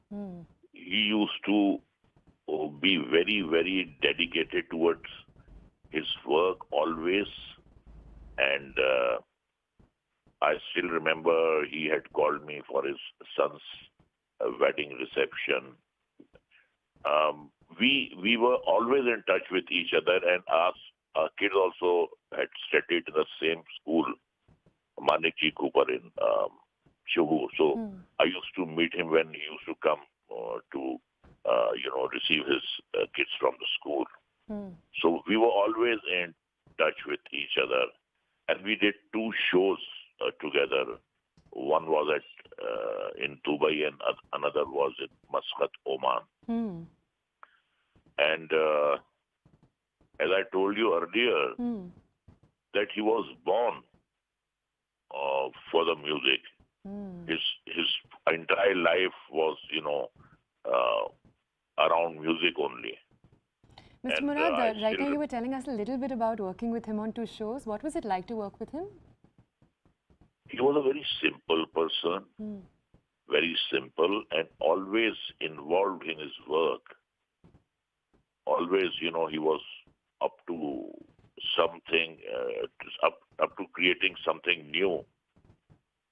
He used to be very, very dedicated towards his work always. And I still remember he had called me for his son's wedding reception. We were always in touch with each other, and our kids also had studied in the same school, Manikji Cooper in Shubhu. So I used to meet him when he used to come to receive his kids from the school. So we were always in touch with each other, and we did two shows together. One was at in Dubai, and another was in Muscat, Oman. And as I told you earlier, that he was born for the music. His entire life was, around music only. Mr. Murad, right now you were telling us a little bit about working with him on two shows. What was it like to work with him? He was a very simple person, very simple, and always involved in his work. Always, he was up to something, up to creating something new.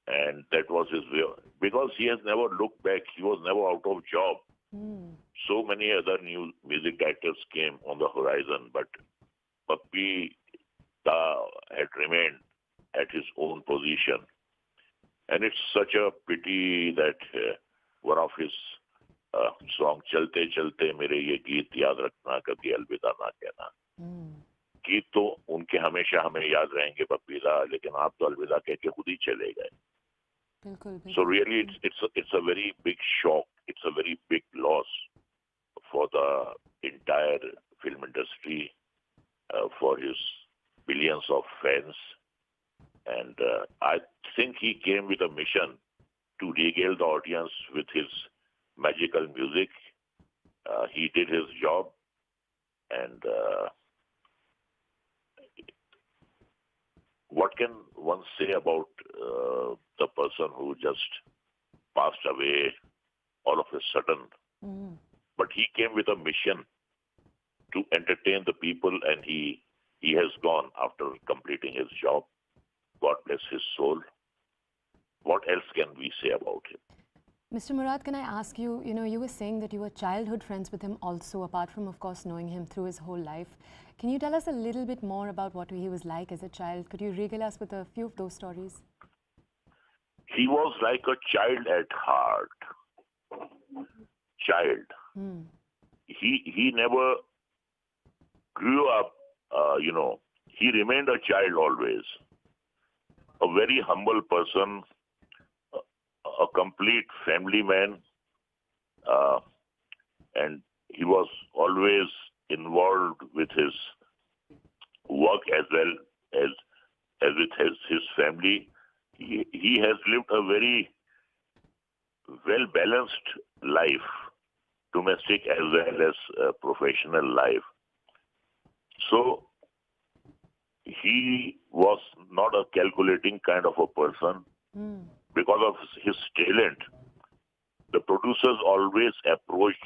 And that was his way. Because he has never looked back. He was never out of job. So many other new music directors came on the horizon, but Bappi had remained at his own position. And it's such a pity that one of his song, Chalte Chalte Mere Ye Geet Yaad Rakhna Kabhi Alvida Na Kehna. गीत तो उनके हमेशा हमें याद रहेंगे बप्पी दा, लेकिन आप तो अलविदा कह के खुद ही चले गए. So really, it's a very big shock. It's a very big loss for the entire film industry, for his billions of fans. And I think he came with a mission to regale the audience with his magical music. He did his job, and what can one say about the person who just passed away all of a sudden? But he came with a mission to entertain the people, and he has gone after completing his job. God bless his soul. What else can we say about him? Mr. Murad, can I ask you, you were saying that you were childhood friends with him also, apart from, of course, knowing him through his whole life. Can you tell us a little bit more about what he was like as a child? Could you regale us with a few of those stories? He was like a child at heart. Child. He never grew up, he remained a child always. A very humble person, a complete family man, and he was always involved with his work as well as with his family. He has lived a very well-balanced life, domestic as well as professional life. So he was not a calculating kind of a person. Because of his talent, the producers always approached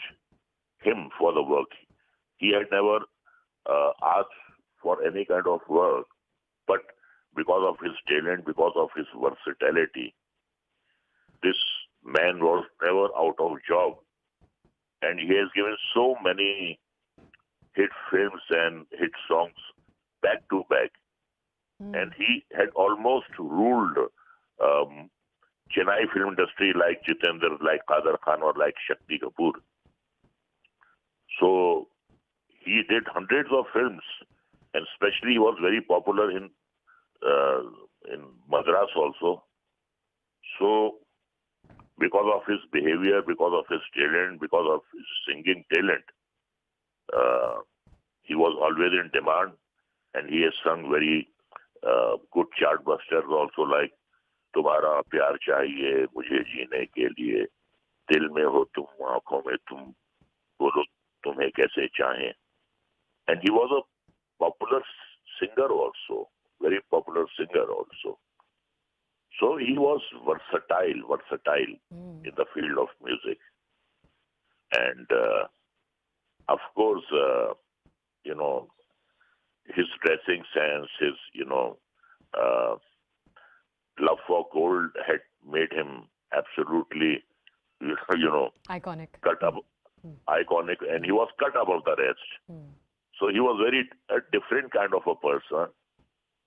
him for the work. He had never asked for any kind of work, but because of his talent, because of his versatility, this man was never out of job. And he has given so many hit films and hit songs back to back. And he had almost ruled Chennai film industry like Jitendra, like Kader Khan, or like Shakti Kapoor. So he did hundreds of films, and especially he was very popular in Madras also. So because of his behavior, because of his talent, because of his singing talent, he was always in demand, and he has sung very good chart busters also, like तुम्हारा प्यार चाहिए मुझे जीने के लिए, दिल में हो तुम आंखों में तुम, बोलो तुम्हें कैसे चाहें. And he was a popular singer also, very popular singer also. So he was versatile in the field of music. And of course, you know, his dressing sense, his, love for gold had made him absolutely, Iconic. iconic, and he was cut above the rest. So he was a different kind of a person,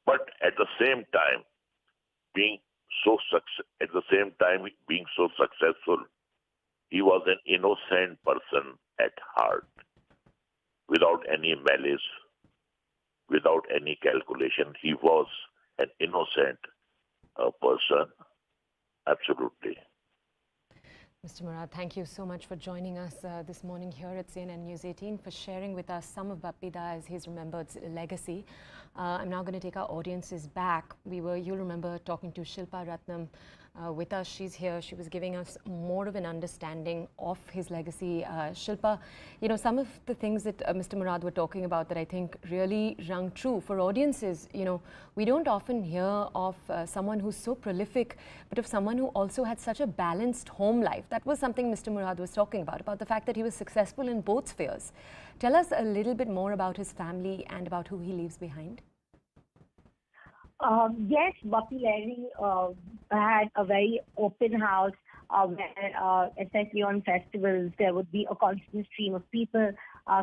but at the same time, being so successful, he was an innocent person at heart, without any malice, without any calculation. He was an innocent person, absolutely. Mr. Murad, thank you so much for joining us this morning here at CNN News 18, for sharing with us some of Bappi Da as his remembered legacy. I'm now going to take our audiences back. You'll remember, talking to Shilpa Ratnam with us. She's here. She was giving us more of an understanding of his legacy. Shilpa, some of the things that Mr. Murad were talking about that I think really rung true for audiences. We don't often hear of someone who's so prolific, but of someone who also had such a balanced home life. That was something Mr. Murad was talking about the fact that he was successful in both spheres. Tell us a little bit more about his family and about who he leaves behind. Yes, Bappi Lahiri had a very open house where, especially on festivals, there would be a constant stream of people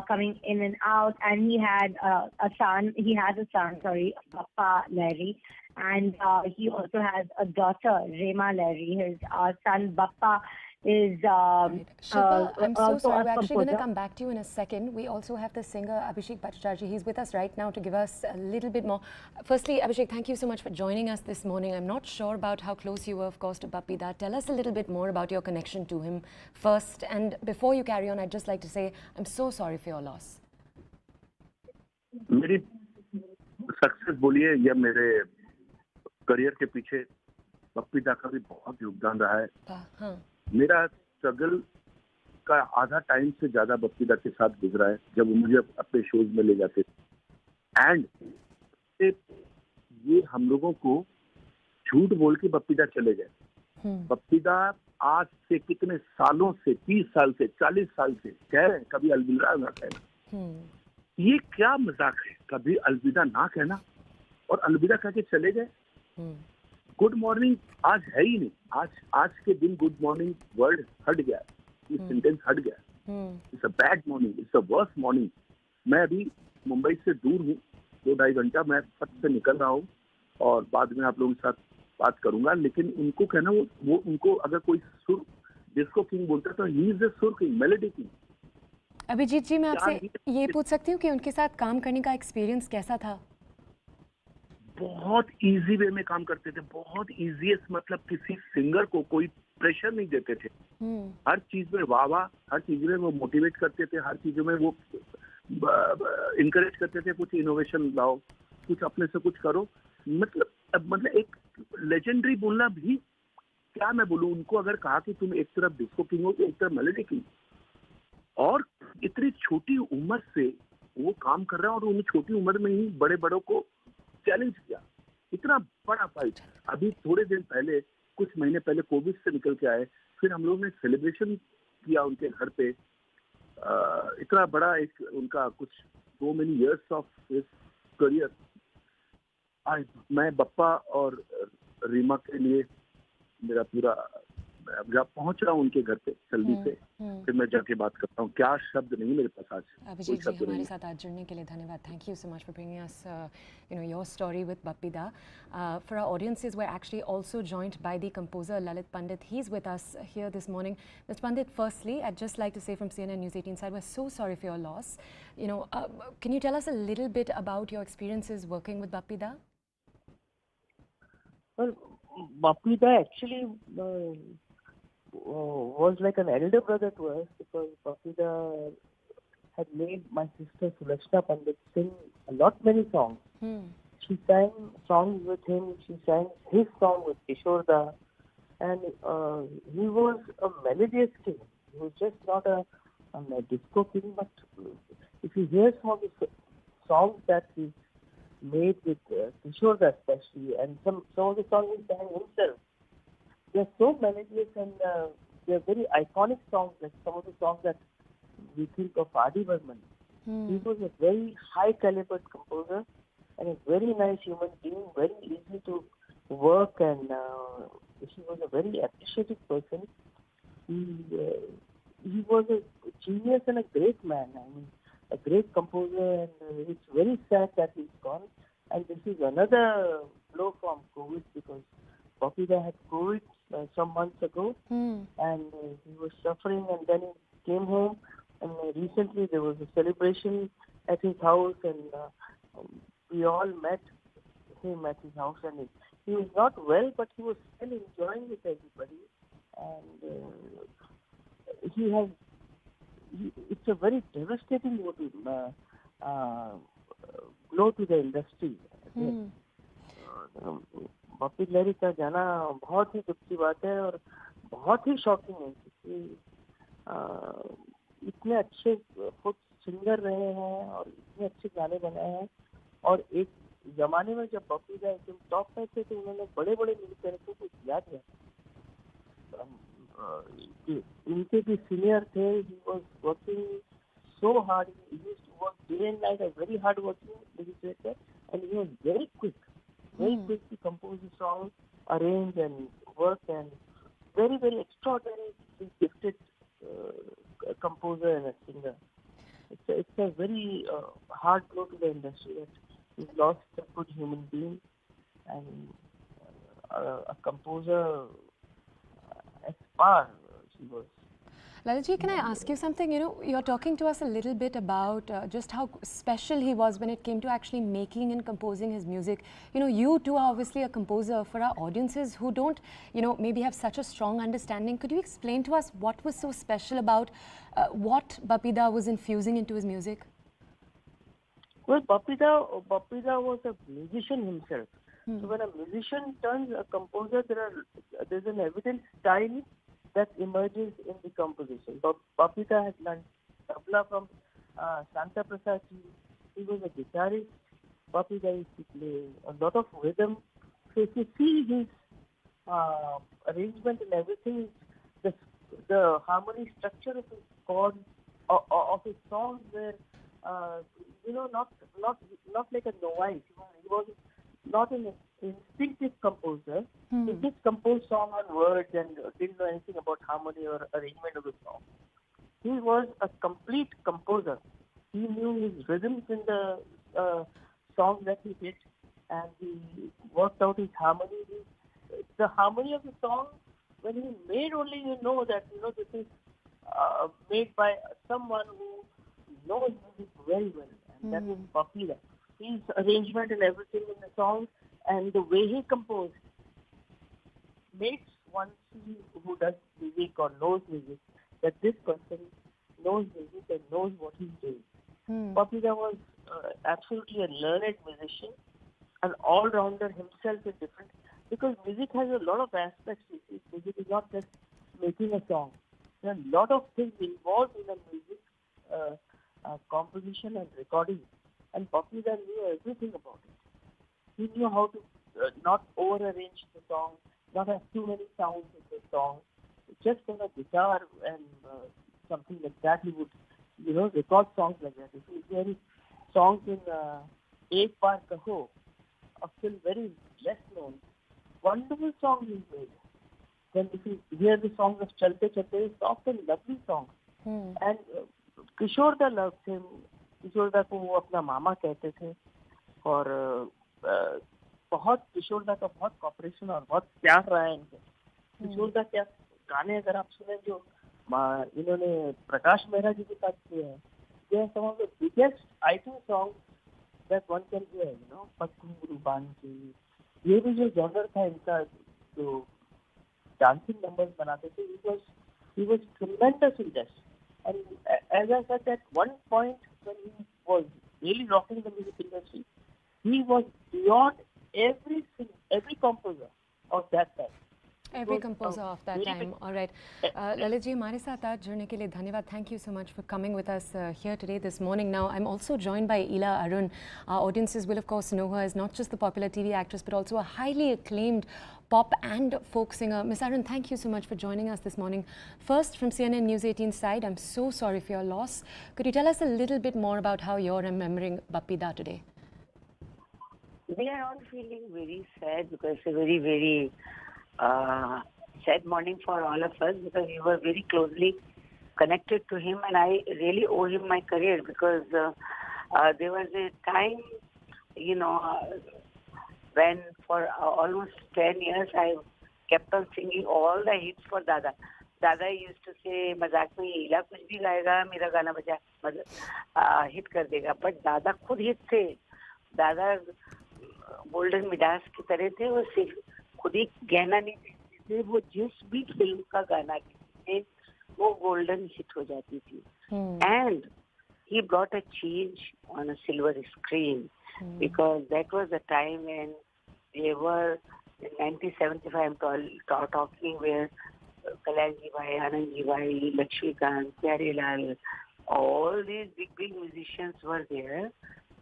coming in and out. And he had a son, Bappa Lahiri. And he also has a daughter, Rema Lahiri. His son, Bappa, is Shilpa, I'm so sorry. We're actually going to composer. come back to you in a second. We also have the singer Abhishek Bhattacharjee. He's with us right now to give us a little bit more. Firstly, Abhishek, thank you so much for joining us this morning. I'm not sure about how close you were, of course, to Bappi Da. Tell us a little bit more about your connection to him first. And before you carry on, I'd just like to say I'm so sorry for your loss. मेरी success बोलिए या मेरे career के पीछे बप्पी दा का भी बहुत योगदान रहा है. हाँ. मेरा स्ट्रगल का आधा टाइम से ज्यादा बप्पी दा के साथ गुजरा है, जब वो मुझे अपने शोज में ले जाते थे. एंड ये हम लोगों को झूठ बोल के बप्पी दा चले गए. बप्पी दा आज से कितने सालों से, 30 साल से, 40 साल से कह रहे हैं कभी अलविदा ना कहना. ये क्या मजाक है, कभी अलविदा ना कहना और अलविदा कह के चले गए. गुड मॉर्निंग आज है ही नहीं. आज के दिन गुड मॉर्निंग वर्ड हट गया, ये सेंटेंस हट गया. It's a bad morning, it's a worst morning. मैं अभी मुंबई से दूर हूँ, 2-2.5 घंटा मैं फट से निकल रहा हूँ और बाद में आप लोगों के साथ बात करूंगा. लेकिन उनको कहना, वो उनको अगर कोई सुर डिस्को किंग बोलता तो ही इज द सुर किंग, मेलोडी किंग. अभिजीत जी, मैं आपसे ये पूछ सकती हूँ कि उनके साथ काम करने का एक्सपीरियंस कैसा था? बहुत इजी वे में काम करते थे, बहुत इजीएस्ट. मतलब किसी सिंगर को कोई प्रेशर नहीं देते थे. हर चीज में वाह, हर चीज में वो मोटिवेट करते थे, हर चीजों में वो इनकरेज करते थे. कुछ इनोवेशन लाओ, कुछ अपने से कुछ करो. मतलब एक लेजेंडरी बोलना भी क्या मैं बोलूं. उनको अगर कहा कि तुम एक तरफ डिस्को किंग हो, एक तरफ मेलोडी किंग, और इतनी छोटी उम्र से वो काम कर रहा है और उन्हें छोटी उम्र में ही बड़े बड़ों को चैलेंज किया. इतना बड़ा फाइट. अभी थोड़े दिन पहले, कुछ महीने पहले कोविड से निकल के आए, फिर हम लोग ने सेलिब्रेशन किया उनके घर पे. इतना बड़ा एक उनका कुछ so many years of his career. मैं बप्पा और रीमा के लिए मेरा पूरा, जब पहुंच रहा हूँ उनके घर पे जल्दी से, फिर मैं जाके बात करता हूँ. क्या शब्द नहीं मेरे पास आज. अभिजीत जी, हमारे साथ आज जुड़ने के लिए धन्यवाद. Thank you so much for bringing us, your story with Bappi Da. For our audiences, we're actually also joined by the composer Lalit Pandit. He's with us here this morning. Mr. Pandit, firstly, I'd just like to say from CNN News 18 side, we're so sorry for your loss. Can you tell us a little bit about your experiences working with Bappi Da? Well, Bappi Da actually was like an elder brother to us, because Bappi Da had made my sister Sulakshna Pandit sing many songs. She sang songs with him, she sang his song with Kishore Da, and he was a melodious king. He was just not a disco king, but if you hear some of the songs that he made with Kishore Da especially, and some of the songs he sang himself, they're so melodious and they're very iconic songs, like some of the songs that we think of Adi Burman. He was a very high caliber composer and a very nice human being, very easy to work, and he was a very appreciative person. He was a genius and a great man. I mean, a great composer, and it's very sad that he's gone. And this is another blow from COVID, because Bappi had COVID some months ago, and he was suffering, and then he came home, and recently there was a celebration at his house, and we all met him at his house, and he was not well, but he was still enjoying with everybody, and it's a very devastating blow to the industry. Bappi Lahiri का जाना बहुत ही दुख की बात है और बहुत ही shocking है, क्योंकि इतने अच्छे खुद सिंगर रहे हैं और इतने अच्छे गाने बनाए हैं, और एक जमाने में जब बप्पी लहरी एकदम टॉप पे थे तो उन्होंने बड़े बड़े म्यूजिक को कुछ याद है, उनके भी सीनियर थे. He was working so hard. He used to work day and night, a very hard working legislator, and he was very quick to compose a song, arrange and work, and very, very extraordinary gifted composer and a singer. It's a very hard blow to the industry that we've lost a good human being and a composer as far she was. Lalaji, can I ask you something? You're talking to us a little bit about just how special he was when it came to actually making and composing his music. You too are obviously a composer. For our audiences who don't, maybe have such a strong understanding, could you explain to us what was so special about what Bappi was infusing into his music? Well, Bappi was a musician himself. So when a musician turns a composer, there's an evident style that emerges in the composition. Bappi had learned tabla from Santa Prasad. He was a guitarist. Bappi used to play a lot of rhythm. So if you see his arrangement and everything, the harmony structure of his chords, of his songs were, not like a novice. He was not an instinctive composer. He just composed song on words and didn't know anything about harmony or arrangement of the song. He was a complete composer. He knew his rhythms in the songs that he did, and he worked out his harmony. The harmony of the song, when he made only, you know that this is made by someone who knows music very well, and that is Bappi. His arrangement and everything in the song and the way he composed makes one see who does music or knows music that this person knows music and knows what he's doing. Bappi was absolutely a learned musician, an all-rounder himself in different, because music has a lot of aspects. Music is not just making a song. There are a lot of things involved in a music composition and recording. And Bappi knew everything about it. He knew how to not over-arrange the song, not have too many sounds in the song. Just on a guitar and something like that, he would, record songs like that. If you hear his songs in Ek Baar Kaho, are still very less known, wonderful songs he made. Then if you hear the songs of Chalte Chalte, soft and lovely songs. And Kishore Da loved him. किशोर दा को वो अपना मामा कहते थे, और बहुत किशोर दा का बहुत कॉपरेशन और बहुत प्यार रहा है इनके. किशोर दा क्या गाने अगर आप सुने जो इन्होंने प्रकाश मेहरा जी के साथ किए हैं, ये some of the biggest iTunes songs that one can hear, पत्तू बांध के, ये भी जो जॉनर था इनका, जो डांसिंग नंबर्स बनाते थे, he was tremendous in this. And as I said, at one point when he was really rocking the music industry, he was beyond every composer of that time. Every composer of that time. All right. Lalit ji, हमारे साथ आज जुड़ने के लिए धन्यवाद. Thank you so much for coming with us here today, this morning. Now, I'm also joined by Ila Arun. Our audiences will, of course, know her as not just the popular TV actress, but also a highly acclaimed pop and folk singer. Miss Arun, thank you so much for joining us this morning. First, from CNN News 18 side, I'm so sorry for your loss. Could you tell us a little bit more about how you're remembering Bappi Da today? We are all feeling very sad because it's a very, very sad morning for all of us because we were very closely connected to him, and I really owe him my career because there was a time, when for almost 10 years I kept on singing all the hits for Dada. Dada used to say, मजाक में ईला कुछ भी गाएगा मेरा गाना बजा hit कर देगा, but दादा खुद हिट थे. दादा गोल्डन मिडास की तरह थे. वो सिर्फ खुद ही गहना नहीं देते थे, वो जिस भी फिल्म का गाना थे वो गोल्डन हिट हो जाती थी. And he brought a change on a silver screen because that was the time when they were in 1975. I'm talking where Kalalji Bhai, Anandji Bhai, Lakshmikant, Pyarelal, all these big musicians were there,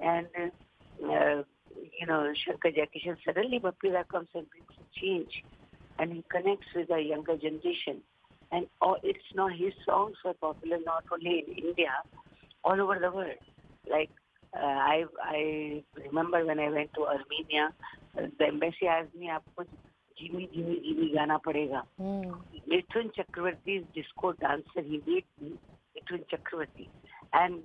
and Shankar Jaikishan, suddenly Bappi Da comes and brings a change, and he connects with the younger generation. And it's not, his songs were popular not only in India, all over the world. Like I remember when I went to Armenia, the embassy asked me, "Aapko Jimmy Jimmy Jimmy गाना पड़ेगा." Mithun Chakravarti's disco dancer, he made me Mithun Chakravarti, and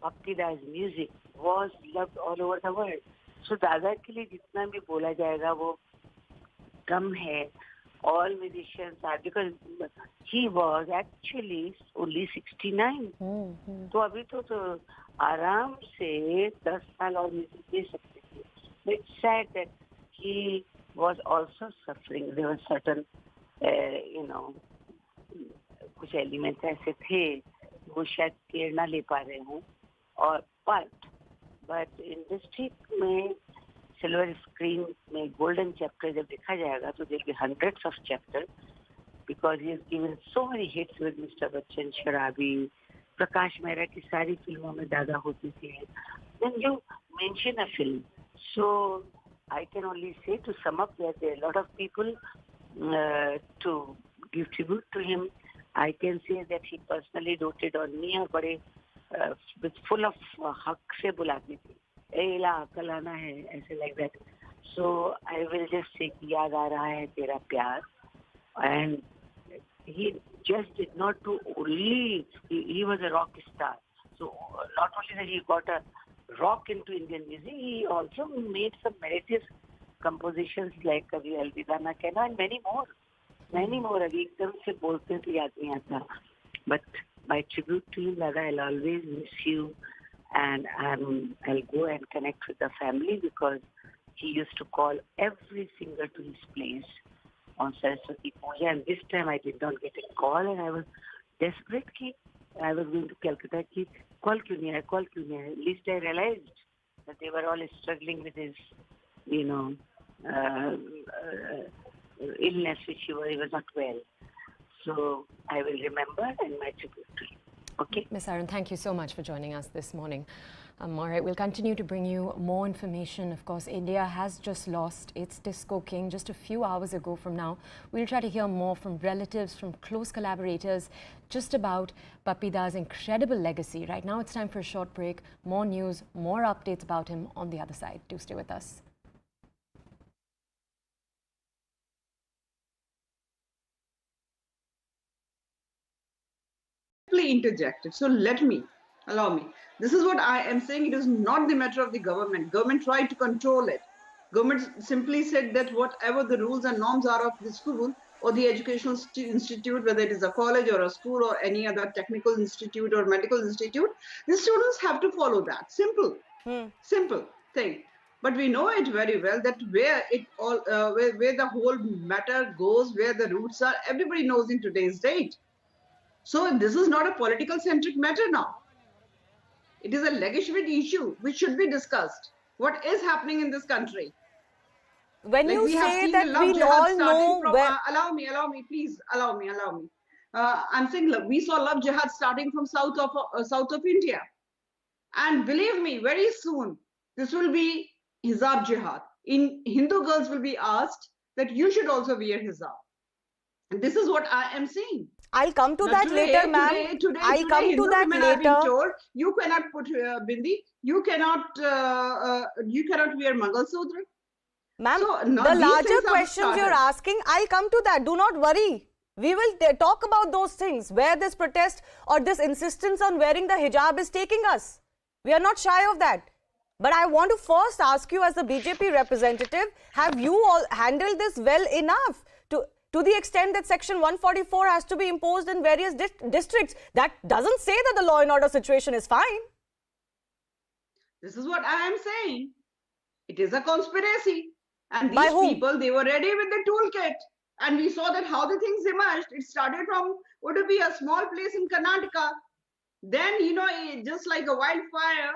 Bappi Da's music was loved all over the world. So दादा के लिए जितना भी बोला जाएगा वो कम है. All musicians are, because he was actually only 69. तो अभी तो आराम से 10 साल और म्यूजिक दे सकते थे. It's sad that he was also suffering. There were certain, कुछ एलिमेंट्स ऐसे थे वो शायद केयर ना ले पा रहे हों. और but इंडस्ट्री में सिल्वर स्क्रीन में गोल्डन चैप्टर जब देखा जाएगा तो there will be hundreds of chapters because he has given so many hits with Mr. Bachchan, शराबी, प्रकाश मेहरा की सारी फिल्मों में दादा होती थी. Then you mention a film, so I can only say, to sum up, that there are a lot of people to give tribute to him. I can say that he personally doted on me और बड़े with full of हक से बुलाती थी. एला कल आना है, ऐसे like that. So I will just say कि याद आ रहा है तेरा प्यार. And he just did not do only, he was a rock star. So not only that he got a rock into Indian music, he also made some meritorious compositions like Kabhi Alvida Na Kehna and many more. Many more. अभी एकदम से बोलते तो याद नहीं आता. But my tribute to you, Dada, I'll always miss you, and I'll go and connect with the family because he used to call every singer to his place on Saraswati Puja, and this time I did not get a call, and I was desperate कि I was going to Calcutta कि call क्यों नहीं आया. At least I realized that they were all struggling with his, illness, which he was not well. So I will remember, and my tribute to you. Okay. Ms. Arun, thank you so much for joining us this morning. All right, we'll continue to bring you more information. Of course, India has just lost its disco king just a few hours ago from now. We'll try to hear more from relatives, from close collaborators, just about Bappi Da's incredible legacy. Right now, it's time for a short break. More news, more updates about him on the other side. Do stay with us. Interjected. So allow me. This is what I am saying. It is not the matter of the government. Government tried to control it. Government simply said that whatever the rules and norms are of the school or the educational institute, whether it is a college or a school or any other technical institute or medical institute, the students have to follow that. Simple thing. But we know it very well that where the whole matter goes, where the roots are, everybody knows in today's date. So this is not a political centric matter now. It is a legislative issue which should be discussed. What is happening in this country? when Like you we have say seen that the love we jihad all starting know from, where... allow me, please, allow me. I'm saying, look, we saw love jihad starting from south of India. And believe me, very soon, this will be hijab jihad. Hindu girls will be asked that you should also wear hijab. And this is what I am saying. I'll come to Now, that later, ma'am. I'll come to Hindu that women are being later. told you cannot put bindi, you cannot wear Mangalsutra. Ma'am, So, the these larger things have questions you're started. asking, I'll come to that. Do not worry. We will talk about those things, where this protest or this insistence on wearing the hijab is taking us. We are not shy of that. But I want to first ask you, as the BJP representative, have you all handled this well enough to the extent that Section 144 has to be imposed in various districts? That doesn't say that the law and order situation is fine. This is what I am saying. It is a conspiracy. And By these whom? people, they were ready with the toolkit. And we saw that how the things emerged. It started from what would be a small place in Karnataka. Then, just like a wildfire,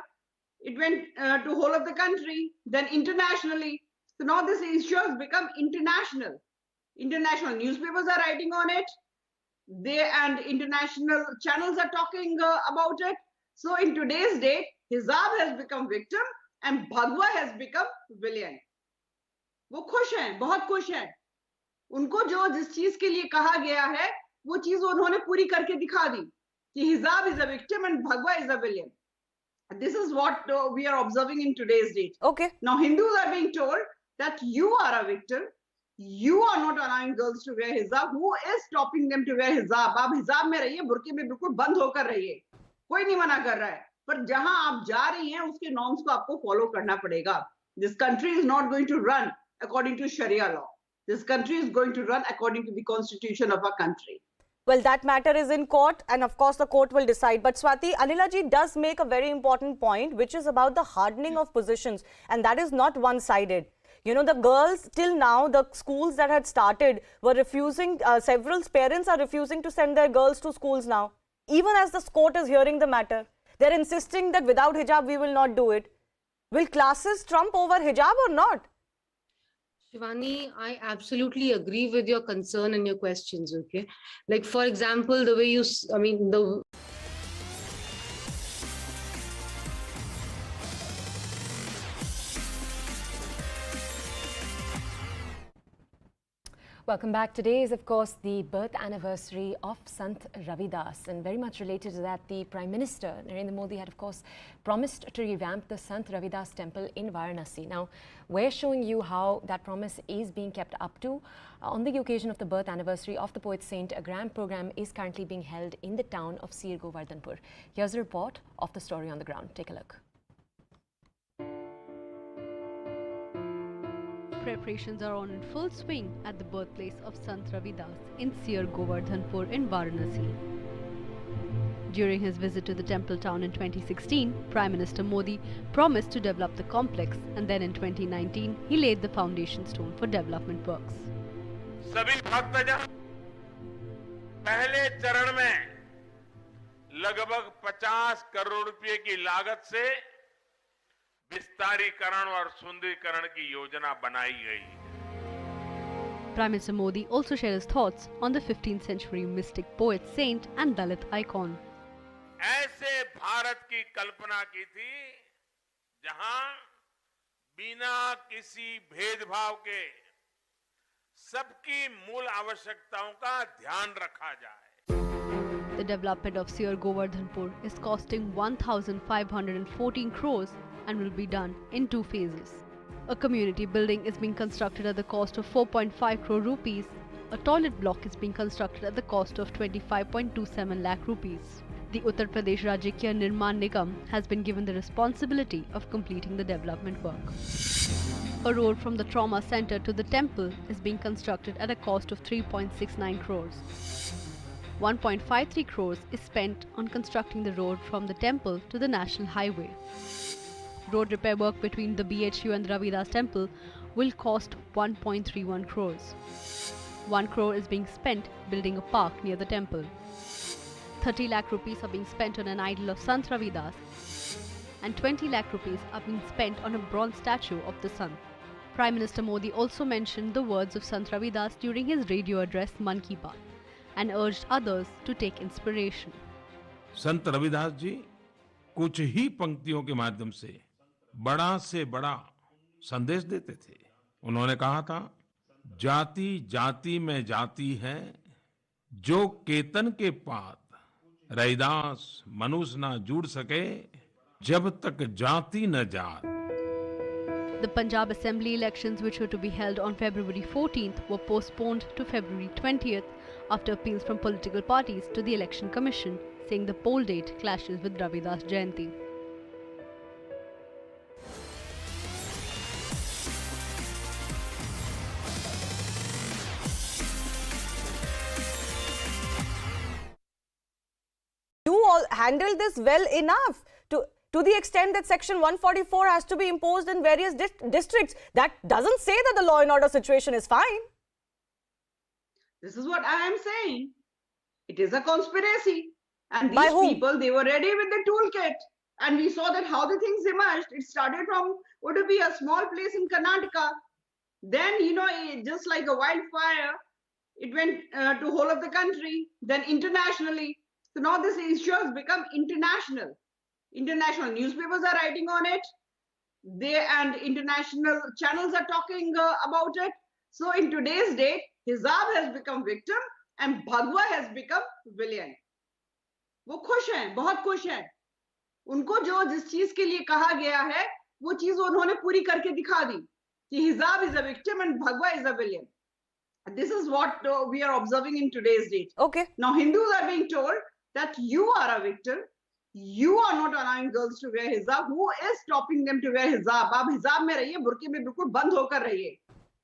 it went to whole of the country, then internationally. So now this issue has become international. International newspapers are writing on it. And international channels are talking about it. So in today's date, hijab has become victim and Bhagwa has become villain. वो खुश हैं, बहुत खुश हैं. उनको जो जिस चीज के लिए कहा गया है, वो चीज उन्होंने पूरी करके दिखा दी कि hijab is a victim and Bhagwa is a villain. This is what we are observing in today's date. Okay. Now Hindus are being told that you are a victim. You are not allowing girls to wear hijab. Who is stopping them to wear hijab? आप हिजाब में रहिए, Burke में बिल्कुल बंद होकर रहिए. कोई नहीं मना कर रहा है. पर जहां आप जा रही हैं, उसके नॉर्म्स को आपको फॉलो करना पड़ेगा. This country is not going to run according to Sharia law. This country is going to run according to the constitution of our country. Well, that matter is in court, and of course the court will decide. But Swati, Anilaji does make a very important point, which is about the hardening of positions, and that is not one-sided. You know, the girls till now, the schools that had started were refusing, several parents are refusing to send their girls to schools now. Even as the court is hearing the matter, they're insisting that without hijab we will not do it. Will classes trump over hijab or not? Shivani, I absolutely agree with your concern and your questions, okay? Like, for example, the way you, Welcome back. Today is, of course, the birth anniversary of Sant Ravidas, and very much related to that, the Prime Minister, Narendra Modi, had, of course, promised to revamp the Sant Ravidas temple in Varanasi. Now, we're showing you how that promise is being kept up to. On the occasion of the birth anniversary of the poet saint, a grand program is currently being held in the town of Sir Govardhanpur. Here's a report of the story on the ground. Take a look. Preparations are on in full swing at the birthplace of Sant Ravidas in Sir Govardhanpur in Varanasi. During his visit to the temple town in 2016, Prime Minister Modi promised to develop the complex, and then in 2019 he laid the foundation stone for development works. सभी भक्तजन पहले चरण में लगभग 50 करोड़ रुपए की लागत से विस्तारीकरण और सुंदरीकरण की योजना बनाई गई है. Prime Minister Modi also shared his thoughts on the 15th century mystic poet saint and Dalit icon. ऐसे भारत की कल्पना की थी जहां बिना किसी भेदभाव के सबकी मूल आवश्यकताओं का ध्यान रखा जाए. The development of Sir Govardhanpur is costing 1,514 crores and will be done in 2 phases. A community building is being constructed at the cost of 4.5 crore rupees. A toilet block is being constructed at the cost of 25.27 lakh rupees. The Uttar Pradesh Rajya Nirman Nigam has been given the responsibility of completing the development work. A road from the trauma center to the temple is being constructed at a cost of 3.69 crores. 1.53 crores is spent on constructing the road from the temple to the national highway. Road repair work between the BHU and the Ravidas temple will cost 1.31 crores. 1 crore is being spent building a park near the temple. 30 lakh rupees are being spent on an idol of Sant Ravidas, and 20 lakh rupees are being spent on a bronze statue of the Sant. Prime Minister Modi also mentioned the words of Sant Ravidas during his radio address Man Ki Baat and urged others to take inspiration. संत रविदास जी कुछ ही पंक्तियों के माध्यम से बड़ा संदेश देते थे। उन्होंने कहा था, जाति जाति में जाति है, जो केतन के पात रविदास मनुष्य ना जुड़ सके, जब तक जाति न जात। The Punjab Assembly elections, which were to be held on February 14th, were postponed to February 20th after appeals from political parties to the Election Commission, saying the poll date clashes with Ravidas Jayanti. You all handled this well enough to the extent that Section 144 has to be imposed in various districts. That doesn't say that the law and order situation is fine. This is what I am saying. It is a conspiracy. And By these whom? people, they were ready with the toolkit. And we saw that how the things emerged. It started from what would be a small place in Karnataka. Then, just like a wildfire, it went to whole of the country, then internationally. So now this issue has become international. International newspapers are writing on it. And international channels are talking about it. So in today's date, Hijab has become victim and Bhagwa has become villain. वो खुश हैं, बहुत खुश हैं. उनको जो जिस चीज के लिए कहा गया है, वो चीज उन्होंने पूरी करके दिखा दी कि Hijab is a victim and Bhagwa is a villain. This is what we are observing in today's date. Okay. Now Hindus are being told that you are a victim. You are not allowing girls to wear hijab. Who is stopping them to wear hijab? आप हिजाब में रहिए, Burke में बिल्कुल बंद होकर रहिए.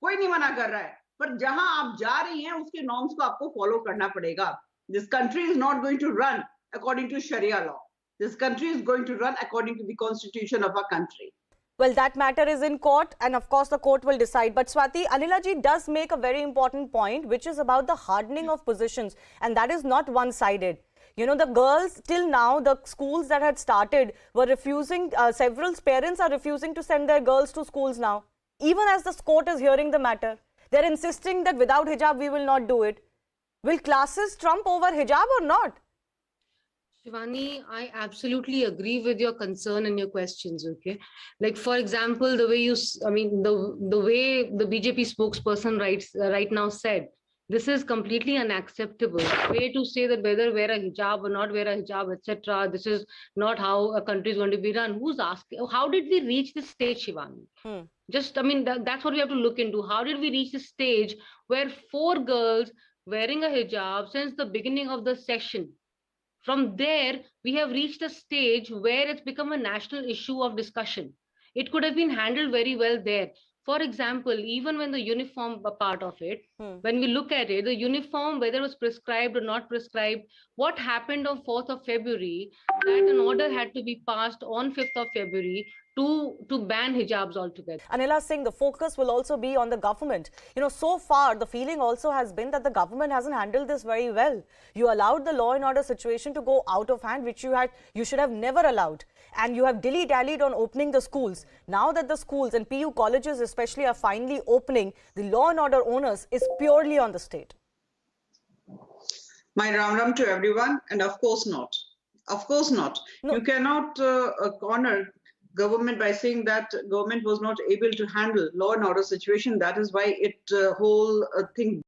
कोई नहीं मना कर रहा है. पर जहां आप जा रही हैं, उसके नॉर्म्स को आपको फॉलो करना पड़ेगा. This country is not going to run according to Sharia law. This country is going to run according to the constitution of our country. Well, that matter is in court, and of course the court will decide. But Swati, Anila ji does make a very important point, which is about the hardening of positions, and that is not one-sided. The girls, till now, the schools that had started were refusing, several parents are refusing to send their girls to schools now. Even as the court is hearing the matter, they're insisting that without hijab, we will not do it. Will classes trump over hijab or not? Shivani, I absolutely agree with your concern and your questions, okay? Like, for example, the way the way the BJP spokesperson right now said, this is completely unacceptable. Way to say that whether wear a hijab or not wear a hijab, etc. This is not how a country is going to be run. Who's asking? How did we reach this stage, Shivani? That's what we have to look into. How did we reach this stage where 4 girls wearing a hijab since the beginning of the session? From there, we have reached a stage where it's become a national issue of discussion. It could have been handled very well there. For example, even when the uniform part of it, when we look at it, the uniform, whether it was prescribed or not prescribed, what happened on 4th of February, that an order had to be passed on 5th of February to ban hijabs altogether. Anila Singh, the focus will also be on the government. So far, the feeling also has been that the government hasn't handled this very well. You allowed the law and order situation to go out of hand, which you should have never allowed. And you have dilly-dallied on opening the schools. Now that the schools and PU colleges especially are finally opening, the law and order onus is purely on the state. My ram to everyone, and of course not. Of course not. No. You cannot corner government by saying that government was not able to handle law and order situation. That is why whole thing.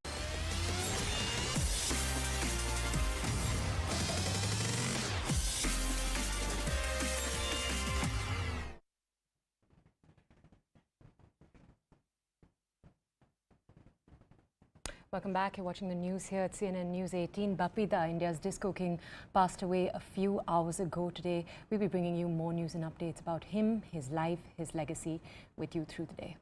Welcome back. You're watching the news here at CNN News 18. Bappi, India's disco king, passed away a few hours ago today. We'll be bringing you more news and updates about him, his life, his legacy with you through the day.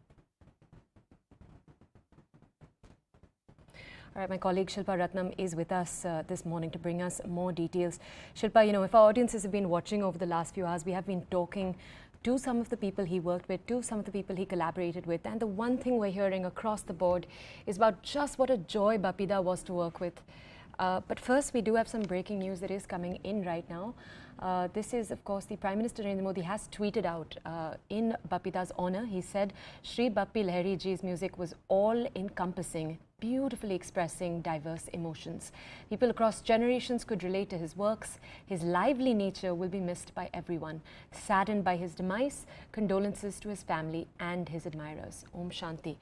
All right, my colleague Shilpa Ratnam is with us this morning to bring us more details. Shilpa, if our audiences have been watching over the last few hours, we have been talking to some of the people he worked with, to some of the people he collaborated with. And the one thing we're hearing across the board is about just what a joy Bappi was to work with. But first, we do have some breaking news that is coming in right now. This is, of course, the Prime Minister Narendra Modi has tweeted out in Bappida's honor. He said, Shri Bappi Lahiri ji's music was all-encompassing, beautifully expressing diverse emotions. People across generations could relate to his works. His lively nature will be missed by everyone. Saddened by his demise, condolences to his family and his admirers. Om Shanti.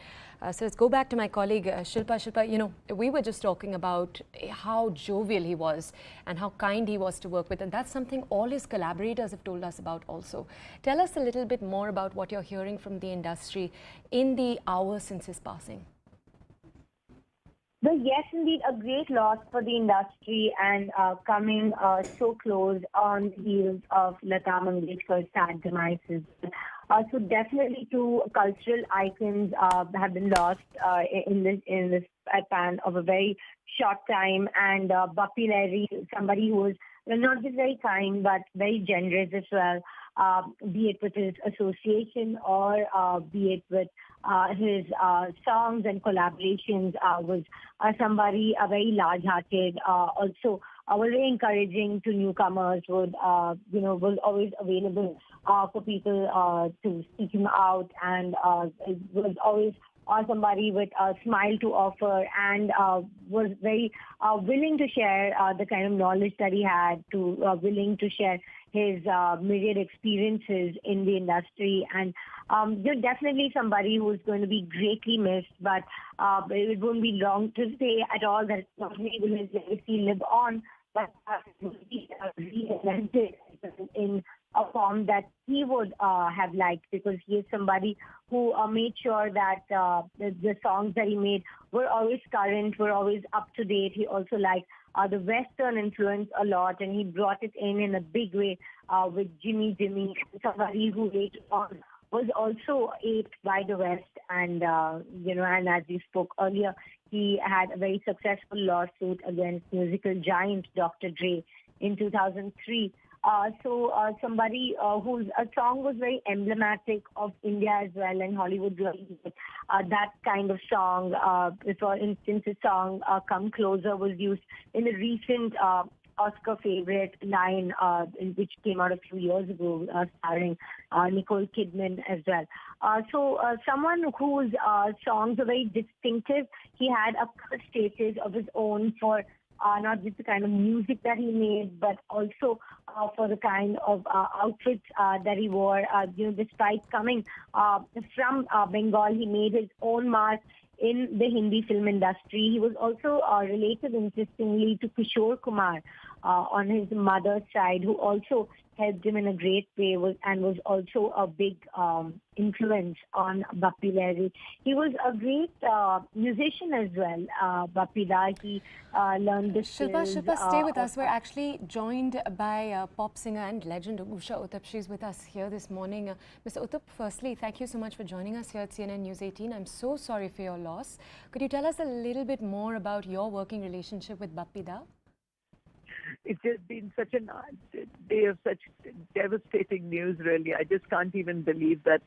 So let's go back to my colleague Shilpa. Shilpa, you know, we were just talking about how jovial he was and how kind he was to work with, and that's something all his collaborators have told us about also. Tell us a little bit more about what you're hearing from the industry in the hours since his passing. Well, yes, indeed, a great loss for the industry, and coming so close on the heels of Lata Mangeshkar's sad demise. So definitely two cultural icons have been lost in this span of a very short time. And Bappi Lahiri, somebody who was not just very kind but very generous as well, be it with his association or be it with his songs and collaborations, was somebody very large-hearted, also very encouraging to newcomers, was always available for people to seek him out, and was always somebody with a smile to offer, and was very willing to share the kind of knowledge that he had, willing to share his myriad experiences in the industry. And you're definitely somebody who's going to be greatly missed, but it won't be long to say at all that not only will his legacy live on, but will be reinvented in a form that he would have liked, because he is somebody who made sure that the songs that he made were always current, were always up to date. He also liked the Western influence a lot, and he brought it in a big way with Jimmy, somebody who later on was also aped by the West. And, and as you spoke earlier, he had a very successful lawsuit against musical giant Dr. Dre in 2003. Somebody whose song was very emblematic of India as well, and Hollywood really that kind of song. For instance, his song "Come Closer" was used in a recent Oscar favorite line, which came out a few years ago, starring Nicole Kidman as well. Someone whose songs are very distinctive. He had a status of his own for not just the kind of music that he made, but also for the kind of outfits that he wore. Despite coming from Bengal, he made his own mark in the Hindi film industry. He was also related, interestingly, to Kishore Kumar on his mother's side, who also helped him in a great way, and was also a big influence on Bappi Lahiri. He was a great musician as well, Bappi Lahiri. He learned the skills. Shilpa, stay with us. We're actually joined by pop singer and legend Usha Uthup. She's with us here this morning. Mr. Uthup, firstly, thank you so much for joining us here at CNN News 18. I'm so sorry for your loss. Could you tell us a little bit more about your working relationship with Bappi Da? It's just been such a day of such devastating news, really. I just can't even believe that,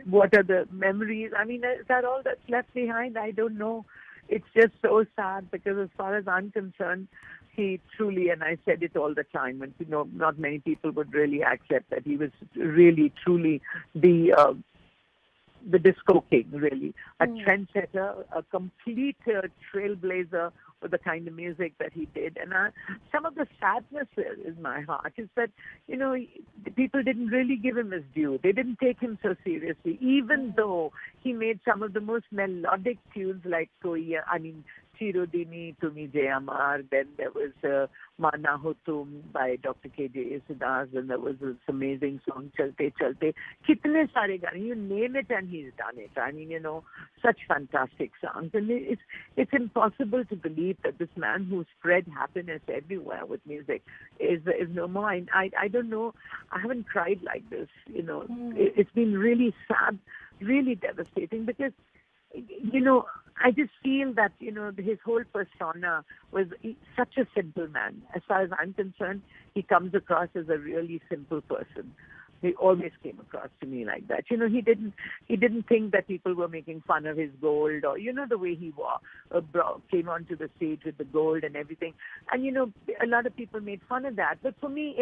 what are the memories? I mean, is that all that's left behind? I don't know. It's just so sad, because as far as I'm concerned, he truly, and I said it all the time, and not many people would really accept that he was really, truly the disco king, really. A trendsetter, a complete trailblazer for the kind of music that he did. And some of the sadness in my heart is that, people didn't really give him his due. They didn't take him so seriously, even though he made some of the most melodic tunes like Chirodini Tumi Jayamar. Then there was Mana Ho Tum by Dr. K.J. Yesudas, and there was this amazing song Chalte Chalte. Kitne sare gaane, you name it and he's done it. I mean, such fantastic songs. And it's impossible to believe that this man who spread happiness everywhere with music is no more. I don't know. I haven't cried like this. It's been really sad, really devastating, because I just feel that, his whole persona was such a simple man. As far as I'm concerned, he comes across as a really simple person. He always came across to me like that. You know, he didn't think that people were making fun of his gold, or, you know, the way he came onto the stage with the gold and everything. And, you know, a lot of people made fun of that. But for me,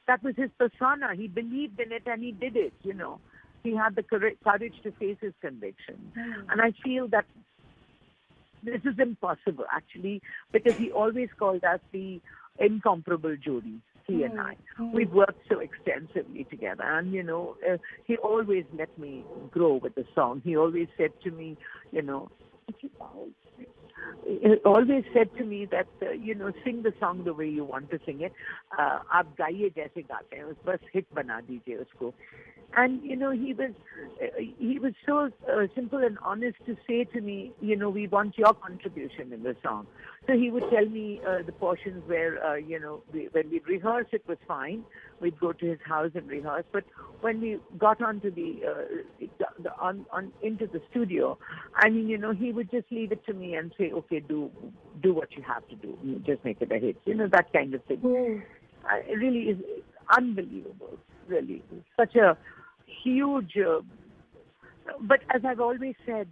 that was his persona. He believed in it and he did it, you know. He had the courage to face his conviction. And I feel that this is impossible, actually, because he always called us the incomparable Jodi. He and I. We've worked so extensively together, and, you know, he always let me grow with the song. He always said to me, you know, he always said to me that, you know, sing the song the way you want to sing it. आप गाइए जैसे गाते हैं, बस hit बना दीजिए उसको. And, you know, he was so simple and honest to say to me, you know, we want your contribution in the song. So he would tell me the portions where, you know, when we'd rehearse, it was fine. We'd go to his house and rehearse. But when we got onto into the studio, I mean, you know, he would just leave it to me and say, okay, do what you have to do. Just make it a hit. You know, that kind of thing. It really is unbelievable, really. Such a huge, but as I've always said,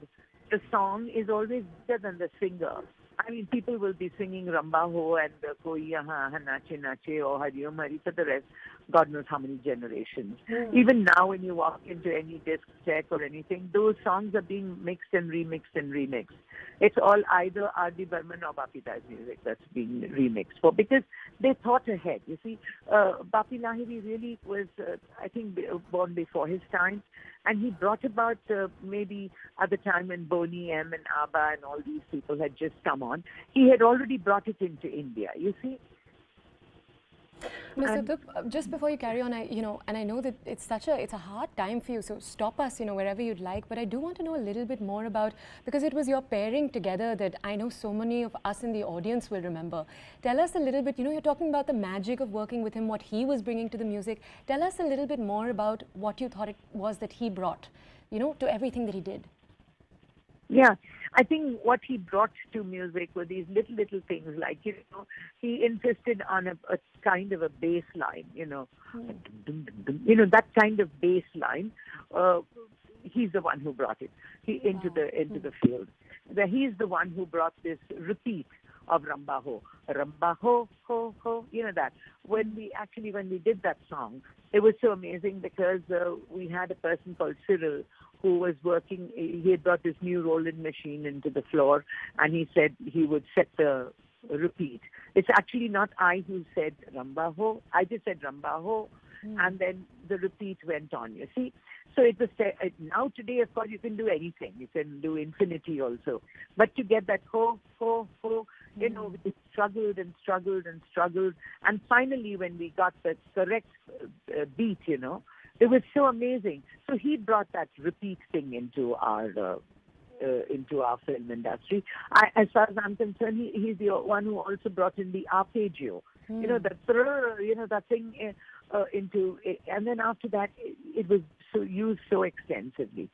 the song is always better than the singer. I mean, people will be singing Ramba Ho and Koi Yahan Nache Nache or Hari Om Hari for the rest, God knows how many generations. Even now, when you walk into any discotheque or anything, those songs are being mixed and remixed and remixed. It's all either R.D. Burman or Bappi Lahiri's music that's being remixed for, because they thought ahead. You see, Bappi Lahiri really was, I think, born before his time. And he brought about, maybe at the time when Boney M and ABBA and all these people had just come on, he had already brought it into India, you see. Mr. Tup, just before you carry on, I know that it's a hard time for you, so stop us, you know, wherever you'd like. But I do want to know a little bit more about, because it was your pairing together that I know so many of us in the audience will remember. Tell us a little bit, you know, you're talking about the magic of working with him, what he was bringing to the music. Tell us a little bit more about what you thought it was that he brought, you know, to everything that he did. Yeah, I think what he brought to music were these little things, like, you know, he insisted on a kind of a bass line, you know, that kind of bass line. He's the one who brought it into the field. He's the one who brought this repeat of Ramba Ho, ho, ho, you know that. When we did that song, it was so amazing because we had a person called Cyril who was working. He had brought this new rolling machine into the floor, and he said he would set the repeat. It's actually not I who said Ramba Ho. I just said Ramba Ho, and then the repeat went on, you see. So it was now today, of course, you can do anything. You can do infinity also. But to get that ho, ho, ho, you know, it struggled and struggled and struggled. And finally, when we got the correct beat, you know, it was so amazing. So he brought that repeat thing into our film industry. As far as I'm concerned, he's the one who also brought in the arpeggio. You know, that thing into it. And then after that, it was used so extensively.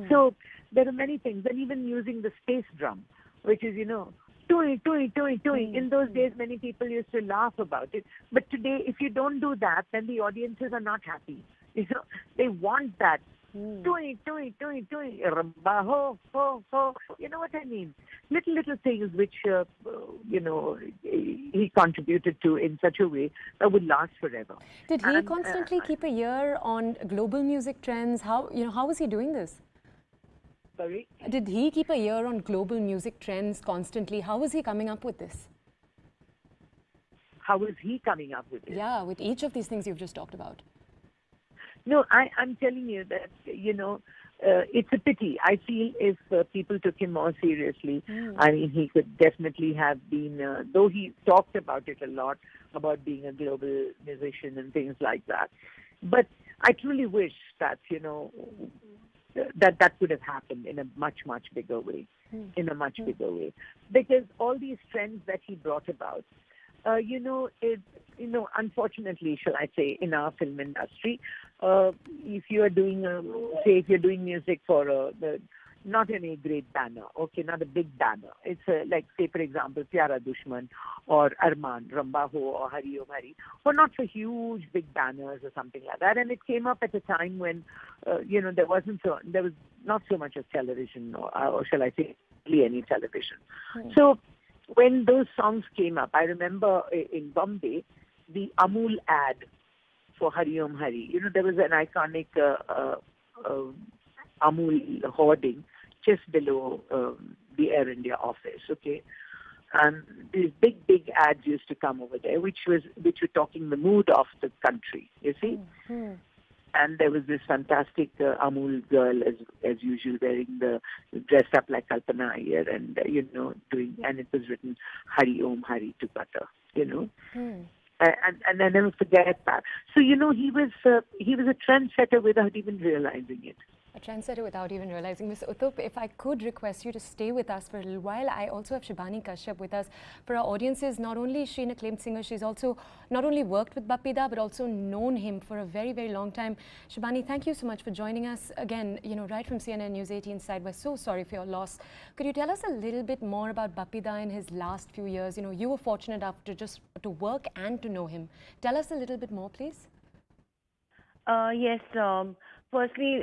So there are many things. And even using the space drum, which is, you know, toing. In those days, many people used to laugh about it. But today, if you don't do that, then the audiences are not happy. You know, they want that. Toing, Ramba ho, ho, ho. You know what I mean? Little things which, you know, he contributed to in such a way that would last forever. Did he constantly keep a ear on global music trends? How was he doing this? Sorry? Did he keep a ear on global music trends constantly? How was he coming up with this? How was he coming up with it? Yeah, with each of these things you've just talked about. No, I'm telling you that, you know, it's a pity. I feel if people took him more seriously, I mean, he could definitely have been, though he talked about it a lot, about being a global musician and things like that. But I truly wish that, you know, that could have happened in a much bigger way, because all these trends that he brought about, unfortunately, shall I say, in our film industry, if you are doing, if you're doing music for not an A-grade banner, okay, not a big banner. It's like, say, for example, Pyara Dushman or Arman, Ramba Ho or Hari Om Hari, or not for huge big banners or something like that. And it came up at a time when, there was not so much of television, or shall I say, hardly any television. So when those songs came up, I remember in Bombay, the Amul ad for Hari Om Hari. There was an iconic Amul hoarding just below the Air India office, okay? And these big ads used to come over there, which were talking the mood of the country, you see? And there was this fantastic Amul girl, as usual, dressed up like Kalpana Iyer, and and it was written Hari Om Hari to butter, And I never forget that. So he was a trendsetter without even realizing it. A trendsetter without even realizing. Ms. Uthup, if I could request you to stay with us for a little while. I also have Shibani Kashyap with us. For our audiences, not only is she an acclaimed singer, she's also not only worked with Bappi Da, but also known him for a very, very long time. Shibani, thank you so much for joining us. Again, right from CNN News 18 side, we're so sorry for your loss. Could you tell us a little bit more about Bappi Da in his last few years? You were fortunate enough to work and to know him. Tell us a little bit more, please. Yes. Firstly,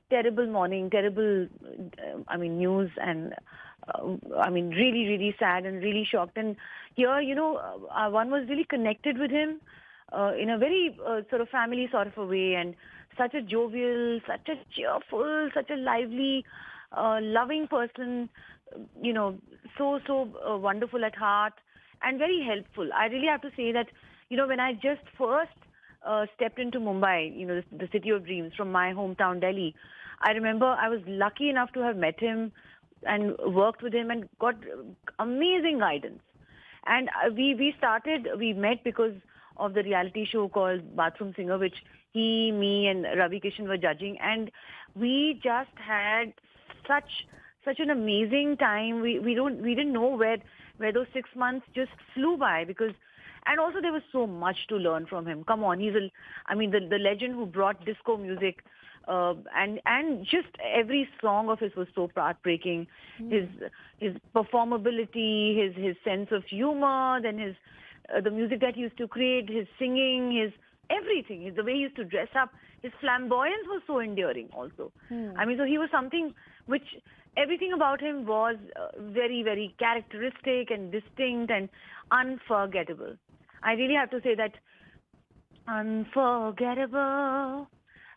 terrible morning, terrible, news, and really, really sad and really shocked. And here, one was really connected with him in a very sort of family sort of a way, and such a jovial, such a cheerful, such a lively, loving person, so wonderful at heart and very helpful. I really have to say that, when I just first stepped into Mumbai, the city of dreams, from my hometown Delhi, I remember I was lucky enough to have met him and worked with him and got amazing guidance. And we met because of the reality show called Bathroom Singer, which he, me and Ravi Kishan were judging, and we just had such an amazing time. We didn't know where those 6 months just flew by, because and also there was so much to learn from him. Come on, he's the legend who brought disco music, and just every song of his was so heartbreaking. His performability, his sense of humor, then the music that he used to create, his singing, his everything, the way he used to dress up, his flamboyance was so endearing also. So he was something which everything about him was very, very characteristic and distinct and unforgettable. I really have to say that unforgettable,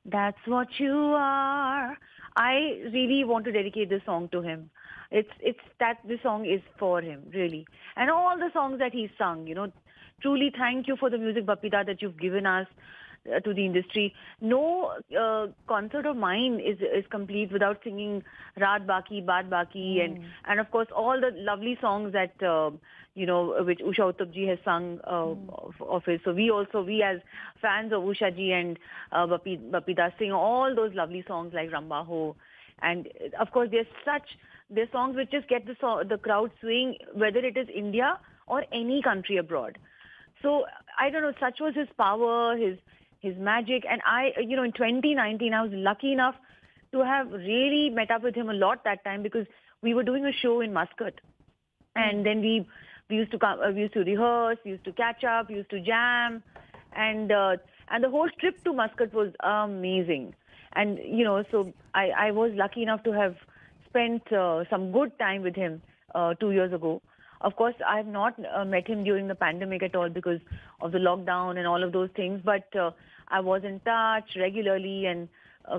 that's what you are. I really want to dedicate this song to him. It's that this song is for him, really. And all the songs that he's sung, truly thank you for the music, Bappi Da, that you've given us to the industry. No concert of mine is complete without singing Raat Baki, Baat Baki, and of course all the lovely songs that which Usha Uthup ji has sung of his. So we as fans of Usha ji and Bappi Da sing all those lovely songs like Ramba Ho, and of course there's songs which just get the crowd swaying, whether it is India or any country abroad. So I don't know, such was his power, his magic. And in 2019, I was lucky enough to have really met up with him a lot that time, because we were doing a show in Muscat. And then we used to rehearse, we used to catch up, we used to jam. And the whole trip to Muscat was amazing. And, so I was lucky enough to have spent some good time with him 2 years ago. Of course, I have not met him during the pandemic at all because of the lockdown and all of those things. But I was in touch regularly and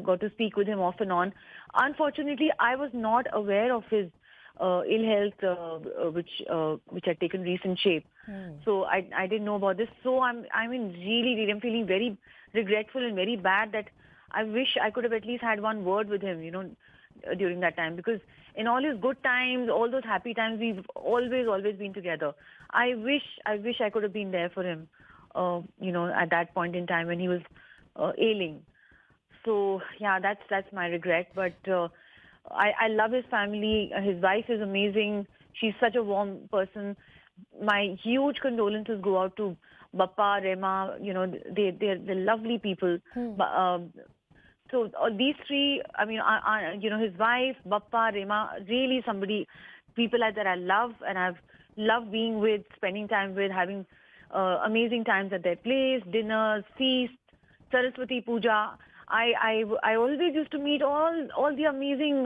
got to speak with him off and on. Unfortunately, I was not aware of his ill health, which had taken recent shape. So I didn't know about this. So I'm feeling very regretful and very bad that I wish I could have at least had one word with him, during that time, because in all his good times, all those happy times, we've always been together. I wish I could have been there for him, at that point in time when he was ailing. So yeah, that's my regret. But I love his family. His wife is amazing. She's such a warm person. My huge condolences go out to Bappa, Rema. They're lovely people. So these three, I mean, you know, his wife, Bappa, Rema, really people like that I love, and I've loved being with, spending time with, having amazing times at their place, dinners, feasts, Saraswati Puja. I always used to meet all the amazing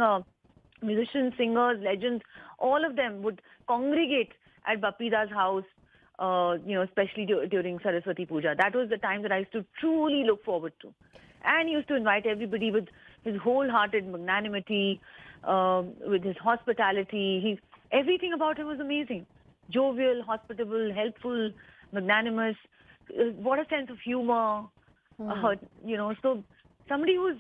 musicians, singers, legends. All of them would congregate at Bappi Da's house, you know, especially during Saraswati Puja. That was the time that I used to truly look forward to. And he used to invite everybody with his wholehearted magnanimity, with his hospitality. Everything about him was amazing. Jovial, hospitable, helpful, magnanimous. What a sense of humor. You know, so somebody who's,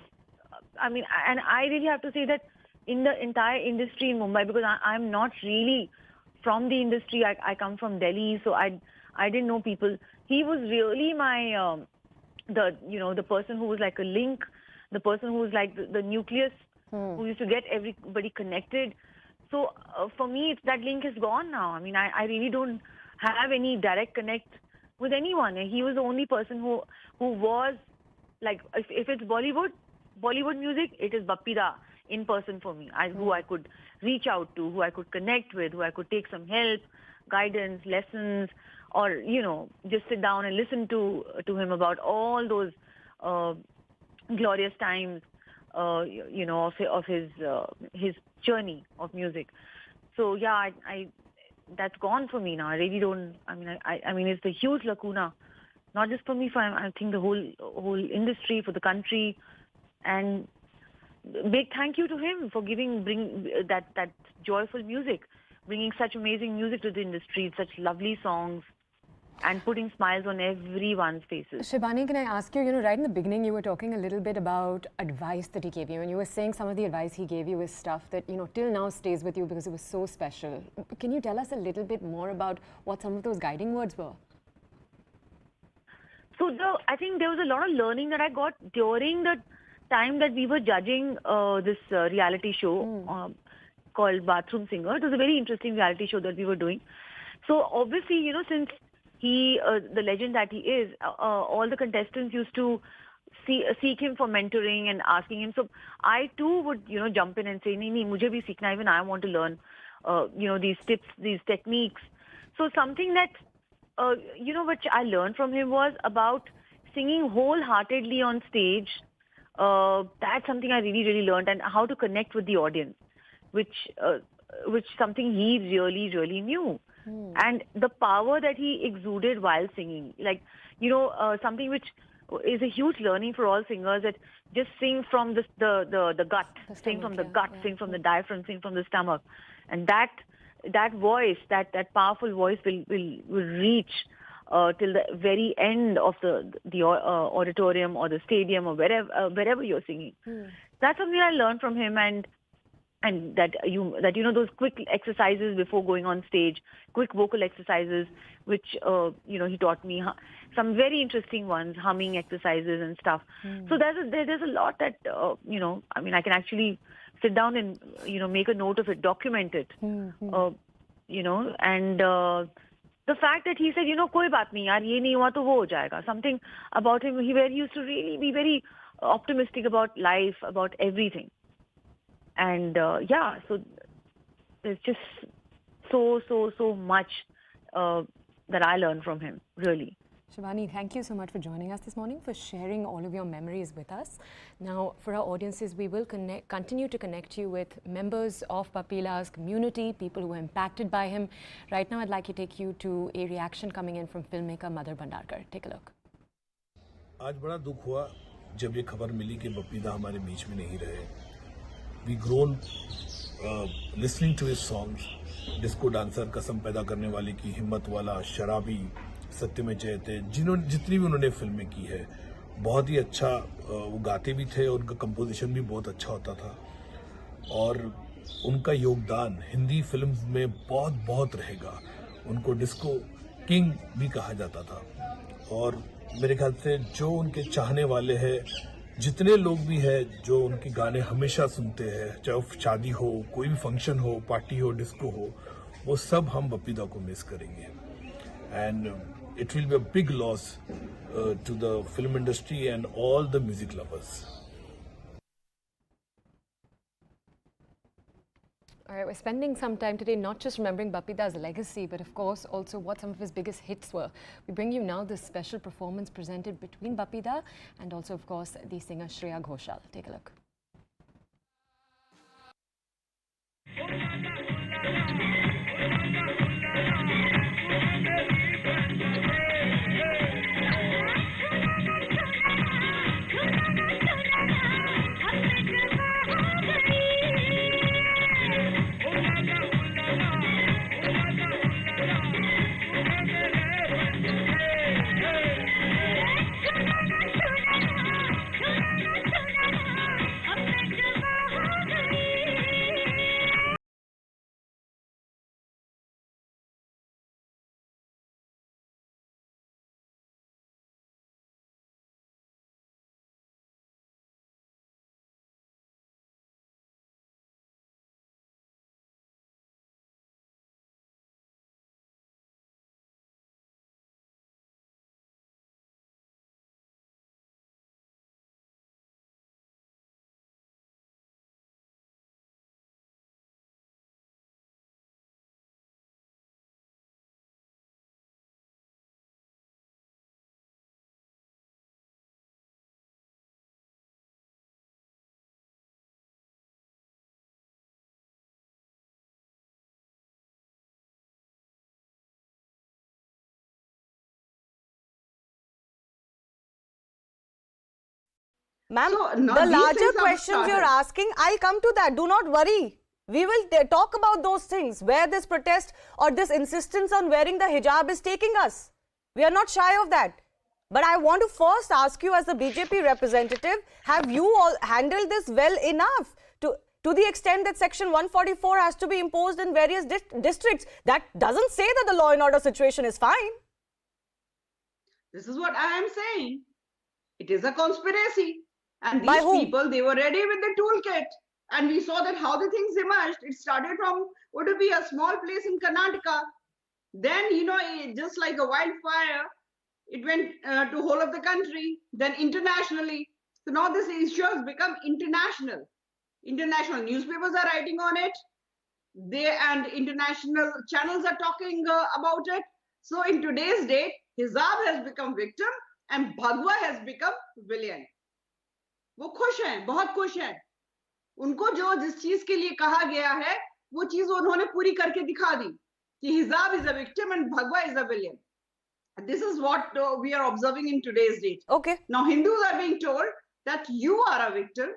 I mean, and I really have to say that in the entire industry in Mumbai, because I'm not really from the industry. I come from Delhi, so I didn't know people. He was really my, the person who was like a link, the person who was like the nucleus, who used to get everybody connected. So for me, that link is gone now. I mean, I really don't have any direct connect with anyone. He was the only person who was like, if it's Bollywood music, it is Bappi Da in person for me. Who I could reach out to, who I could connect with, who I could take some help, guidance, lessons, or, you know, just sit down and listen to him about all those glorious times, you know, of his journey of music. So yeah, that's gone for me now. I really don't. I mean, it's a huge lacuna, not just for me, I think the whole industry, for the country, and big thank you to him for bring that joyful music, bringing such amazing music to the industry, such lovely songs, and putting smiles on everyone's faces. Shivani, can I ask you, right in the beginning, you were talking a little bit about advice that he gave you, and you were saying some of the advice he gave you is stuff that, till now stays with you because it was so special. Can you tell us a little bit more about what some of those guiding words were? So I think there was a lot of learning that I got during the time that we were judging this reality show called Bathroom Singer. It was a very interesting reality show that we were doing. So obviously, since he, the legend that he is, all the contestants used to seek him for mentoring and asking him. So I too would, jump in and say, "Nee, mujhe bhi seekhna, even I want to learn, these tips, these techniques." So something that, which I learned from him was about singing wholeheartedly on stage. That's something I really, really learned, and how to connect with the audience, which something he really, really knew. And the power that he exuded while singing, like, something which is a huge learning for all singers, that just sing from the gut, sing from the gut, sing from the diaphragm, sing from the stomach. And that voice, that powerful voice will reach till the very end of the auditorium or the stadium or wherever you're singing. That's something I learned from him, and that those quick exercises before going on stage, quick vocal exercises, which he taught me some very interesting ones, humming exercises and stuff. So there's a lot that I can actually sit down and make a note of it, document it, and the fact that he said, koi baat nahi yaar, ye nahi hua to wo ho jayega. Something about him where he used to really be very optimistic about life, about everything. And so there's just so much that I learned from him, really. Shivani, thank you so much for joining us this morning, for sharing all of your memories with us. Now, for our audiences, we will continue to connect you with members of Bappi Lah's community, people who were impacted by him. Right now, I'd like to take you to a reaction coming in from filmmaker Madhur Bhandarkar. Take a look. आज बड़ा दुख हुआ जब ये खबर मिली कि बप्पी दा हमारे बीच में नहीं रहे. We grown listening to his songs. Disco dancer, कसम पैदा करने वाले की, हिम्मत वाला, शराबी, सत्य में जयते, जितनी भी उन्होंने फिल्में की है, बहुत ही अच्छा वो गाते भी थे, उनका कंपोजिशन भी बहुत अच्छा होता था, और उनका योगदान हिंदी फिल्म्स में बहुत रहेगा. उनको डिस्को किंग भी कहा जाता था, और मेरे ख्याल से जो उनके चाहने वाले हैं, जितने लोग भी हैं जो उनके गाने हमेशा सुनते हैं, चाहे शादी हो, कोई भी फंक्शन हो, पार्टी हो, डिस्को हो, वो सब हम बप्पी दा को मिस करेंगे. And it will be a big loss to the film industry and all the music lovers. All right, we're spending some time today not just remembering Bappida's legacy, but of course also what some of his biggest hits were. We bring you now this special performance presented between Bappida and also, of course, the singer Shreya Ghoshal. Take a look. Ma'am, So, the these larger things have questions you're started. asking, I'll come to that. Do not worry. We will talk about those things, where this protest or this insistence on wearing the hijab is taking us. We are not shy of that. But I want to first ask you as the BJP representative, have you all handled this well enough to the extent that Section 144 has to be imposed in various districts? That doesn't say that the law and order situation is fine. This is what I am saying. It is a conspiracy. And By these whom? people, they were ready with the toolkit. And we saw that how the things emerged. It started from, would it be a small place in Karnataka. Then, just like a wildfire, it went to whole of the country, then internationally. So now this issue has become international. International newspapers are writing on it. And international channels are talking about it. So in today's date, Hijab has become victim and Bhagwa has become villain. वो खुश हैं, बहुत खुश हैं. उनको जो जिस चीज के लिए कहा गया है, वो चीज उन्होंने पूरी करके दिखा दी कि Hijab is a victim and Bhagwa is a villain. This is what we are observing in today's date. Okay. Now Hindus are being told that you are a victim.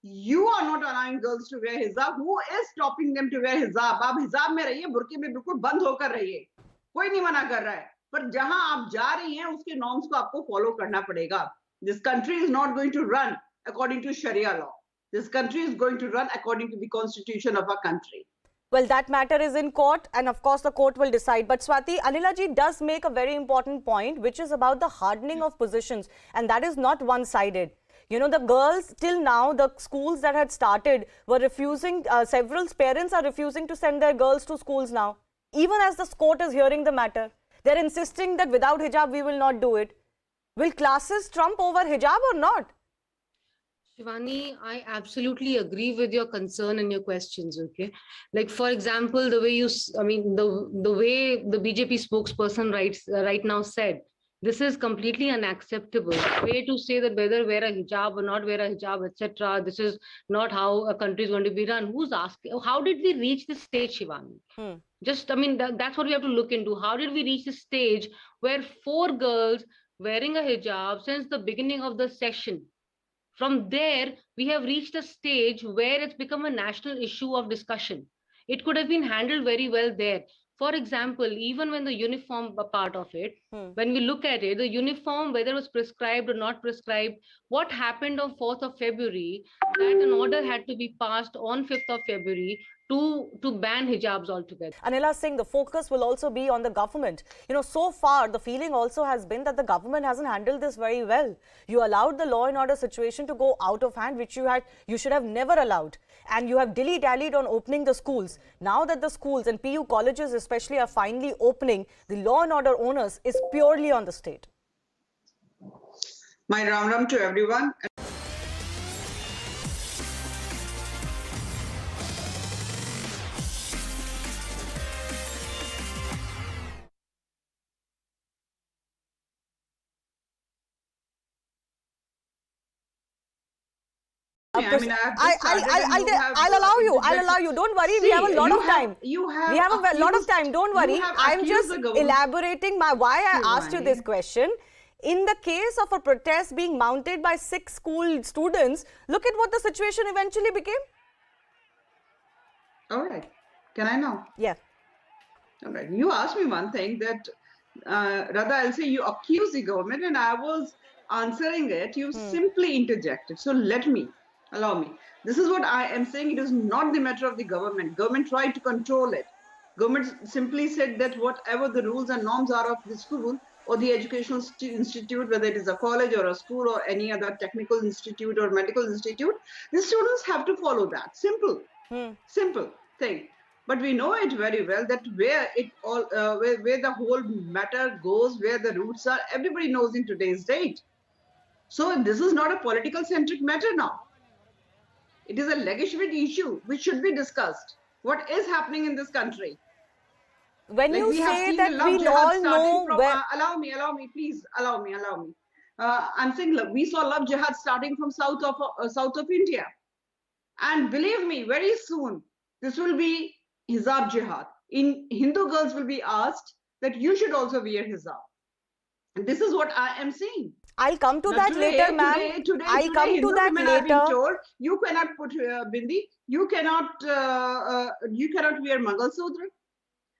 You are not allowing girls to wear hijab. Who is stopping them to wear hijab? आप हिजाब में रहिए, Burke में बिल्कुल बंद होकर रहिए. कोई नहीं मना कर रहा है. पर जहां आप जा रही हैं, उसके नॉर्म्स को आपको फॉलो करना पड़ेगा. This country is not going to run according to Sharia law. This country is going to run according to the constitution of our country. Well, that matter is in court and of course the court will decide. But Swati, Anila ji does make a very important point, which is about the hardening of positions, and that is not one-sided. You know, the girls till now, the schools that had started were refusing, several parents are refusing to send their girls to schools now. Even as the court is hearing the matter, they're insisting that without hijab we will not do it. Will classes trump over hijab or not? Shivani, I absolutely agree with your concern and your questions, okay? Like, for example, the way the way the BJP spokesperson right now said, this is completely unacceptable. Way to say that whether wear a hijab or not wear a hijab, etc. This is not how a country is going to be run. Who's asking? How did we reach this stage, Shivani? That's what we have to look into. How did we reach this stage where 4 girls wearing a hijab since the beginning of the session? From there, we have reached a stage where it's become a national issue of discussion. It could have been handled very well there. For example, even when the uniform part of it, when we look at it, the uniform, whether it was prescribed or not prescribed, what happened on 4th of February, that an order had to be passed on 5th of February to ban hijabs altogether. Anila Singh, the focus will also be on the government. You know, so far, the feeling also has been that the government hasn't handled this very well. You allowed the law and order situation to go out of hand, which you should have never allowed. And you have dilly-dallied on opening the schools. Now that the schools and PU colleges especially are finally opening, the law and order onus is purely on the state. My ram to everyone. I mean, I'll allow you. I'll allow you. Don't worry. We have a lot of time. We have a lot of time. Don't worry. I'm just elaborating why I asked you this question. In the case of a protest being mounted by 6 school students, look at what the situation eventually became. All right. Can I now? Yeah. All right. You asked me one thing that, Radha, I'll say you accuse the government and I was answering it. You simply interjected. So allow me. This is what I am saying. It is not the matter of the government. Government tried to control it. Government simply said that whatever the rules and norms are of the school or the educational institute, whether it is a college or a school or any other technical institute or medical institute, the students have to follow that. Simple thing. But we know it very well that where the whole matter goes, where the roots are, everybody knows in today's date. So this is not a political centric matter now. It is a legislative issue which should be discussed. What is happening in this country? When you say that we all know where... Allow me, please, allow me. I'm saying, look, we saw love jihad starting from south of India. And believe me, very soon, this will be hijab jihad. Hindu girls will be asked that you should also wear hijab. And this is what I am saying. I'll come to that later, ma'am. I'll come to that later. Told, you cannot put bindi. You cannot wear Mangalsutra.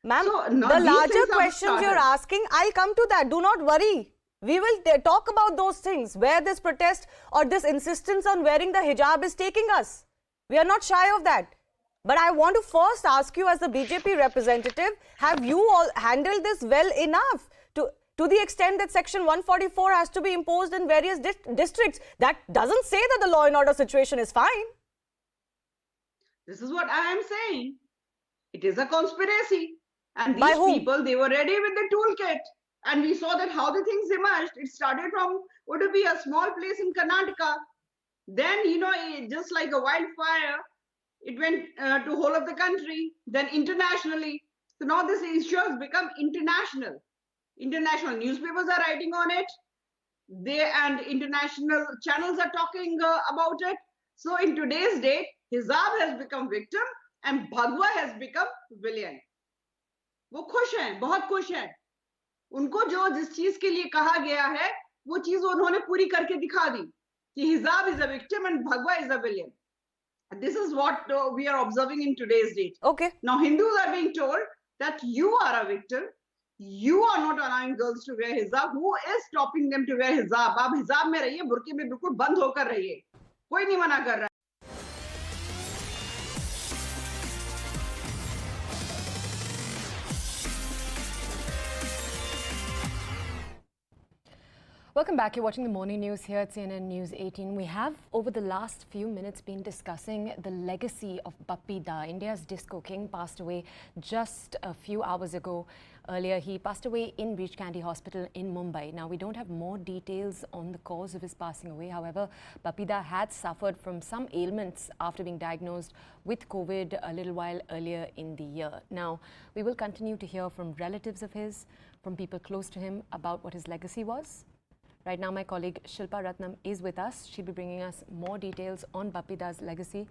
Ma'am, so, the larger questions you're asking, I'll come to that. Do not worry. We will talk about those things, where this protest or this insistence on wearing the hijab is taking us. We are not shy of that. But I want to first ask you as the BJP representative, have you all handled this well enough to the extent that Section 144 has to be imposed in various districts? That doesn't say that the law and order situation is fine. This is what I am saying. It is a conspiracy. And these people, they were ready with the toolkit. And we saw that how the things emerged. It started from Udupi, a small place in Karnataka. Then, just like a wildfire, it went to whole of the country, then internationally. So now this issue has become international. International newspapers are writing on it. And international channels are talking about it. So in today's date, hijab has become victim and Bhagwa has become villain. वो खुश हैं, बहुत खुश हैं. उनको जिस चीज के लिए कहा गया है, वो चीज उन्होंने पूरी करके दिखा दी. कि hijab is a victim and Bhagwa is a villain. This is what we are observing in today's date. Okay. Now Hindus are being told that you are a victim. You are not allowing girls to wear hijab. Who is stopping them to wear hijab? आप hijab में रहिए, Burke में बिल्कुल बंद होकर रहिए. कोई नहीं मना कर रहा. Welcome back. You're watching the morning news here at CNN News 18. We have, over the last few minutes, been discussing the legacy of Bappi Da. India's disco king passed away just a few hours ago. Earlier, he passed away in Breach Candy Hospital in Mumbai. Now, we don't have more details on the cause of his passing away. However, Bappi Da had suffered from some ailments after being diagnosed with COVID a little while earlier in the year. Now, we will continue to hear from relatives of his, from people close to him about what his legacy was. Right now, my colleague Shilpa Ratnam is with us. She'll be bringing us more details on Bappi Da's legacy.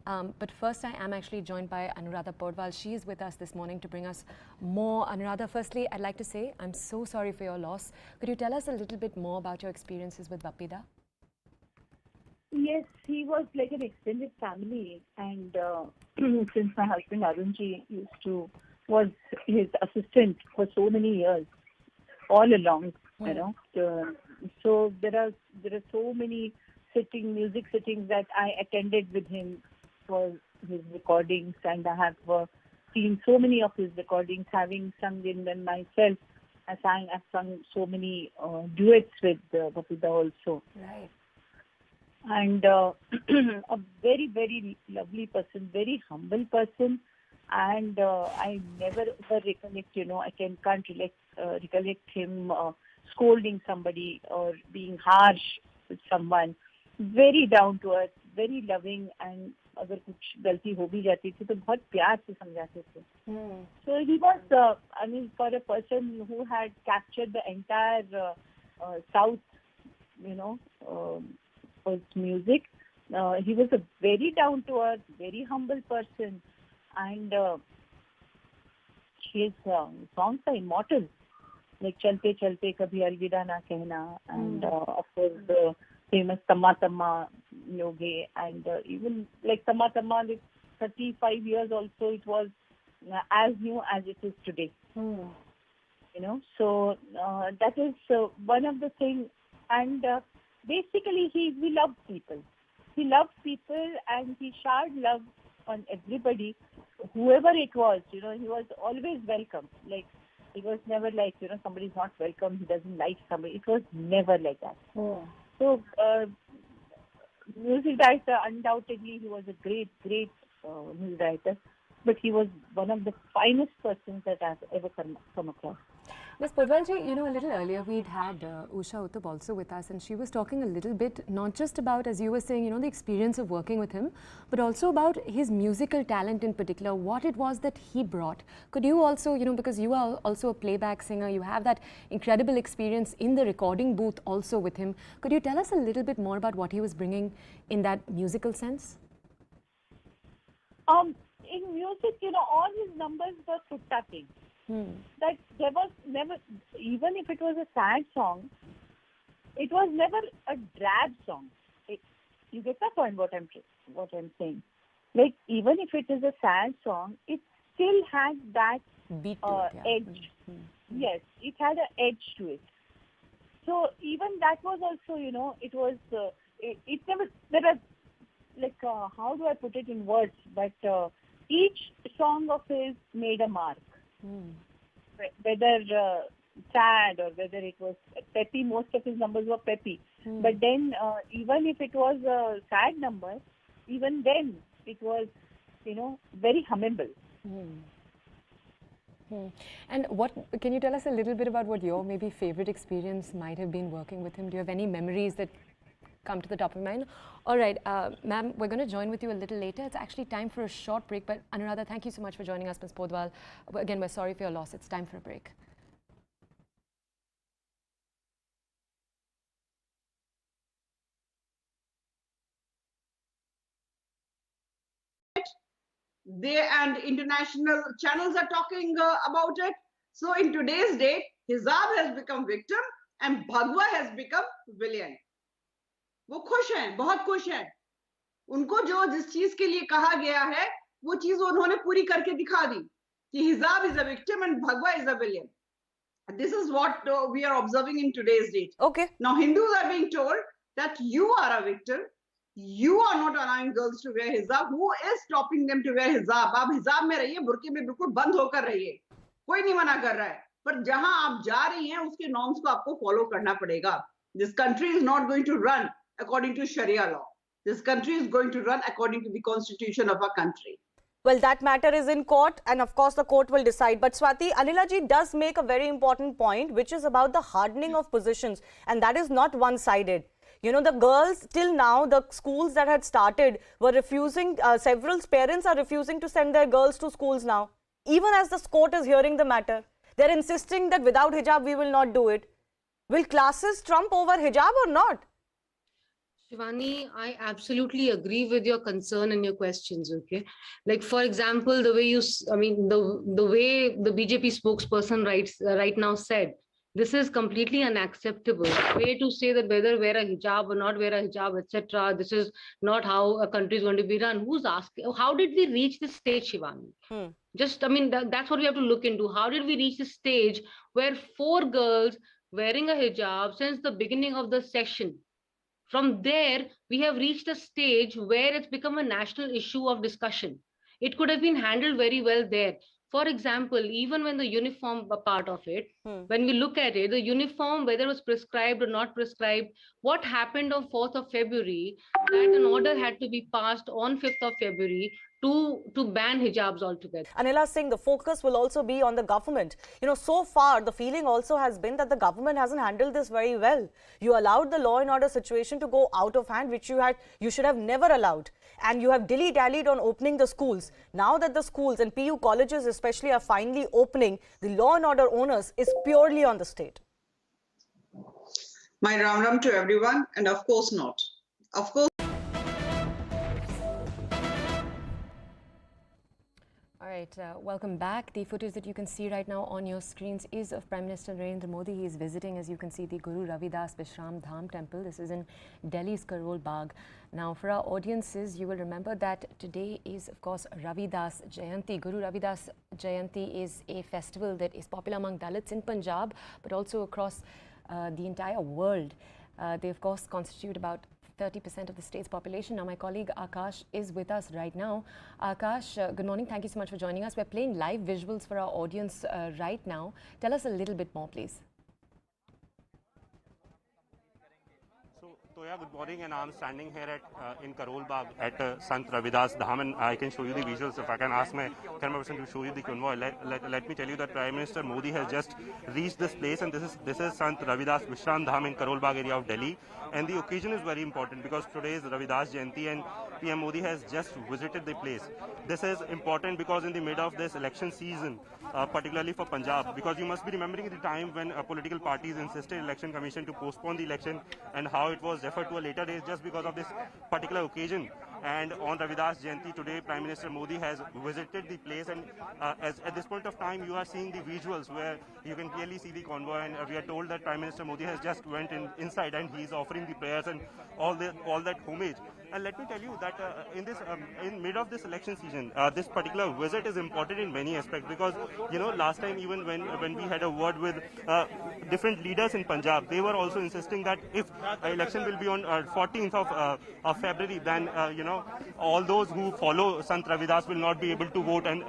But first, I am actually joined by Anuradha Podwal. She is with us this morning to bring us more. Anuradha, firstly, I'd like to say I'm so sorry for your loss. Could you tell us a little bit more about your experiences with Bappi Da? Yes, he was like an extended family. And since my husband Arunji was his assistant for so many years, all along. You know, so there are so many music sittings that I attended with him for his recordings, and I have seen so many of his recordings, having sung in them myself. I've sung so many duets with Bappi Da also. Right. And a very, very lovely person, very humble person. And I never recollect, I can't recollect him scolding somebody or being harsh with someone. Very down to earth, very loving, and अगर कुछ गलती हो भी जाती थी तो बहुत प्यार से समझाते थे. So he was, for a person who had captured the entire South, with music, he was a very down-to-earth, very humble person, and his songs are immortal, like Chalte Chalte Kabhi Alvida Na Kehna, and of course the famous Tamma Tamma Yoge, and even like Tamma Tamma, like 35 years also, it was as new as it is today. You know, so that is one of the things, and basically he loved people. He loved people, and he showered love on everybody, whoever it was. You know, he was always welcome. Like, it was never like, you know, somebody's not welcome, he doesn't like somebody. It was never like that. So, music director, undoubtedly, he was a great music director, but he was one of the finest persons that I've ever come across. Ms. Purvalji, you know, a little earlier we'd had Usha Uthup also with us, and she was talking a little bit, not just about, as you were saying, you know, the experience of working with him, but also about his musical talent in particular, what it was that he brought. Could you also, you know, because you are also a playback singer, you have that incredible experience in the recording booth also with him, could you tell us a little bit more about what he was bringing in that musical sense? In music, you know, all his numbers were tutta-ting. That there was never, even if it was a sad song, it was never a drab song. You get the point what I'm saying? Like, even if it is a sad song, it still had that beat to it, edge. Yes, it had an edge to it. So even that was also, you know, it was, it never, there are, like, how do I put it in words? But each song of his made a mark. Whether sad or whether it was peppy, most of his numbers were peppy. But then, even if it was a sad number, even then it was, you know, very hummable. And what can you tell us a little bit about what your maybe favorite experience might have been working with him? Do you have any memories that come to the top of your mind? All right, ma'am, we're going to join with you a little later. It's actually time for a short break, but Anuradha, thank you so much for joining us, Ms. Podwal. Again, we're sorry for your loss. It's time for a break. They and international channels are talking about it. So in today's date, Hijab has become victim and Bhagwa has become villain. वो खुश हैं, बहुत खुश हैं. उनको जो जिस चीज के लिए कहा गया है वो चीज उन्होंने पूरी करके दिखा दी कि Hijab is a victim and Bhagwa is a villain. This is what we are observing in today's date. Okay. Now Hindus are being told that you are a victim. You are not allowing girls to wear hijab. Who is stopping them to wear hijab? आप हिजाब में रहिए, Burke में बिल्कुल बंद होकर रहिए. कोई नहीं मना कर रहा है. पर जहां आप जा रही हैं, उसके नॉर्म्स को आपको फॉलो करना पड़ेगा. This country is not going to run according to Sharia law. This country is going to run according to the constitution of our country. Well, that matter is in court, and of course the court will decide. But Swati, Anila ji does make a very important point, which is about the hardening of positions, and that is not one-sided. You know, the girls, till now, the schools that had started were refusing, several parents are refusing to send their girls to schools now. Even as the court is hearing the matter, they're insisting that without hijab, we will not do it. Will classes trump over hijab or not? Shivani, I absolutely agree with your concern and your questions, okay? Like, for example, the way you, I mean, the way the BJP spokesperson right now said, this is completely unacceptable. Way to say that whether wear a hijab or not wear a hijab, etc. This is not how a country is going to be run. Who's asking? How did we reach this stage, Shivani? Just, I mean, that's what we have to look into. How did we reach this stage where 4 girls wearing a hijab since the beginning of the session? From there, we have reached a stage where it's become a national issue of discussion. It could have been handled very well there. For example, even when the uniform part of it, when we look at it, the uniform, whether it was prescribed or not prescribed, what happened on 4th of February, that an order had to be passed on 5th of February to ban hijabs altogether. Anila Singh, the focus will also be on the government. You know, so far, the feeling also has been that the government hasn't handled this very well. You allowed the law and order situation to go out of hand, which you should have never allowed. And you have dilly-dallied on opening the schools. Now that the schools and PU colleges especially are finally opening, the law and order onus is purely on the state. My ram to everyone, and of course not. Of course. right, welcome back. The footage that you can see right now on your screens is of Prime Minister Narendra Modi. He is visiting, as you can see, the Guru Ravidas Vishram Dham temple. This is in Delhi's Karol Bagh. Now, for our audiences, you will remember that today is, of course, Ravidas Jayanti. Guru Ravidas Jayanti is a festival that is popular among Dalits in Punjab, but also across the entire world. They, of course, constitute about 30% of the state's population. Now, my colleague Akash is with us right now. Akash, good morning. Thank you so much for joining us. We're playing live visuals for our audience right now. Tell us a little bit more, please. So yeah, good morning, and I'm standing here at in Karol Bagh at Sant Ravidas Dham, and I can show you the visuals. If I can ask my camera person to show you the convoy, let me tell you that Prime Minister Modi has just reached this place, and this is Sant Ravidas Vishram Dham in Karol Bagh area of Delhi, and the occasion is very important because today is Ravidas Jayanti, and PM Modi has just visited the place. This is important because in the mid of this election season, particularly for Punjab, because you must be remembering the time when political parties insisted Election Commission to postpone the election and how it was deferred to a later date just because of this particular occasion. And on Ravidas Jayanti today, Prime Minister Modi has visited the place, and at this point of time, you are seeing the visuals where you can clearly see the convoy, and we are told that Prime Minister Modi has just went inside and he is offering the prayers and all that homage. And let me tell you that in mid of this election season, this particular visit is important in many aspects because, you know, last time even when we had a word with different leaders in Punjab, they were also insisting that if election will be on 14th of February, then, you know, all those who follow Sant Ravidas will not be able to vote. And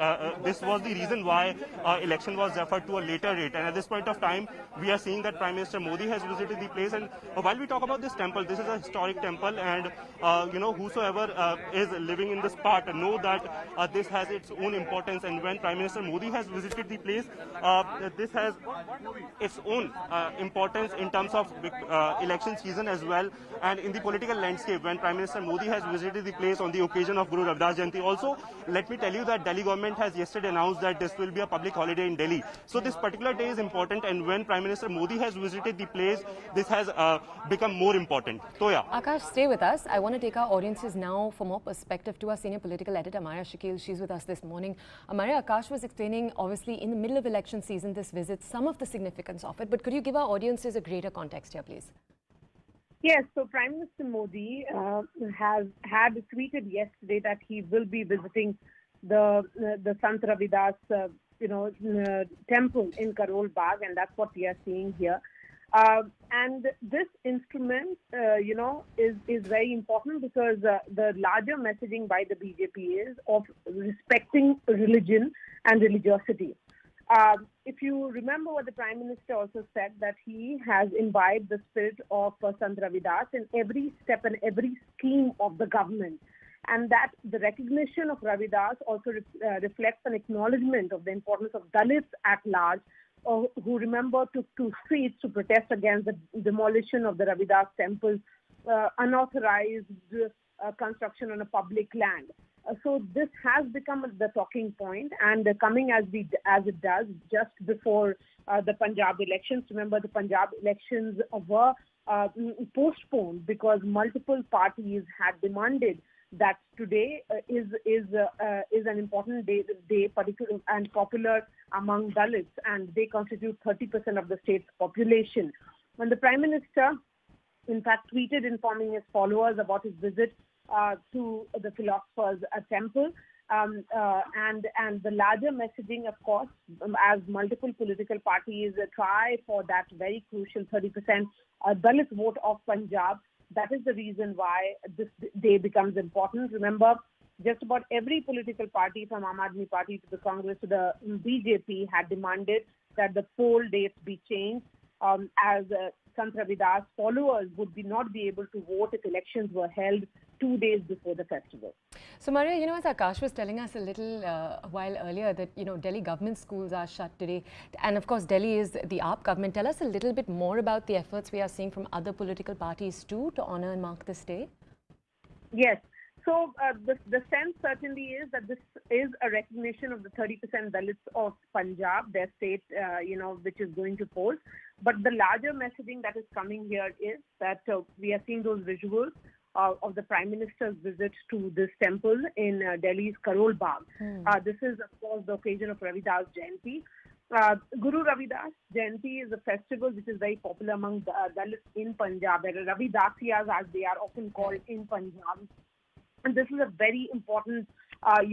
this was the reason why election was deferred to a later date. And at this point of time, we are seeing that Prime Minister Modi has visited the place. And while we talk about this temple, this is a historic temple, and you know, whosoever is living in this part know that this has its own importance. And when Prime Minister Modi has visited the place, this has its own importance in terms of election season as well, and in the political landscape. When Prime Minister Modi has visited the place on the occasion of Guru Ravidas Jayanti, also let me tell you that Delhi government has yesterday announced that this will be a public holiday in Delhi. So this particular day is important, and when Prime Minister Modi has visited the place, this has become more important. So yeah. Akash, stay with us. I want to take our audiences now for more perspective to our senior political editor, Amaya Shakil. She's with us this morning. Amaya, Akash was explaining, obviously, in the middle of election season, this visit, some of the significance of it. But could you give our audiences a greater context here, please? Yes, so Prime Minister Modi had tweeted yesterday that he will be visiting the Sant Ravidas, temple in Karol Bagh, and that's what we are seeing here. And this instrument, is very important because the larger messaging by the BJP is of respecting religion and religiosity. If you remember what the Prime Minister also said, that he has imbibed the spirit of Sant Ravidas in every step and every scheme of the government, and that the recognition of Ravidas also reflects an acknowledgement of the importance of Dalits at large, who remember took to streets to protest against the demolition of the Ravidas temple, unauthorized construction on a public land. So this has become the talking point, and coming as it does just before the Punjab elections. Remember, the Punjab elections were postponed because multiple parties had demanded that today is an important day, particular and popular among Dalits, and they constitute 30% of the state's population. When the Prime Minister, in fact, tweeted informing his followers about his visit to the philosopher's temple, and the larger messaging, of course, as multiple political parties try for that very crucial 30% Dalit vote of Punjab. That is the reason why this day becomes important. Remember, just about every political party, from Aam Aadmi Party to the Congress to the BJP, had demanded that the poll dates be changed, as Sant Ravidas followers would not be able to vote if elections were held 2 days before the festival. So, Maria, as Akash was telling us a little while earlier that, Delhi government schools are shut today. And of course, Delhi is the AAP government. Tell us a little bit more about the efforts we are seeing from other political parties too to honor and mark this day. Yes. So the sense certainly is that this is a recognition of the 30% Dalits of Punjab, their state, which is going to polls. But the larger messaging that is coming here is that we are seeing those visuals of the Prime Minister's visit to this temple in Delhi's Karol Bagh. This is, of course, the occasion of Ravidas Jayanti. Guru Ravidas Jayanti is a festival which is very popular among Dalits in Punjab, Ravidasiyas as they are often called in Punjab. And this is a very important, for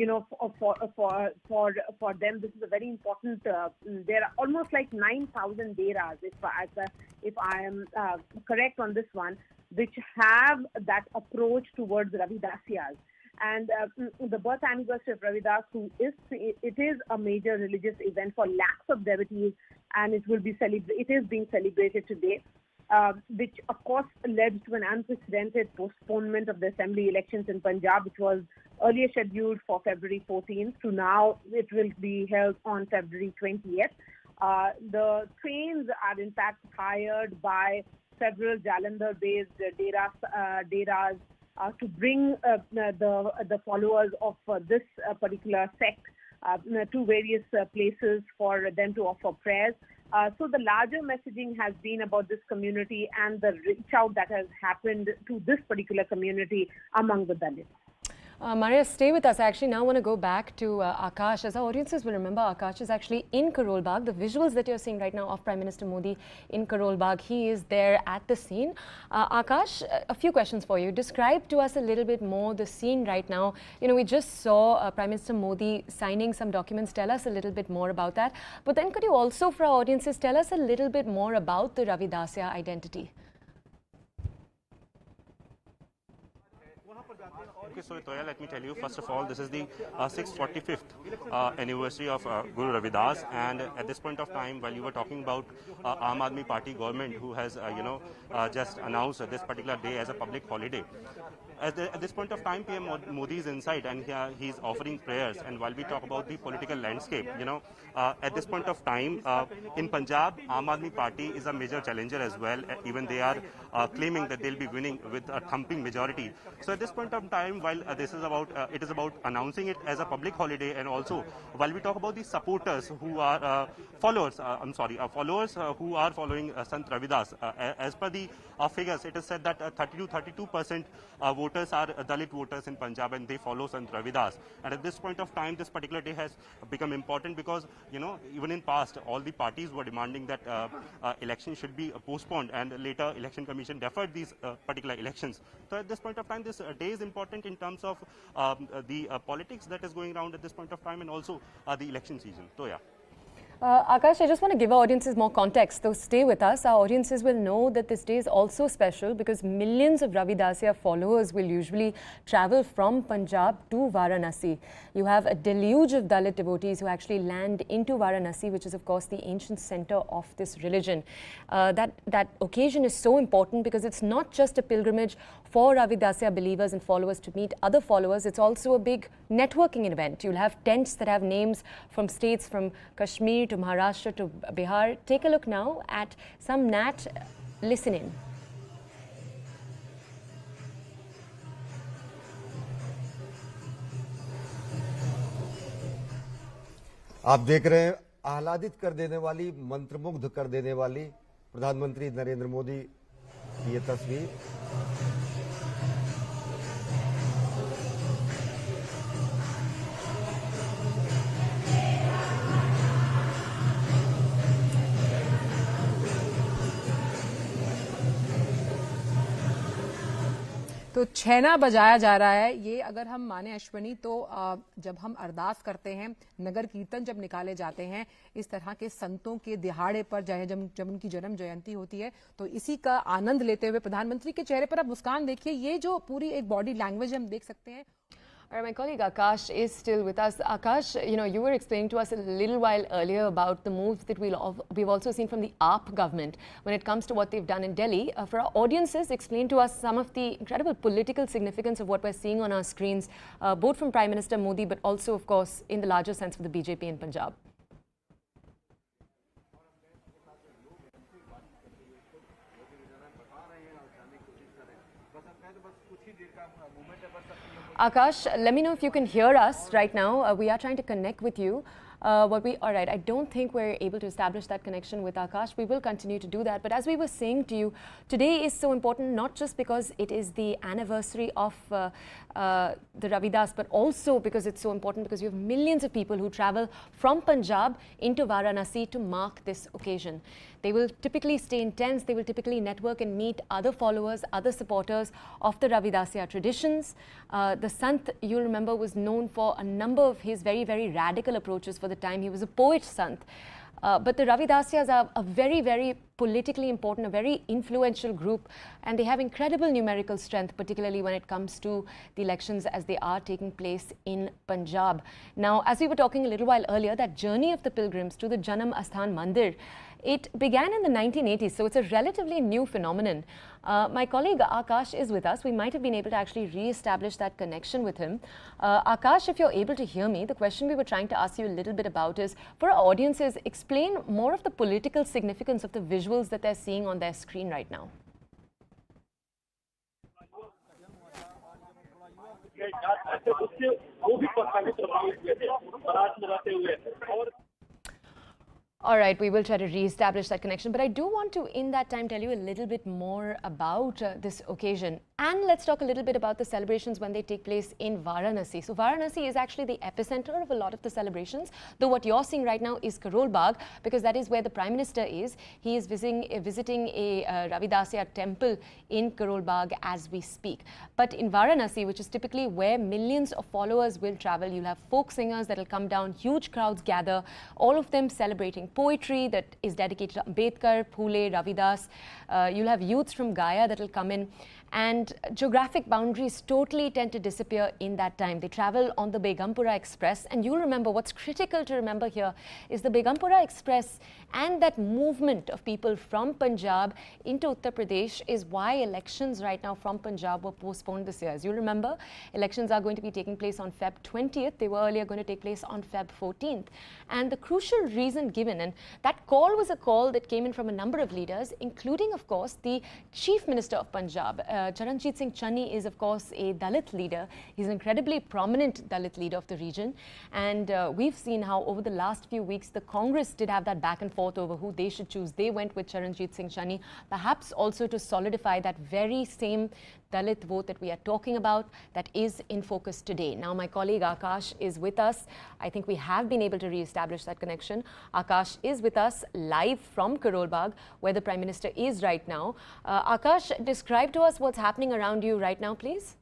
them. This is a very important. There are almost like 9,000 deras, if I am correct on this one, which have that approach towards Ravidasiyas. And the birth anniversary of Ravidas, it is a major religious event for lakhs of devotees, and it is being celebrated today, which of course led to an unprecedented postponement of the assembly elections in Punjab, which was earlier scheduled for February 14th to now it will be held on February 20th. The trains are in fact hired by several Jalandhar-based deras to bring the followers of this particular sect to various places for them to offer prayers. So the larger messaging has been about this community and the reach out that has happened to this particular community among the Dalits. Maria, stay with us. I actually now want to go back to Akash. As our audiences will remember, Akash is actually in Karol Bagh. The visuals that you're seeing right now of Prime Minister Modi in Karol Bagh, he is there at the scene. Akash, a few questions for you. Describe to us a little bit more the scene right now. You know, we just saw Prime Minister Modi signing some documents. Tell us a little bit more about that. But then could you also, for our audiences, tell us a little bit more about the Ravidasya identity? Okay, so Toya, let me tell you, first of all, this is the 645th anniversary of Guru Ravidas, and at this point of time, while you were talking about Aam Aadmi Party government, who has, just announced this particular day as a public holiday. At this point of time, PM Modi is inside and he's offering prayers. And while we talk about the political landscape, at this point of time, in Punjab, Aam Aadmi Party is a major challenger as well. Even they are claiming that they'll be winning with a thumping majority. So at this point of time, while this is about, it is about announcing it as a public holiday, and also while we talk about the supporters who are followers, followers who are following Sant Ravidas, as per the figures, it is said that 32% voters are Dalit voters in Punjab, and they follow Sant Ravidas. And at this point of time, this particular day has become important because, even in past, all the parties were demanding that elections should be postponed, and later election commission deferred these particular elections. So at this point of time, this day is important in terms of the politics that is going around at this point of time, and also the election season. So yeah. Akash, I just want to give our audiences more context, so stay with us. Our audiences will know that this day is also special because millions of Ravidasya followers will usually travel from Punjab to Varanasi. You have a deluge of Dalit devotees who actually land into Varanasi, which is of course the ancient center of this religion. That occasion is so important because it's not just a pilgrimage for Ravidasya believers and followers to meet other followers, it's also a big networking event. You'll have tents that have names from states from Kashmir to Maharashtra to Bihar. Take a look now at some Nat. Listen in. आप देख रहे हैं आह्लादित कर देने वाली, मंत्रमुग्ध कर देने वाली प्रधानमंत्री नरेंद्र मोदी की ये तस्वीर। तो छेना बजाया जा रहा है। ये अगर हम माने अश्वनी तो जब हम अरदास करते हैं, नगर कीर्तन जब निकाले जाते हैं, इस तरह के संतों के दिहाड़े पर जब उनकी जन्म जयंती होती है, तो इसी का आनंद लेते हुए प्रधानमंत्री के चेहरे पर आप मुस्कान देखिए। ये जो पूरी एक बॉडी लैंग्वेज हम देख सकते हैं। All right, my colleague Akash is still with us. Akash, you were explaining to us a little while earlier about the moves that we've also seen from the AAP government when it comes to what they've done in Delhi. For our audiences, explain to us some of the incredible political significance of what we're seeing on our screens, both from Prime Minister Modi, but also, of course, in the larger sense for the BJP in Punjab. Akash, let me know if you can hear us right now. We are trying to connect with you. All right, I don't think we're able to establish that connection with Akash. We will continue to do that. But as we were saying to you, today is so important, not just because it is the anniversary of the Ravidas, but also because it's so important because you have millions of people who travel from Punjab into Varanasi to mark this occasion. They will typically stay in tents, they will typically network and meet other followers, other supporters of the Ravidasya traditions. The Sant, you'll remember, was known for a number of his very, very radical approaches for the time. He was a poet Sant. But the Ravidasyas are a very, very politically important, a very influential group, and they have incredible numerical strength, particularly when it comes to the elections as they are taking place in Punjab. Now, as we were talking a little while earlier, that journey of the pilgrims to the Janam Asthan Mandir, it began in the 1980s, so it's a relatively new phenomenon. My colleague Akash is with us. We might have been able to actually re-establish that connection with him. Akash, if you're able to hear me, the question we were trying to ask you a little bit about is, for our audiences, explain more of the political significance of the visuals that they're seeing on their screen right now. All right, we will try to re-establish that connection, but I do want to, in that time, tell you a little bit more about this occasion. And let's talk a little bit about the celebrations when they take place in Varanasi. So Varanasi is actually the epicenter of a lot of the celebrations, though what you're seeing right now is Karol Bagh, because that is where the Prime Minister is. He is visiting a Ravidasya temple in Karol Bagh as we speak. But in Varanasi, which is typically where millions of followers will travel, you'll have folk singers that will come down, huge crowds gather, all of them celebrating poetry that is dedicated to Ambedkar, Phule, Ravidas. You'll have youths from Gaya that will come in, and geographic boundaries totally tend to disappear in that time. They travel on the Begumpura Express, and you'll remember, what's critical to remember here is the Begumpura Express and that movement of people from Punjab into Uttar Pradesh is why elections right now from Punjab were postponed this year. As you remember, elections are going to be taking place on Feb 20th. They were earlier going to take place on Feb 14th. And the crucial reason given, and that call was a call that came in from a number of leaders, including, of course, the Chief Minister of Punjab. Charanjit Singh Channi is, of course, a Dalit leader. He's an incredibly prominent Dalit leader of the region. And we've seen how over the last few weeks, the Congress did have that back and forth over who they should choose. They went with Charanjit Singh Channi, perhaps also to solidify that very same Dalit vote that we are talking about that is in focus today. Now, my colleague Akash is with us. I think we have been able to re-establish that connection. Akash is with us live from Karol Bagh, where the Prime Minister is right now. Akash, describe to us what's happening around you right now, please.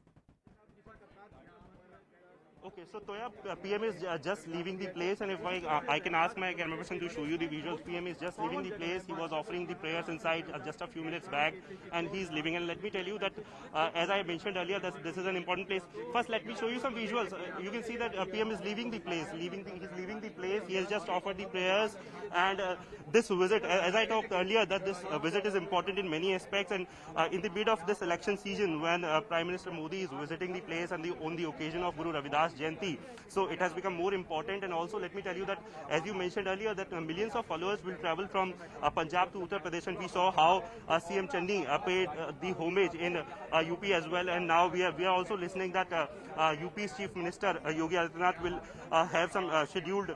Okay, so Toya, PM is just leaving the place, and if I can ask my camera person to show you the visuals. PM is just leaving the place. He was offering the prayers inside just a few minutes back, and he's leaving. And let me tell you that, as I mentioned earlier, this is an important place. First, let me show you some visuals. You can see that PM is leaving the place. He's leaving the place. He has just offered the prayers, and this visit, as I talked earlier, that this visit is important in many aspects. And in the mid of this election season, when Prime Minister Modi is visiting the place and on the occasion of Guru Ravidas Jayanti, so it has become more important. And also, let me tell you that, as you mentioned earlier, that millions of followers will travel from Punjab to Uttar Pradesh, and we saw how CM Channi paid the homage in UP as well. And now we are also listening that UP's Chief Minister Yogi Adityanath will have some scheduled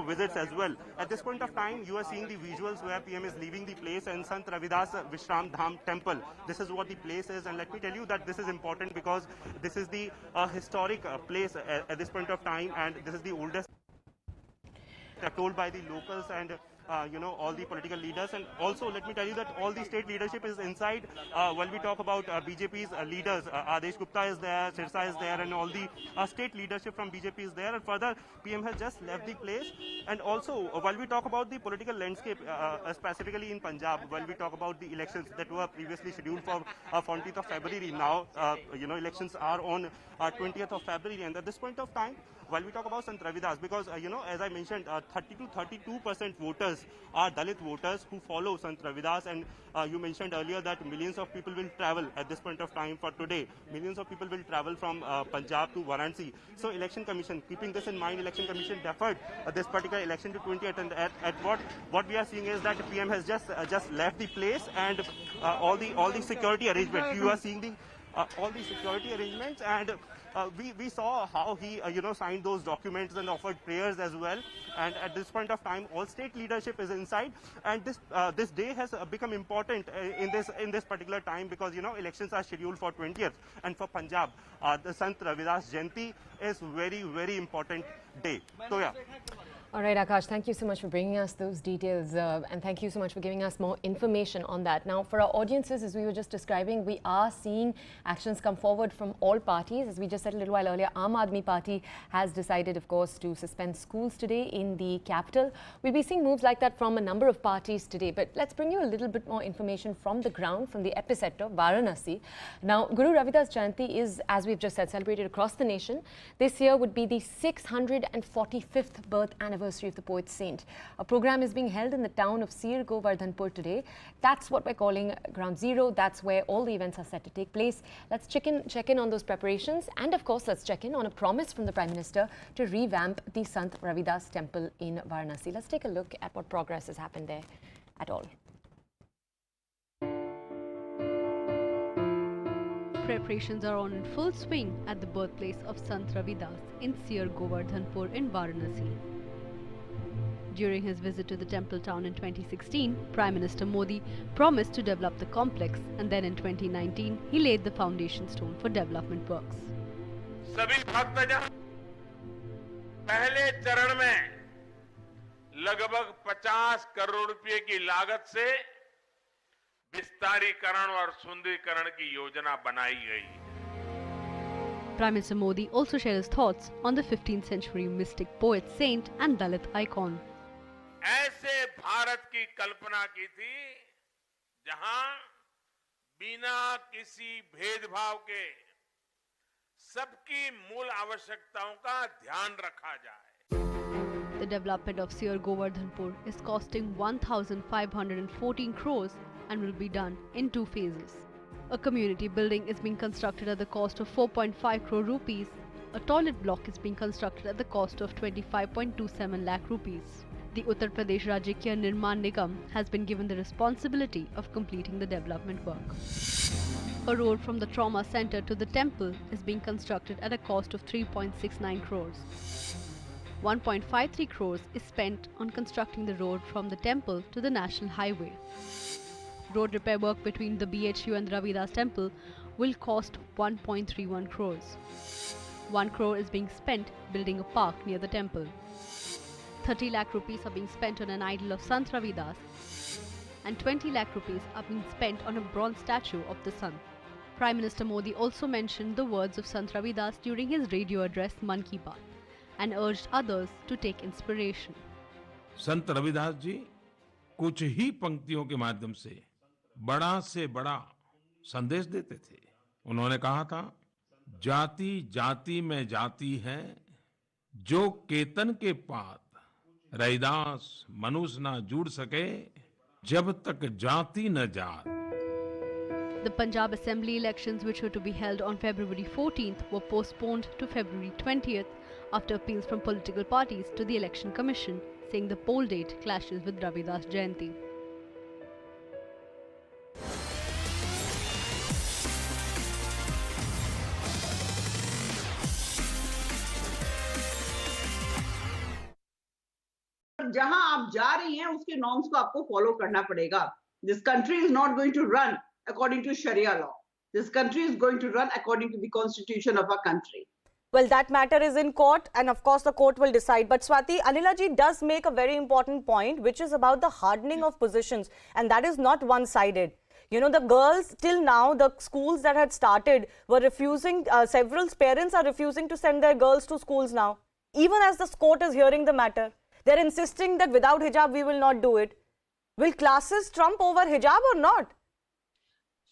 visits as well. At this point of time, you are seeing the visuals where PM is leaving the place, and Sant Ravidas Vishram Dham Temple. This is what the place is, and let me tell you that this is important because this is the historic place at this point of time, and this is the oldest told by the locals and all the political leaders. And also, let me tell you that all the state leadership is inside. When we talk about BJP's leaders, Adesh Gupta is there, Sirsa is there, and all the state leadership from BJP is there. And further, PM has just left the place. And also, while we talk about the political landscape, specifically in Punjab, while we talk about the elections that were previously scheduled for 14th of February, now, elections are on 20th of February. And at this point of time, while we talk about Sant Ravidas, because, as I mentioned, 30 to 32% voters are Dalit voters who follow Sant Ravidas, and you mentioned earlier that millions of people will travel at this point of time for today. Millions of people will travel from Punjab to Varanasi. So Election Commission, keeping this in mind, Election Commission deferred this particular election to 20th, and at what we are seeing is that PM has just left the place, and all the security arrangements. You are seeing the all the security arrangements, and we saw how he signed those documents and offered prayers as well. And at this point of time, all state leadership is inside, and this day has become important in this particular time, because elections are scheduled for 20th, and for Punjab, the Sant Ravidas Jayanti is very important day. So yeah. All right, Akash, thank you so much for bringing us those details and thank you so much for giving us more information on that. Now, for our audiences, as we were just describing, we are seeing actions come forward from all parties. As we just said a little while earlier, Aam Aadmi Party has decided, of course, to suspend schools today in the capital. We'll be seeing moves like that from a number of parties today. But let's bring you a little bit more information from the ground, from the epicenter, Varanasi. Now, Guru Ravidas Jayanti is, as we've just said, celebrated across the nation. This year would be the 645th birth anniversary of the poet saint. A program is being held in the town of Sir Govardhanpur today. That's what we're calling Ground Zero. That's where all the events are set to take place. Let's check in on those preparations, and of course let's check in on a promise from the Prime Minister to revamp the Sant Ravidas temple in Varanasi. Let's take a look at what progress has happened there at all. Preparations are on in full swing at the birthplace of Sant Ravidas in Sir Govardhanpur in Varanasi. During his visit to the temple town in 2016, Prime Minister Modi promised to develop the complex, and then in 2019, he laid the foundation stone for development works. सभी भक्तजन पहले चरण में लगभग 50 करोड़ रुपए की लागत से विस्तारीकरण और सुंदरीकरण की योजना बनाई गई। Prime Minister Modi also shared his thoughts on the 15th century mystic poet saint and Dalit icon. ऐसे भारत की कल्पना की थी जहां बिना किसी भेदभाव के सबकी मूल आवश्यकताओं का ध्यान रखा जाए। The development of Sir Govardhanpur is costing 1,514 crores and will be done in 2 phases. A community building is being constructed at the cost of 4.5 crore rupees. A toilet block is being constructed at the cost of 25.27 lakh rupees. The Uttar Pradesh Rajya Nirman Nigam has been given the responsibility of completing the development work. A road from the trauma center to the temple is being constructed at a cost of 3.69 crores. 1.53 crores is spent on constructing the road from the temple to the national highway. Road repair work between the BHU and the Ravidas temple will cost 1.31 crores. 1 crore is being spent building a park near the temple. 30 lakh rupees are being spent on an idol of Sant Ravidas, and 20 lakh rupees are being spent on a bronze statue of the Sant. Prime Minister Modi also mentioned the words of Sant Ravidas during his radio address Man Ki Baat and urged others to take inspiration. संत रविदास जी कुछ ही पंक्तियों के माध्यम से बड़ा संदेश देते थे। उन्होंने कहा था, जाति जाति में जाति है, जो केतन के पात रविदास मनुष्य ना जुड़ सके, जब तक जाति न जात। The Punjab Assembly elections, which were to be held on February 14th, were postponed to February 20th after appeals from political parties to the Election Commission, saying the poll date clashes with Ravidas Jayanti. जहां आप जा रही हैं उसके norms को आपको follow करना पड़ेगा. This country is not going to run according to Sharia law. This country is going to run according to the constitution of our country. Well, that matter is in court, and of course the court will decide. But Swati, Anilaji does make a very important point, which is about the hardening of positions, and that is not one-sided. You know, the girls till now, the schools that had started were refusing, several parents are refusing to send their girls to schools now, even as the court is hearing the matter. They're insisting that without hijab, we will not do it. Will classes trump over hijab or not?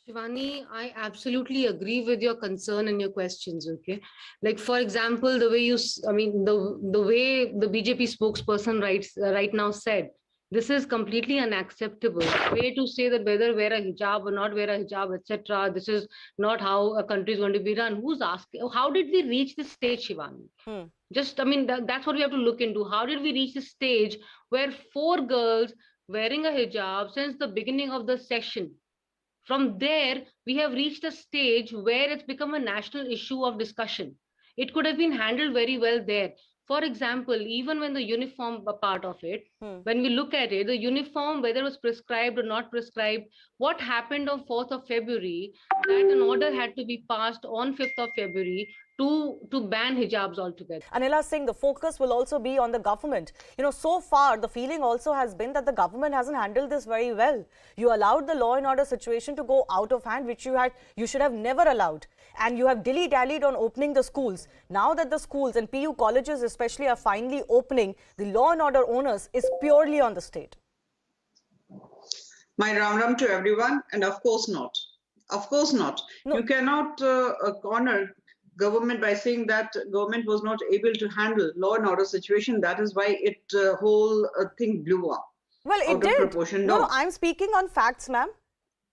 Shivani, I absolutely agree with your concern and your questions, okay? Like, for example, the way the way the BJP spokesperson right now said, this is completely unacceptable. Way to say that whether wear a hijab or not wear a hijab, etc., this is not how a country is going to be run. Who's asking? How did we reach this stage, Shivani? That's what we have to look into. How did we reach this stage where 4 girls wearing a hijab since the beginning of the session, From there, we have reached a stage where it's become a national issue of discussion. It could have been handled very well there. For example, even when the uniform part of it, when we look at it, the uniform, whether it was prescribed or not prescribed, what happened on 4th of February, that an order had to be passed on 5th of February to ban hijabs altogether. Anila Singh, the focus will also be on the government. You know, so far, the feeling also has been that the government hasn't handled this very well. You allowed the law and order situation to go out of hand, which you should have never allowed. And you have dilly-dallied on opening the schools. Now that the schools and PU colleges especially are finally opening, the law and order onus is purely on the state. My ram to everyone, and of course not. Of course not. No. You cannot corner government by saying that government was not able to handle law and order situation. That is why it whole thing blew up. Well, it did. Proportion. No, I'm speaking on facts, ma'am.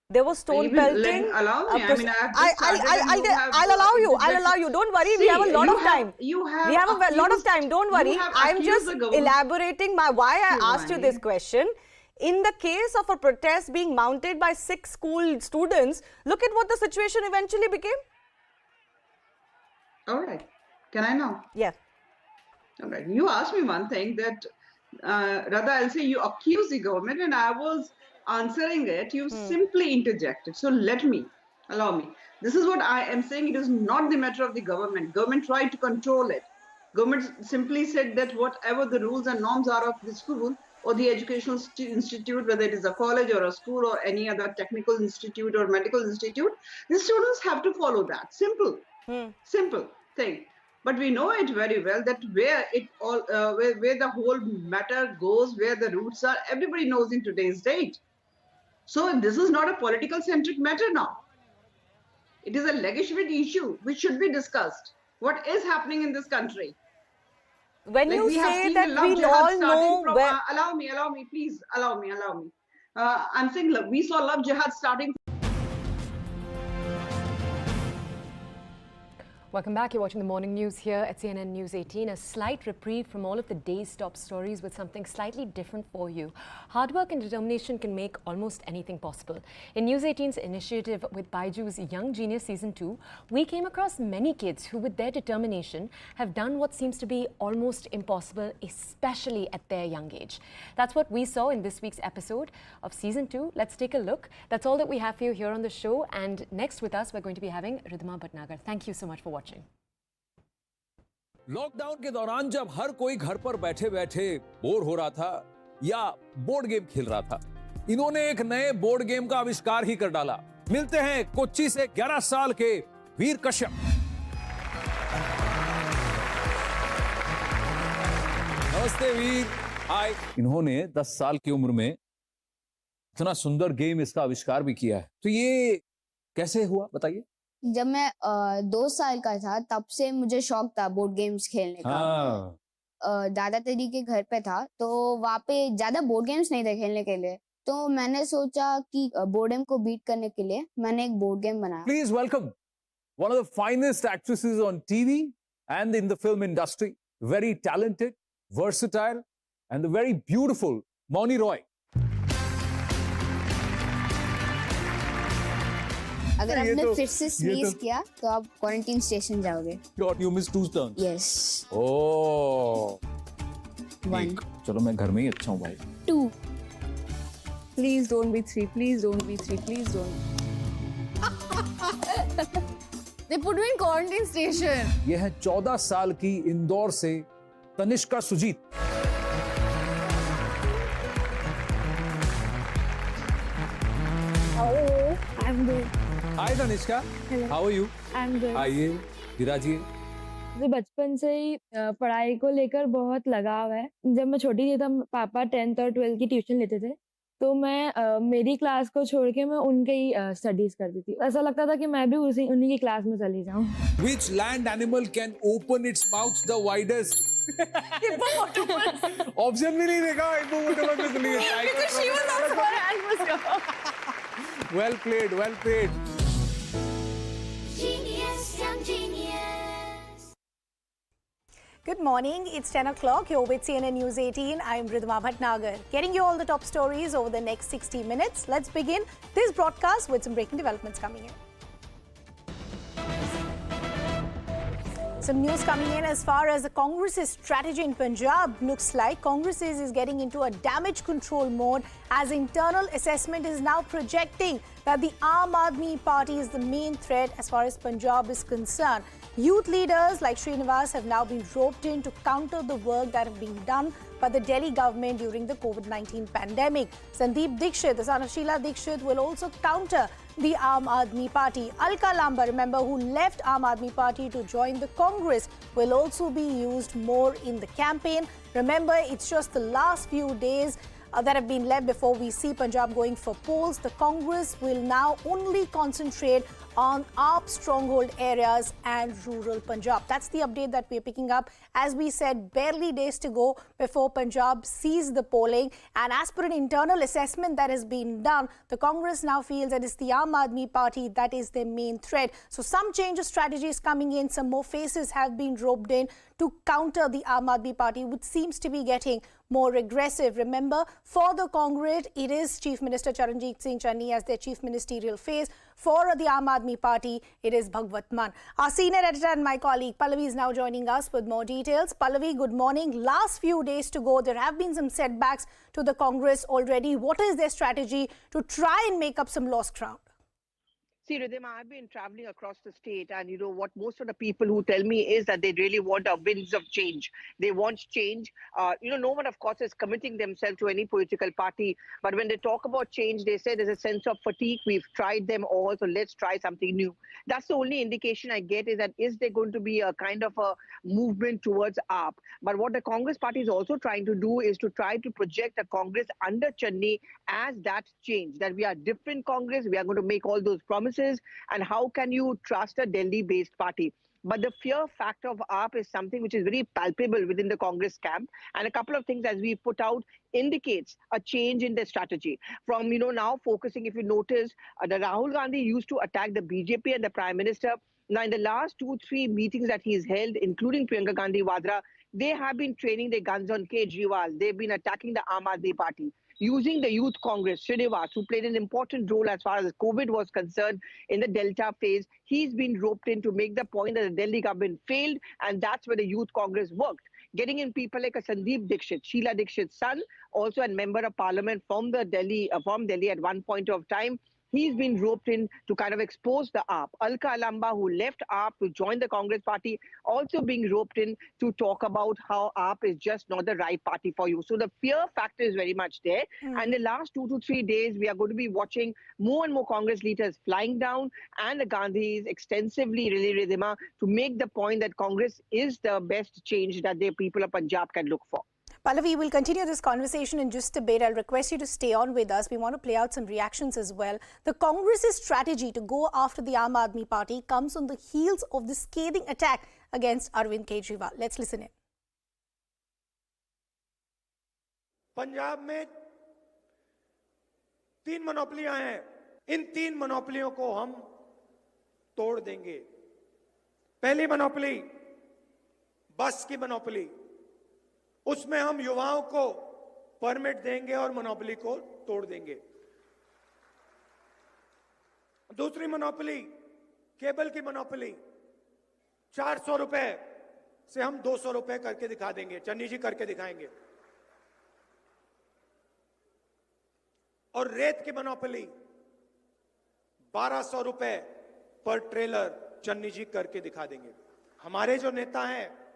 There was stone pelting. Allow me. I mean, I'll allow you. I'll allow you. Don't worry. See, we have a lot of time. We have a lot of time. Don't worry. I'm just elaborating why I asked you this question. In the case of a protest being mounted by 6 school students, look at what the situation eventually became. All right. Can I now? Yeah. All right. You asked me one thing that, Radha, I'll say you accuse the government and I was answering it. You simply interjected. So allow me. This is what I am saying. It is not the matter of the government. Government tried to control it. Government simply said that whatever the rules and norms are of the school or the educational institute, whether it is a college or a school or any other technical institute or medical institute, the students have to follow that. Simple. Simple thing. But we know it very well that where the whole matter goes, where the roots are, everybody knows in today's date. So this is not a political centric matter now. It is a legislative issue which should be discussed. What is happening in this country? When you say that we all know where... Allow me, please, allow me. I'm saying, look, we saw love jihad starting. Welcome back. You're watching the morning news here at CNN News 18. A slight reprieve from all of the day's top stories with something slightly different for you. Hard work and determination can make almost anything possible. In News 18's initiative with Baiju's Young Genius Season 2, we came across many kids who, with their determination, have done what seems to be almost impossible, especially at their young age. That's what we saw in this week's episode of Season 2. Let's take a look. That's all that we have for you here on the show. And next with us, we're going to be having Ridhima Bhatnagar. Thank you so much for watching. Lockdown के दौरान जब हर कोई घर पर बैठे बैठे bore हो रहा था या बोर्ड गेम खेल रहा था, इन्होंने एक नए बोर्ड गेम का आविष्कार ही कर डाला। मिलते हैं कोच्चि से 11 साल के वीर कश्यप। नमस्ते वीर। हाय। इन्होंने 10 साल की उम्र में इतना सुंदर गेम इसका आविष्कार भी किया है, तो ये कैसे हुआ बताइए। जब मैं 2 साल का था तब से मुझे शौक था बोर्ड गेम्स खेलने का। दादा तेरी के घर पे था तो वहाँ पे ज्यादा बोर्ड गेम्स नहीं थे खेलने के लिए, तो मैंने सोचा कि बोर्डम को बीट करने के लिए मैंने एक बोर्ड गेम बनाया। Please welcome one of the finest actresses on TV and in the film industry, very talented, versatile and the very beautiful Mouni Roy. अगर आपने फिर से स्नीज किया तो आप क्वारंटाइन स्टेशन जाओगे। You missed 2 turns. Yes. Oh. 1. चलो मैं घर में ही अच्छा हूँ भाई। 2. Please don't be 3. Please don't be 3. Please don't. They put me in quarantine station. ये है 14 साल की इंदौर से Tanishka Sujit. Oh, I'm good. Hi Tanishka. Hello. How are you? I'm good. आइए विराजिए। मुझे बचपन से ही पढ़ाई को लेकर बहुत लगाव है। जब मैं छोटी थी तब पापा 10th और 12th की ट्यूशन लेते थे, तो मैं मेरी क्लास को छोड़ के मैं उनके ही स्टडीज करती थी। ऐसा लगता था कि मैं भी उन्हीं की क्लास में चली जाऊं। Which land animal can open its mouth the widest? Option भी नहीं देखा हिप्पोपोटामस में चली गई। Well played, well played. Genius, young genius. Good morning. It's 10 o'clock. You're with CNN News 18. I'm Ridhima Bhatnagar. Getting you all the top stories over the next 60 minutes. Let's begin this broadcast with some breaking developments coming in. Some news coming in as far as the Congress's strategy in Punjab looks like. Congress is getting into a damage control mode as internal assessment is now projecting that the Aam Aadmi Party is the main threat as far as Punjab is concerned. Youth leaders like Srinivas have now been roped in to counter the work that have been done by the Delhi government during the COVID-19 pandemic. Sandeep Dixit, the son of Sheila Dixit, will also counter the Aam Aadmi Party. Alka Lamba, remember, who left Aam Aadmi Party to join the Congress, will also be used more in the campaign. Remember, it's just the last few days that have been left before we see Punjab going for polls. The Congress will now only concentrate on AAP stronghold areas and rural Punjab. That's the update that we're picking up. As we said, barely days to go before Punjab sees the polling. And as per an internal assessment that has been done, the Congress now feels that it's the Aam Aadmi Party that is their main threat. So some change of strategy is coming in. Some more faces have been roped in to counter the Aam Aadmi Party, which seems to be getting more aggressive. Remember, for the Congress, it is Chief Minister Charanjit Singh Channi as their chief ministerial face. For the Aam Aadmi Party, it is Bhagwat Mann. Our senior editor and my colleague Pallavi is now joining us with more details. Pallavi, good morning. Last few days to go, there have been some setbacks to the Congress already. What is their strategy to try and make up some lost ground? See, Ridhima, I've been traveling across the state, and you know what most of the people who tell me is that they really want a winds of change. They want change. No one, of course, is committing themselves to any political party. But when they talk about change, they say there's a sense of fatigue. We've tried them all, so let's try something new. That's the only indication I get, is that is there going to be a kind of a movement towards AAP? But what the Congress party is also trying to do is to try to project a Congress under Channi as that change, that we are different Congress. We are going to make all those promises. And how can you trust a Delhi-based party? But the fear factor of AAP is something which is very palpable within the Congress camp. And a couple of things, as we put out, indicates a change in their strategy. From, now focusing, if you notice, the Rahul Gandhi used to attack the BJP and the Prime Minister. Now, in the last 2-3 meetings that he's held, including Priyanka Gandhi Vadra, they have been training their guns on Kejriwal. They've been attacking the Aam Aadmi Party. Using the Youth Congress, Srinivas, who played an important role as far as COVID was concerned in the Delta phase, he's been roped in to make the point that the Delhi government failed, and that's where the Youth Congress worked. Getting in people like a Sandeep Dixit, Sheila Dixit's son, also a member of parliament from Delhi at one point of time. He's been roped in to kind of expose the AAP. Alka Lamba, who left AAP to join the Congress party, also being roped in to talk about how AAP is just not the right party for you. So the fear factor is very much there. And the last 2 to 3 days, we are going to be watching more and more Congress leaders flying down, and the Gandhis extensively, really, Ridhima, to make the point that Congress is the best change that the people of Punjab can look for. Pallavi, we'll continue this conversation in just a bit. I'll request you to stay on with us. We want to play out some reactions as well. The Congress's strategy to go after the Aam Aadmi Party comes on the heels of the scathing attack against Arvind Kejriwal. Let's listen in. Punjab में 3 मोनोपोलियां हैं. इन 3 मोनोपोलियों को हम तोड़ देंगे. पहली monopoly बस की monopoly. उसमें हम युवाओं को परमिट देंगे और मोनोपोली को तोड़ देंगे. दूसरी मोनोपोली केबल की मोनोपोली. 400 रुपए से हम 200 रुपए करके दिखा देंगे. चन्नी जी करके दिखाएंगे. और रेत की मोनोपोली 1200 रुपए पर ट्रेलर चन्नी जी करके दिखा देंगे. हमारे जो नेता हैं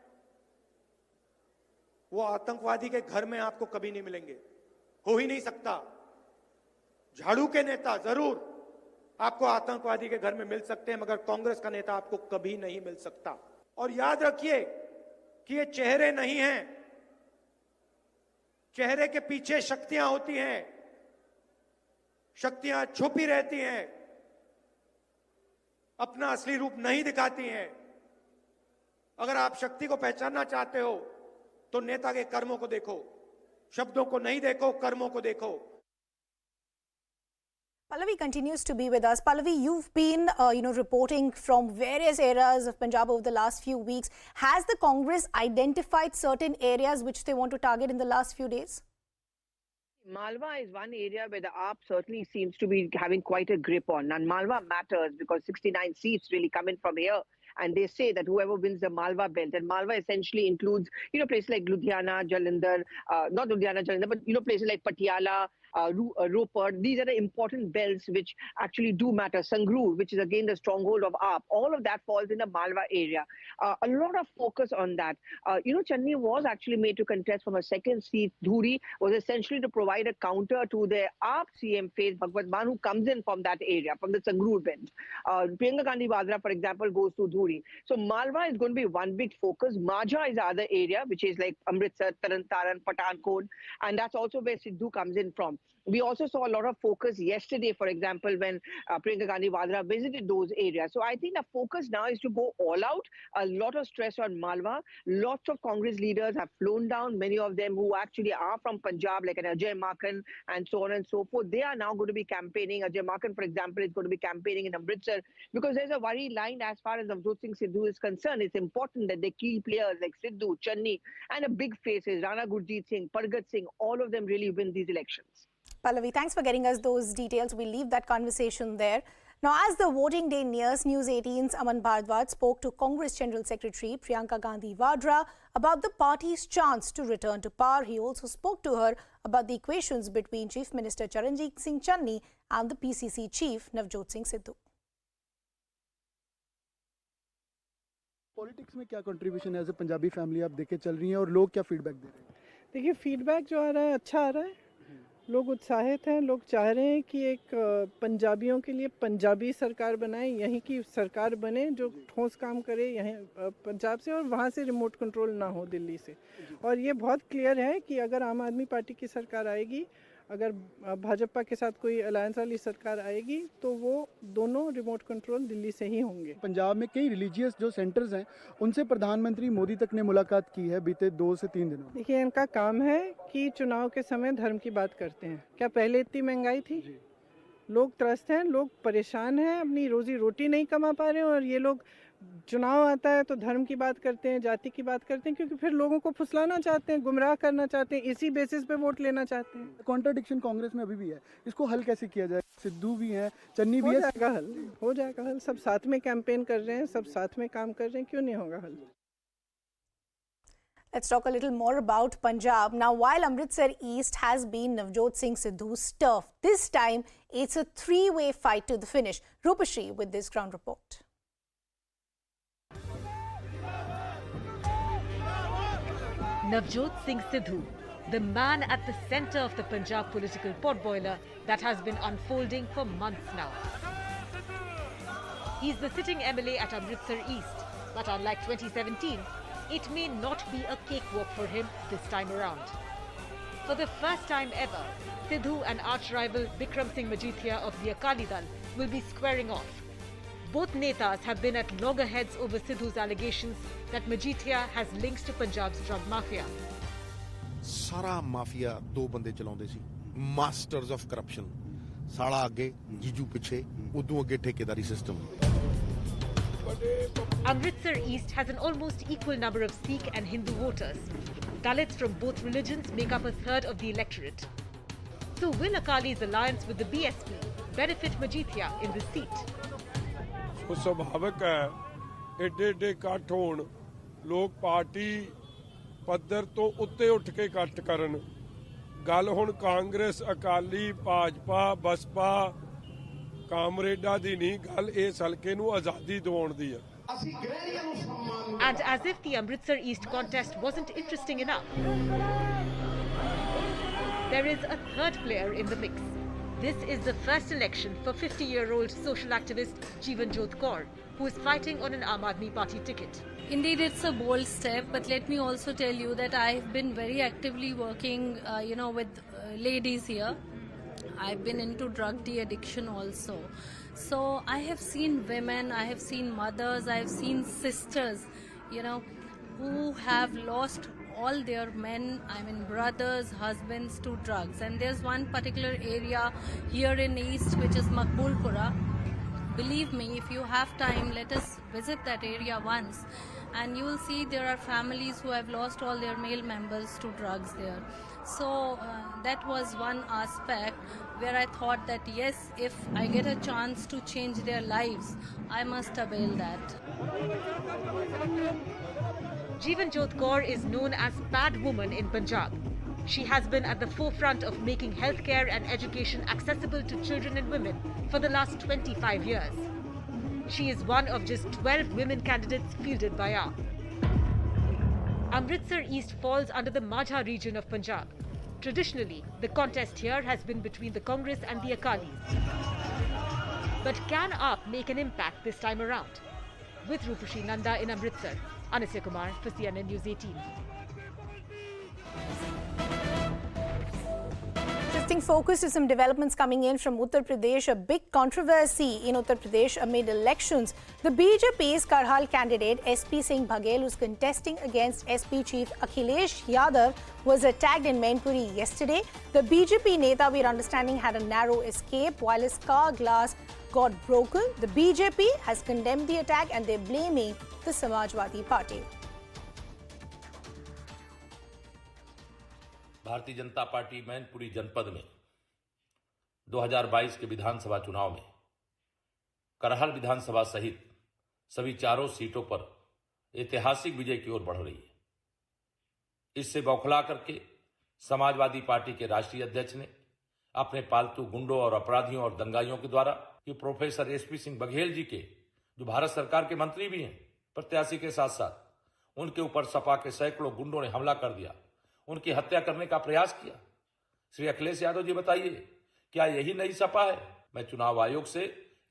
वो आतंकवादी के घर में आपको कभी नहीं मिलेंगे. हो ही नहीं सकता. झाड़ू के नेता जरूर आपको आतंकवादी के घर में मिल सकते हैं, मगर कांग्रेस का नेता आपको कभी नहीं मिल सकता. और याद रखिए कि ये चेहरे नहीं हैं. चेहरे के पीछे शक्तियां होती हैं. शक्तियां छुपी रहती हैं, अपना असली रूप नहीं दिखाती हैं. अगर आप शक्ति को पहचानना चाहते हो तो नेता के कर्मों को देखो. शब्दों को नहीं देखो, कर्मों को देखो. Pallavi continues to be with us. Pallavi, you've been, reporting from various areas of Punjab over the last few weeks. Has the Congress identified certain areas which they want to target in the last few days? Malwa is one area where the AAP certainly seems to be having quite a grip on. And Malwa matters because 69 seats really come in from here. And they say that whoever wins the Malwa belt, and Malwa essentially includes, places like Ludhiana, Jalandhar, not Ludhiana, Jalandhar, but, places like Patiala, Ropar. These are the important belts which actually do matter. Sangrur, which is again the stronghold of AAP. All of that falls in the Malwa area. A lot of focus on that. Channi was actually made to contest from a second seat. Dhuri was essentially to provide a counter to the AAP CM Faiz Bhagwat Mann, who comes in from that area, from the Sangrur belt. Priyanka Gandhi Vadra, for example, goes to Dhuri. So Malwa is going to be one big focus. Majha is the other area, which is like Amritsar, Taran, Pathankot, and that's also where Sidhu comes in from. We also saw a lot of focus yesterday, for example, when Priyanka Gandhi Vadra visited those areas. So I think the focus now is to go all out. A lot of stress on Malwa. Lots of Congress leaders have flown down, many of them who actually are from Punjab, like an Ajay Makhan and so on and so forth. They are now going to be campaigning. Ajay Makhan, for example, is going to be campaigning in Amritsar because there's a worry line as far as Navjot Singh Sidhu is concerned. It's important that the key players like Sidhu, Channi, and the big faces, Rana Gurjeet Singh, Pargat Singh, all of them really win these elections. Pallavi, thanks for getting us those details. We'll leave that conversation there. Now, as the voting day nears, News18's Aman Bhardwaj spoke to Congress General Secretary Priyanka Gandhi Vadra about the party's chance to return to power. He also spoke to her about the equations between Chief Minister Charanjit Singh Channi and the PCC Chief Navjot Singh Sidhu. Politics में क्या contribution है as a Punjabi family आप देखे चल रही हैं और लोग क्या फीडबैक दे रहे हैं? देखिए फीडबैक जो आ रहा है अच्छा आ रहा है, लोग उत्साहित हैं, लोग चाह रहे हैं कि एक पंजाबियों के लिए पंजाबी सरकार बनाए, यहीं की सरकार बने जो ठोस काम करे यहीं पंजाब से और वहाँ से रिमोट कंट्रोल ना हो दिल्ली से। और ये बहुत क्लियर है कि अगर आम आदमी पार्टी की सरकार आएगी, अगर भाजपा के साथ कोई अलायंस वाली सरकार आएगी तो वो दोनों रिमोट कंट्रोल दिल्ली से ही होंगे। पंजाब में कई रिलीजियस जो सेंटर्स हैं उनसे प्रधानमंत्री मोदी तक ने मुलाकात की है बीते 2 से 3 दिनों में। देखिए इनका काम है कि चुनाव के समय धर्म की बात करते हैं। क्या पहले इतनी महंगाई थी? लोग त्रस्त हैं, लोग परेशान हैं, अपनी रोजी रोटी नहीं कमा पा रहे हैं और ये लोग चुनाव आता है तो धर्म की बात करते हैं, जाति की बात करते हैं, क्योंकि फिर लोगों को फुसलाना चाहते हैं, गुमराह करना चाहते हैं, इसी बेसिस पे वोट लेना चाहते हैं। कॉन्ट्राडिक्शन कांग्रेस में अभी भी है, इसको हल कैसे किया जाए? सिद्धू भी हैं, चन्नी भी है, हो जाएगा हल। सब साथ में कैंपेन कर रहे हैं, सब साथ में काम कर रहे हैं, क्यों नहीं होगा हल? Let's talk a little more about Punjab. Now, while Amritsar East has been Navjot Singh Sidhu's turf, this time it's a three-way fight to the finish. Rupashri with this ground report. Navjot Singh Sidhu, the man at the centre of the Punjab political potboiler that has been unfolding for months now. He's the sitting MLA at Amritsar East, but unlike 2017, it may not be a cakewalk for him this time around. For the first time ever, Sidhu and arch-rival Bikram Singh Majithia of the Akali Dal will be squaring off. Both netas have been at loggerheads over Sidhu's allegations that Majithia has links to Punjab's drug mafia. सारा mafia दो बंदे चलाਉਂਦੇ ਸੀ, masters of corruption, साला आगे जीजू पीछे, उदू अगे ठेकेदारी system. Amritsar East has an almost equal number of Sikh and Hindu voters. Dalits from both religions make up a third of the electorate. So will Akali's alliance with the BSP benefit Majithia in this seat? So ਸੁਭਾਵਿਕ ਹੈ ਏਡੇ ਇਕੱਠ ਹੋਣ, ਲੋਕ party ਪੱਧਰ ਤੋਂ ਉੱਤੇ ਉੱਠ ਕੇ ਇਕੱਠ ਕਰਨ। ਗੱਲ ਹੁਣ ਕਾਂਗਰਸ, ਅਕਾਲੀ, ਭਾਜਪਾ, ਬਸਪਾ, ਕਾਮਰੇਡਾਂ ਦੀ ਨਹੀਂ, ਗੱਲ ਇਸ ਹਲਕੇ ਨੂੰ ਆਜ਼ਾਦੀ ਦਿਵਾਉਣ ਦੀ ਹੈ। And as if the Amritsar East contest wasn't interesting enough, there is a third player in the mix. This is the first election for 50-year-old social activist Jeevan Jyot Kaur, who is fighting on an Aam Aadmi Party ticket. Indeed, it's a bold step, but let me also tell you that I've been very actively working, with ladies here. I've been into drug de-addiction also. So I have seen women, I have seen mothers, I have seen sisters, who have lost all their men, I mean brothers, husbands to drugs. And there's one particular area here in East which is Makbulpura. Believe me, if you have time, let us visit that area once and you will see there are families who have lost all their male members to drugs there. So that was one aspect where I thought that yes, if I get a chance to change their lives, I must avail that. Jeevanjot Kaur is known as Pad Woman in Punjab. She has been at the forefront of making healthcare and education accessible to children and women for the last 25 years. She is one of just 12 women candidates fielded by AAP. Amritsar East falls under the Majha region of Punjab. Traditionally, the contest here has been between the Congress and the Akalis. But can AAP make an impact this time around? With Rupashi Nanda in Amritsar, Anisya Kumar for CNN News 18. Shifting focus to some developments coming in from Uttar Pradesh, a big controversy in Uttar Pradesh amid elections. The BJP's Karhal candidate SP Singh Baghel, who's contesting against SP chief Akhilesh Yadav, was attacked in Mainpuri yesterday. The BJP neta, we're understanding, had a narrow escape while his car glass got broken. The BJP has condemned the attack and they're blaming the Samajwadi Party. Bharatiya Janata party Mainpuri जनपद में 2022 के विधानसभा चुनाव में करहल विधानसभा सहित सभी चारों सीटों पर ऐतिहासिक विजय की ओर बढ़ रही है। इससे बौखला करके समाजवादी पार्टी के राष्ट्रीय अध्यक्ष ने अपने पालतू गुंडों और अपराधियों और दंगाइयों के द्वारा कि प्रोफेसर SP सिंह बघेल जी के, जो भारत सरकार के मंत्री भी हैं, प्रत्याशी के साथ साथ उनके ऊपर सपा के सैकड़ों गुंडों ने हमला कर दिया, उनकी हत्या करने का प्रयास किया। श्री अखिलेश यादव जी बताइए, क्या यही नई सपा है? मैं चुनाव आयोग से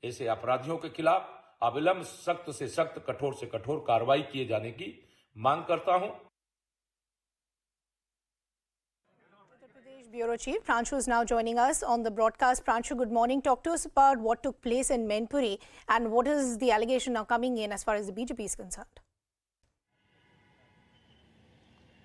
ऐसे अपराधियों के खिलाफ अविलंब सख्त से सख्त, कठोर से कठोर कार्रवाई किए जाने की मांग करता हूं। Bureau Chief Pranshu is now joining us on the broadcast. Pranshu, good morning. Talk to us about what took place in Mainpuri and what is the allegation now coming in as far as the BJP is concerned.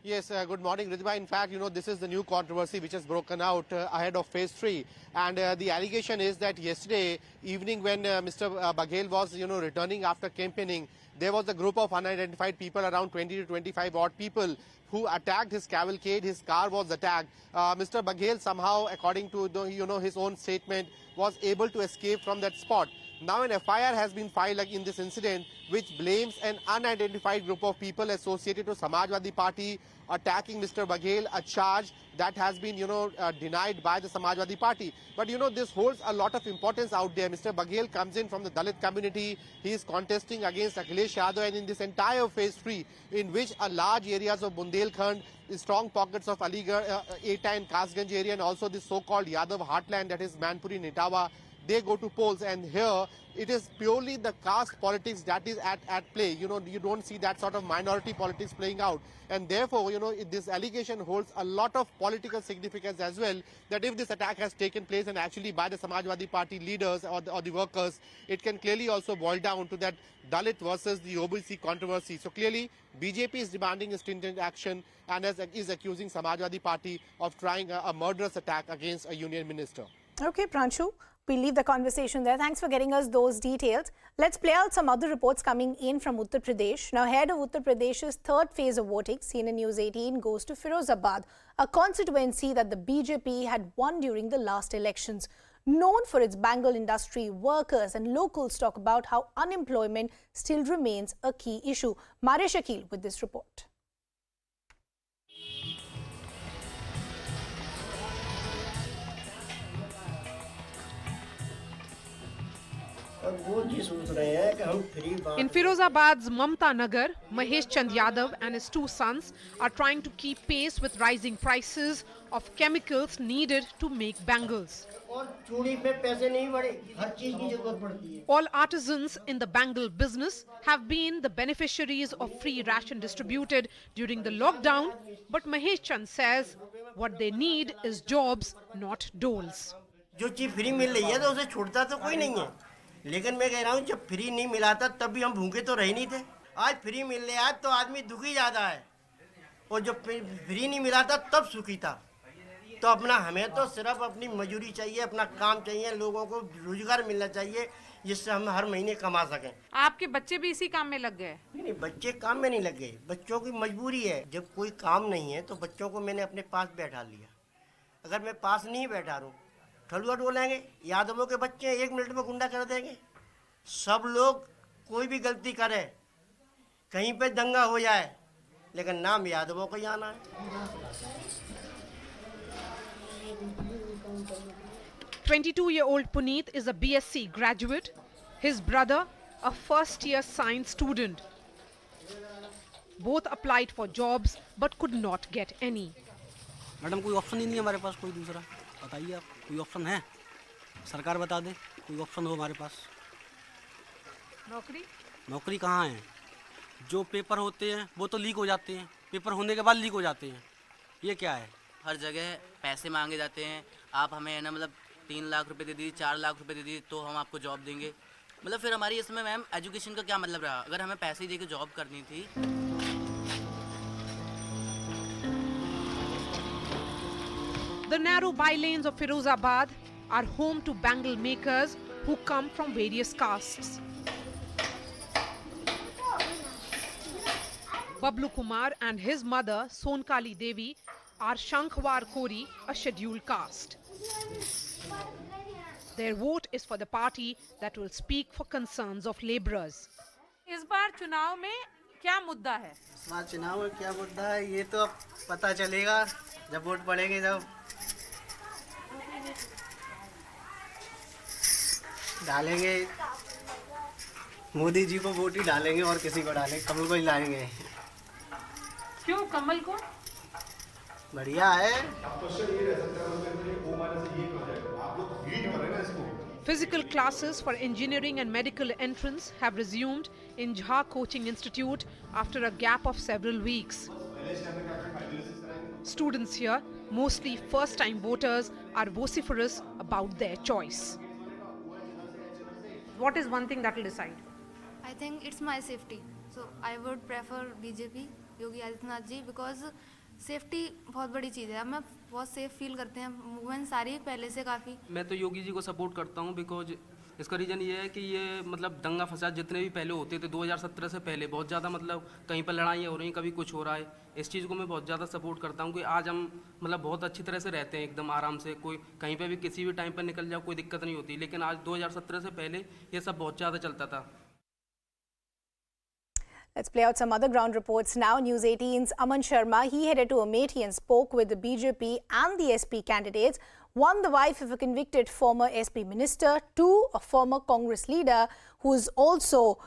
Yes, good morning, Ridhima. In fact, this is the new controversy which has broken out ahead of phase 3. And the allegation is that yesterday evening when Mr. Baghel was, returning after campaigning, there was a group of unidentified people, around 20 to 25 odd people, who attacked his cavalcade. His car was attacked. Mr. Baghel somehow, according to his own statement, was able to escape from that spot. Now an FIR has been filed in this incident, which blames an unidentified group of people associated to Samajwadi Party attacking Mr. Baghel, a charge that has been, denied by the Samajwadi Party. But, this holds a lot of importance out there. Mr. Baghel comes in from the Dalit community. He is contesting against Akhilesh Yadav, and in this entire phase 3, in which a large areas of Bundelkhand, strong pockets of Aligarh, Eta and Kasganj area, and also this so-called Yadav heartland, that is Mainpuri, Netawa, they go to polls. And here it is purely the caste politics that is at play. You don't see that sort of minority politics playing out. And therefore, this allegation holds a lot of political significance as well, that if this attack has taken place and actually by the Samajwadi Party leaders or the workers, it can clearly also boil down to that Dalit versus the OBC controversy. So clearly, BJP is demanding a stringent action and is accusing Samajwadi Party of trying a murderous attack against a union minister. Okay, Pranshu. We'll leave the conversation there. Thanks for getting us those details. Let's play out some other reports coming in from Uttar Pradesh. Now, ahead of Uttar Pradesh's third phase of voting, CNN News 18 goes to Firozabad, a constituency that the BJP had won during the last elections. Known for its bangle industry, workers and locals talk about how unemployment still remains a key issue. Mare Shakil with this report. In Firozabad's Mamta Nagar, Mahesh Chand Yadav and his two sons are trying to keep pace with rising prices of chemicals needed to make bangles. All artisans in the bangle business have been the beneficiaries of free ration distributed during the lockdown, but Mahesh Chand says what they need is jobs, not doles. लेकिन मैं कह रहा हूँ जब free नहीं मिला था तब भी हम भूखे तो रह नहीं थे। आज फ्री मिलने आज तो आदमी दुखी ज्यादा है। और जो फ्री नहीं मिला था तब सुखी था। तो अपना हमें तो सिर्फ अपनी मजदूरी चाहिए, अपना काम चाहिए, लोगों को रोजगार मिलना चाहिए जिससे हम हर महीने कमा सकें। आपके बच्चे भी इसी काम में लग गए? नहीं, बच्चे काम में नहीं लग गए, बच्चों की मजबूरी है। जब कोई काम नहीं है तो बच्चों को मैंने अपने पास बैठा लिया। अगर मैं पास नहीं बैठा रहूँ, ठलुआ बोलेंगे, यादवों के बच्चे 1 मिनट में गुंडा कर देंगे। सब लोग कोई भी गलती करे, कहीं पे दंगा हो जाए, लेकिन नाम यादवों को ही आना है। 22-year-old Puneet is a BSc graduate. His brother, a first-year science student. Both applied for jobs but could not get any. Madam कोई ऑप्शन ही नहीं है हमारे पास, कोई दूसरा बताइए आप, कोई ऑप्शन है? सरकार बता दे कोई ऑप्शन हो हमारे पास। नौकरी कहाँ है? जो पेपर होते हैं वो तो लीक हो जाते हैं, पेपर होने के बाद लीक हो जाते हैं। ये क्या है? हर जगह पैसे मांगे जाते हैं। आप हमें है ना मतलब 3 लाख रुपए दे दीजिए, 4 लाख रुपए दे दीजिए तो हम आपको जॉब देंगे। मतलब फिर हमारी इसमें मैम एजुकेशन का क्या मतलब रहा? अगर हमें पैसे ही दे के जॉब करनी थी। The narrow bylanes of Firozabad are home to bangle makers who come from various castes. Bablu Kumar and his mother Sonkali Devi are Shankhwar Kori, a scheduled caste. Their vote is for the party that will speak for concerns of labourers. इस बार चुनाव में क्या मुद्दा है? इस बार चुनाव में क्या मुद्दा है ये तो अब पता चलेगा जब वोट पड़ेंगे। जब डालेंगे मोदी जी को वोट ही डालेंगे और किसी को डालेंगे, कमल को ही लाएंगे। क्यों कमल को? बढ़िया है। Physical classes for engineering and medical entrance have resumed in Jha Coaching Institute after a gap of several weeks. Students here, mostly first-time voters, are vociferous about their choice. What is one thing that will decide? I think it's my safety. So I would prefer BJP, Yogi Adityanath ji, because safety बहुत बड़ी चीज़ है। हमें बहुत safe feel करते हैं, movement सारी पहले से काफ़ी। मैं तो योगी जी को सपोर्ट करता हूँ बिकॉज इसका रीज़न ये है कि ये मतलब दंगा फसाद जितने भी पहले होते थे 2017 से पहले बहुत ज़्यादा मतलब कहीं पर लड़ाइयाँ हो रही हैं, कभी कुछ हो रहा है। इस चीज़ को मैं बहुत ज़्यादा सपोर्ट करता हूँ कि आज हम मतलब बहुत अच्छी तरह से रहते हैं एकदम आराम से, कोई कहीं पर भी किसी भी टाइम पर निकल जाओ कोई दिक्कत नहीं होती। लेकिन आज 2017 से पहले ये सब बहुत ज़्यादा चलता था। Let's play out some other ground reports now. News 18's Aman Sharma, he headed to Amethi and spoke with the BJP and the SP candidates. One, the wife of a convicted former SP minister. Two, a former Congress leader who is also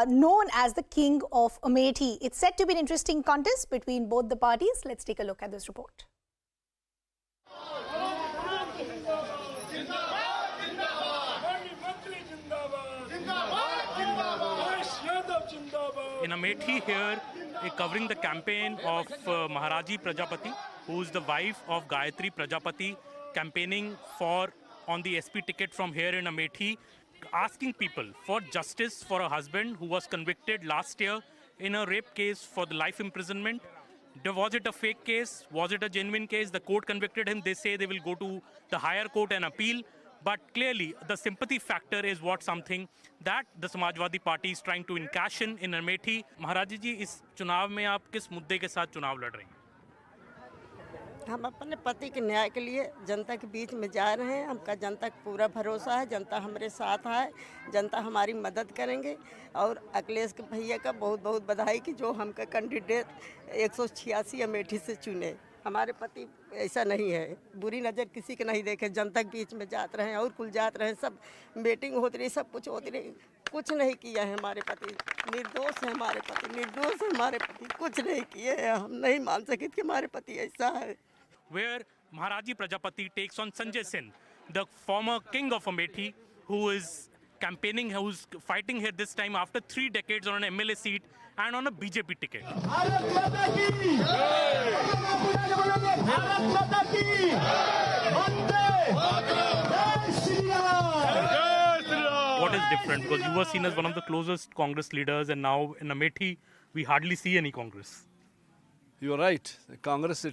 known as the King of Amethi. It's set to be an interesting contest between both the parties. Let's take a look at this report. In Amethi here, covering the campaign of Maharaji Prajapati, who is the wife of Gayatri Prajapati, campaigning on the SP ticket from here in Amethi, asking people for justice for a husband who was convicted last year in a rape case for the life imprisonment. Was it a fake case? Was it a genuine case? The court convicted him. They say they will go to the higher court and appeal. But clearly, the sympathy factor is something that the Samajwadi Party is trying to encash in Amethi. Maharaji ji, इस चुनाव में आप किस मुद्दे के साथ चुनाव लड़ रहे हैं? हम अपने पति के न्याय के लिए जनता के बीच में जा रहे हैं। हमका जनता का पूरा भरोसा है, जनता हमारे साथ है, जनता हमारी मदद करेंगे। और अखिलेश के भैया का बहुत बहुत बधाई कि जो हमका कैंडिडेट 186 अमेठी से चुने। हमारे पति ऐसा नहीं है, बुरी नज़र किसी के नहीं देखे, जनता के बीच में जाते रहे और कुल जाते रहे, सब मीटिंग होती रही, सब कुछ होती रही, कुछ नहीं किया है हमारे पति। निर्दोष है हमारे पति, निर्दोष है हमारे पति, कुछ नहीं किए हैं। हम नहीं मान सके कि हमारे पति ऐसा है। Where Maharaji Prajapati takes on Sanjay Sin, the former king of Amethi, who is campaigning, who's fighting here this time after 3 decades on an MLA seat and on a BJP ticket. What is different? Because you were seen as one of the closest Congress leaders, and now in Amethi, we hardly see any Congress. You're right. Congress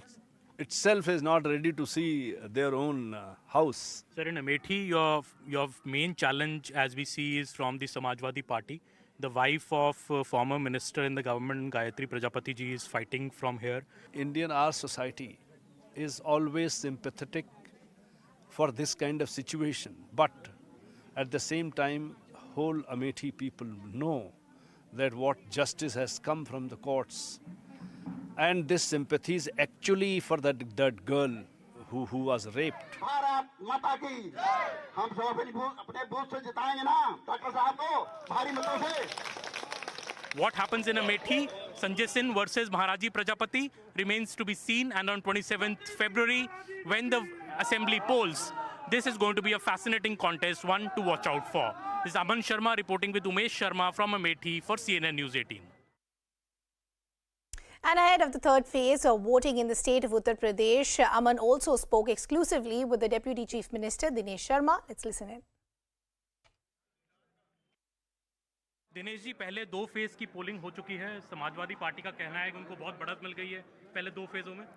itself is not ready to see their own house. Sir, in Amethi, your main challenge, as we see, is from the Samajwadi Party. The wife of former minister in the government, Gayatri Prajapati ji, is fighting from here. Our society is always sympathetic for this kind of situation. But at the same time, whole Amethi people know that what justice has come from the courts. And this sympathy is actually for that girl who was raped. What happens in Amethi, Sanjay Singh versus Maharaji Prajapati, remains to be seen. And on 27th February, when the assembly polls, this is going to be a fascinating contest, one to watch out for. This is Aman Sharma reporting with Umesh Sharma from Amethi for CNN News 18. And ahead of the third phase of voting in the state of Uttar Pradesh, Aman also spoke exclusively with the Deputy Chief Minister, Dinesh Sharma. Let's listen in. Dinesh ji, पहले 2 phase की polling हो चुकी है। Samajwadi party का कहना है कि उनको बहुत बढ़त मिल गई है पहले 2 फेजों में।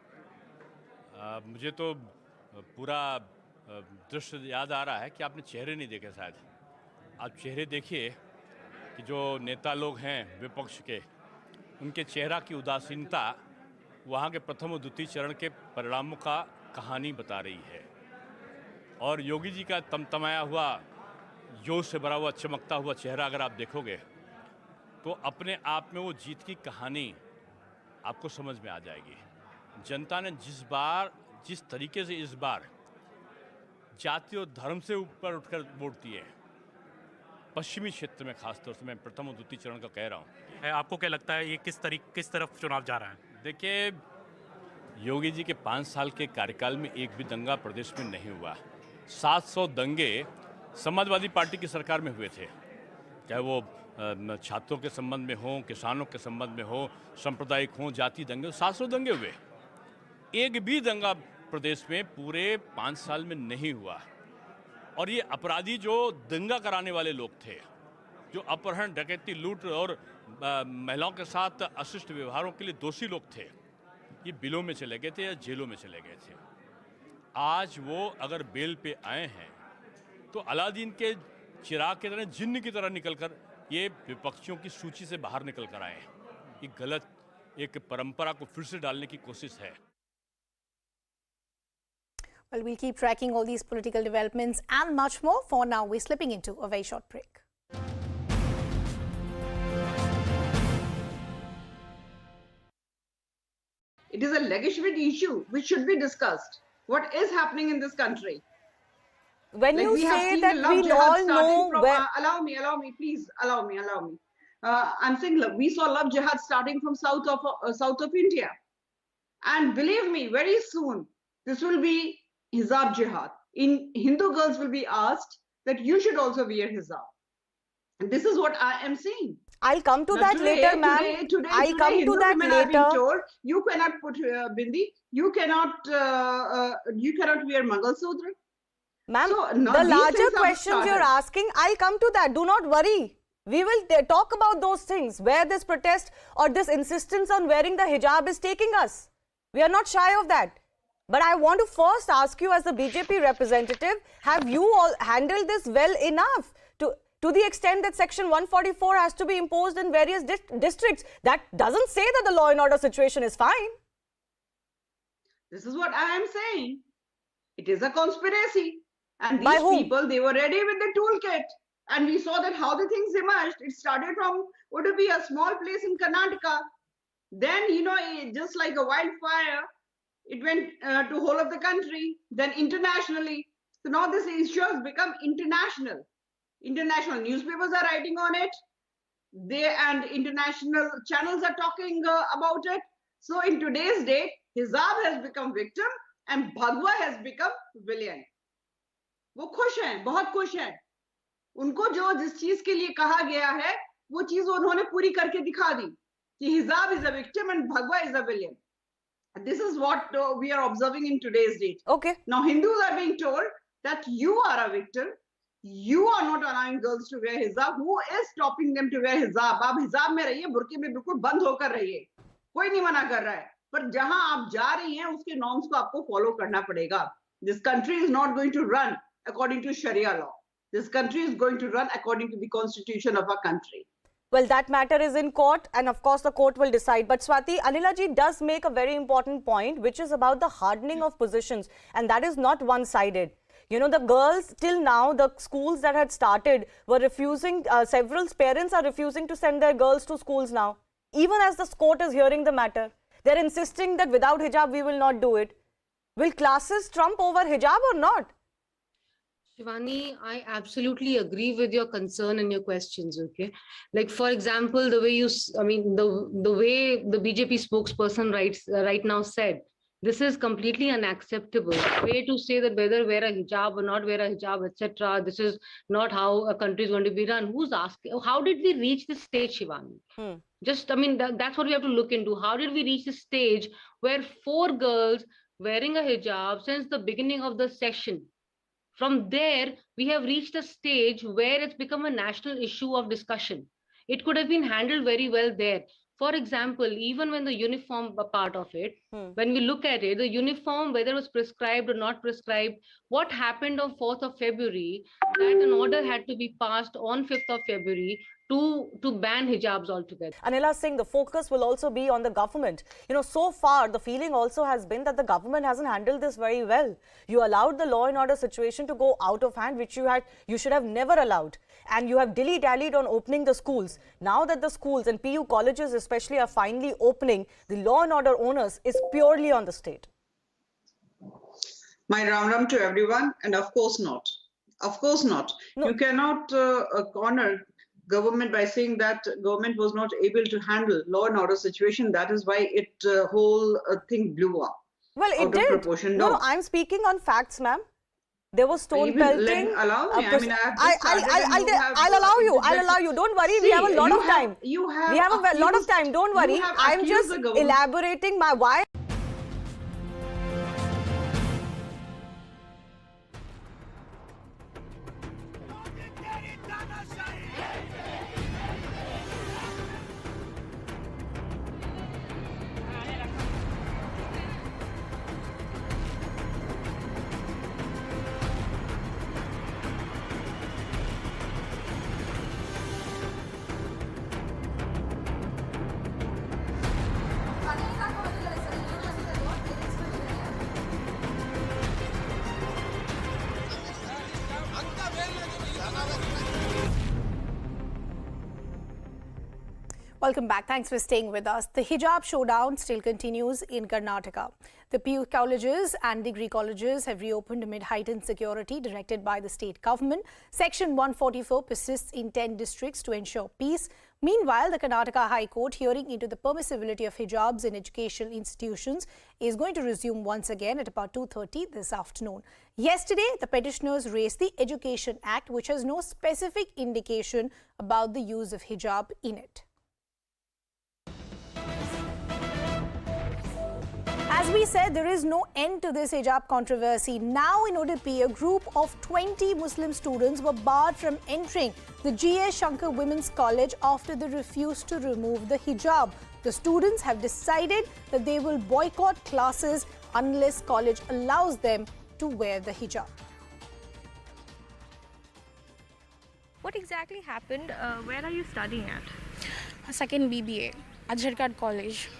मुझे तो पूरा दृश्य याद आ रहा है कि आपने चेहरे नहीं देखे शायद। आप चेहरे देखिए कि जो नेता लोग हैं विपक्ष के, उनके चेहरा की उदासीनता वहाँ के प्रथम और द्वितीय चरण के परिणामों का कहानी बता रही है। और योगी जी का तमतमाया हुआ, जोश से भरा हुआ, चमकता हुआ चेहरा अगर आप देखोगे तो अपने आप में वो जीत की कहानी आपको समझ में आ जाएगी। जनता ने जिस तरीके से इस बार जाति और धर्म से ऊपर उठकर वोट दिए, पश्चिमी क्षेत्र में खासतौर से, मैं प्रथम और द्वितीय चरण का कह रहा हूँ। आपको क्या लगता है ये किस तरफ चुनाव जा रहा है? देखिए, योगी जी के 5 साल के कार्यकाल में एक भी दंगा प्रदेश में नहीं हुआ। 700 दंगे समाजवादी पार्टी की सरकार में हुए थे, चाहे वो छात्रों के संबंध में हो, किसानों के संबंध में हो, सांप्रदायिक हो, जाति दंगे, 700 दंगे हुए। एक भी दंगा प्रदेश में पूरे 5 साल में नहीं हुआ। और ये अपराधी जो दंगा कराने वाले लोग थे, जो अपहरण, डकैती, लूट और महिलाओं के साथ अशिष्ट व्यवहारों के लिए दोषी लोग थे, ये बिलों में चले गए थे या जेलों में चले गए थे। आज वो अगर बेल पे आए हैं तो अलादीन के चिराग की तरह, जिन्न की तरह निकलकर ये विपक्षियों की सूची से बाहर निकल कर आए हैं। ये गलत एक परंपरा को फिर से डालने की कोशिश है। Well, we'll keep tracking all these political developments and much more. For now, we're slipping into a very short break. It is a legitimate issue which should be discussed. What is happening in this country? When you say that we all know where... Allow me, please, allow me. I'm saying, look, we saw love jihad starting from south of India. And believe me, very soon, this will be hijab jihad. Hindu girls will be asked that you should also wear hijab. And this is what I am saying. I'll come to that later, ma'am. I'll come to that later. Told, you cannot put bindi. You cannot wear Mangalsutra. Ma'am, the larger questions you're asking, I'll come to that. Do not worry. We will talk about those things, where this protest or this insistence on wearing the hijab is taking us. We are not shy of that. But I want to first ask you, as the BJP representative, have you all handled this well enough to the extent that Section 144 has to be imposed in various districts? That doesn't say that the law and order situation is fine. This is what I am saying. It is a conspiracy. And By these whom? people, they were ready with the toolkit. And we saw that how the things emerged. It started from what would be a small place in Karnataka. Then, just like a wildfire, it went to whole of the country, then internationally. So now this issue has become international. International newspapers are writing on it. And international channels are talking about it. So in today's date, Hijab has become victim and Bhagwa has become villain. वो खुश हैं, बहुत खुश हैं। उनको जिस चीज के लिए कहा गया है, वो चीज उन्होंने पूरी करके दिखा दी कि Hijab is a victim and Bhagwa is a villain. This is what we are observing in today's date. Okay. Now Hindus are being told that you are a victim. You are not allowing girls to wear hijab. Who is stopping them to wear hijab? आप हिजाब में रहिए, Burke में बिल्कुल बंद होकर रहिए. कोई नहीं मना कर रहा है. पर जहां आप जा रही हैं उसके नॉर्म्स को आपको फॉलो करना पड़ेगा. This country is not going to run according to Sharia law. This country is going to run according to the constitution of our country. Well, that matter is in court, and of course the court will decide. But Swati, Anila ji does make a very important point, which is about the hardening of positions, and that is not one-sided. You know, the girls till now, the schools that had started were refusing, several parents are refusing to send their girls to schools now, even as the court is hearing the matter. They're insisting that without hijab we will not do it. Will classes trump over hijab or not? Shivani, I absolutely agree with your concern and your questions, okay? Like, for example, the way you, the way the BJP spokesperson right now said, this is completely unacceptable. Way to say that whether wear a hijab or not wear a hijab, etc., this is not how a country is going to be run. Who's asking? How did we reach this stage, Shivani? Just, that's what we have to look into. How did we reach this stage where 4 girls wearing a hijab since the beginning of the session? From there, we have reached a stage where it's become a national issue of discussion. It could have been handled very well there. For example, even when the uniform part of it, when we look at it, the uniform, whether it was prescribed or not prescribed, what happened on 4th of February, that an order had to be passed on 5th of February to ban hijabs altogether. Anila Singh, the focus will also be on the government. You know, so far, the feeling also has been that the government hasn't handled this very well. You allowed the law and order situation to go out of hand, which you should have never allowed. And you have dilly-dallied on opening the schools. Now that the schools and PU colleges especially are finally opening, the law and order onus is purely on the state. My round to everyone, and of course not. Of course not. No. You cannot corner government by saying that government was not able to handle law and order situation. That is why it whole thing blew up. Well, it did. Proportion. No, I'm speaking on facts, ma'am. There was stone pelting. Allow me. I'll allow you. I'll allow you. Don't worry. We have a lot of time. We have a lot of time. Don't worry. I'm just elaborating my why. Welcome back. Thanks for staying with us. The hijab showdown still continues in Karnataka. The PU colleges and degree colleges have reopened amid heightened security directed by the state government. Section 144 persists in 10 districts to ensure peace. Meanwhile, the Karnataka High Court hearing into the permissibility of hijabs in educational institutions is going to resume once again at about 2:30 this afternoon. Yesterday, the petitioners raised the Education Act, which has no specific indication about the use of hijab in it. As we said, there is no end to this hijab controversy. Now in Udupi, a group of 20 Muslim students were barred from entering the G.S. Shankar Women's College after they refused to remove the hijab. The students have decided that they will boycott classes unless college allows them to wear the hijab. What exactly happened? Where are you studying at? Second BBA at Jharkhand College.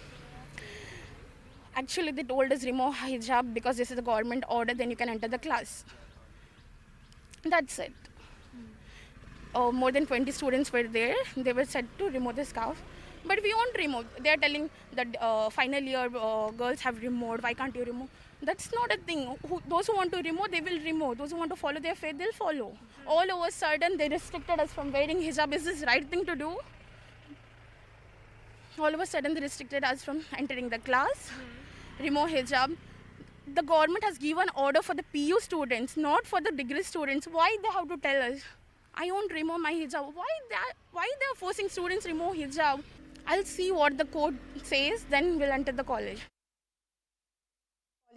Actually, they told us remove hijab because this is a government order, then you can enter the class. That's it. More than 20 students were there. They were said to remove the scarf. But we won't remove. They are telling that final year girls have removed. Why can't you remove? That's not a thing. Those who want to remove, they will remove. Those who want to follow their faith, they'll follow. All of a sudden, they restricted us from wearing hijab. Is this the right thing to do? All of a sudden, they restricted us from entering the class. Remove hijab. The government has given order for the PU students, not for the degree students. Why they have to tell us? I won't remove my hijab. Why they are forcing students to remove hijab? I'll see what the court says, then we'll enter the college.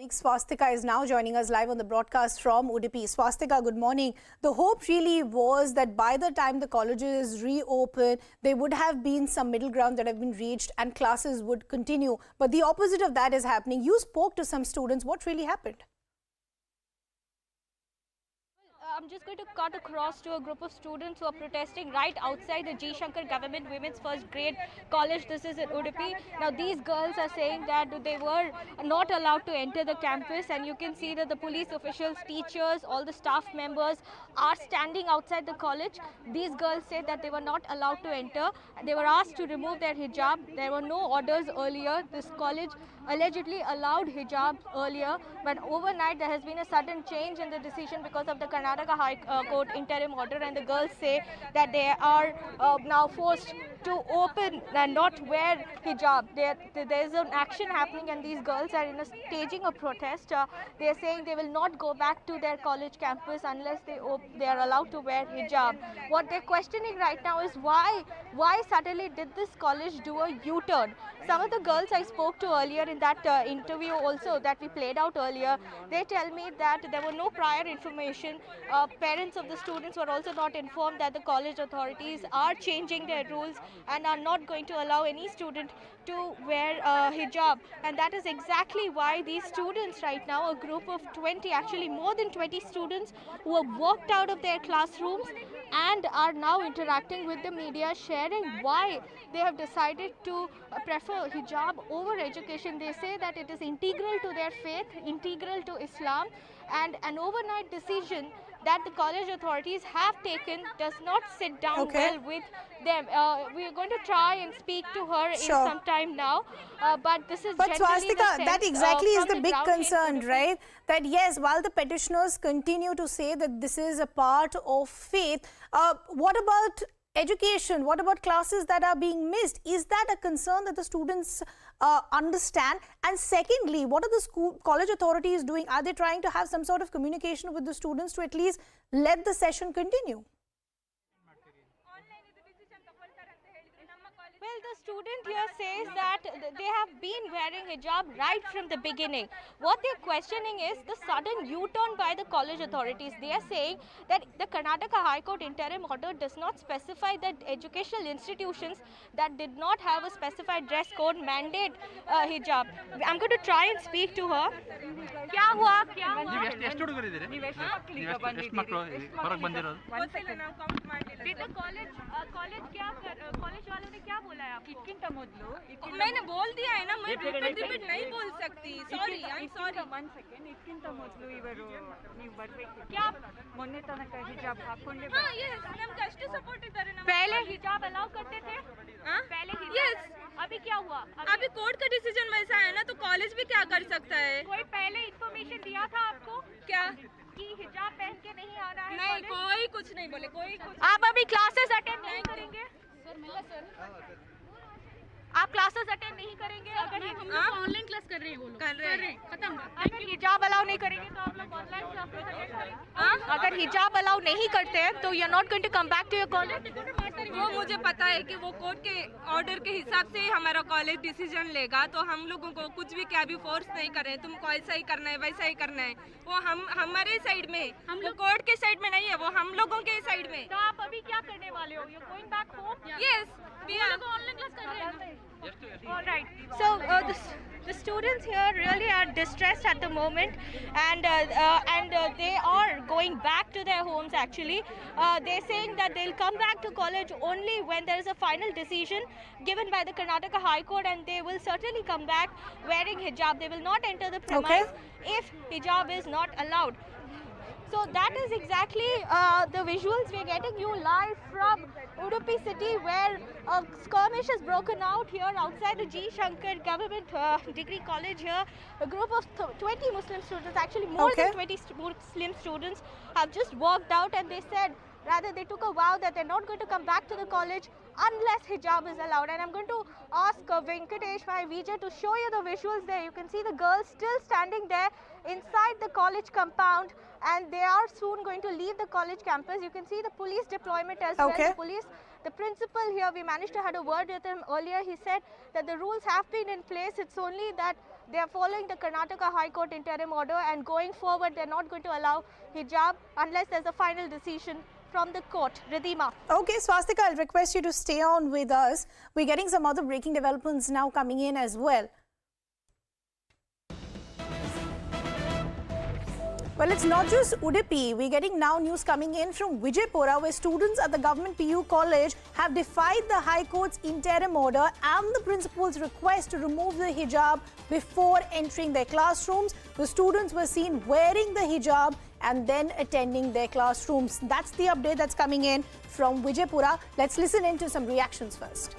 Swastika is now joining us live on the broadcast from Udupi. Swastika, good morning. The hope really was that by the time the colleges reopen, there would have been some middle ground that have been reached and classes would continue. But the opposite of that is happening. You spoke to some students. What really happened? I'm just going to cut across to a group of students who are protesting right outside the G. Shankar Government Women's First Grade College. This is in Udupi. Now, these girls are saying that they were not allowed to enter the campus, and you can see that the police officials, teachers, all the staff members are standing outside the college. These girls say that they were not allowed to enter. They were asked to remove their hijab. There were no orders earlier. This college allegedly allowed hijab earlier, but overnight there has been a sudden change in the decision because of the Karnataka High Court interim order, and the girls say that they are now forced to open and not wear hijab. There is an action happening, and these girls are staging a protest. They are saying they will not go back to their college campus unless they are allowed to wear hijab. What they're questioning right now is why suddenly did this college do a U-turn? Some of the girls I spoke to earlier in that interview also that we played out earlier, they tell me that there were no prior information. Parents of the students were also not informed that the college authorities are changing their rules and are not going to allow any student to wear hijab. And that is exactly why these students right now, a group of 20, actually more than 20 students who have walked out of their classrooms and are now interacting with the media, sharing why they have decided to prefer hijab over education. They say that it is integral to their faith, integral to Islam, and an overnight decision that the college authorities have taken does not sit down well with them. We are going to try and speak to her in some time now, but this is generally Swastika, that exactly is the big concern, here. right? That yes, while the petitioners continue to say that this is a part of faith, what about education? What about classes that are being missed? Is that a concern that the students understand? And secondly, what are the college authorities doing? Are they trying to have some sort of communication with the students to at least let the session continue? Well, the student here says that they have been wearing hijab right from the beginning. What they're questioning is the sudden U-turn by the college authorities. They are saying that the Karnataka High Court interim order does not specify that educational institutions that did not have a specified dress code mandate hijab. I'm going to try and speak to her. क्या हुआ? क्या हुआ? Did the college वालों ने क्या बोला है आपको? मैंने बोल दिया है ना, मैं रिपीट नहीं बोल सकती. Sorry, I'm sorry. 1 second. ಇದಕ್ಕಿಂತ ಮೊದಲು ಇವರು ನೀವು ಬರಬೇಕು. क्या? ಮೊನ್ನೆ ತನಕ ಹಿಜಾಬ್ ಹಾಕೊಂಡೇ हाँ, yes, ನಮ್ಗೆ ಅಷ್ಟು ಸಪೋರ್ಟ್ ಇದ್ದಾರೆ. पहले हिजाब अलाउ करते थे. पहले हिजाब. अभी क्या हुआ? अभी कोर्ट का डिसीजन वैसा है ना, तो कॉलेज भी क्या कर सकता है? कोई पहले इन्फॉर्मेशन दिया था आपको? क्या? कि हिजाब पहन के नहीं आना है? नहीं, कोई कुछ नहीं बोले, कोई कुछ. आप अभी क्लासेस अटेंड नहीं करेंगे? आप क्लासेस अटेंड नहीं करेंगे? अगर हम लोग ऑनलाइन क्लास कर रहे हैं, वो लोग कर रहे हैं, खत्म. अगर हिजाब अलाउ नहीं करेंगे तो आप लोग ऑनलाइन क्लासेस अटेंड करेंगे? अगर हिजाब अलाउ नहीं करते हैं तो you are not going to come back to your college? वो मुझे पता है कि वो कोर्ट के ऑर्डर के हिसाब से हमारा कॉलेज डिसीजन लेगा, तो हम लोगों को कुछ भी क्या भी फोर्स नहीं कर रहे हैं. तुमको ऐसा ही करना है, वैसा ही करना है. वो हमारे साइड में, हम लोग कोर्ट के साइड में नहीं है, वो हम लोगों के साइड में. तो आप अभी क्या करने वाले हो? You going back home? Yes, we are online class कर रहे हैं. All right. So the students here really are distressed at the moment, and they are going back to their homes. Actually, they're saying that they'll come back to college only when there is a final decision given by the Karnataka High Court, and they will certainly come back wearing hijab. They will not enter the premise if hijab is not allowed. So that is exactly the visuals we're getting you live from Udupi city, where a skirmish has broken out here outside the G. Shankar Government Degree College here. A group of 20 Muslim students, actually more than 20 Muslim students, have just walked out, and they said, rather they took a vow that they're not going to come back to the college unless hijab is allowed. And I'm going to ask Venkatesh, my VJ, to show you the visuals there. You can see the girls still standing there inside the college compound, and they are soon going to leave the college campus. You can see the police deployment as well. The principal here, we managed to have a word with him earlier. He said that the rules have been in place. It's only that They are following the Karnataka High Court interim order, and going forward, they're not going to allow hijab unless there's a final decision from the court. Ridhima. Okay, Swastika, I'll request you to stay on with us. We're getting some other breaking developments now coming in as well. Well, it's not just Udupi. We're getting now news coming in from Vijaypura, where students at the government PU college have defied the High Court's interim order and the principal's request to remove the hijab before entering their classrooms. The students were seen wearing the hijab and then attending their classrooms. That's the update that's coming in from Vijaypura. Let's listen in to some reactions first.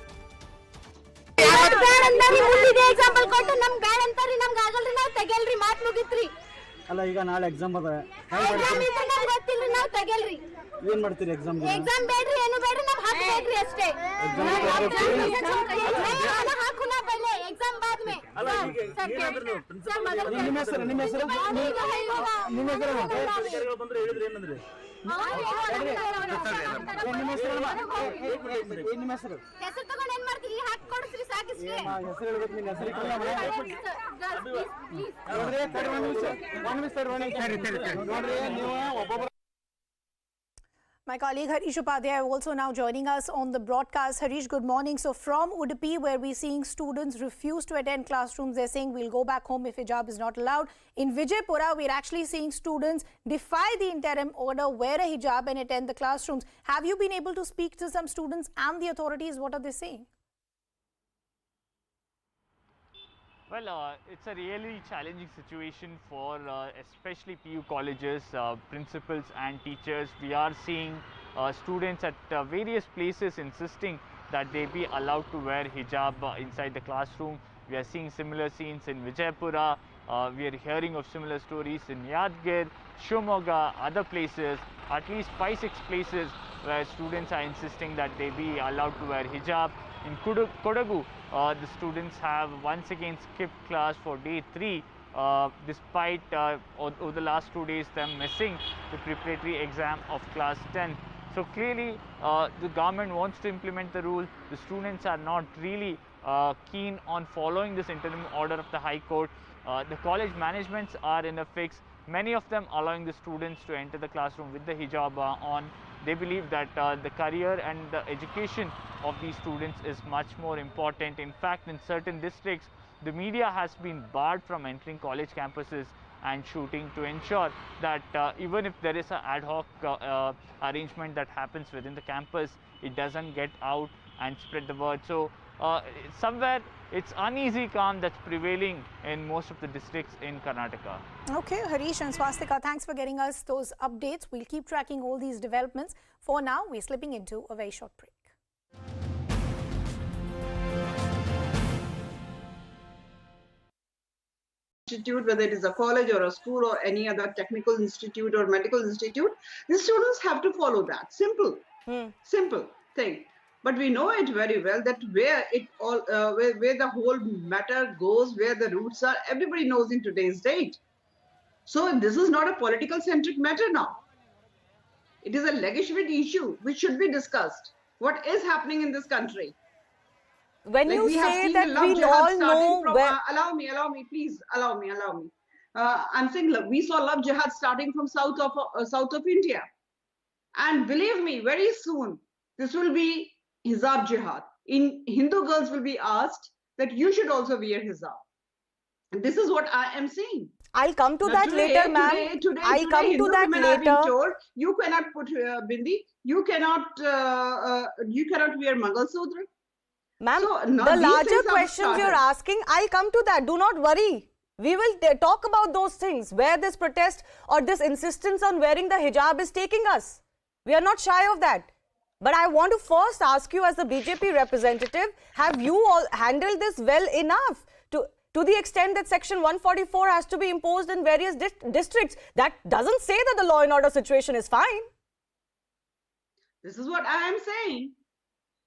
ಅಲ್ಲ ಈಗ ನಾಳೆ exam ಅದ ಏನ್ ಮಾಡ್ತೀರಿ exam exam ಬೇಡ್ರಿ ಏನು ಬೇಡ್ರಿ ನಮ್ ಹಕ್ ಬೇಡ್ರಿ ಅಷ್ಟೇ ಹಾಕುನ ಪಹಲೆ ಎಕ್ಸಾಮ್ ಬಾದ್ ಮೇ ನಿಮ್ಮ ಹೆಸರು ಬಂದ್ರೆ ಹೇಳಿದ್ರಿ ಏನಂದ್ರಿ ನಿಮ್ಮ ಹೆಸರು ತಗೊಂಡು ಏನ್ ಮಾಡ್ತೀರಿ ಹಾಕಿ ಕೊಡ್ಸ್ರಿ ಸಾಕಿಸ್ರಿ ಹೆಸರು ಹೇಳ್ಬೇಕು ನಿನ್ನ ಹೆಸರು My colleague Harish Upadhyay also now joining us on the broadcast. Harish, good morning. So from Udupi, where we're seeing students refuse to attend classrooms, they're saying we'll go back home if hijab is not allowed. In Vijaypura, we're actually seeing students defy the interim order, wear a hijab and attend the classrooms. Have you been able to speak to some students and the authorities? What are they saying? Well, it's a really challenging situation for especially PU colleges, principals and teachers. We are seeing students at various places insisting that they be allowed to wear hijab inside the classroom. We are seeing similar scenes in Vijaypura. We are hearing of similar stories in Yadgir, Shimoga, other places, at least 5-6 places where students are insisting that they be allowed to wear hijab. In Kodagu, the students have once again skipped class for day 3 despite over the last 2 days them missing the preparatory exam of class 10. So clearly the government wants to implement the rule. The students are not really keen on following this interim order of the High Court. The college managements are in a fix, many of them allowing the students to enter the classroom with the hijab on. They believe that the career and the education of these students is much more important. In fact, in certain districts, the media has been barred from entering college campuses and shooting to ensure that even if there is an ad hoc arrangement that happens within the campus, it doesn't get out and spread the word. So somewhere it's uneasy calm that's prevailing in most of the districts in Karnataka. Okay, Harish and Swastika, thanks for getting us those updates. We'll keep tracking all these developments. For now, we're slipping into a very short break. Institute, whether it is a college or a school or any other technical institute or medical institute, the students have to follow that. Simple thing. But we know it very well that where it all, where the whole matter goes, where the roots are, everybody knows in today's date. So this is not a political centric matter now. It is a legitimate issue which should be discussed. What is happening in this country? When like you say that we all know where... allow me, please, allow me. I'm saying, look, we saw love jihad starting from south of India. And believe me, very soon, this will be hijab jihad. Hindu girls will be asked that you should also wear hijab. And this is what I am saying. I'll come to that later, ma'am. I'll come to that later. Told, you cannot put bindi, you cannot wear Mangalsutra. Ma'am, the larger questions you're asking, I'll come to that. Do not worry. We will talk about those things, where this protest or this insistence on wearing the hijab is taking us. We are not shy of that. But I want to first ask you as the BJP representative, have you all handled this well enough to the extent that section 144 has to be imposed in various districts? That doesn't say that the law and order situation is fine. This is what I am saying.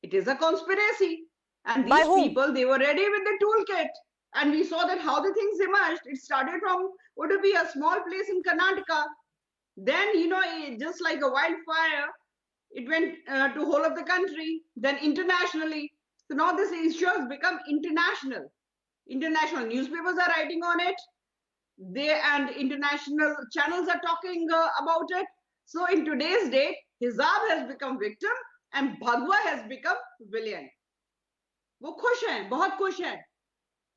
It is a conspiracy. And these people, they were ready with the toolkit. And we saw that how the things emerged. It started from Udupi, a small place in Karnataka. Then, just like a wildfire, it went to whole of the country, then internationally. So now this issue has become international. International newspapers are writing on it. And international channels are talking about it. So in today's date, Hijab has become victim and Bhagwa has become villain. वो खुश हैं, बहुत खुश हैं.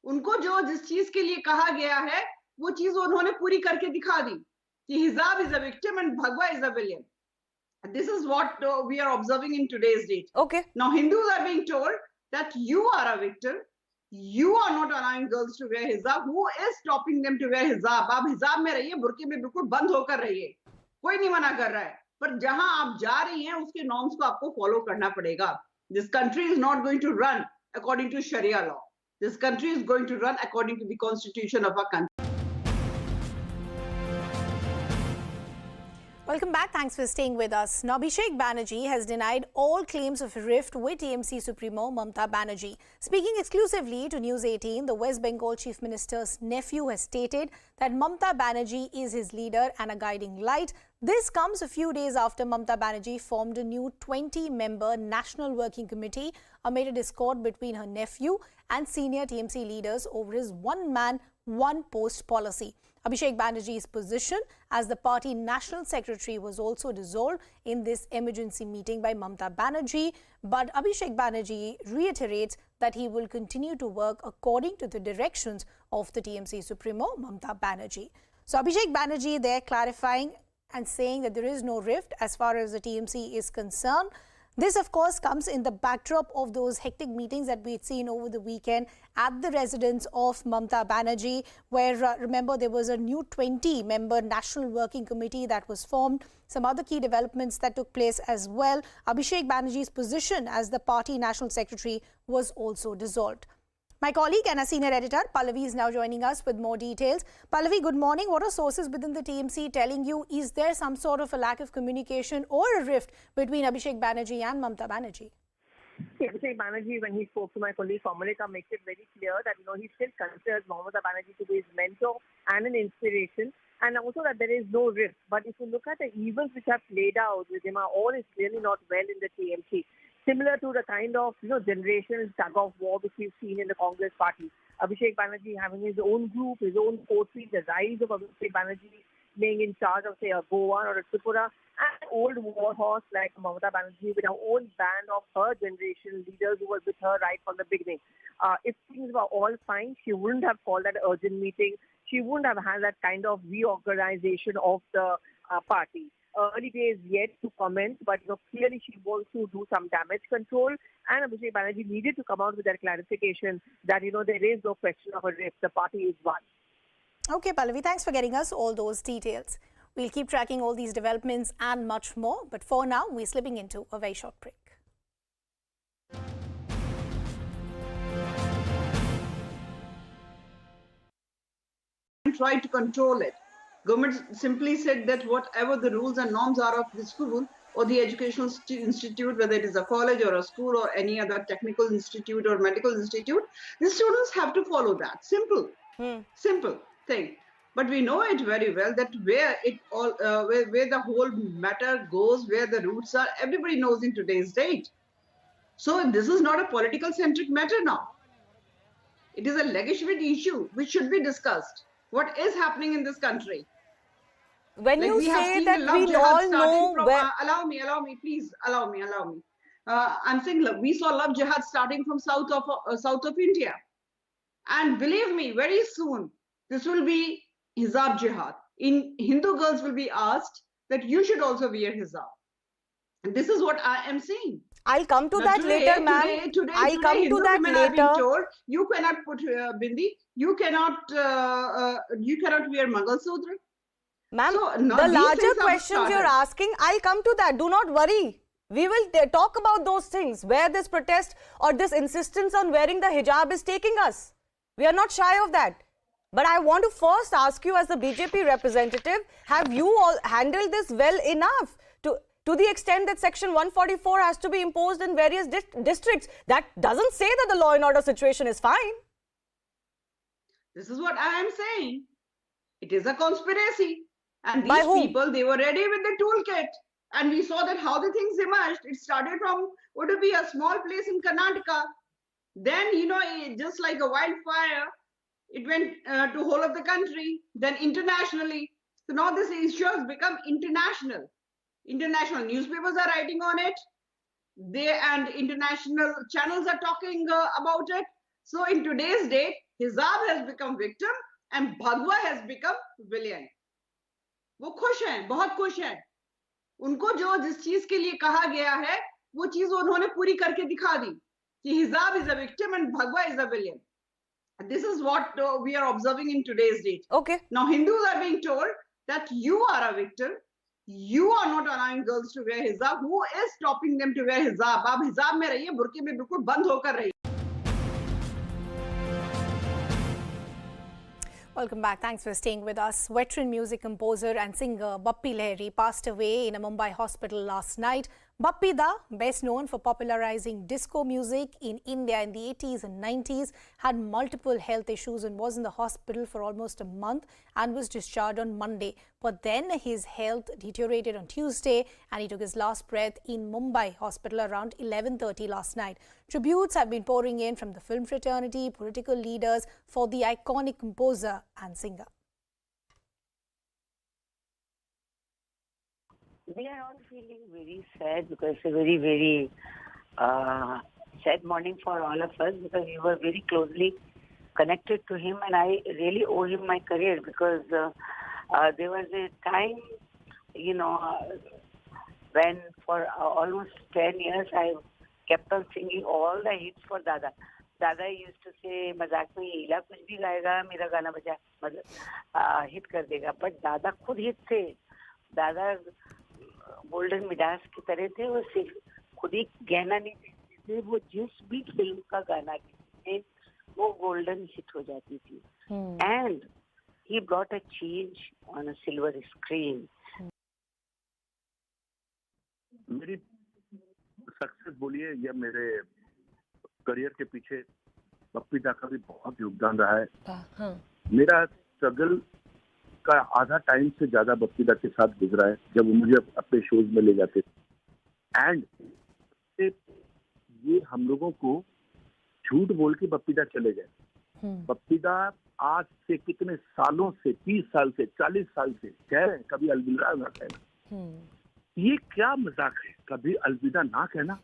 उनको जो जिस चीज के लिए कहा गया है, वो चीज उन्होंने पूरी करके दिखा दी कि Hijab is a victim and Bhagwa is a villain. This is what we are observing in today's date. Okay. Now Hindus are being told that you are a victim. You are not allowing girls to wear hijab. Who is stopping them to wear hijab? आप हिजाब में रहिए, Burke में बिल्कुल बंद होकर रहिए. कोई नहीं मना कर रहा है. पर जहां आप जा रही हैं, उसके नॉर्म्स को आपको फॉलो करना पड़ेगा. This country is not going to run according to Sharia law. This country is going to run according to the constitution of our country. Welcome back. Thanks for staying with us. Now, Abhishek Banerjee has denied all claims of rift with TMC Supremo Mamata Banerjee. Speaking exclusively to News18, the West Bengal Chief Minister's nephew has stated that Mamata Banerjee is his leader and a guiding light. This comes a few days after Mamata Banerjee formed a new 20-member National Working Committee amid a discord between her nephew and senior TMC leaders over his one-man, one-post policy. Abhishek Banerjee's position as the party national secretary was also dissolved in this emergency meeting by Mamata Banerjee. But Abhishek Banerjee reiterates that he will continue to work according to the directions of the TMC Supremo, Mamata Banerjee. So Abhishek Banerjee there clarifying and saying that there is no rift as far as the TMC is concerned. This, of course, comes in the backdrop of those hectic meetings that we had seen over the weekend at the residence of Mamata Banerjee, where, remember, there was a new 20-member National Working Committee that was formed. Some other key developments that took place as well. Abhishek Banerjee's position as the party National Secretary was also dissolved. My colleague and a senior editor, Pallavi, is now joining us with more details. Pallavi, good morning. What are sources within the TMC telling you? Is there some sort of a lack of communication or a rift between Abhishek Banerjee and Mamata Banerjee? See, Abhishek Banerjee, when he spoke to my colleague Kamalika, makes it very clear that he still considers Mamata Banerjee to be his mentor and an inspiration, and also that there is no rift. But if you look at the events which have played out with him, all is clearly not well in the TMC. Similar to the kind of generational tug-of-war which we've seen in the Congress party. Abhishek Banerjee having his own group, his own forces, the rise of Abhishek Banerjee being in charge of, say, a Goa or a Tripura, and an old warhorse like Mamata Banerjee with her own band of her generation leaders who were with her right from the beginning. If things were all fine, she wouldn't have called that urgent meeting. She wouldn't have had that kind of reorganization of the party. Early days yet to comment, but clearly she wants to do some damage control, and Abhishek Banerjee needed to come out with that clarification that there is no question of a rift. The party is one. Okay, Pallavi, thanks for getting us all those details. We'll keep tracking all these developments and much more, but for now, we're slipping into a very short break. Try to control it. Government simply said that whatever the rules and norms are of the school or the educational institute, whether it is a college or a school or any other technical institute or medical institute, the students have to follow that. Simple, simple thing. But we know it very well that where the whole matter goes, where the roots are, everybody knows in today's date. So this is not a political centric matter now. It is a legitimate issue which should be discussed. What is happening in this country? When you say that we all know where... Allow me, please, allow me. I'm saying we saw love jihad starting from south of India. And believe me, very soon, this will be hijab jihad. Hindu girls will be asked that you should also wear hijab. And this is what I am saying. I'll come to that later, ma'am. I'll come to that later. Told, you cannot put bindi. You cannot wear Mangal Sutra. Ma'am, the larger questions you're asking, I'll come to that. Do not worry. We will talk about those things, where this protest or this insistence on wearing the hijab is taking us. We are not shy of that. But I want to first ask you as the BJP representative, have you all handled this well enough to the extent that Section 144 has to be imposed in various districts? That doesn't say that the law and order situation is fine. This is what I am saying. It is a conspiracy. And these people, they were ready with the toolkit. And we saw that how the things emerged. It started from Udupi, a small place in Karnataka. Then, just like a wildfire, It went to whole of the country, then internationally. So now this issue has become international. International newspapers are writing on it. And international channels are talking about it. So in today's date, Hijab has become victim and Bhagwa has become villain. वो खुश हैं, बहुत खुश हैं. उनको जो जिस चीज के लिए कहा गया है, वो चीज उन्होंने पूरी करके दिखा दी कि Hijab is a victim and Bhagwa is a villain. This is what we are observing in today's date. Okay. Now Hindus are being told that you are a victim. You are not allowing girls to wear hijab. Who is stopping them to wear hijab? आप हिजाब में रहिए, Burke में बिल्कुल बंद होकर रहिए. Welcome back. Thanks for staying with us. Veteran music composer and singer Bappi Lahiri passed away in a Mumbai hospital last night. Bappi Da, best known for popularizing disco music in India in the 80s and 90s, had multiple health issues and was in the hospital for almost a month and was discharged on Monday. But then his health deteriorated on Tuesday and he took his last breath in Mumbai hospital around 11:30 last night. Tributes have been pouring in from the film fraternity, political leaders for the iconic composer and singer. We are all feeling very sad because it's a very, very sad morning for all of us because we were very closely connected to him and I really owe him my career because there was a time, when for almost 10 years I kept on singing all the hits for Dada. Dada used to say, मजाक में हीला कुछ भी गाएगा मेरा गाना बजा मतलब hit कर देगा. But दादा खुद हिट थे. दादा गोल्डन मिडास की तरह थे. वो सिर्फ खुद ही गहना नहीं देते थे. वो जिस भी फिल्म का गाना थे वो गोल्डन हिट हो जाती थी. And he brought a change on a silver screen. मेरी सक्सेस बोलिए या मेरे करियर के पीछे बप्पी दा का भी बहुत योगदान रहा है. मेरा स्ट्रगल का आधा टाइम से ज्यादा बप्पी दा के साथ गुजरा है जब वो मुझे अपने शोज में ले जाते थे. एंड ये हम लोगों को झूठ बोल के बप्पी दा चले गए. बप्पी दा आज से कितने सालों से 30 साल से 40 साल से कह रहे हैं कभी अलविदा ना कहना. ये क्या मजाक है. कभी अलविदा ना कहना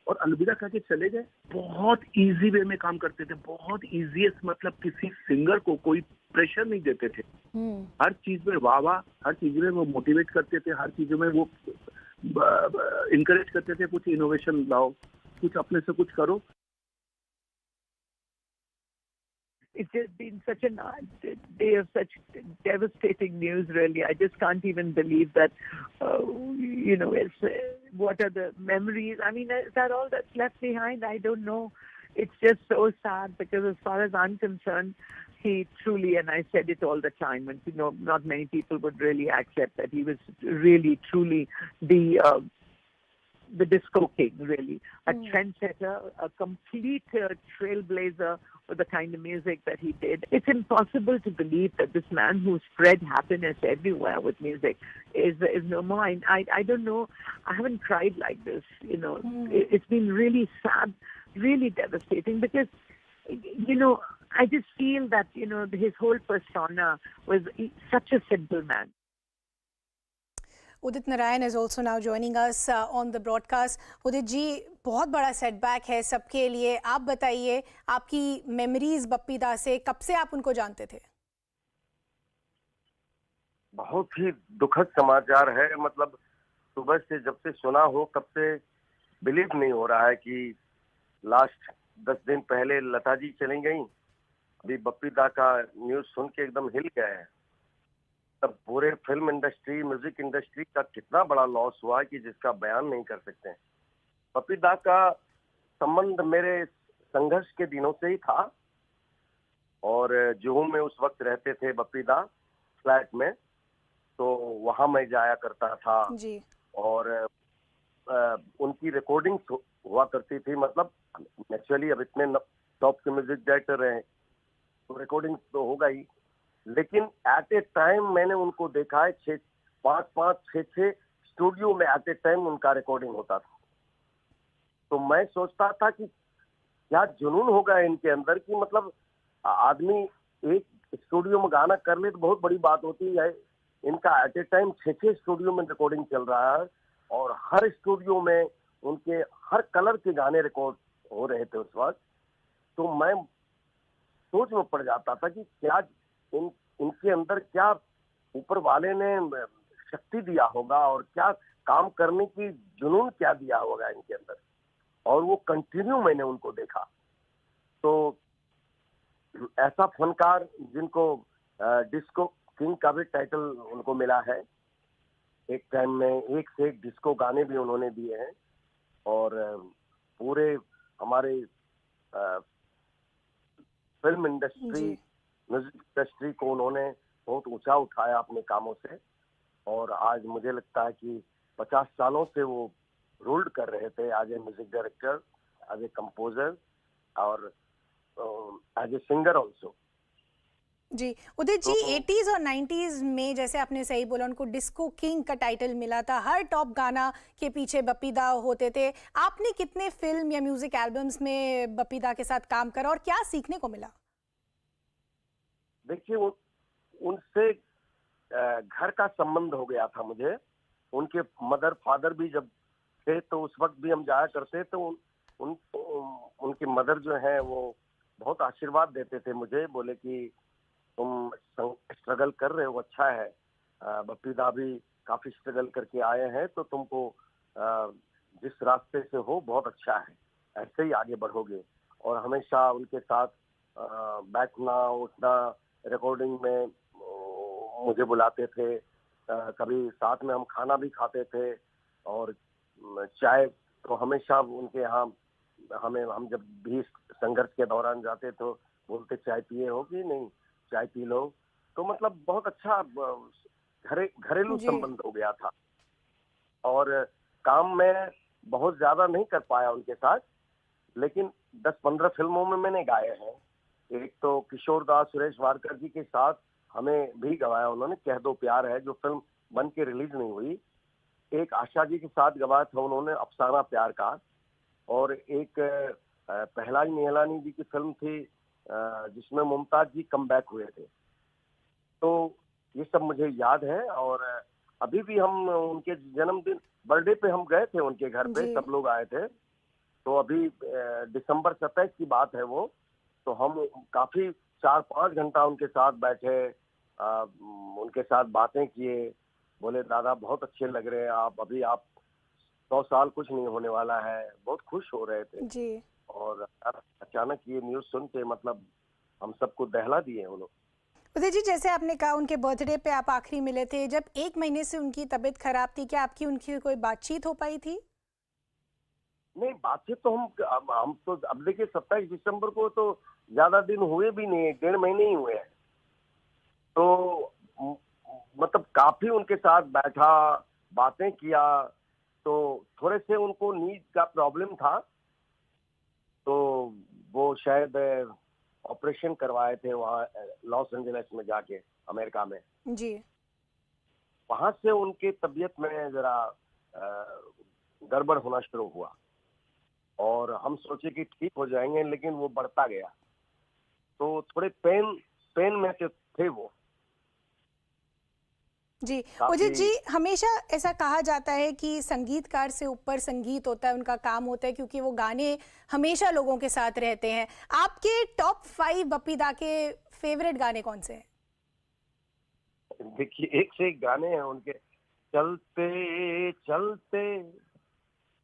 और अलविदा कह के चले गए. बहुत इजी वे में काम करते थे. बहुत इजीएस्ट मतलब किसी सिंगर को कोई प्रेशर नहीं देते थे. हर चीज में वाह, हर चीज में वो मोटिवेट करते थे. हर चीजों में वो इनकरेज करते थे. कुछ इनोवेशन लाओ, कुछ अपने से कुछ करो. It's just been such a day of such devastating news, really. I just can't even believe that, what are the memories? I mean, is that all that's left behind? I don't know. It's just so sad because as far as I'm concerned, he truly, and I said it all the time, and not many people would really accept that he was really, truly the disco king, really. A trendsetter, a complete trailblazer for the kind of music that he did. It's impossible to believe that this man who spread happiness everywhere with music is no more. I don't know. I haven't cried like this, It's been really sad, really devastating because, I just feel that, his whole persona was such a simple man. Udit Narayan is also now joining us on the broadcast. Udit जी, बहुत बड़ा setback है सबके लिए. आप बताइए आपकी memories Bappi दा से, कब से आप उनको जानते थे? बहुत ही दुखद समाचार है. मतलब सुबह से जब से सुना हो तब से बिलीव नहीं हो रहा है कि लास्ट 10 दिन पहले लता जी चली गई. अभी बप्पी दा का न्यूज सुन के एकदम हिल गए हैं. तब पूरे फिल्म इंडस्ट्री, म्यूजिक इंडस्ट्री का कितना बड़ा लॉस हुआ कि जिसका बयान नहीं कर सकते हैं. बप्पी दा का संबंध मेरे संघर्ष के दिनों से ही था और जुहू में उस वक्त रहते थे बप्पी दा फ्लैट में, तो वहां मैं जाया करता था जी. और उनकी रिकॉर्डिंग्स हुआ करती थी. मतलब नेचुरली अब इतने टॉप के म्यूजिक डायरेक्टर हैं तो रिकॉर्डिंग तो होगा ही, लेकिन एट ए टाइम मैंने उनको देखा है 5-6 स्टूडियो में एट ए टाइम उनका रिकॉर्डिंग होता था. तो मैं सोचता था कि क्या जुनून होगा इनके अंदर कि मतलब आदमी एक स्टूडियो में गाना कर ले तो बहुत बड़ी बात होती है। इनका एट ए टाइम 6 स्टूडियो में रिकॉर्डिंग चल रहा है और हर स्टूडियो में उनके हर कलर के गाने रिकॉर्ड हो रहे थे उस वक्त। तो मैं सोच में पड़ जाता था कि क्या इनके अंदर क्या ऊपर वाले ने शक्ति दिया होगा और क्या काम करने की जुनून क्या दिया होगा इनके अंदर, और वो कंटिन्यू मैंने उनको देखा। तो ऐसा फनकार जिनको डिस्को किंग का भी टाइटल उनको मिला है, एक टाइम में एक से एक डिस्को गाने भी उन्होंने दिए हैं और पूरे हमारे फिल्म इंडस्ट्री, म्यूजिक इंडस्ट्री को उन्होंने बहुत ऊंचा उठाया अपने कामों से। और आज मुझे लगता है कि 50 सालों से वो रूल्ड कर रहे थे as a music director, as a composer और एज ए सिंगर ऑल्सो। जी उदित जी, 80s और 90s में जैसे आपने सही बोला, उनको डिस्को किंग का टाइटल मिला था। हर टॉप गाना के पीछे बप्पी दा होते थे। आपने कितने फिल्म या म्यूजिक एल्बम्स में बप्पी दा के साथ काम करा और क्या सीखने को मिला? देखिए, उनसे घर का संबंध हो गया था मुझे। उनके मदर फादर भी जब थे तो उस वक्त भी हम जाया करते, तो उनकी मदर जो है वो बहुत आशीर्वाद देते थे मुझे, बोले कि तुम स्ट्रगल कर रहे हो, अच्छा है, बप्पी दा भी काफी स्ट्रगल करके आए हैं, तो तुमको जिस रास्ते से हो बहुत अच्छा है, ऐसे ही आगे बढ़ोगे। और हमेशा उनके साथ बैठना उठना, रिकॉर्डिंग में मुझे बुलाते थे, कभी साथ में हम खाना भी खाते थे और चाय तो हमेशा उनके यहाँ हम जब भी संघर्ष के दौरान जाते तो बोलते चाय पिए हो कि नहीं, चाय पी लो। तो मतलब बहुत अच्छा घरेलू संबंध हो गया था। और काम में बहुत ज्यादा नहीं कर पाया उनके साथ, लेकिन 10-15 फिल्मों में मैंने गाए हैं। एक तो किशोर दास सुरेश वाडकर जी के साथ हमें भी गवाया उन्होंने, कह दो प्यार है, जो फिल्म बन के रिलीज नहीं हुई। एक आशा जी के साथ गवाया था उन्होंने, अफसाना प्यार का। और एक पहला निहलानी जी की फिल्म थी जिसमें मुमताज जी कमबैक हुए थे। तो ये सब मुझे याद है। और अभी भी हम उनके जन्मदिन बर्थडे पे हम गए थे उनके घर पे, सब लोग आए थे। तो अभी दिसंबर 27 की बात है वो, तो हम काफी 4-5 घंटा उनके साथ बैठे, उनके साथ बातें किए। बोले दादा बहुत अच्छे लग रहे हैं आप, अभी आप 100 साल कुछ नहीं होने वाला है। बहुत खुश हो रहे थे जी। और अचानक ये न्यूज़ सुन के मतलब हम सबको दहला दिए वो लोग। उदय जी, जैसे आपने कहा उनके बर्थडे पे आप आखिरी मिले थे, जब 1 महीने से उनकी तबीयत खराब थी, क्या आपकी उनकी कोई बातचीत हो पाई थी? नहीं, बातचीत तो हम तो अब देखिए 27 दिसंबर को तो ज्यादा दिन हुए भी नहीं, 1.5 महीने ही हुए हैं। तो मतलब काफी उनके साथ बैठा, बातें किया। तो थोड़े से उनको नींद का प्रॉब्लम था, तो वो शायद ऑपरेशन करवाए थे वहाँ लॉस एंजलिस में जाके, अमेरिका में जी। वहां से उनके तबीयत में जरा गड़बड़ होना शुरू हुआ और हम सोचे कि ठीक हो जाएंगे, लेकिन वो बढ़ता गया। तो थोड़े पेन में थे वो। जी उदित जी, हमेशा ऐसा कहा जाता है कि संगीतकार से ऊपर संगीत होता है, उनका काम होता है, क्योंकि वो गाने हमेशा लोगों के साथ रहते हैं। आपके टॉप 5 बप्पी दा के फेवरेट गाने कौन से हैं? देखिए, एक से एक गाने हैं उनके। चलते चलते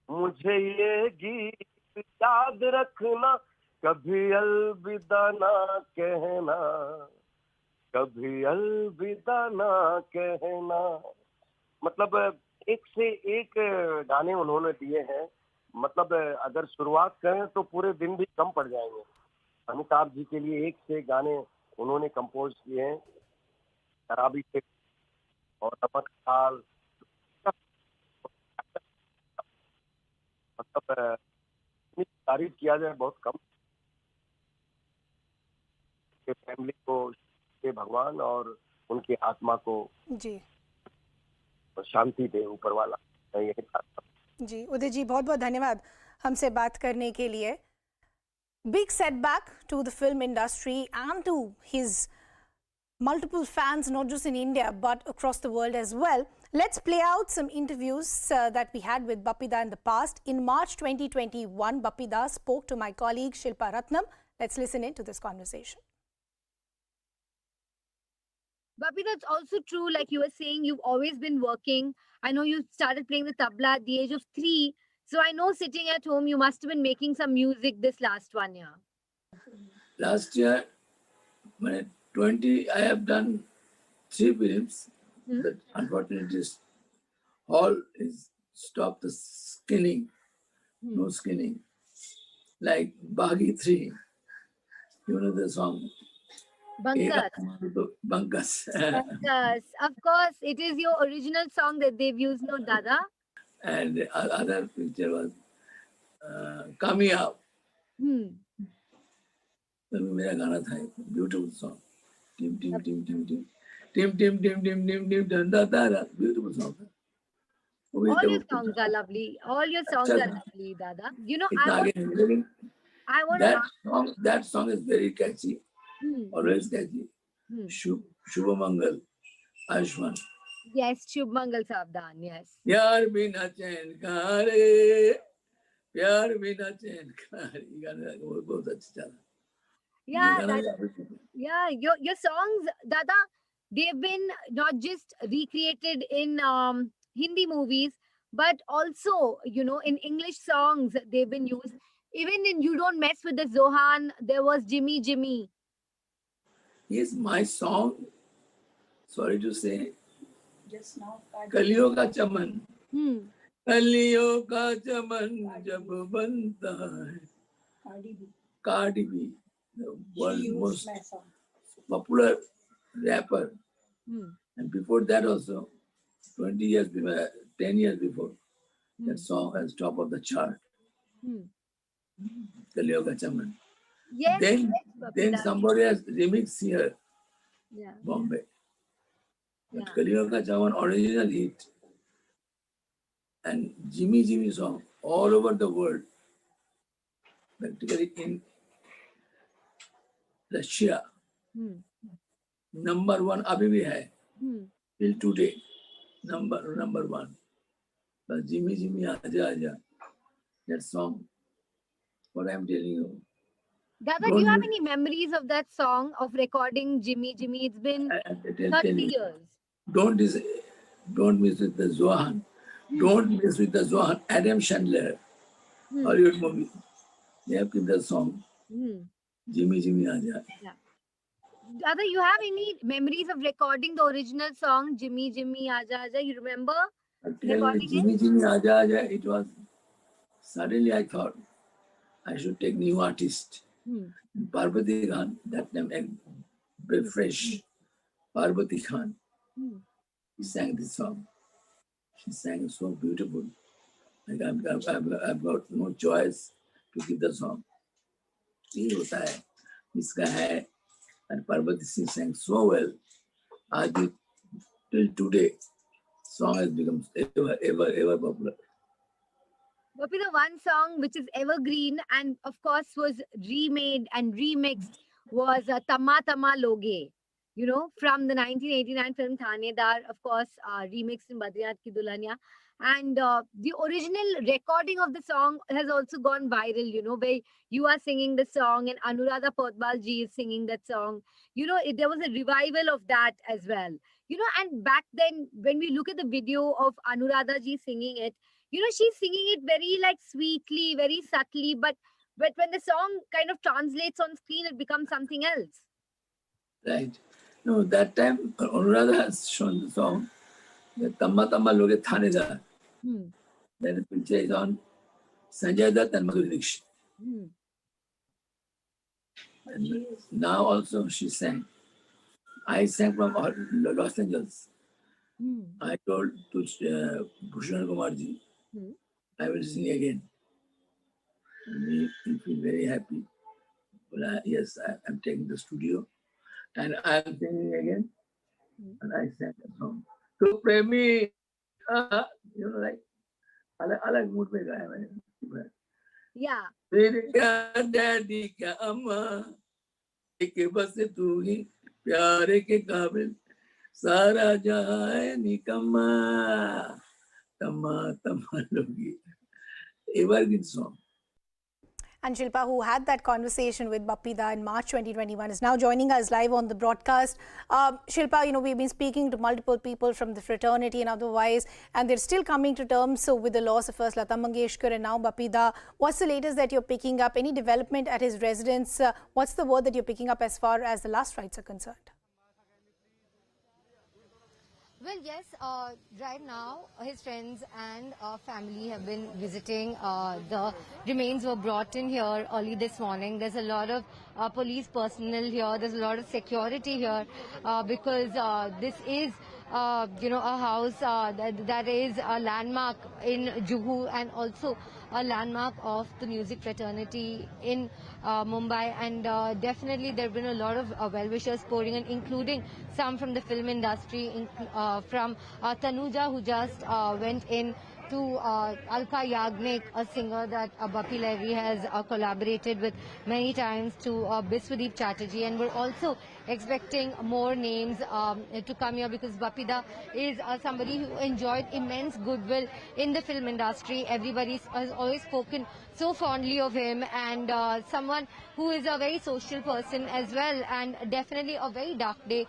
मुझे ये गीत याद रखना, कभी अलविदा ना कहना, कभी अलविदा ना कहना। मतलब एक से एक गाने उन्होंने दिए हैं। मतलब अगर शुरुआत करें तो पूरे दिन भी कम पड़ जाएंगे। अमिताभ जी के लिए एक से एक गाने उन्होंने कंपोज किए हैं, शराबी से और नमक साल। मतलब तारीफ किया जाए बहुत कम। फैमिली को के भगवान और उनकी आत्मा को जी शांति दे ऊपर वाला, यही। जी उदय जी, बहुत बहुत धन्यवाद हमसे बात करने के लिए। Big setback to the film industry and to his multiple fans, not just in India, but across the world as well. Let's play out some interviews that we had with Bappi in the past. In March 2021, Bappi spoke to my colleague Shilpa Ratnam. Let's listen in to this conversation. Bappi, that's also true. Like you were saying, you've always been working. I know you started playing the tabla at the age of 3. So I know sitting at home, you must have been making some music this last 1 year. Last year, when 20, I have done 3 films. That unfortunately, all is stop the skinning, no skinning. Like Bagi 3, you know the song? Bankas. Bankas. Bankas. Of course, it is your original song that they've used, no Dada? And the other picture was Coming Up. मेरा गाना था beautiful song. Tim tim tim tim tim tim tim tim tim tim tim tim da da da. Beautiful song. All your songs are lovely. All your songs are lovely, Dada. You know, I want that song is very catchy. Always catchy. Shubha Mangal, Ayushman. Yes, Shubh Mangal Savdan, yes. प्यार बिना चैन का रे, प्यार बिना चैन का रे. ये गाना बहुत अच्छा चला. Yeah, your songs, Dada, they've been not just recreated in Hindi movies, but also, you know, in English songs they've been used. Even in You Don't Mess with the Zohan, there was Jimmy Jimmy. Yes, my song, sorry to say, just now, कलियों का चमन, कलियों का चमन जब बनता है, Cardi B, the world's most popular rapper, and before that also, 20 years before, 10 years before, that song was top of the chart. Kaliyo ka Chaman. Yes. Then somebody has remixed here, Bombay. But Kaliyo ka Chaman original hit, and Jimmy Jimmy song all over the world, practically in Russia, number 1 अभी भी है, till today, number 1. But Jimmy Jimmy Aja Aja, that song, what I'm telling you. Dada, do you have any memories of that song, of recording Jimmy Jimmy? It's been 30 years. Don't miss with the Zohan. Don't miss with the Zohan. Adam Sandler, Hollywood movie. They have kept the song. Jimmy Jimmy Aja. Yeah. Dada, you have any memories of recording the original song, Jimmy Jimmy Aja Aja? You remember recording Jimmy Jimmy Aja Aja, it was, suddenly I thought I should take new artist. Parvati Khan, that time, very fresh. Parvati Khan. She sang this song. She sang so beautiful. Like I've got no choice to give the song. ये होता है, इसका है, and Parvati sang so well. आज till today, song has become ever popular. Bappi, the one song which is evergreen and of course was remade and remixed was Tamma Tamma Loge, you know, from the 1989 film Thanedar, of course, remixed in Badrinath Ki Dulhania. And the original recording of the song has also gone viral, you know, where you are singing the song and Anuradha Podbal ji is singing that song. You know, there was a revival of that as well. You know, and back then, when we look at the video of Anuradha ji singing it, you know, she's singing it very like sweetly, very subtly, but when the song kind of translates on screen, it becomes something else. Right. No, that time, Anuradha has shown the song, the Tamma Tamma Loge Thanedar. Then the picture is on Sanjay Dutt and Madhuri Dixit. And now also she sang. I sang from Los Angeles. I told to Bhushan Kumar ji, I will sing again. We feel very happy. Well, yes, I'm taking the studio and I'm singing again. And I sang a song. To Premi, you know, like, I like mood mein gaya maine. Yeah. फिर क्या daddy क्या अम्मा, एक बस तू ही प्यारे के काबिल, सारा जहां है निकम्मा, तम्मा तम्मा लोगी. Evergreen song. And Shilpa, who had that conversation with Bappi Da in March 2021, is now joining us live on the broadcast. Shilpa, you know, we've been speaking to multiple people from the fraternity and otherwise, and they're still coming to terms with the loss of first Lata Mangeshkar and now Bappi Da. What's the latest that you're picking up? Any development at his residence? What's the word that you're picking up as far as the last rites are concerned? Well, yes, right now his friends and family have been visiting. The remains were brought in here early this morning. There's a lot of police personnel here. There's a lot of security here because this is, you know, a house that is a landmark in Juhu and also a landmark of the music fraternity in Mumbai, and definitely there have been a lot of well-wishers pouring in, including some from the film industry, from Tanuja, who just went in, to Alka Yagnik, a singer that Bappi Lahiri has collaborated with many times, to Biswadeep Chatterjee, and we're also expecting more names to come here because Bappi Da is somebody who enjoyed immense goodwill in the film industry. Everybody has always spoken so fondly of him, and someone who is a very social person as well, and definitely a very dark day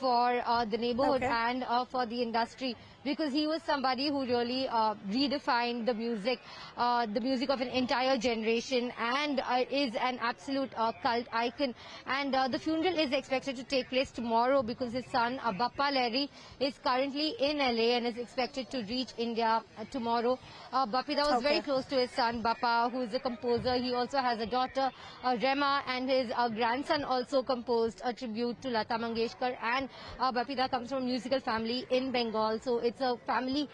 for the neighborhood and for the industry, because he was somebody who really redefined the music of an entire generation, and is an absolute cult icon. And the funeral is expected to take place tomorrow because his son Bappi Lahiri is currently in LA and is expected to reach India tomorrow. Bappi Da was very close to his son Bappa, who is a composer. He also has a daughter, Rema, and his grandson also composed a tribute to Lata Mangeshkar. And Bappi Da comes from a musical family in Bengal, so it's a family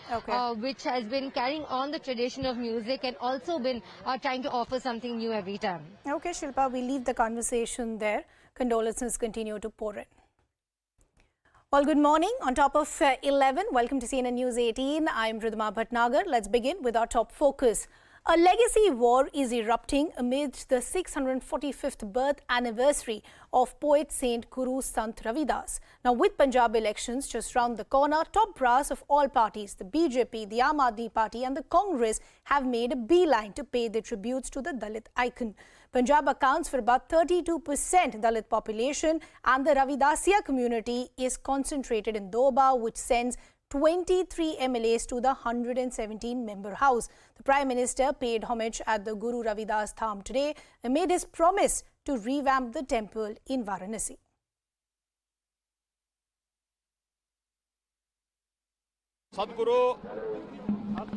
which has been carrying on the tradition of music and also been trying to offer something new every time. Okay, Shilpa, we leave the conversation there. Condolences continue to pour in. Well, good morning. On top of 11, welcome to CNN News 18. I'm Ridhima Bhatnagar. Let's begin with our top focus. A legacy war is erupting amidst the 645th birth anniversary of poet Saint Guru Sant Ravidas. Now, with Punjab elections just round the corner, top brass of all parties, the BJP, the Aam Aadmi Party and the Congress, have made a beeline to pay their tributes to the Dalit icon. Punjab accounts for about 32% Dalit population, and the Ravidasiya community is concentrated in Doaba, which sends 23 MLAs to the 117-member house. The Prime Minister paid homage at the Guru Ravidas Dham today amid his promise to revamp the temple in Varanasi. सदगुरु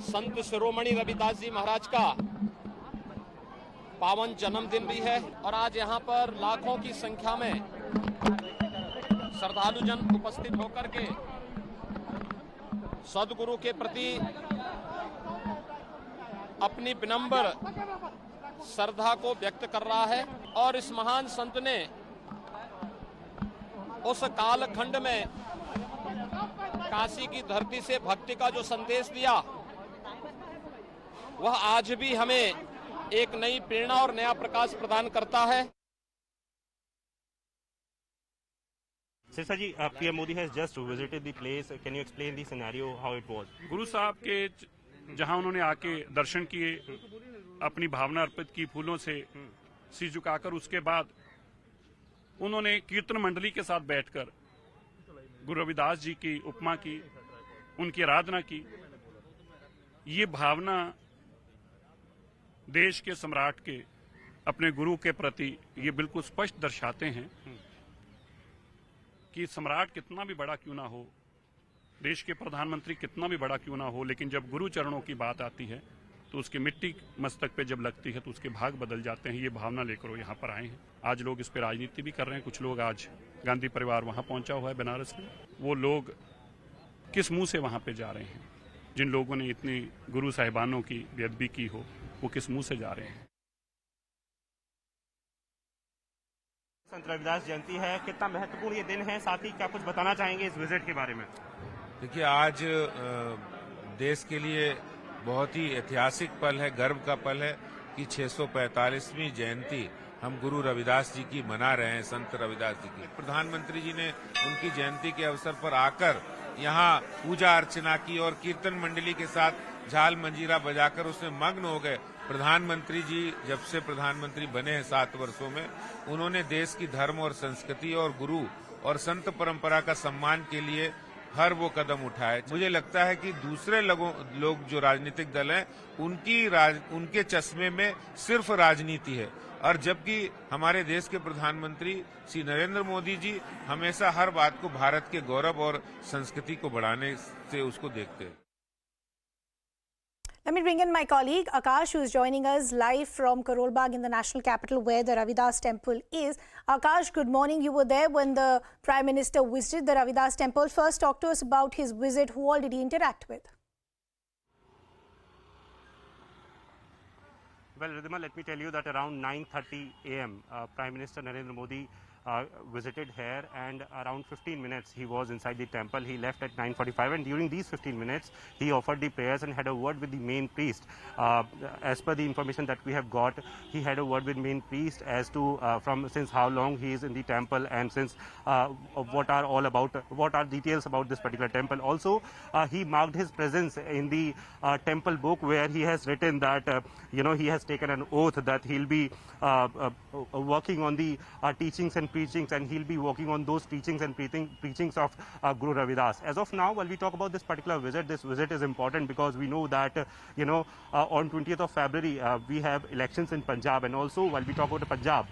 संत शिरोमणि रविदास जी महाराज का पावन जन्मदिन भी है और आज यहाँ पर लाखों की संख्या में श्रद्धालु जन उपस्थित होकर के सदगुरु के प्रति अपनी विनम्र श्रद्धा को व्यक्त कर रहा है। और इस महान संत ने उस कालखंड में काशी की धरती से भक्ति का जो संदेश दिया, वह आज भी हमें एक नई प्रेरणा और नया प्रकाश प्रदान करता है। Sirsa ji, PM Modi has just visited the place. Can you explain the scenario, how it was? गुरु साहब के जहां उन्होंने आके दर्शन किए, अपनी भावना अर्पित की फूलों से सिर झुकाकर, उसके बाद उन्होंने कीर्तन मंडली के साथ बैठकर गुरु रविदास जी की उपमा की, उनकी आराधना की। ये भावना देश के सम्राट के अपने गुरु के प्रति ये बिल्कुल स्पष्ट दर्शाते हैं कि सम्राट कितना भी बड़ा क्यों ना हो, देश के प्रधानमंत्री कितना भी बड़ा क्यों ना हो, लेकिन जब गुरु चरणों की बात आती है तो उसकी मिट्टी मस्तक पे जब लगती है तो उसके भाग बदल जाते हैं। ये भावना लेकर वो यहाँ पर आए हैं। आज लोग इस पर राजनीति भी कर रहे हैं। कुछ लोग, आज गांधी परिवार वहाँ पहुंचा हुआ है बनारस में, वो लोग किस मुंह से वहाँ पे जा रहे हैं? जिन लोगों ने इतनी गुरु साहिबानों की बेअदबी की हो, वो किस मुंह से जा रहे हैं? संत रविदास जयंती है, कितना महत्वपूर्ण ये दिन है, साथ ही क्या कुछ बताना चाहेंगे इस विजिट के बारे में? देखिए, आज देश के लिए बहुत ही ऐतिहासिक पल है, गर्व का पल है की 645वीं जयंती हम गुरु रविदास जी की मना रहे हैं, संत रविदास जी की। प्रधानमंत्री जी ने उनकी जयंती के अवसर पर आकर यहाँ पूजा अर्चना की और कीर्तन मंडली के साथ झाल मंजीरा बजाकर उसमें मग्न हो गए। प्रधानमंत्री जी जब से प्रधानमंत्री बने हैं 7 वर्षों में, उन्होंने देश की धर्म और संस्कृति और गुरु और संत परंपरा का सम्मान के लिए हर वो कदम उठाए। मुझे लगता है कि दूसरे लोग जो राजनीतिक दल हैं उनके चश्मे में सिर्फ राजनीति है, और जबकि हमारे देश के प्रधानमंत्री श्री नरेंद्र मोदी जी हमेशा हर बात को भारत के गौरव और संस्कृति को बढ़ाने से उसको देखते हैं। Let me bring in my colleague Akash, who is joining us live from Karolbagh in the national capital where the Ravidas temple is. Akash, good morning. You were there when the Prime Minister visited the Ravidas temple. First, talk to us about his visit. Who all did he interact with? Well, Ridhima, let me tell you that around 9:30 a.m. Prime Minister Narendra Modi visited here, and around 15 minutes he was inside the temple. He left at 9:45, and during these 15 minutes he offered the prayers and had a word with the main priest. As per the information that we have got, he had a word with main priest as to since how long he is in the temple, and since what are details about this particular temple. Also, he marked his presence in the temple book, where he has written that he has taken an oath that he'll be working on the teachings and preachings, and he'll be working on those teachings and preachings of Guru Ravidas. As of now, while we talk about this particular visit, this visit is important because we know that on 20th of February we have elections in Punjab, and also while we talk about Punjab,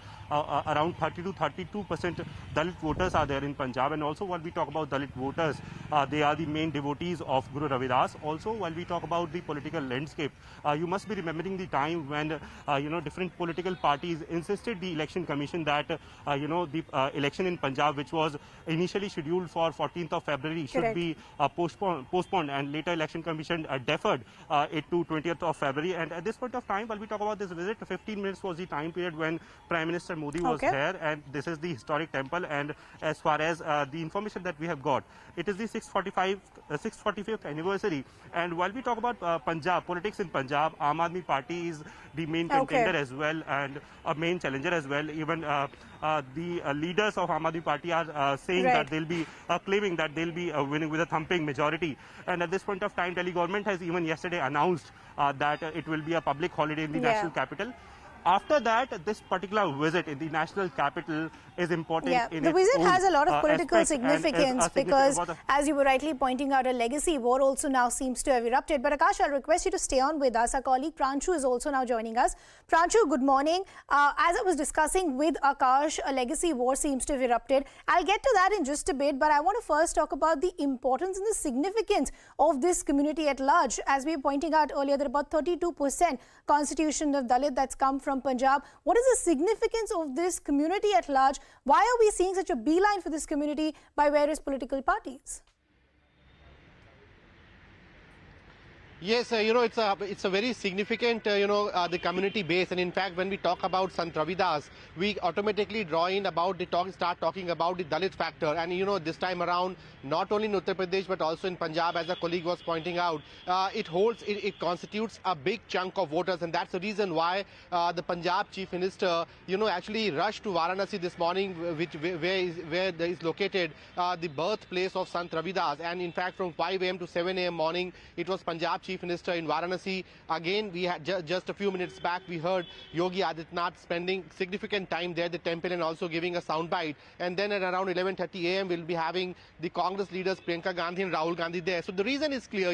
around 30 to 32% Dalit voters are there in Punjab, and also while we talk about Dalit voters, they are the main devotees of Guru Ravidas. Also, while we talk about the political landscape, you must be remembering the time when different political parties insisted the election commission that the election in Punjab, which was initially scheduled for 14th of February, should be postponed, and later election commission deferred it to 20th of February. And at this point of time, while we talk about this visit, 15 minutes was the time period when Prime Minister Modi was here, and this is the historic temple. And as far as the information that we have got, it is the 645th anniversary. And while we talk about Punjab, politics in Punjab, Aam Aadmi Party is the main contender as well, and a main challenger as well. Even the leaders of Aam Aadmi Party are saying that they'll be claiming that they'll be winning with a thumping majority. And at this point of time, Delhi government has even yesterday announced that it will be a public holiday in the national capital. After that, this particular visit in the national capital is important. The visit has a lot of political significance because, as you were rightly pointing out, a legacy war also now seems to have erupted. But Akash, I'll request you to stay on with us. Our colleague Pranshu is also now joining us. Pranshu, good morning. As I was discussing with Akash, a legacy war seems to have erupted. I'll get to that in just a bit, but I want to first talk about the importance and the significance of this community at large. As we were pointing out earlier, that about 32% constitution of Dalit that's come from Punjab. What is the significance of this community at large? Why are we seeing such a beeline for this community by various political parties? Yes, it's a very significant, the community base. And in fact, when we talk about Sant Ravidas, we automatically draw in about start talking about the Dalit factor. And, this time around, not only in Uttar Pradesh, but also in Punjab, as a colleague was pointing out, it constitutes a big chunk of voters. And that's the reason why the Punjab Chief Minister, actually rushed to Varanasi this morning, where is located the birthplace of Sant Ravidas. And in fact, from 5 a.m. to 7 a.m. morning, it was Punjab Chief Minister in Varanasi. Again, we had just a few minutes back, we heard Yogi Adityanath spending significant time there at the temple and also giving a soundbite. And then at around 11:30 a.m., we'll be having the Congress leaders Priyanka Gandhi and Rahul Gandhi there. So the reason is clear,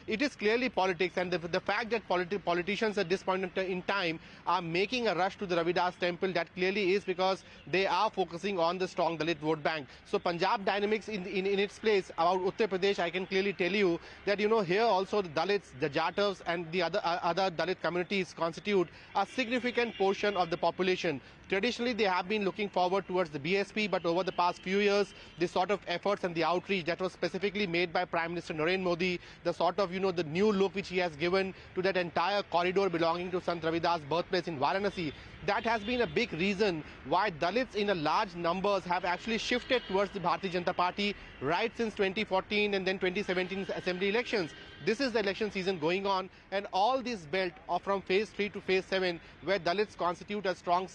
it is clearly politics, and the fact that politicians at this point in time are making a rush to the Ravidas temple, that clearly is because they are focusing on the strong Dalit vote bank. So Punjab dynamics in its place. About Uttar Pradesh, I can clearly tell you that, here also the Dalits, the Jatavs and the other Dalit communities constitute a significant portion of the population. Traditionally, they have been looking forward towards the BSP, but over the past few years, the sort of efforts and the outreach that was specifically made by Prime Minister Narendra Modi, the sort of, the new look which he has given to that entire corridor belonging to Sant Ravidas' birthplace in Varanasi, that has been a big reason why Dalits in a large numbers have actually shifted towards the Bharatiya Janata Party right since 2014 and then 2017 assembly elections. This is the election season going on, and all this belt from phase 3 to phase 7, where Dalits constitute a strong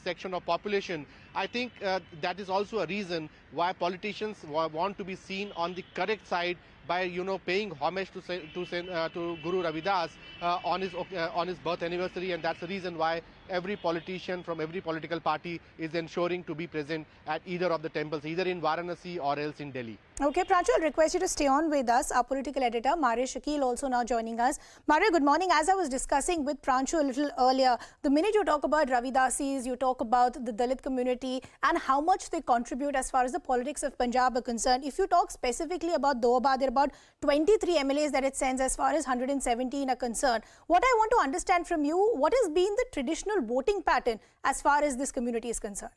section of population, I think that is also a reason why politicians want to be seen on the correct side by paying homage to Guru Ravidas on his birth anniversary, and that's the reason why every politician from every political party is ensuring to be present at either of the temples, either in Varanasi or else in Delhi. Okay, Pranjal, I'll request you to stay on with us. Our political editor, Maria Shakil, also now joining us. Maria, good morning. As I was discussing with Pranjal a little earlier, the minute you talk about Ravidasis, you talk about the Dalit community and how much they contribute as far as the politics of Punjab are concerned. If you talk specifically about Doaba, there are about 23 MLAs that it sends as far as 117 are concerned. What I want to understand from you, what has been the traditional voting pattern as far as this community is concerned?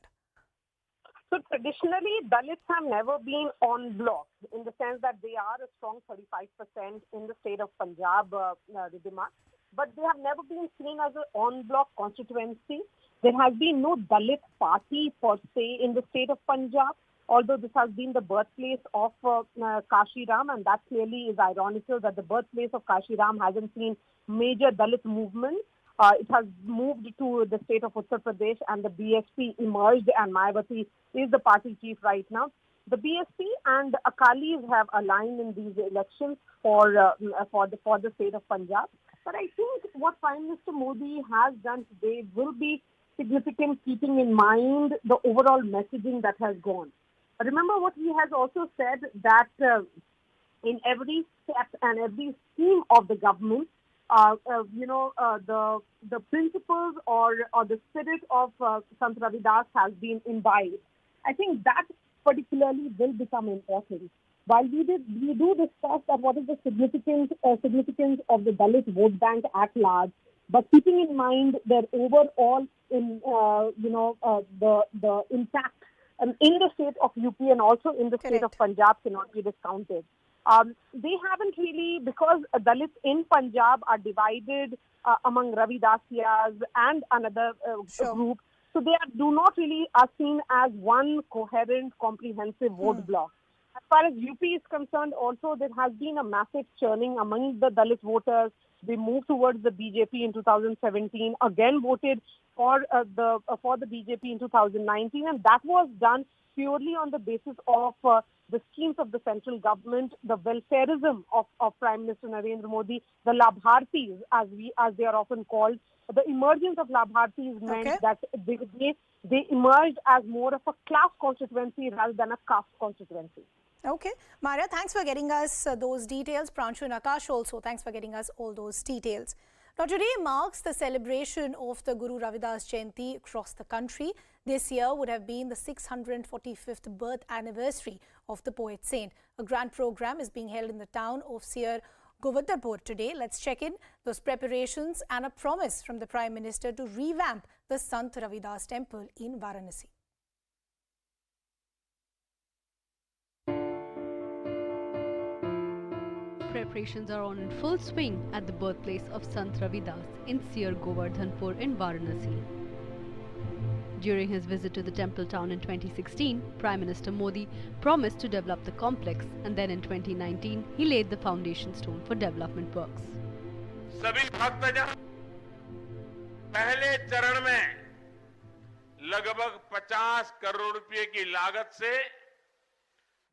So traditionally, Dalits have never been en bloc in the sense that they are a strong 35% in the state of Punjab, Ridhima, but they have never been seen as an en bloc constituency. There has been no Dalit party per se in the state of Punjab, although this has been the birthplace of Kashi Ram, and that clearly is ironical that the birthplace of Kashi Ram hasn't seen major Dalit movement. It has moved to the state of Uttar Pradesh, and the BSP emerged, and Mayawati is the party chief right now. The BSP and Akalis have aligned in these elections for the state of Punjab. But I think what Prime Minister Modi has done today will be significant, keeping in mind the overall messaging that has gone. Remember what he has also said, that in every step and every scheme of the government, the principles or the spirit of Sant Ravidas has been imbibed. I think that particularly will become important. While we do discuss that what is the significance of the Dalit vote bank at large, but keeping in mind their overall the impact in the state of UP and also in the state of Punjab cannot be discounted. They haven't really, because Dalits in Punjab are divided among Ravidasiyas and another group, so they do not really are seen as one coherent, comprehensive vote bloc. As far as UP is concerned, also there has been a massive churning among the Dalit voters. They moved towards the BJP in 2017, again voted for the BJP in 2019, and that was done purely on the basis of the schemes of the central government, the welfareism of Prime Minister Narendra Modi, the Labhartis, as they are often called. The emergence of Labhartis meant that they emerged as more of a class constituency rather than a caste constituency. Okay. Maria, thanks for getting us those details. Pranshu and Akash also, thanks for getting us all those details. Now, today marks the celebration of the Guru Ravidas Jayanti across the country. This year would have been the 645th birth anniversary of the poet saint. A grand program is being held in the town of Sir Govardhanpur today. Let's check in those preparations and a promise from the Prime Minister to revamp the Sant Ravidas temple in Varanasi. Preparations are on in full swing at the birthplace of Sant Ravidas in Sir Govardhanpur in Varanasi. During his visit to the temple town in 2016, Prime Minister Modi promised to develop the complex, and then in 2019 he laid the foundation stone for development works. सभी भक्तजन पहले चरण में लगभग 50 करोड़ रुपए की लागत से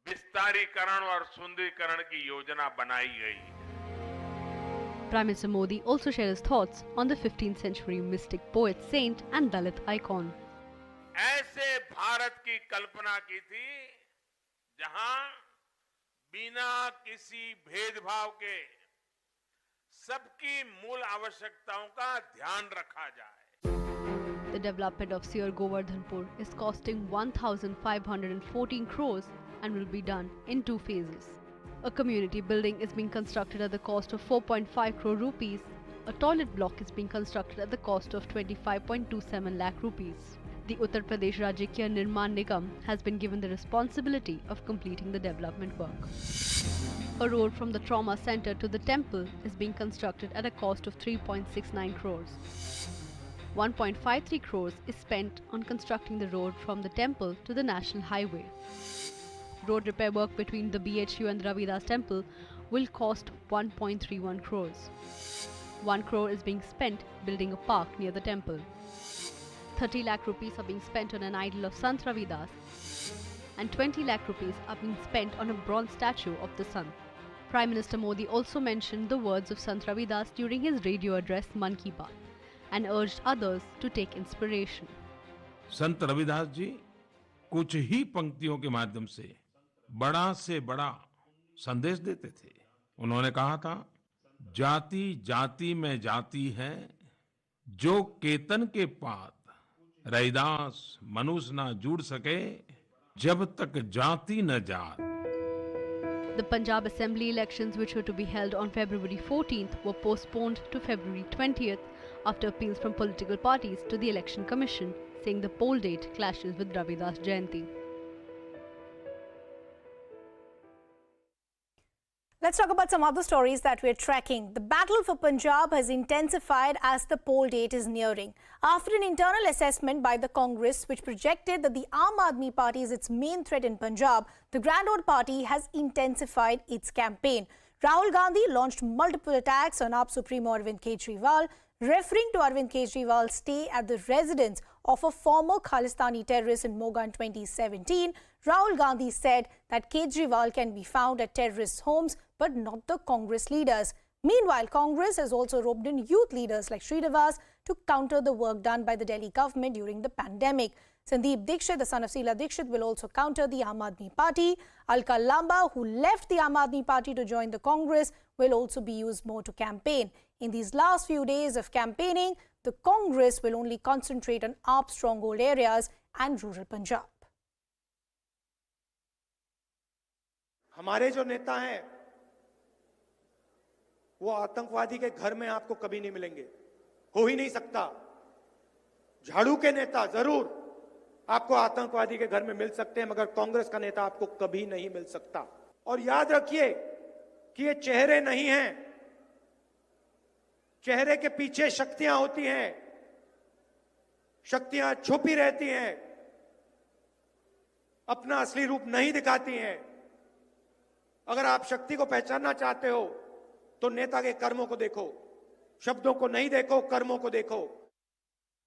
विस्तारीकरण और सुंदरीकरण की योजना बनाई गई। Prime Minister Modi also shared his thoughts on the 15th century mystic poet saint and Dalit icon. ऐसे भारत की कल्पना की थी जहां बिना किसी भेदभाव के सबकी मूल आवश्यकताओं का ध्यान रखा जाए। The development of Sir Govardhanpur is costing 1,514 crores and will be done in 2 phases. A community building is being constructed at the cost of 4.5 crore rupees. A toilet block is being constructed at the cost of 25.27 lakh rupees. The Uttar Pradesh Rajya Nirman Nigam has been given the responsibility of completing the development work. A road from the trauma center to the temple is being constructed at a cost of 3.69 crores. 1.53 crores is spent on constructing the road from the temple to the national highway. Road repair work between the BHU and Ravidas temple will cost 1.31 crores. 1 crore is being spent building a park near the temple. 30 lakh rupees are being spent on an idol of Sant Ravidas, and 20 lakh rupees are being spent on a bronze statue of the Sant. Prime Minister Modi also mentioned the words of Sant Ravidas during his radio address Mann Ki Baat and urged others to take inspiration. संत रविदास जी कुछ ही पंक्तियों के माध्यम से बड़ा संदेश देते थे। उन्होंने कहा था, जाति जाति में जाति है, जो केतन के पात रविदास मनुष्य ना जुड़ सके, जब तक जाति न जात। The Punjab Assembly elections, which were to be held on February 14th, were postponed to February 20th after appeals from political parties to the Election Commission, saying the poll date clashes with Ravidas Jayanti. Let's talk about some other stories that we're tracking. The battle for Punjab has intensified as the poll date is nearing. After an internal assessment by the Congress, which projected that the Aam Aadmi Party is its main threat in Punjab, the Grand Old Party has intensified its campaign. Rahul Gandhi launched multiple attacks on AAP Supremo Arvind Kejriwal, referring to Arvind Kejriwal's stay at the residence of a former Khalistani terrorist in Moga in 2017. Rahul Gandhi said that Kejriwal can be found at terrorist homes, but not the Congress leaders. Meanwhile, Congress has also roped in youth leaders like Srinivas to counter the work done by the Delhi government during the pandemic. Sandeep Dixit, the son of Sheila Dixit, will also counter the Aam Aadmi Party. Alka Lamba, who left the Aam Aadmi Party to join the Congress, will also be used more to campaign. In these last few days of campaigning, the Congress will only concentrate on AAP stronghold areas and rural Punjab. हमारे जो नेता हैं वो आतंकवादी के घर में आपको कभी नहीं मिलेंगे, हो ही नहीं सकता। झाड़ू के नेता जरूर आपको आतंकवादी के घर में मिल सकते हैं, मगर कांग्रेस का नेता आपको कभी नहीं मिल सकता। और याद रखिए कि ये चेहरे नहीं हैं, चेहरे के पीछे शक्तियां होती हैं, शक्तियां छुपी रहती हैं, अपना असली रूप नहीं दिखाती हैं। अगर आप शक्ति को पहचानना चाहते हो तो नेता के कर्मों को देखो, शब्दों को नहीं देखो, कर्मों को देखो।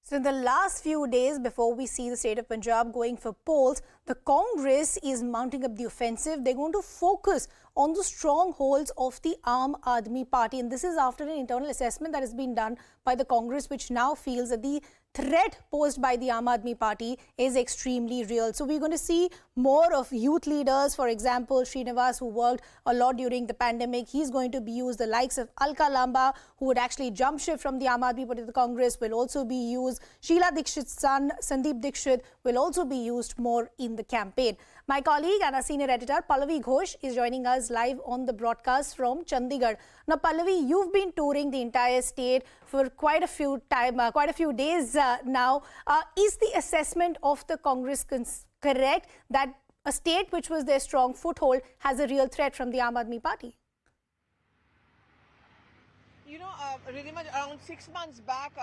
So in the last few days before we see the state of Punjab going for polls, the Congress is mounting up the offensive. They're going to focus on the strongholds of the Aam Aadmi Party, and this is after an internal assessment that has been done by the Congress, which now feels that the threat posed by the Aam Aadmi Party is extremely real. So we're going to see more of youth leaders. For example, Srinivas, who worked a lot during the pandemic, he's going to be used. The likes of Alka Lamba, who would actually jump ship from the Aam Aadmi Party to the Congress, will also be used. Sheila Dixit's son, Sandeep Dixit, will also be used more in the campaign. My colleague and our senior editor, Pallavi Ghosh, is joining us live on the broadcast from Chandigarh. Now, Pallavi, you've been touring the entire state for quite a few days now. Is the assessment of the Congress correct that a state which was their strong foothold has a real threat from the Aam Aadmi Party? You know, really much around 6 months back,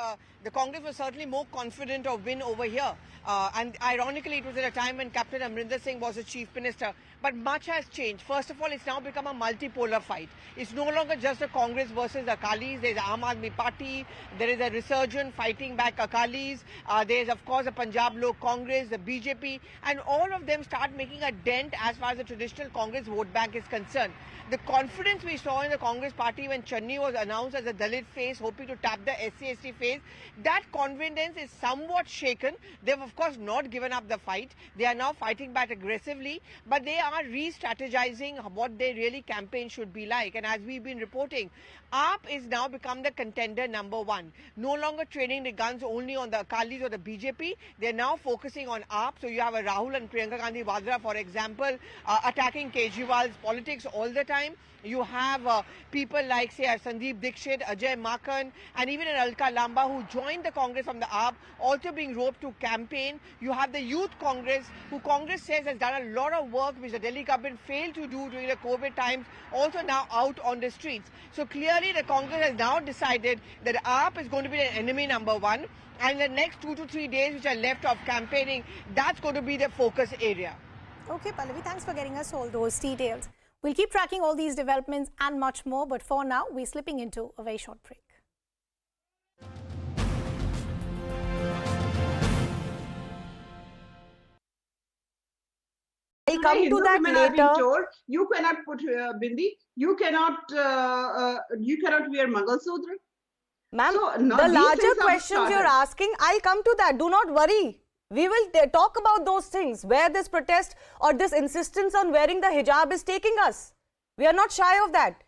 the Congress was certainly more confident of win over here. And ironically, it was at a time when Captain Amrinder Singh was the chief minister. But much has changed. First of all, it's now become a multipolar fight. It's no longer just the Congress versus the Akalis. There's the Aam Aadmi Party. There is a resurgent fighting back Akalis. There's, of course, the Punjab Lok Congress, the BJP. And all of them start making a dent as far as the traditional Congress vote bank is concerned. The confidence we saw in the Congress party when Channi was announced as a Dalit face, hoping to tap the SC/ST face, that confidence is somewhat shaken. They've, of course, not given up the fight. They are now fighting back aggressively, but they are re-strategizing what their really campaign should be like. And as we've been reporting, AAP is now become the contender #1. No longer training the guns only on the Akalis or the BJP. They're now focusing on AAP. So you have a Rahul and Priyanka Gandhi Vadra, for example, attacking Kejriwal's politics all the time. You have people like, say, Sandeep Dixit Dixit, Ajay Makhan, and even an Alka Lamba who joined the Congress from the AAP, also being roped to campaign. You have the Youth Congress, who Congress says has done a lot of work which the Delhi government failed to do during the COVID times, also now out on the streets. So clearly the Congress has now decided that AAP is going to be the enemy number one, and the next 2 to 3 days which are left of campaigning, that's going to be the focus area. Okay, Pallavi, thanks for getting us all those details. We'll keep tracking all these developments and much more, but for now, we're slipping into a very short break. I'll come to that later. Told, you cannot put bindi, you cannot wear Mangalsutra. Ma'am, So, the larger questions you're asking, I'll come to that. Do not worry. We will talk about those things, where this protest or this insistence on wearing the hijab is taking us. We are not shy of that.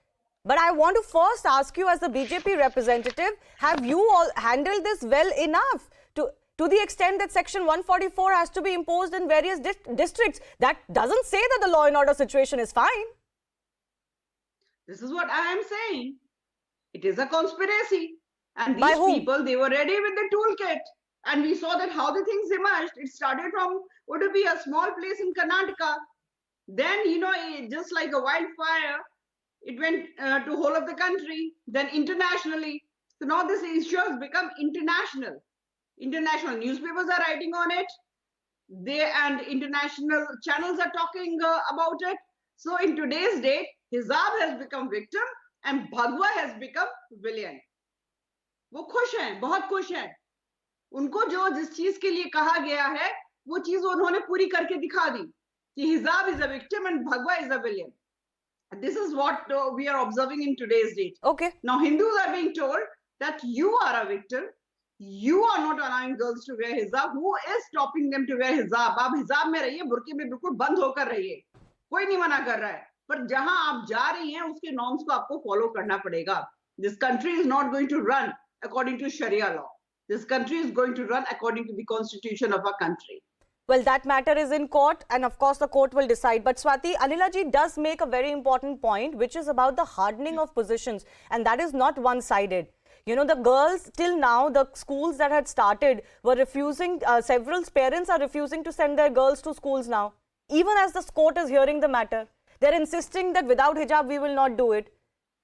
But I want to first ask you, as the BJP representative, have you all handled this well enough to the extent that Section 144 has to be imposed in various districts? That doesn't say that the law and order situation is fine. This is what I am saying. It is a conspiracy. And By these whom? people, they were ready with the toolkit. And we saw that how the things emerged. It started from what would be a small place in Karnataka. Then, just like a wildfire, it went to whole of the country, then internationally. So now this issue has become international. International newspapers are writing on it. And international channels are talking about it. So in today's date, Hijab has become victim and Bhagwa has become villain. वो खुश हैं, बहुत खुश हैं. उनको जो जिस चीज के लिए कहा गया है, वो चीज उन्होंने पूरी करके दिखा दी कि Hijab is a victim and Bhagwa is a villain. This is what we are observing in today's date. Okay. Now Hindus are being told that you are a victim. You are not allowing girls to wear hijab. Who is stopping them to wear hijab? आप हिजाब में रहिए, Burke में बिल्कुल बंद होकर रहिए. कोई नहीं मना कर रहा है. पर जहां आप जा रही हैं, उसके नॉर्म्स को आपको फॉलो करना पड़ेगा. This country is not going to run according to Sharia law. This country is going to run according to the constitution of our country. Well, that matter is in court, and of course the court will decide. But Swati, Anila ji does make a very important point, which is about the hardening of positions, and that is not one-sided. You know, the girls till now, the schools that had started were refusing, several parents are refusing to send their girls to schools now, even as the court is hearing the matter. They're insisting that without hijab we will not do it.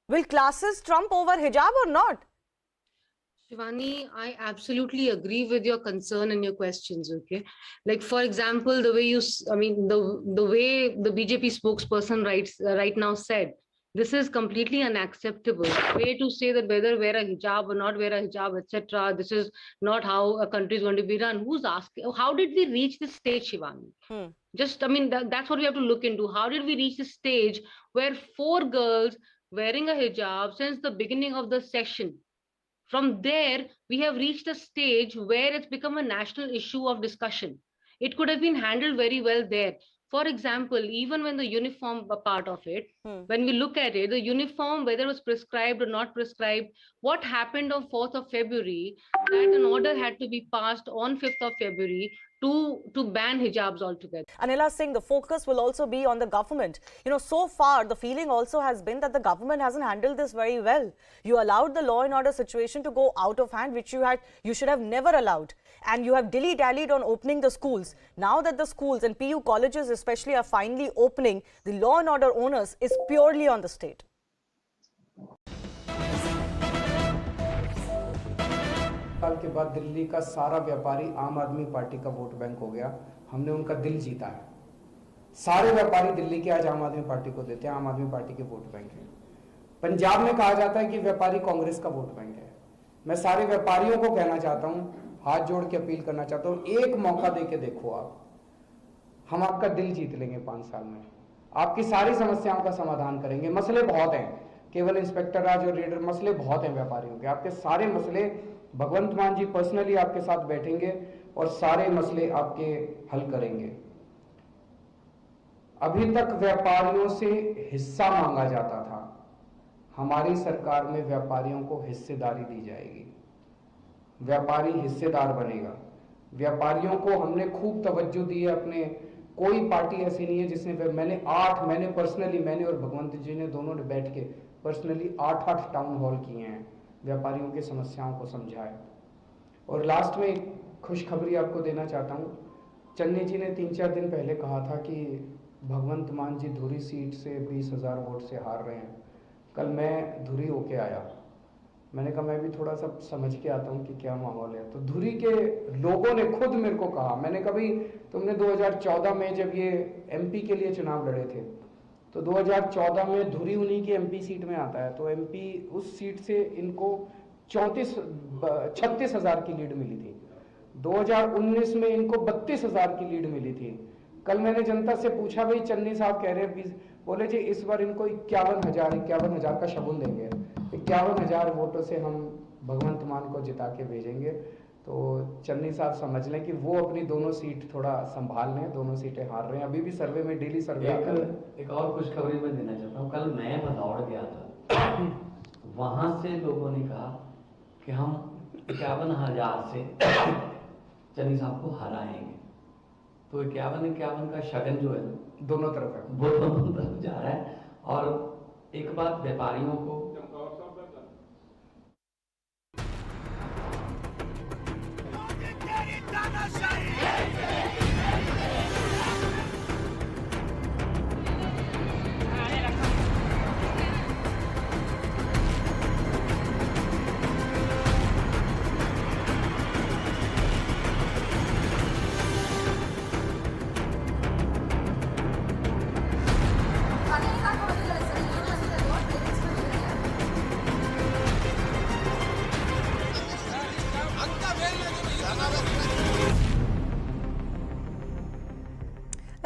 Will classes trump over hijab or not? Shivani, I absolutely agree with your concern and your questions, okay? Like, for example, the way the way the BJP spokesperson right now said, this is completely unacceptable. Way to say that whether wear a hijab or not wear a hijab, etc., this is not how a country is going to be run. Who's asking? How did we reach this stage, Shivani? That's what we have to look into. How did we reach this stage where 4 girls wearing a hijab since the beginning of the session? From there, we have reached a stage where it's become a national issue of discussion. It could have been handled very well there. For example, even when the uniform part of it, when we look at it, the uniform, whether it was prescribed or not prescribed, what happened on 4th of February, that an order had to be passed on 5th of February to ban hijabs altogether. Anila Singh, the focus will also be on the government. You know, so far, the feeling also has been that the government hasn't handled this very well. You allowed the law and order situation to go out of hand, which you should have never allowed. And you have dilly-dallied on opening the schools. Now that the schools and PU colleges especially are finally opening, the law and order onus is purely on the state. साल के बाद दिल्ली का सारा व्यापारी आम आदमी party का vote bank हो गया. हमने उनका दिल जीता है. सारे व्यापारी दिल्ली के आज आम आदमी पार्टी को देते हैं, आम आदमी पार्टी के वोट बैंक है. पंजाब में कहा जाता है कि व्यापारी कांग्रेस का वोट बैंक है. मैं सारे व्यापारियों को कहना चाहता हूं, हाथ जोड़ के अपील करना चाहता हूं, एक मौका देके देखो आप. हम आपका दिल जीत लेंगे 5 साल में. आपकी सारी समस्याओं का समाधान करेंगे. मसले बहुत हैं, केवल इंस्पेक्टर राज और रेडर मसले बहुत हैं व्यापारियों के. आपके सारे मसले भगवंत मान जी पर्सनली आपके साथ बैठेंगे और सारे मसले आपके हल करेंगे. अभी तक व्यापारियों से हिस्सा मांगा जाता था. हमारी सरकार में व्यापारियों को हिस्सेदारी दी जाएगी. व्यापारी हिस्सेदार बनेगा. व्यापारियों को हमने खूब तवज्जो दी है. अपने कोई पार्टी ऐसी नहीं है जिसने, मैंने पर्सनली मैंने और भगवंत जी ने दोनों ने बैठ के पर्सनली 8 टाउन हॉल किए हैं, व्यापारियों की समस्याओं को समझा है। और लास्ट में एक खुशखबरी आपको देना चाहता हूँ। चन्नी जी ने 3-4 दिन पहले कहा था कि भगवंत मान जी धुरी सीट से 20,000 वोट से हार रहे हैं। कल मैं धुरी होके आया, मैंने कहा मैं भी थोड़ा सा समझ के आता हूँ कि क्या माहौल है। तो धुरी के लोगों ने खुद मेरे को कहा, मैंने कभी तुमने 2014 में जब ये एमपी के लिए चुनाव लड़े थे तो 2014 में धुरी उन्हीं की एमपी सीट में आता है, तो एमपी उस सीट से इनको 36,000 की लीड मिली थी। 2019 में इनको 32,000 की लीड मिली थी। कल मैंने जनता से पूछा, भाई चन्नी साहब कह रहे हैं, बोले जी इस बार इनको 51,000 का शगुन देंगे, 51,000 वोटों से हम भगवंत मान को जिता के भेजेंगे। तो चन्नी साहब समझ लें कि वो अपनी दोनों सीट थोड़ा संभाल लें, दोनों सीटें हार रहे हैं। अभी भी सर्वे में डेली सर्वे एक और खुशखबरी मैं देना चाहता हूँ। कल मैं भदौड़ गया था, वहां से लोगों ने कहा कि हम 51,000 से चन्नी साहब को हराएंगे। तो 51 का शगन जो है दोनों तरफ है, वो दोनों तरफ जा रहा है। और एक बात व्यापारियों को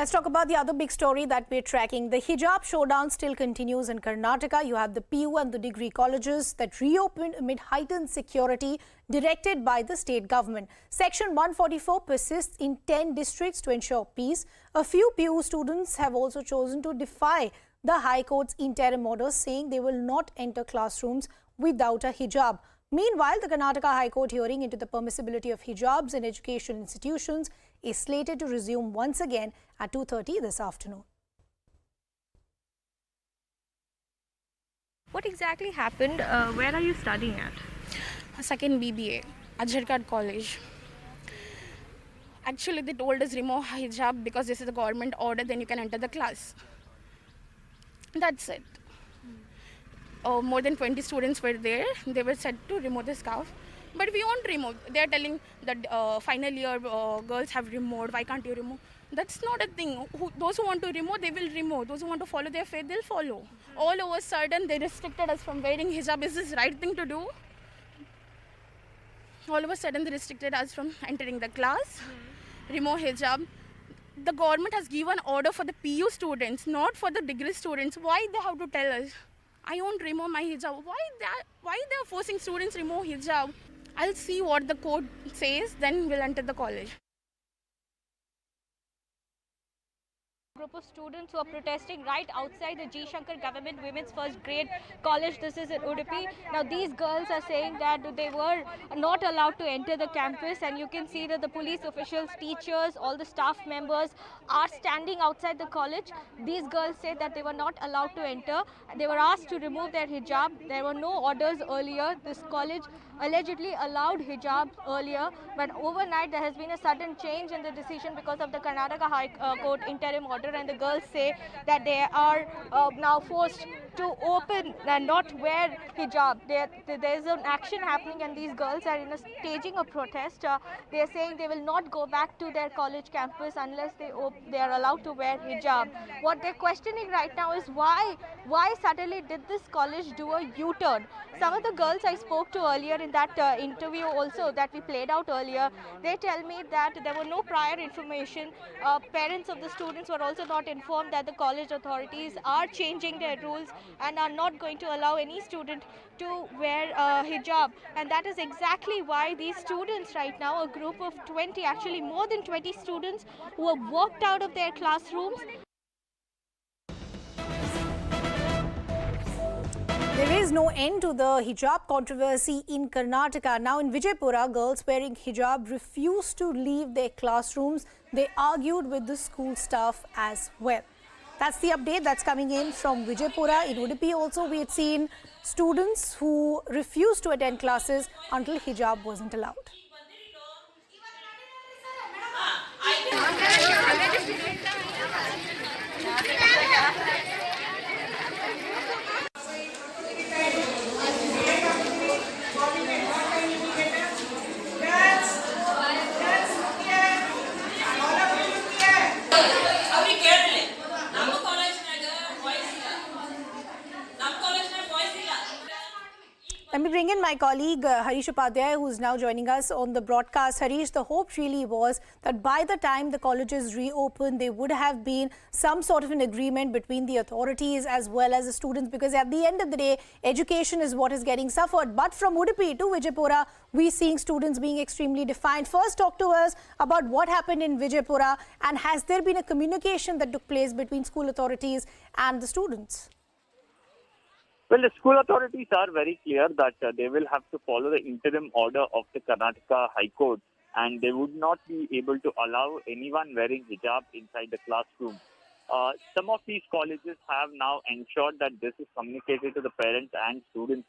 Let's talk about the other big story that we're tracking. The hijab showdown still continues in Karnataka. You have the PU and the degree colleges that reopened amid heightened security directed by the state government. Section 144 persists in 10 districts to ensure peace. A few PU students have also chosen to defy the High Court's interim order, saying they will not enter classrooms without a hijab. Meanwhile, the Karnataka High Court hearing into the permissibility of hijabs in educational institutions is slated to resume once again at 2:30 this afternoon. What exactly happened? Where are you studying at? Second BBA at Jharkhand College. Actually, they told us remove hijab because this is a government order, then you can enter the class. That's it. More than 20 students were there. They were said to remove the scarf. But we won't remove. They are telling that final year girls have removed. Why can't you remove? That's not a thing. Those who want to remove, they will remove. Those who want to follow their faith, they'll follow. All of a sudden, they restricted us from wearing hijab. Is this the right thing to do? All of a sudden, they restricted us from entering the class. Remove hijab. The government has given order for the PU students, not for the degree students. Why they have to tell us? I won't remove my hijab. Why they are forcing students to remove hijab? I'll see what the court says, then we'll enter the college. Group of students who are protesting right outside the G. Shankar Government Women's First Grade College. This is in Udupi. Now these girls are saying that they were not allowed to enter the campus, and you can see that the police officials, teachers, all the staff members are standing outside the college. These girls say that they were not allowed to enter. They were asked to remove their hijab. There were no orders earlier. This college allegedly allowed hijab earlier, but overnight there has been a sudden change in the decision because of the Karnataka High Court interim order, and the girls say that they are now forced to open and not wear hijab. There is an action happening, and these girls are staging a protest. They are saying they will not go back to their college campus unless they are allowed to wear hijab. What they're questioning right now is why suddenly did this college do a U-turn? Some of the girls I spoke to earlier in that interview also that we played out earlier, they tell me that there were no prior information. Parents of the students were also not informed that the college authorities are changing their rules and are not going to allow any student to wear hijab. And that is exactly why these students right now, a group of 20, actually more than 20 students who have walked out of their classrooms. There is no end to the hijab controversy in Karnataka. Now in Vijaypura, girls wearing hijab refused to leave their classrooms. They argued with the school staff as well. That's the update that's coming in from Vijaypura. In Udupi also, we had seen students who refused to attend classes until hijab wasn't allowed. Let me bring in my colleague Harish Upadhyay, who is now joining us on the broadcast. Harish, the hope really was that by the time the colleges reopened, there would have been some sort of an agreement between the authorities as well as the students, because at the end of the day, education is what is getting suffered. But from Udupi to Vijaypura, we're seeing students being extremely defiant. First, talk to us about what happened in Vijaypura, and has there been a communication that took place between school authorities and the students? Well, the school authorities are very clear that they will have to follow the interim order of the Karnataka High Court, and they would not be able to allow anyone wearing hijab inside the classroom. Some of these colleges have now ensured that this is communicated to the parents and students,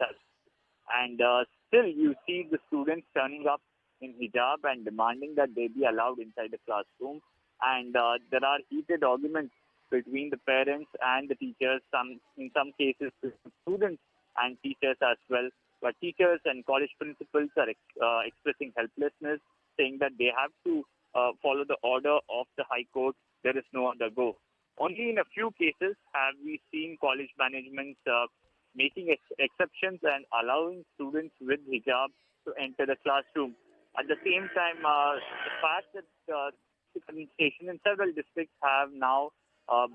and still you see the students turning up in hijab and demanding that they be allowed inside the classroom. And there are heated arguments between the parents and the teachers, in some cases students and teachers as well. But teachers and college principals are expressing helplessness, saying that they have to follow the order of the High Court. There is no other go. Only in a few cases have we seen college managements making exceptions and allowing students with hijab to enter the classroom. At the same time, the fact that the administration in several districts have now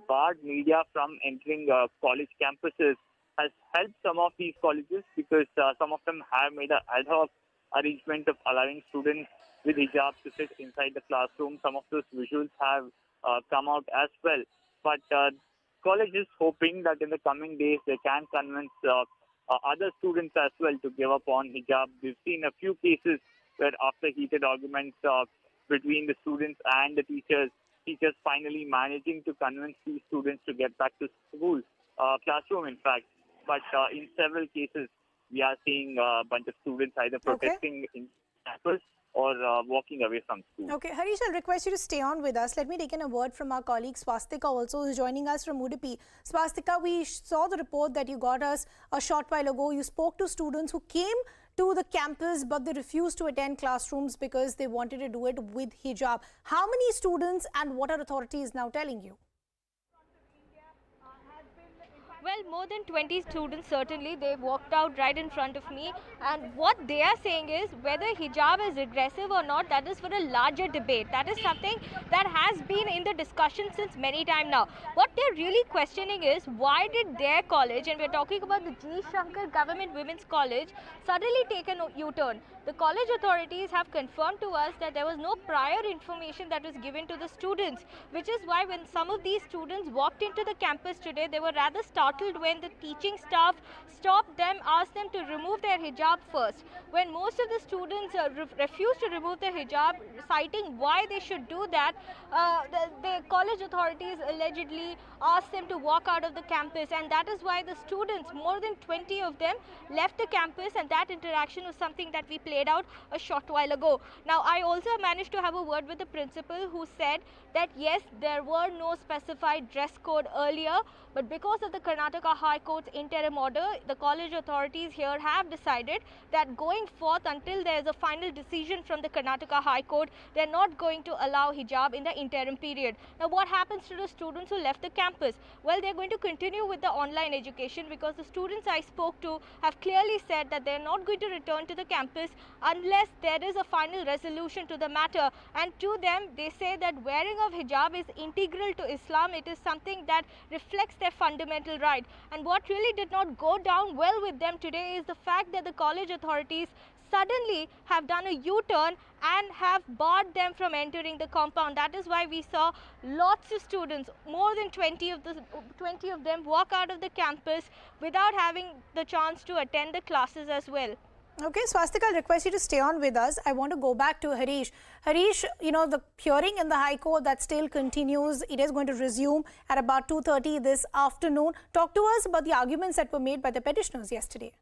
barred media from entering college campuses has helped some of these colleges, because some of them have made an ad hoc arrangement of allowing students with hijab to sit inside the classroom. Some of those visuals have come out as well. But college is hoping that in the coming days they can convince other students as well to give up on hijab. We've seen a few cases where after heated arguments between the students and the teachers finally managing to convince these students to get back to school, classroom in fact. But in several cases, we are seeing a bunch of students either protesting in campus or walking away from school. Okay, Harish, I'll request you to stay on with us. Let me take in a word from our colleague Swastika also, who's joining us from Udupi. Swastika, we saw the report that you got us a short while ago. You spoke to students who came to the campus, but they refused to attend classrooms because they wanted to do it with hijab. How many students and what are authorities now telling you? Well, more than 20 students, certainly, they walked out right in front of me. And what they are saying is whether hijab is regressive or not, that is for a larger debate. That is something that has been in the discussion since many times now. What they're really questioning is why did their college, and we're talking about the G. Shankar Government Women's College, suddenly take a U-turn. The college authorities have confirmed to us that there was no prior information that was given to the students, which is why when some of these students walked into the campus today, they were rather startled when the teaching staff stopped them, asked them to remove their hijab first. When most of the students refused to remove their hijab, citing why they should do that, the college authorities allegedly asked them to walk out of the campus, and that is why the students, more than 20 of them, left the campus, and that interaction was something that we played out a short while ago. Now, I also managed to have a word with the principal, who said that yes, there were no specified dress code earlier, but because of the Karnataka High Court's interim order, the college authorities here have decided that going forth until there is a final decision from the Karnataka High Court, they're not going to allow hijab in the interim period. Now, what happens to the students who left the campus? Well, they're going to continue with the online education, because the students I spoke to have clearly said that they're not going to return to the campus unless there is a final resolution to the matter. And to them, they say that wearing of hijab is integral to Islam. It is something that reflects their fundamental right. And what really did not go down well with them today is the fact that the college authorities suddenly have done a U-turn and have barred them from entering the compound. That is why we saw lots of students, more than 20 of them, walk out of the campus without having the chance to attend the classes as well. Okay, Swastika, I'll request you to stay on with us. I want to go back to Harish. Harish, the hearing in the High Court that still continues. It is going to resume at about 2:30 this afternoon. Talk to us about the arguments that were made by the petitioners yesterday.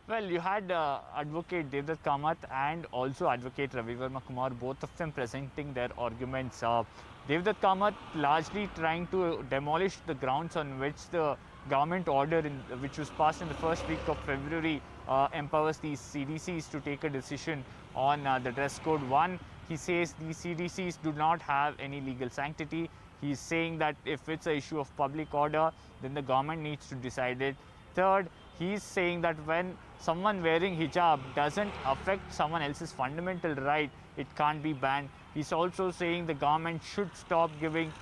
Well, you had Advocate Devdutt Kamath and also Advocate Ravidas Jayanti, both of them presenting their arguments. Devdutt Kamath largely trying to demolish the grounds on which the government order which was passed in the first week of February empowers these CDCs to take a decision on the dress code. One, he says these CDCs do not have any legal sanctity. He's saying that if it's an issue of public order, then the government needs to decide it. Third, he's saying that when someone wearing hijab doesn't affect someone else's fundamental right, it can't be banned. He's also saying the government should stop giving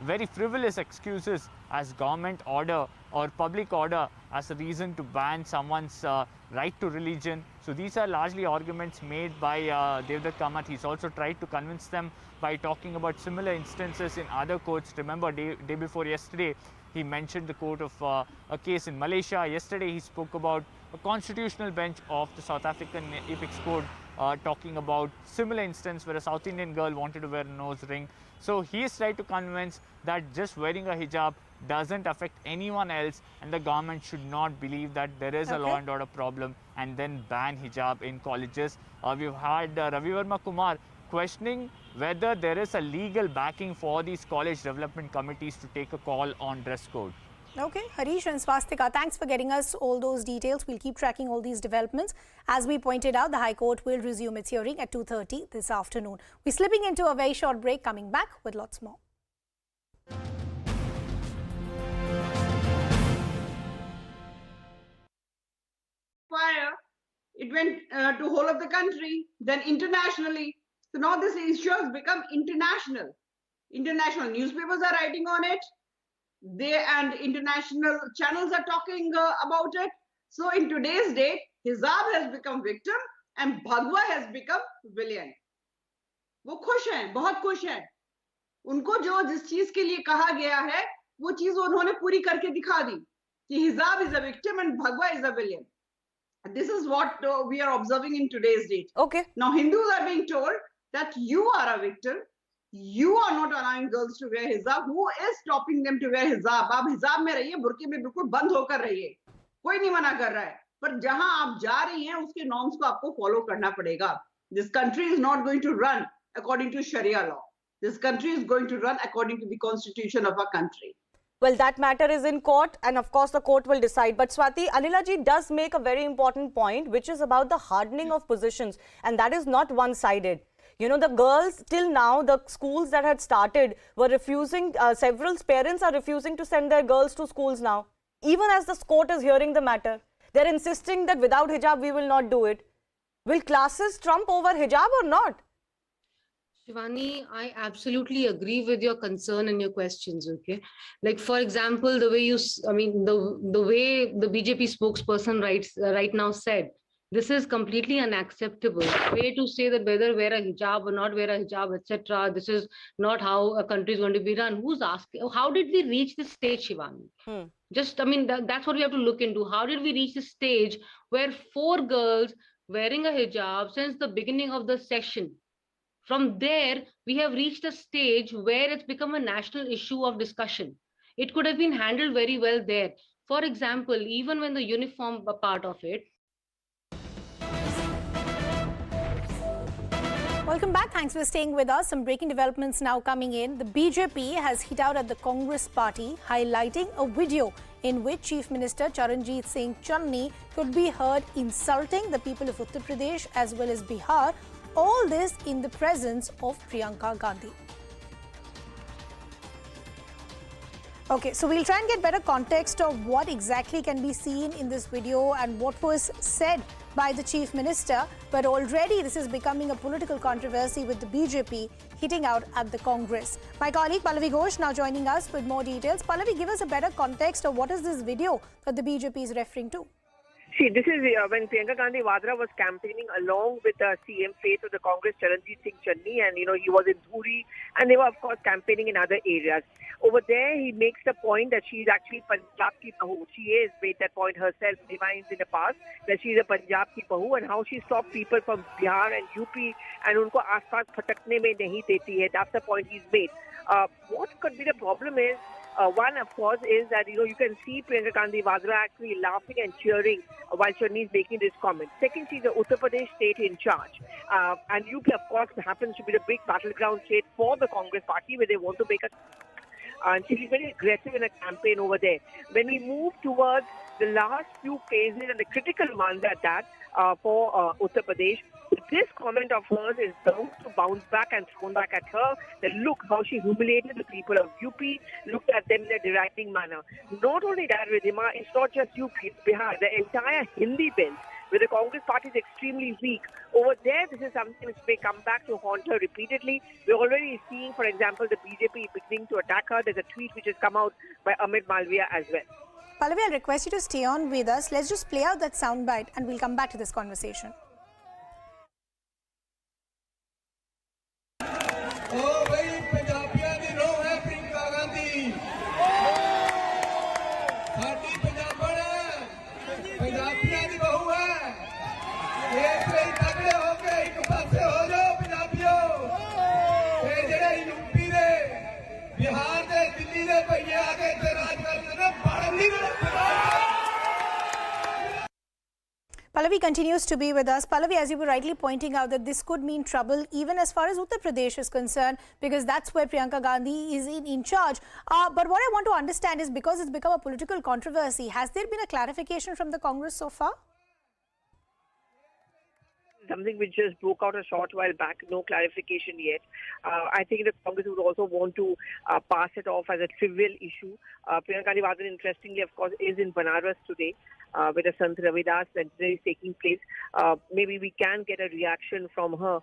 very frivolous excuses as government order or public order as a reason to ban someone's right to religion. So these are largely arguments made by Devdutt Kamath. He's also tried to convince them by talking about similar instances in other courts. Remember, day before yesterday, he mentioned the court of a case in Malaysia. Yesterday, he spoke about a constitutional bench of the South African Apex Court talking about similar instance where a South Indian girl wanted to wear a nose ring. So he is trying to convince that just wearing a hijab doesn't affect anyone else, and the government should not believe that there is a law and order problem and then ban hijab in colleges. We've had Ravi Verma Kumar questioning whether there is a legal backing for these college development committees to take a call on dress code. Okay, Harish and Swastika, thanks for getting us all those details. We'll keep tracking all these developments. As we pointed out, the High Court will resume its hearing at 2:30 this afternoon. We're slipping into a very short break, coming back with lots more. Fire, it went to whole of the country, then internationally. So now this issue has become international. International newspapers are writing on it. And international channels are talking about it. So in today's date, Hijab has become victim and Bhagwa has become villain. वो खुश हैं, बहुत खुश हैं. उनको जो जिस चीज के लिए कहा गया है, वो चीज उन्होंने पूरी करके दिखा दी. कि Hijab is a victim and Bhagwa is a villain. This is what we are observing in today's date. Okay. Now Hindus are being told that you are a victim. You are not allowing girls to wear hijab. Who is stopping them to wear hijab? आप हिजाब में रहिए, Burke में बिल्कुल बंद होकर रहिए. कोई नहीं मना कर रहा है. पर जहां आप जा रही हैं, उसके नॉर्म्स को आपको फॉलो करना पड़ेगा. This country is not going to run according to Sharia law. This country is going to run according to the constitution of our country. Well, that matter is in court, and of course the court will decide. But Swati, Anila ji does make a very important point, which is about the hardening of positions, and that is not one-sided. The girls, till now, the schools that had started were refusing, several parents are refusing to send their girls to schools now. Even as the court is hearing the matter, they're insisting that without hijab, we will not do it. Will classes trump over hijab or not? Shivani, I absolutely agree with your concern and your questions, okay? Like, for example, the way the way the BJP spokesperson right now said, this is completely unacceptable. Way to say that whether wear a hijab or not wear a hijab, etc. This is not how a country is going to be run. Who's asking? How did we reach this stage, Shivani? That's what we have to look into. How did we reach the stage where 4 girls wearing a hijab since the beginning of the session? From there, we have reached a stage where it's become a national issue of discussion. It could have been handled very well there. For example, even when the uniform part of it. Welcome back. Thanks for staying with us. Some breaking developments now coming in. The BJP has hit out at the Congress party, highlighting a video in which Chief Minister Charanjit Singh Channi could be heard insulting the people of Uttar Pradesh as well as Bihar. All this in the presence of Priyanka Gandhi. Okay, so we'll try and get better context of what exactly can be seen in this video and what was said by the Chief Minister. But already this is becoming a political controversy with the BJP hitting out at the Congress. My colleague Pallavi Ghosh now joining us with more details. Pallavi, give us a better context of what is this video that the BJP is referring to. See, this is when Priyanka Gandhi Vadra was campaigning along with CM face of the Congress, Charanjit Singh Channi, and he was in Dhuri, and they were of course campaigning in other areas. Over there, he makes the point that she's actually Punjab ki bahu. She is made that point herself, Defiance in the past, that she's a Punjab ki bahu, and how she stopped people from Bihar and UP and unko aas-paas phatakne mein nahi deti hai. That's the point he's made. What could be the problem is, one, of course, is that, you can see Priyanka Gandhi Vadra actually laughing and cheering while Channi is making this comment. Second, she's the Uttar Pradesh state in charge. And UP, of course, happens to be the big battleground state for the Congress party, where they want to make a... And she's very aggressive in a campaign over there. When we move towards the last few phases and the critical ones at that for Uttar Pradesh, this comment of hers is bound to bounce back and thrown back at her. That look how she humiliated the people of UP, looked at them in a deriding manner. Not only that, Ridhima, it's not just UP, it's Bihar, the entire Hindi belt, where the Congress party is extremely weak. Over there, this is something which may come back to haunt her repeatedly. We're already seeing, for example, the BJP beginning to attack her. There's a tweet which has come out by Amit Malviya as well. Pallavi, I'll request you to stay on with us. Let's just play out that soundbite and we'll come back to this conversation. Pallavi continues to be with us. Pallavi, as you were rightly pointing out, that this could mean trouble even as far as Uttar Pradesh is concerned, because that's where Priyanka Gandhi is in charge. But what I want to understand is, because it's become a political controversy, has there been a clarification from the Congress so far? Something which just broke out a short while back, no clarification yet. I think the Congress would also want to pass it off as a trivial issue. Priyanka Gandhi Vadra, interestingly, of course, is in Banaras today, where the Sant Ravidas Jayanti is taking place. Maybe we can get a reaction from her.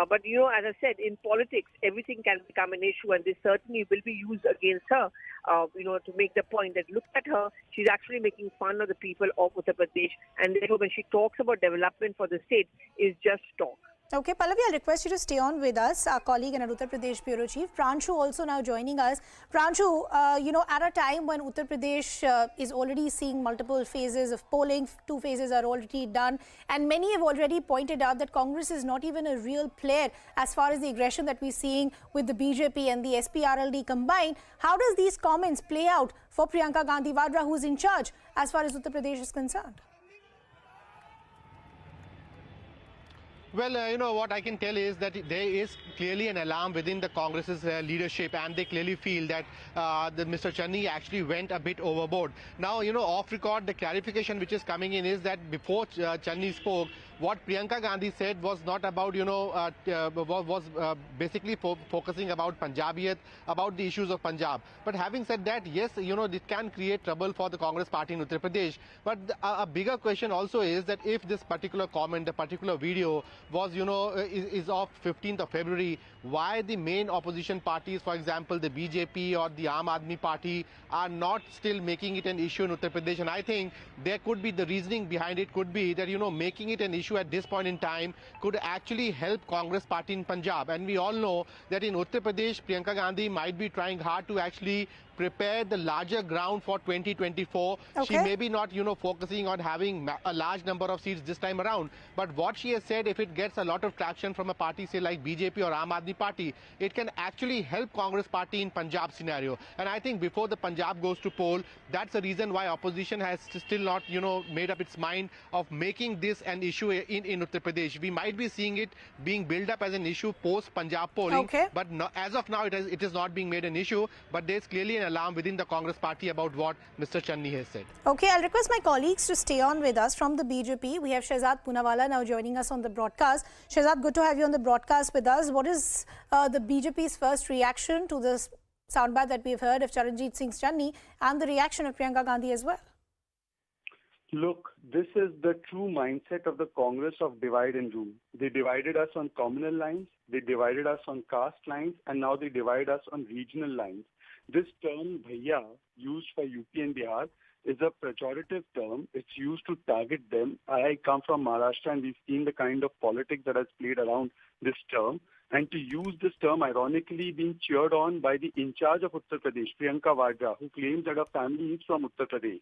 But, as I said, in politics, everything can become an issue, and this certainly will be used against her, to make the point that look at her, she's actually making fun of the people of Uttar Pradesh, and therefore when she talks about development for the state, is just talk. Okay, Pallavi, I'll request you to stay on with us. Our colleague and Uttar Pradesh Bureau Chief, Pranshu, also now joining us. Pranshu, at a time when Uttar Pradesh is already seeing multiple phases of polling, 2 phases are already done, and many have already pointed out that Congress is not even a real player as far as the aggression that we're seeing with the BJP and the SPRLD combined. How does these comments play out for Priyanka Gandhi Vadra, who's in charge as far as Uttar Pradesh is concerned? Well, what I can tell is that there is clearly an alarm within the Congress's leadership, and they clearly feel that Mr. Channi actually went a bit overboard. Now, off record, the clarification which is coming in is that before Channi spoke, what Priyanka Gandhi said was not about, basically focusing about Punjabiyat, about the issues of Punjab. But having said that, yes, this can create trouble for the Congress party in Uttar Pradesh. But a bigger question also is that if this particular comment, the particular video was, is of 15th of February, why the main opposition parties, for example, the BJP or the Aam Aadmi Party, are not still making it an issue in Uttar Pradesh? And I think there could be, the reasoning behind it could be that, making it an issue at this point in time could actually help Congress party in Punjab. And we all know that in Uttar Pradesh, Priyanka Gandhi might be trying hard to actually prepare the larger ground for 2024. Okay. She may be not, focusing on having a large number of seats this time around. But what she has said, if it gets a lot of traction from a party, say like BJP or Aam Aadmi Party, it can actually help Congress party in Punjab scenario. And I think before the Punjab goes to poll, that's the reason why opposition has still not, made up its mind of making this an issue in Uttar Pradesh. We might be seeing it being built up as an issue post Punjab polling, okay, but no, as of now it is not being made an issue. But there's clearly an alarm within the Congress party about what Mr. Channi has said. Okay, I'll request my colleagues to stay on with us. From the BJP, we have Shehzad Poonawalla now joining us on the broadcast. Shehzad, good to have you on the broadcast with us. What is the BJP's first reaction to this soundbite that we've heard of Charanjit Singh Channi and the reaction of Priyanka Gandhi as well? Look, this is the true mindset of the Congress of divide and rule. They divided us on communal lines, they divided us on caste lines, and now they divide us on regional lines. This term, Bhaiya, used for UP and Bihar, is a pejorative term. It's used to target them. I come from Maharashtra, and we've seen the kind of politics that has played around this term. and to use this term ironically being cheered on by the in charge of Uttar Pradesh, Priyanka Vadra, who claims that her family is from Uttar Pradesh.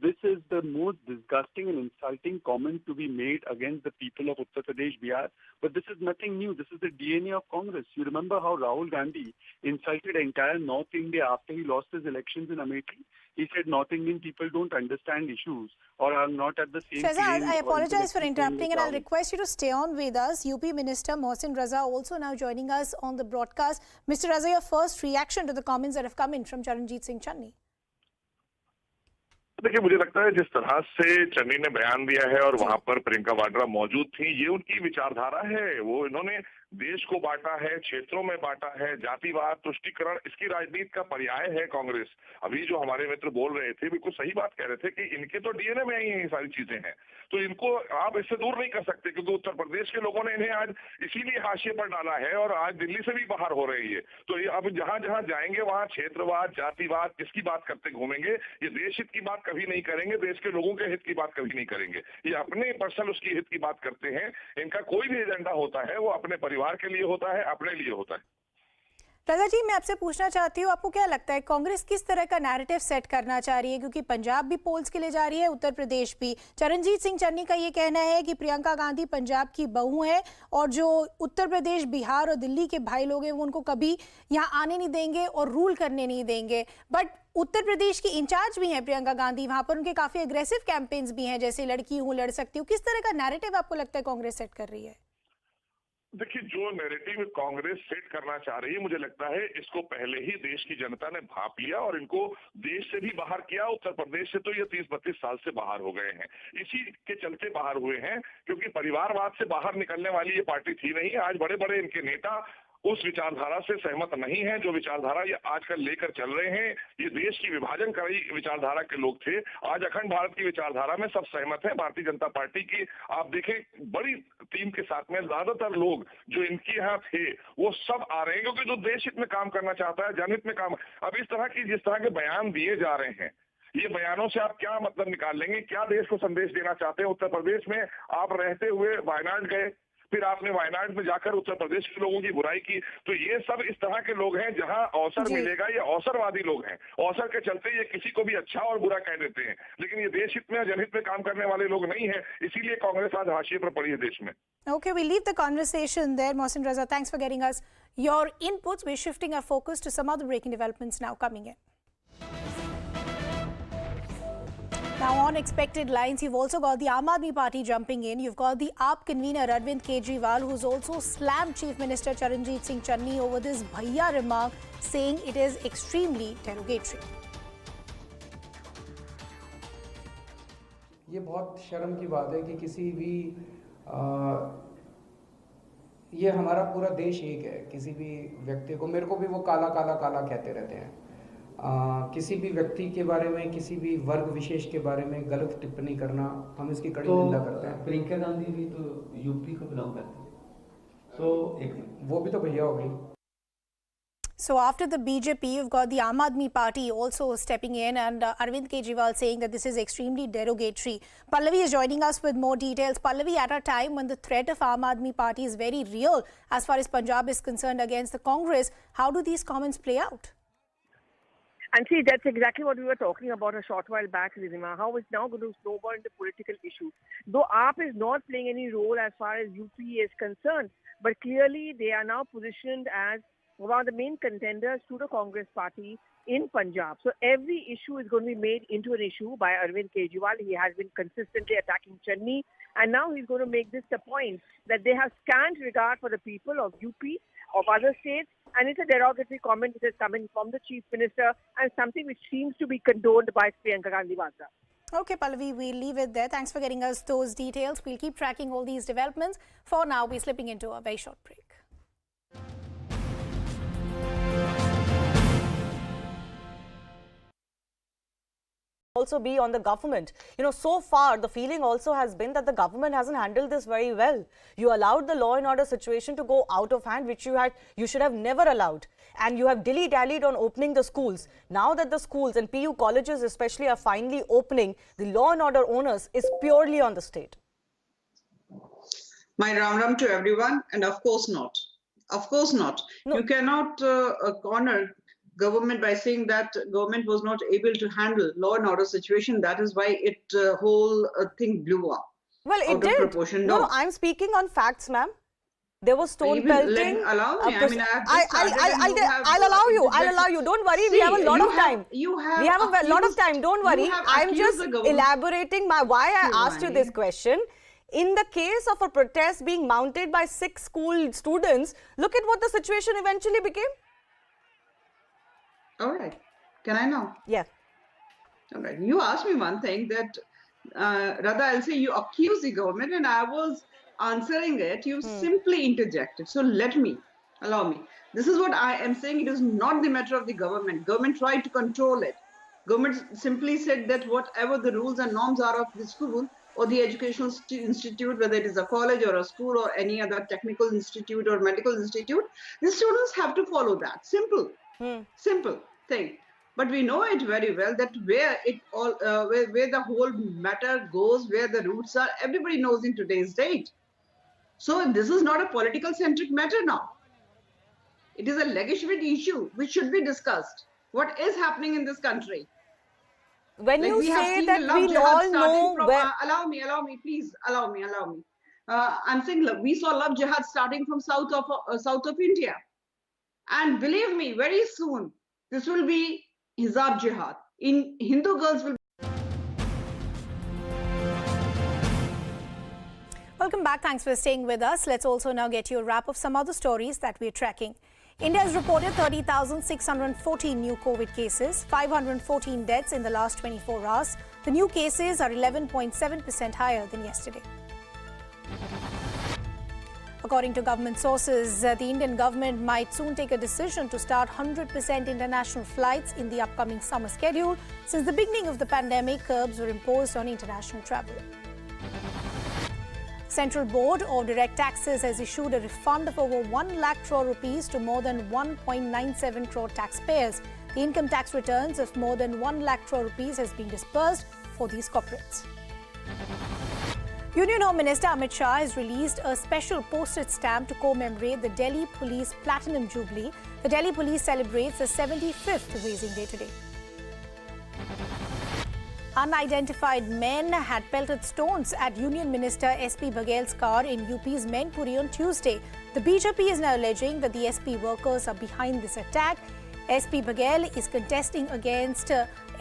This is the most disgusting and insulting comment to be made against the people of Uttar Pradesh, Bihar. But this is nothing new. This is the DNA of Congress. You remember how Rahul Gandhi insulted entire North India after he lost his elections in Amethi? He said North Indian people don't understand issues or are not at the same Shahzad, plane. I apologize for interrupting and I'll request you to stay on with us. UP Minister Mohsin Raza also now joining us on the broadcast. Mr. Raza, your first reaction to the comments that have come in from Charanjit Singh Channi? देखिए, मुझे लगता है जिस तरह से चन्नी ने बयान दिया है और वहां पर प्रियंका वाड्रा मौजूद थी, ये उनकी विचारधारा है। वो इन्होंने देश को बांटा है, क्षेत्रों में बांटा है, जातिवाद, तुष्टीकरण, इसकी राजनीति का पर्याय है कांग्रेस। अभी जो हमारे मित्र बोल रहे थे बिल्कुल सही बात कह रहे थे कि इनके तो डीएनए में ही ये सारी चीजें हैं, तो इनको आप इससे दूर नहीं कर सकते, क्योंकि उत्तर प्रदेश के लोगों ने इन्हें आज इसीलिए हाशिए पर डाला है और आज दिल्ली से भी बाहर हो रही है। तो ये अब जहां जहां जाएंगे वहां क्षेत्रवाद, जातिवाद, इसकी बात करते घूमेंगे। ये देश हित की बात कभी नहीं करेंगे, देश के लोगों के हित की बात कभी नहीं करेंगे। ये अपने पर्सनल उसकी हित की बात करते हैं। इनका कोई भी एजेंडा होता है वो अपने परिवार के लिए होता है, अपने लिए होता है। राजा जी, मैं आपसे पूछना चाहती हूँ, आपको क्या लगता है कांग्रेस किस तरह का नैरेटिव सेट करना चाह रही है? क्योंकि पंजाब भी पोल्स के लिए जा रही है, उत्तर प्रदेश भी। चरणजीत सिंह चन्नी का ये कहना है कि प्रियंका गांधी पंजाब की बहू है और जो उत्तर प्रदेश, बिहार और दिल्ली के भाई लोग हैं वो उनको कभी यहाँ आने नहीं देंगे और रूल करने नहीं देंगे। बट उत्तर प्रदेश की इंचार्ज भी हैं प्रियंका गांधी, वहां पर उनके काफी एग्रेसिव कैंपेन्स भी हैं, जैसे लड़की हूँ, लड़ सकती हूँ। किस तरह का नैरेटिव आपको लगता है कांग्रेस सेट कर रही है? देखिए, जो नैरेटिव कांग्रेस सेट करना चाह रही है, मुझे लगता है इसको पहले ही देश की जनता ने भांप लिया और इनको देश से भी बाहर किया। उत्तर प्रदेश से तो ये 30-32 साल से बाहर हो गए हैं, इसी के चलते बाहर हुए हैं, क्योंकि परिवारवाद से बाहर निकलने वाली ये पार्टी थी नहीं। आज बड़े बड़े इनके नेता उस विचारधारा से सहमत नहीं है, जो विचारधारा ये आजकल लेकर चल रहे हैं। ये देश की विभाजन करी विचारधारा के लोग थे, आज अखंड भारत की विचारधारा में सब सहमत हैं। भारतीय जनता पार्टी की आप देखें बड़ी टीम के साथ में ज्यादातर लोग जो इनके यहाँ थे वो सब आ रहे हैं, क्योंकि जो देश हित में काम करना चाहता है, जनहित में काम। अब इस तरह की जिस तरह के बयान दिए जा रहे हैं, ये बयानों से आप क्या मतलब निकाल लेंगे? क्या देश को संदेश देना चाहते हैं? उत्तर प्रदेश में आप रहते हुए वायनाड गए, फिर आपने वायनाड में जाकर उत्तर प्रदेश के लोगों की बुराई की। तो ये सब इस तरह के लोग हैं, जहां अवसर मिलेगा, ये अवसरवादी लोग हैं। अवसर के चलते ये किसी को भी अच्छा और बुरा कह देते हैं, लेकिन ये देश हित में, जनहित में काम करने वाले लोग नहीं है। इसीलिए कांग्रेस आज हाशिए पर पड़ी है देश में। Okay, we leave the conversation there. Mohsin Raza, thanks for getting us your inputs. We're shifting our focus to some other breaking developments now coming in. Now, on expected lines, you've also got the Aam Aadmi Party jumping in. You've got the AAP convener Arvind Kejriwal, who's also slammed Chief Minister Charanjit Singh Channi over this bhaiya remark, saying it is extremely derogatory. ये बहुत शर्म की बात है कि किसी भी ये हमारा पूरा देश एक है। किसी भी व्यक्ति को, मेरे को भी वो काला काला काला कहते रहते हैं। किसी भी व्यक्ति के बारे में, किसी भी वर्ग विशेष के बारे में गलत टिप्पणी करना, हम इसकी कड़ी निंदा करते हैं। प्रियंका गांधी भी तो यूपी को बिलोंग करती है, तो वो भी तो भैया हो गई। So after the BJP, you've got the Aam Aadmi Party also stepping in, and Arvind Kejriwal saying that this is extremely derogatory. Pallavi is joining us with more details. Pallavi, at a time when the threat of Aam Aadmi Party is very real as far as Punjab is concerned against the Congress, how do these comments play out? And see, that's exactly what we were talking about a short while back, Rizima, how it's now going to snowball into political issues. Though AAP is not playing any role as far as UP is concerned, but clearly they are now positioned as one of the main contenders to the Congress party in Punjab. So every issue is going to be made into an issue by Arvind Kejriwal. He has been consistently attacking Channi, and now he's going to make this the point that they have scant regard for the people of UP, of other states, and it's a derogatory comment which is coming from the Chief Minister and something which seems to be condoned by Priyanka Gandhi Vadra. Okay, Pallavi, we'll leave it there. Thanks for getting us those details. We'll keep tracking all these developments. For now, we're slipping into a very short break. Also be on the government. You know, so far the feeling also has been that the government hasn't handled this very well. You allowed the law and order situation to go out of hand, which you should have never allowed. And you have dilly-dallied on opening the schools. Now that the schools and PU colleges especially are finally opening, the law and order onus is purely on the state. My ram ram to everyone, and of course not. Of course not. No. You cannot corner government by saying that government was not able to handle law and order situation. That is why it whole thing blew up. Well, it did. Proportion. No, I'm speaking on facts, ma'am. There was stone pelting. Allow me. I mean, I'll allow you. I'll allow you. Don't worry. See, we have a lot of time. We have a lot of time. Don't worry. I'm just elaborating why I asked you this question. In the case of a protest being mounted by 6 school students, look at what the situation eventually became. All right. Can I now? Yeah. All right. You asked me one thing that, Radha, I'll say you accuse the government and I was answering it. You simply interjected. So allow me. This is what I am saying. It is not the matter of the government. Government tried to control it. Government simply said that whatever the rules and norms are of the school, or the educational institute, whether it is a college or a school or any other technical institute or medical institute, the students have to follow that. Simple thing. But we know it very well that where the whole matter goes, where the roots are, everybody knows in today's date. So this is not a political centric matter now. It is a legislative issue which should be discussed. What is happening in this country? When you say that we all know where... Allow me, please, allow me. I'm saying, look, we saw love jihad starting from south of India. And believe me, very soon, this will be Hijab jihad. In Hindu girls will... Welcome back. Thanks for staying with us. Let's also now get you a wrap of some other stories that we're tracking. India has reported 30,614 new COVID cases, 514 deaths in the last 24 hours. The new cases are 11.7% higher than yesterday. According to government sources, the Indian government might soon take a decision to start 100% international flights in the upcoming summer schedule. Since the beginning of the pandemic, curbs were imposed on international travel. Central Board of Direct Taxes has issued a refund of over 1 lakh crore rupees to more than 1.97 crore taxpayers. The income tax returns of more than 1 lakh crore rupees has been disbursed for these corporates. Union Home Minister Amit Shah has released a special postage stamp to commemorate the Delhi Police Platinum Jubilee. The Delhi Police celebrates the 75th Raising Day today. Unidentified men had pelted stones at Union Minister SP Baghel's car in UP's Mainpuri on Tuesday. The BJP is now alleging that the SP workers are behind this attack. SP Baghel is contesting against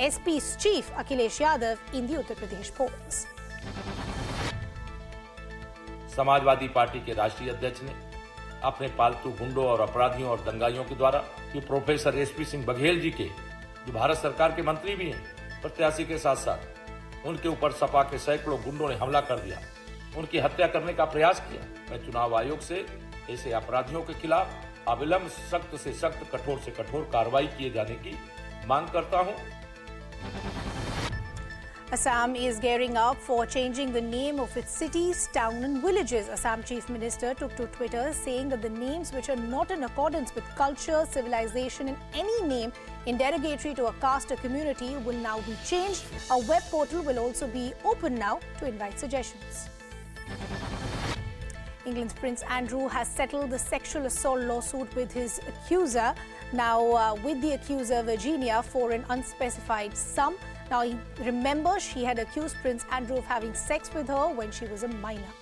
SP's chief Akhilesh Yadav in the Uttar Pradesh polls. Samajwadi party के राष्ट्रीय अध्यक्ष ने अपने पालतू गुंडों और अपराधियों और दंगाइयों के द्वारा कि प्रोफेसर SP सिंह बघेल जी के जो भारत सरकार के मंत्री भी हैं, प्रत्याशी के साथ साथ उनके ऊपर सपा के सैकड़ों गुंडों ने हमला कर दिया, उनकी हत्या करने का प्रयास किया। मैं चुनाव आयोग से ऐसे अपराधियों के खिलाफ अविलंब सख्त से सख्त, कठोर से कठोर कार्रवाई किए जाने की मांग करता हूं। Assam is gearing up for changing the name of its cities, towns and villages. Assam Chief Minister took to Twitter saying that the names which are not in accordance with culture, civilization and any name in derogatory to a caste or community will now be changed. A web portal will also be open now to invite suggestions. England's Prince Andrew has settled the sexual assault lawsuit with his accuser, now with the accuser Virginia, for an unspecified sum. Now, remember, she had accused Prince Andrew of having sex with her when she was a minor.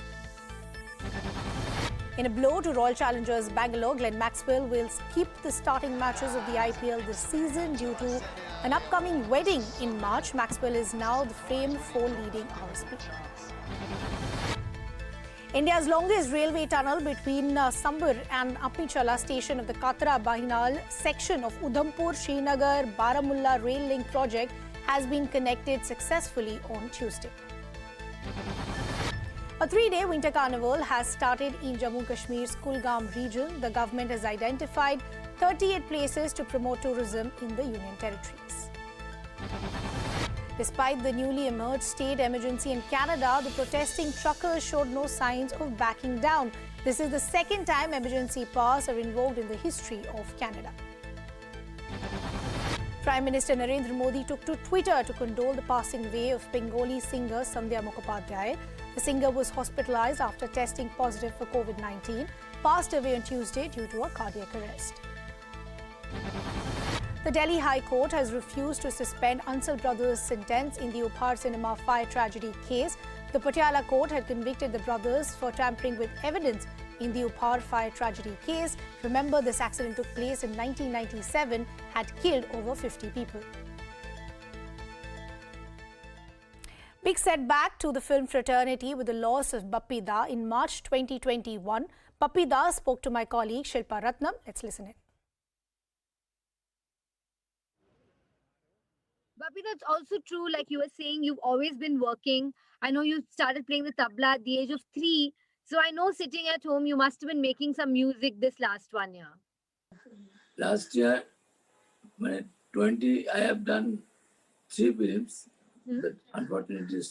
In a blow to Royal Challengers Bangalore, Glenn Maxwell will skip the starting matches of the IPL this season due to an upcoming wedding in March. Maxwell is now the famed four-leading RSP. India's longest railway tunnel between Sambur and Apichala station of the Katra Bahinal section of Udhampur Srinagar Baramulla rail link project has been connected successfully on Tuesday. A 3-day winter carnival has started in Jammu Kashmir's Kulgam region. The government has identified 38 places to promote tourism in the Union territories. Despite the newly emerged state emergency in Canada, the protesting truckers showed no signs of backing down. This is the second time emergency powers are invoked in the history of Canada. Prime Minister Narendra Modi took to Twitter to condole the passing away of Bengali singer Sandhya Mukhopadhyay. The singer was hospitalized after testing positive for COVID-19. passed away on Tuesday due to a cardiac arrest. The Delhi High Court has refused to suspend Ansal brothers' sentence in the Upar Cinema fire tragedy case. The Patiala court had convicted the brothers for tampering with evidence in the Upar fire tragedy case. Remember, this accident took place in 1997, had killed over 50 people. Big setback to the film fraternity with the loss of Bappi Da in March 2021. Bappi Da spoke to my colleague Shilpa Ratnam. Let's listen in. Bappi, that's also true. Like you were saying, you've always been working. I know you started playing the tabla at the age of 3. So I know sitting at home, you must have been making some music this last 1 year. Last year, 20, I have done 3 films. But unfortunately,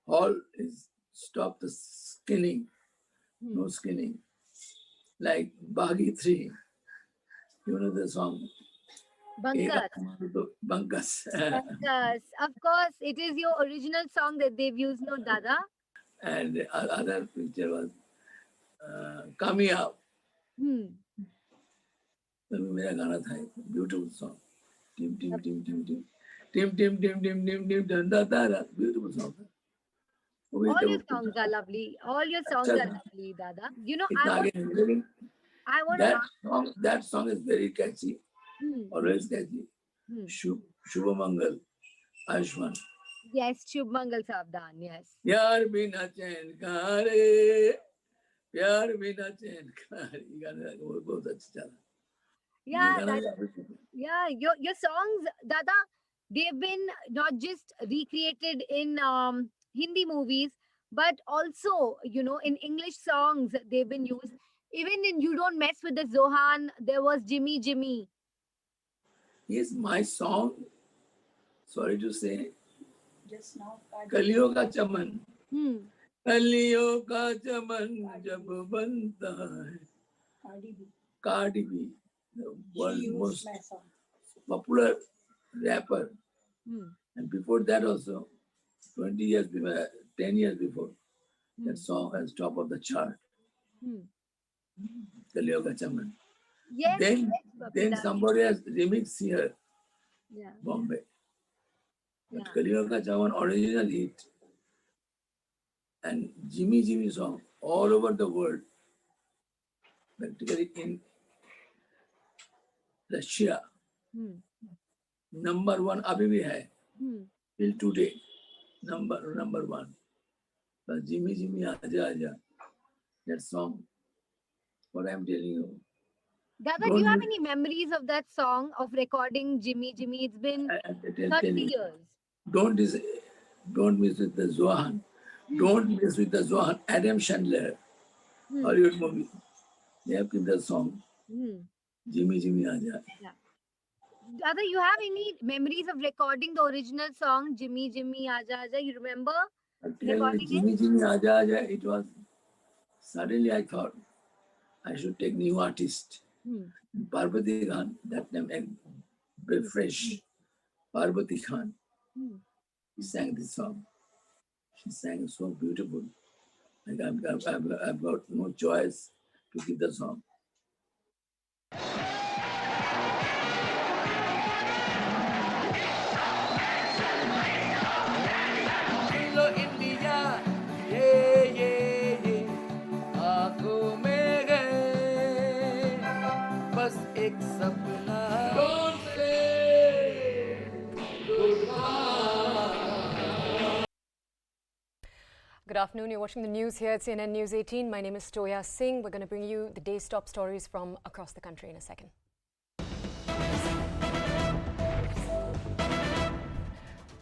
all is stopped the skinning, no skinning. Like Bagi 3, you know the song? Bankas. Bankas. Bankas. Of course, it is your original song that they've used, no Dada? And the other picture was Coming Up. मेरा गाना था beautiful song. Tim tim tim tim tim tim tim tim tim tim tim danda dara beautiful song. All your songs are lovely. All your songs are lovely, Dada. You know, I want that song is very catchy. Always catchy. Shubha Mangal, Ayushman. Yes, Shubh Mangal Savdan, yes. Pyar bina chain ka re, pyar bina chain ka re. ये गाना बहुत अच्छा चला. Yeah, your songs, Dada, they've been not just recreated in Hindi movies, but also, you know, in English songs they've been used. Even in You Don't Mess with the Zohan, there was Jimmy Jimmy. Yes, my song, sorry to say, Just now, कलियों का चमन, कलियों का चमन जब बनता है, Cardi B, the world's most popular rapper, and before that also, 20 years before, 10 years before, that song was top of the chart. कलियों का चमन. Yes. Then somebody has remixed here, Bombay. But Kaliyoga ka Chaman original hit, and Jimmy Jimmy song all over the world, practically in Russia, number 1 abhi bhi hai, till today, number 1. But Jimmy Jimmy Aja Aja, that song, what I'm telling you. Dada, do you have any memories of that song, of recording Jimmy Jimmy? It's been 30 years. Don't miss with the Zohan. Don't miss with the Zohan. Adam Sandler, Hollywood movie. They have kept the song. Jimmy Jimmy Aja. Yeah. Dada, you have any memories of recording the original song, Jimmy Jimmy Aja Aja? You remember recording Jimmy it? Jimmy Aja Aja, it was, suddenly I thought I should take new artist. Parvati Khan, that time, very fresh. Parvati Khan. She sang this song. She sang so beautiful. Like I've got no choice to give the song. India, yeah, yeah, yeah. आँखों में गए, बस एक सपना. Don't say goodbye. Good afternoon. You're watching the news here at CNN News 18. My name is Toya Singh. We're going to bring you the day's top stories from across the country in a second.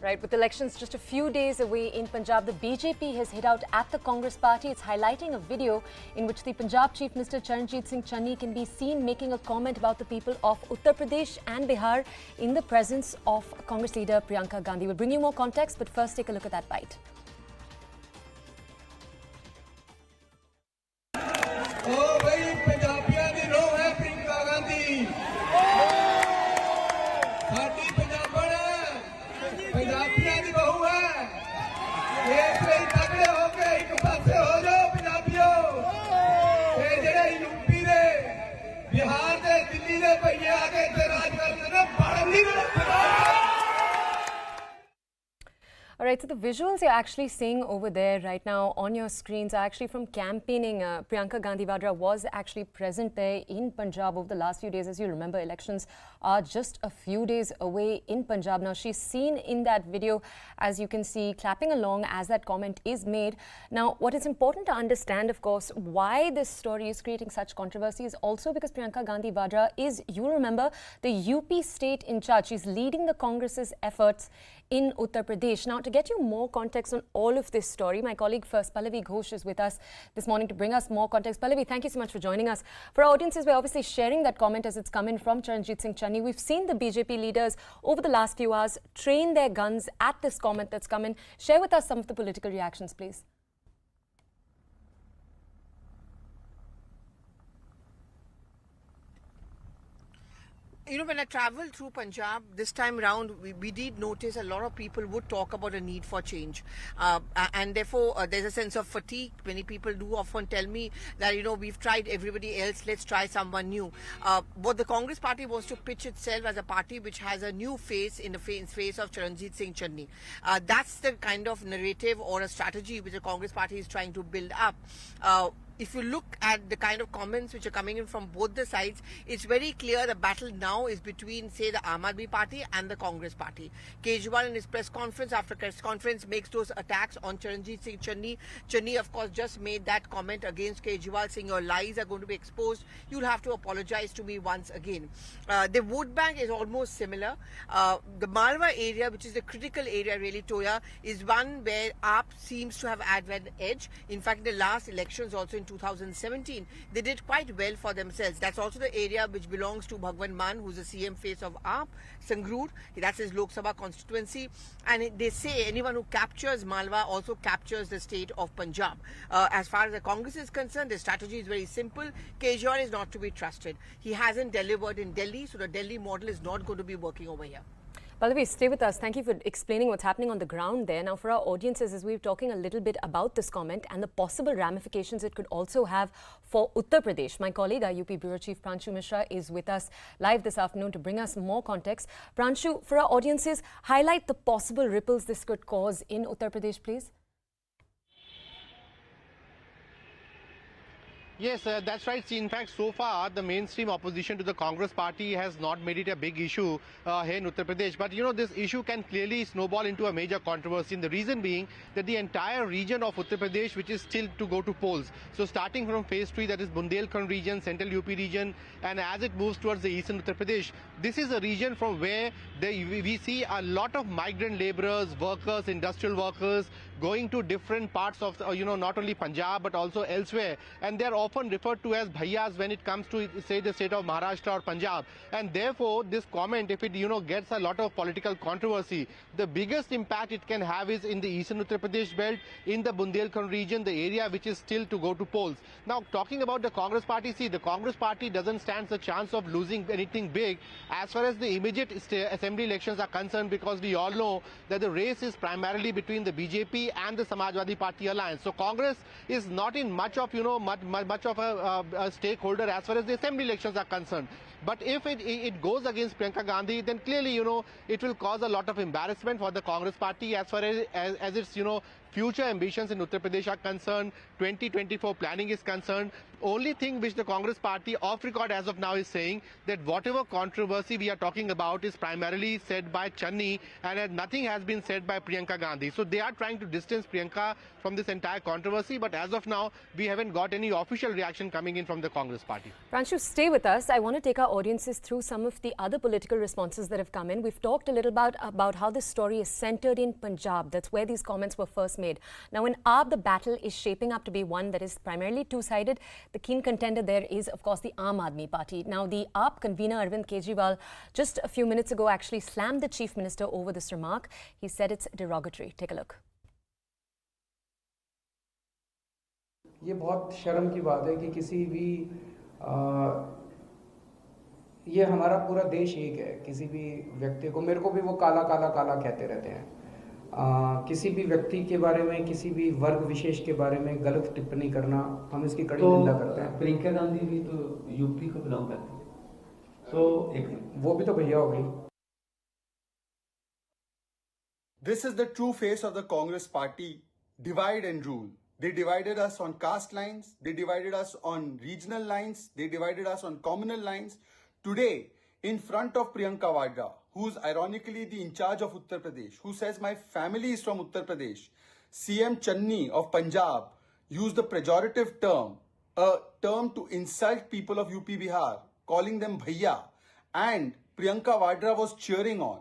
Right, with elections just a few days away in Punjab, the BJP has hit out at the Congress party. It's highlighting a video in which the Punjab Chief Minister Charanjit Singh Channi can be seen making a comment about the people of Uttar Pradesh and Bihar in the presence of Congress leader Priyanka Gandhi. We'll bring you more context, but first take a look at that bite. Oh, bhai, Punjabiyan di roh hai Priyanka Gandhi. Saadi Punjaban hai, Punjabiyan di bahu hai. Ek lehi tagde ho ke ek paase ho jao Punjabiyo. Ye jehde Right, so the visuals you're actually seeing over there right now on your screens are actually from campaigning. Priyanka Gandhi Vadra was actually present there in Punjab over the last few days. As you remember, elections are just a few days away in Punjab. Now, she's seen in that video, as you can see, clapping along as that comment is made. Now, what is important to understand, of course, why this story is creating such controversy is also because Priyanka Gandhi Vadra is, you remember, the UP state in charge. She's leading the Congress's efforts in Uttar Pradesh. Now, to get you more context on all of this story, my colleague first, Pallavi Ghosh, is with us this morning to bring us more context. Pallavi, thank you so much for joining us. For our audiences, we're obviously sharing that comment as it's come in from Charanjit Singh Channi. We've seen the BJP leaders over the last few hours train their guns at this comment that's come in. Share with us some of the political reactions, please. You know, when I traveled through Punjab this time around, we did notice a lot of people would talk about a need for change. And therefore, there's a sense of fatigue. Many people do often tell me that, you know, we've tried everybody else, let's try someone new. What the Congress party wants to pitch itself as a party which has a new face in the face of Charanjit Singh Channi. That's the kind of narrative or a strategy which the Congress party is trying to build up. If you look at the kind of comments which are coming in from both the sides, it's very clear the battle now is between, say, the Aam Aadmi Party and the Congress Party. Kejriwal in his press conference after press conference makes those attacks on Charanjit Singh Channi. Channi, of course, just made that comment against Kejriwal, saying your lies are going to be exposed. You'll have to apologize to me once again. The vote bank is almost similar. The Malwa area, which is the critical area really, Toya, is one where AAP seems to have had an edge. In fact, the last elections also in 2017, they did quite well for themselves. That's also the area which belongs to Bhagwan Mann, who's the CM face of AAP, Sangrur. That's his Lok Sabha constituency. And they say anyone who captures Malwa also captures the state of Punjab. As far as the Congress is concerned, the strategy is very simple. Kejriwal is not to be trusted. He hasn't delivered in Delhi, so the Delhi model is not going to be working over here. Pallavi, stay with us. Thank you for explaining what's happening on the ground there. Now, for our audiences, as we're talking a little bit about this comment and the possible ramifications it could also have for Uttar Pradesh, my colleague, our UP Bureau Chief Pranshu Mishra, is with us live this afternoon to bring us more context. Pranshu, for our audiences, highlight the possible ripples this could cause in Uttar Pradesh, please. Yes, that's right. See, in fact, so far, the mainstream opposition to the Congress party has not made it a big issue here in Uttar Pradesh. But, you know, this issue can clearly snowball into a major controversy. And the reason being that the entire region of Uttar Pradesh, which is still to go to polls. So starting from phase 3, that is Bundelkhand region, central UP region, and as it moves towards the eastern Uttar Pradesh, this is a region from where we see a lot of migrant laborers, workers, industrial workers going to different parts of, not only Punjab, but also elsewhere. And they're often referred to as bhaiyas when it comes to, say, the state of Maharashtra or Punjab. And therefore, this comment, if it, gets a lot of political controversy, the biggest impact it can have is in the eastern Uttar Pradesh belt, in the Bundelkhand region, the area which is still to go to polls. Now, talking about the Congress party, see, the Congress party doesn't stand a chance of losing anything big as far as the immediate assembly elections are concerned, because we all know that the race is primarily between the BJP and the Samajwadi Party alliance. So Congress is not in much of, much of a stakeholder as far as the assembly elections are concerned. But if it goes against Priyanka Gandhi, then clearly, it will cause a lot of embarrassment for the Congress party as far as its, future ambitions in Uttar Pradesh are concerned, 2024 planning is concerned. Only thing which the Congress party off record as of now is saying that whatever controversy we are talking about is primarily said by Channi, and nothing has been said by Priyanka Gandhi. So they are trying to distance Priyanka from this entire controversy, but as of now, we haven't got any official reaction coming in from the Congress party. Pranshu, stay with us. I want to take our audiences through some of the other political responses that have come in. We've talked a little about how this story is centered in Punjab. That's where these comments were first made. Now, in AAP, the battle is shaping up to be one that is primarily two-sided. The keen contender there is, of course, the Aam Aadmi Party. Now, the AAP convener, Arvind Kejriwal, just a few minutes ago actually slammed the Chief Minister over this remark. He said it's derogatory. Take a look. ये बहुत शर्म की बात है कि किसी भी ये हमारा पूरा देश एक है, किसी भी व्यक्ति को, मेरे को भी वो काला काला काला कहते रहते हैं, किसी भी व्यक्ति के बारे में, किसी भी वर्ग विशेष के बारे में गलत टिप्पणी करना, हम इसकी कड़ी निंदा करते हैं। प्रियंका गांधी भी तो यूपी को बिलोंग करती है, तो वो भी तो भैया हो गई। This is the true face of the Congress party, divide and rule. They divided us on caste lines, they divided us on regional lines, they divided us on communal lines. Today, in front of Priyanka Vadra, who's ironically the in charge of Uttar Pradesh, who says my family is from Uttar Pradesh, CM Channi of Punjab used the pejorative term, a term to insult people of UP Bihar, calling them bhaiya, and Priyanka Vadra was cheering on.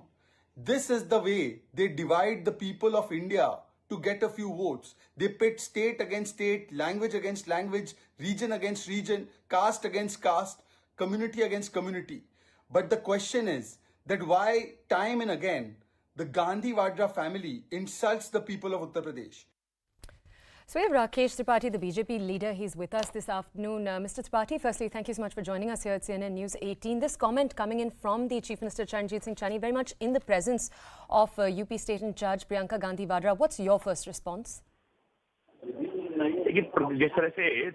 This is the way they divide the people of India to get a few votes. They pit state against state, language against language, region against region, caste against caste, community against community. But the question is that why time and again the Gandhi Vadra family insults the people of Uttar Pradesh. So we have Rakesh Tripathi, the BJP leader. He's with us this afternoon. Mr. Tripathi, firstly, thank you so much for joining us here at CNN News 18. This comment coming in from the Chief Minister Charanjit Singh Channi, very much in the presence of UP State in charge Priyanka Gandhi Vadra. What's your first response? जिस तरह से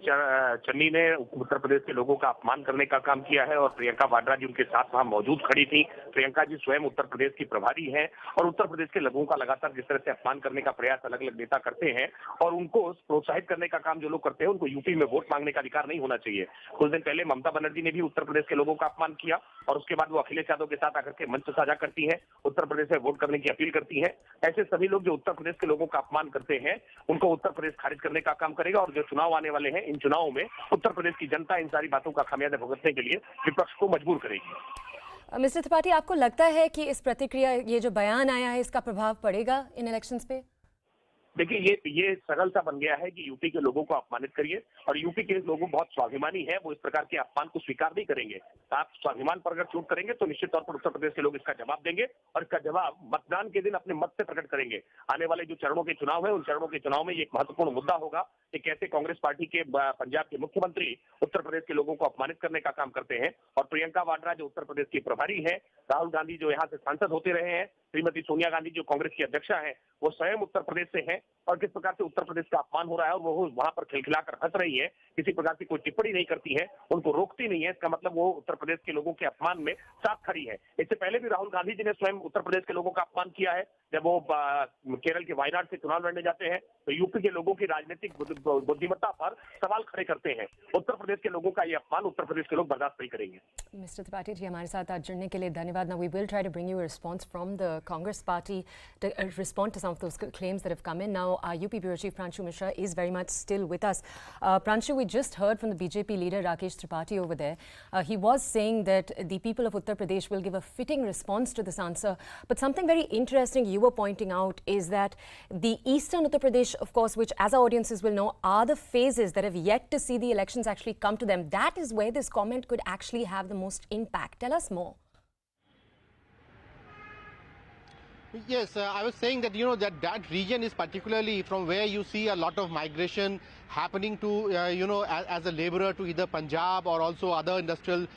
चन्नी ने उत्तर प्रदेश के लोगों का अपमान करने का काम किया है और प्रियंका वाड्रा जी उनके साथ वहां मौजूद खड़ी थी। प्रियंका जी स्वयं उत्तर प्रदेश की प्रभारी हैं और उत्तर प्रदेश के लोगों का लगातार जिस तरह से अपमान करने का प्रयास अलग अलग नेता करते हैं और उनको प्रोत्साहित करने का काम जो लोग करते हैं उनको यूपी में वोट मांगने का अधिकार नहीं होना चाहिए। कुछ दिन पहले ममता बनर्जी ने भी उत्तर प्रदेश के लोगों का अपमान किया और उसके बाद वो अखिलेश यादव के साथ आकर के मंच साझा करती है, उत्तर प्रदेश में वोट करने की अपील करती है। ऐसे सभी लोग जो उत्तर प्रदेश के लोगों का अपमान करते हैं उनको उत्तर प्रदेश खारिज करने का काम करेगा और जो चुनाव आने वाले हैं इन चुनावों में उत्तर प्रदेश की जनता इन सारी बातों का खामियाजा भुगतने के लिए विपक्ष को मजबूर करेगी। मिस्टर त्रिपाठी, आपको लगता है कि इस प्रतिक्रिया, ये जो बयान आया है, इसका प्रभाव पड़ेगा इन इलेक्शंस पे? देखिए ये सरल सा बन गया है कि यूपी के लोगों को अपमानित करिए और यूपी के लोग बहुत स्वाभिमानी हैं, वो इस प्रकार के अपमान को स्वीकार नहीं करेंगे। आप स्वाभिमान पर अगर चोट करेंगे तो निश्चित तौर पर उत्तर प्रदेश के लोग इसका जवाब देंगे और इसका जवाब मतदान के दिन अपने मत से प्रकट करेंगे। आने वाले जो चरणों के चुनाव है उन चरणों के चुनाव में ये एक महत्वपूर्ण मुद्दा होगा कि कैसे कांग्रेस पार्टी के पंजाब के मुख्यमंत्री उत्तर प्रदेश के लोगों को अपमानित करने का काम करते हैं और प्रियंका वाड्रा जो उत्तर प्रदेश की प्रभारी है, राहुल गांधी जो यहाँ से सांसद होते रहे हैं, श्रीमती सोनिया गांधी जो कांग्रेस की अध्यक्षा है, वो स्वयं उत्तर प्रदेश से हैं और किस प्रकार से उत्तर प्रदेश का अपमान हो रहा है और वो वहां पर खिलखिलाकर हंस रही है, किसी प्रकार की कोई टिप्पणी नहीं करती है, उनको रोकती नहीं है। इसका मतलब वो उत्तर प्रदेश के लोगों के अपमान में साथ खड़ी है। इससे पहले भी राहुल गांधी जी ने स्वयं उत्तर प्रदेश के लोगों का अपमान किया है। जब वो केरल के वायनाड से चुनाव लड़ने जाते हैं तो यूपी के लोगों की राजनीतिक बुद्धिमत्ता पर सवाल खड़े करते हैं। उत्तर प्रदेश के लोगों का ये अपमान उत्तर प्रदेश के लोग बर्दाश्त नहीं करेंगे। मिस्टर त्रिपाठी जी, हमारे साथ आज जुड़ने के लिए धन्यवाद. Now we will try to bring you a response from the Congress party to respond to some of those claims that have come in. Now, our UP Bureau Chief Pranshu Mishra is very much still with us. Pranshu, we just heard from the BJP leader Rakesh Tripathi over there. He was saying that the people of Uttar Pradesh will give a fitting response to this answer. But something very interesting you were pointing out is that the eastern Uttar Pradesh, of course, which as our audiences will know, are the phases that have yet to see the elections actually come to them. That is where this comment could actually have the most impact. Tell us more. Yes, I was saying that, that region is particularly from where you see a lot of migration happening to, as a laborer to either Punjab or also other industrial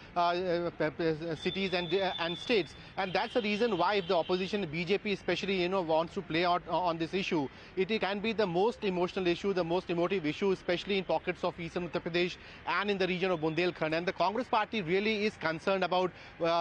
cities and states. And that's the reason why if the opposition, BJP especially, wants to play out on this issue, it can be the most emotional issue, the most emotive issue, especially in pockets of eastern Uttar Pradesh and in the region of Bundelkhand. And the Congress party really is concerned about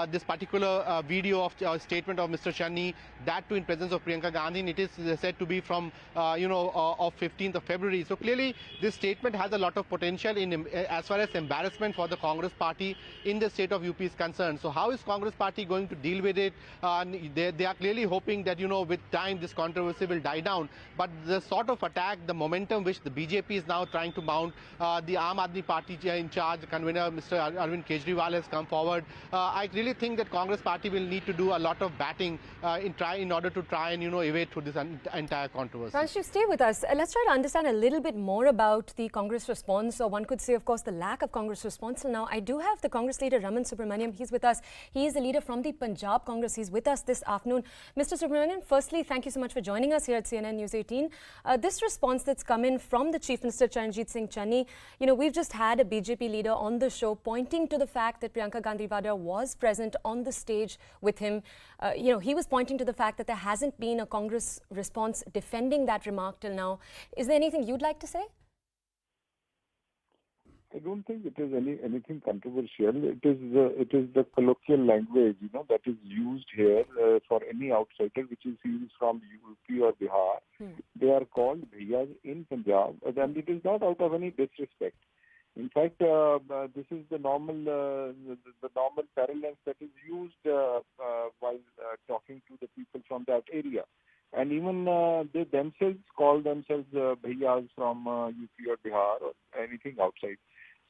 this particular video of statement of Mr. Channi, that too in presence of Priyanka Gandhi. And it is said to be from, of 15th of February. So clearly, this statement has a lot of potential in as far as embarrassment for the Congress party in the state of UP is concerned. So how is Congress party going to deal with it? They are clearly hoping that, with time this controversy will die down. But the sort of attack, the momentum which the BJP is now trying to mount, the Aam Aadmi Party in charge, convener Mr. Arvind Kejriwal has come forward. I really think that Congress party will need to do a lot of batting in order to try and, evade through this entire controversy. Pranshu, stay with us. Let's try to understand a little bit more about the Congress response, or one could say, of course, the lack of Congress response. Now, I do have the Congress leader, Raman Subramaniam. He's with us. He is the leader from the Punjab Congress. He's with us this afternoon. Mr. Subramaniam, firstly, thank you so much for joining us here at CNN News 18. This response that's come in from the Chief Minister Charanjit Singh Channi, we've just had a BJP leader on the show pointing to the fact that Priyanka Gandhi Vadra was present on the stage with him. He was pointing to the fact that there hasn't been a Congress response defending that remark till now. Is there anything you'd like to say? I don't think it is anything controversial. It is the colloquial language, that is used here for any outsider, which is used from UP or Bihar. They are called bhaiyas in Punjab, and it is not out of any disrespect. In fact, this is the normal parallel that is used while talking to the people from that area. And even they themselves call themselves bhaiyas from UP or Bihar or anything outside.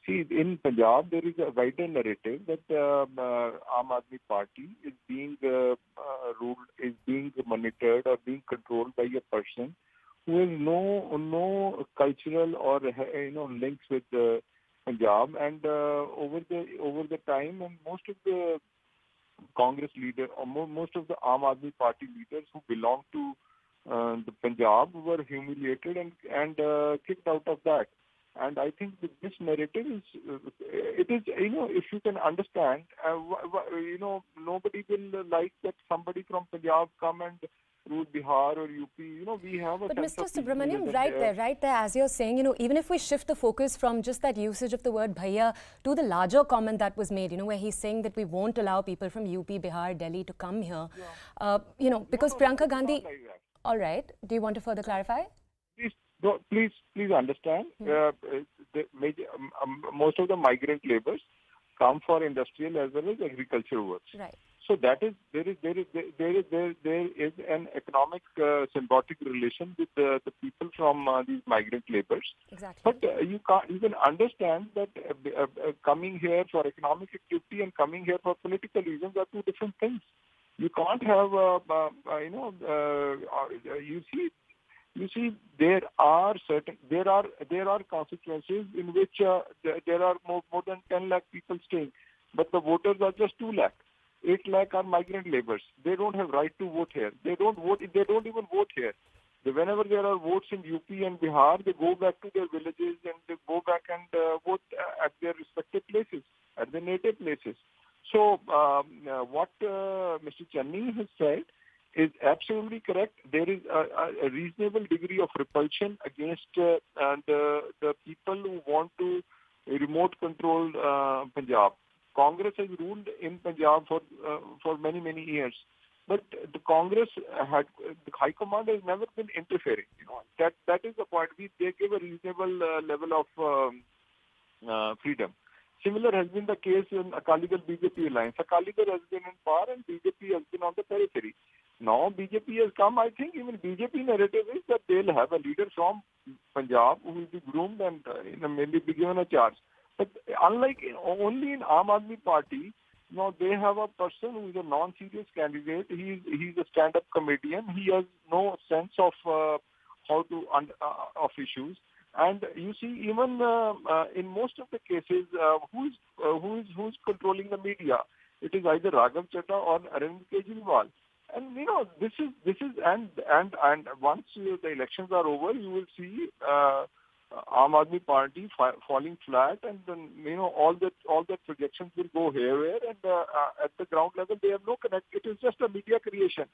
See, in Punjab, there is a wider narrative that Aam Aadmi Party is being ruled, is being monitored or being controlled by a person who has no cultural or links with Punjab. And over the time, and most of the Congress leader or most of the Aam Aadmi Party leaders who belong to the Punjab were humiliated and kicked out of that. And I think that this narrative is, if you can understand, nobody will like that somebody from Punjab come and rule Bihar or UP. We have a But sense Mr. of Subramaniam, right there, as you're saying, even if we shift the focus from just that usage of the word bhaiya to the larger comment that was made, where he's saying that we won't allow people from UP, Bihar, Delhi to come here, because Priyanka Gandhi... All right. Do you want to further clarify? Please understand. Most of the migrant laborers come for industrial as well as agricultural works. Right. So there is an economic symbiotic relation with the people from these migrant laborers. Exactly. But you can understand that coming here for economic activity and coming here for political reasons are two different things. You can't have You see, there are constituencies in which there are more than 10 lakh people staying, but the voters are just 2 lakh. 8 lakh are migrant laborers. They don't have right to vote here. They don't even vote here. Whenever there are votes in UP and Bihar, they go back to their villages and they go back and vote at their respective places, at their native places. So what Mr. Channi has said is absolutely correct. There is a reasonable degree of repulsion against the people who want to remote control Punjab. Congress has ruled in Punjab for many years, but the Congress the High Command has never been interfering. That is the point. They give a reasonable level of freedom. Similar has been the case in Akali Dal BJP alliance. Akali Dal has been in power and BJP has been on the periphery. Now BJP has come. I think even BJP narrative is that they'll have a leader from Punjab who will be groomed and maybe be given a charge. But unlike only in Aam Aadmi Party, they have a person who is a non-serious candidate. He's a stand-up comedian. He has no sense of how to of issues. And you see, even in most of the cases, who's controlling the media? It is either Raghav Chadha or Arvind Kejriwal. And this is and once the elections are over, you will see Aam Aadmi Party falling flat, and then all the projections will go haywire. And at the ground level, they have no connect. It is just a media creation.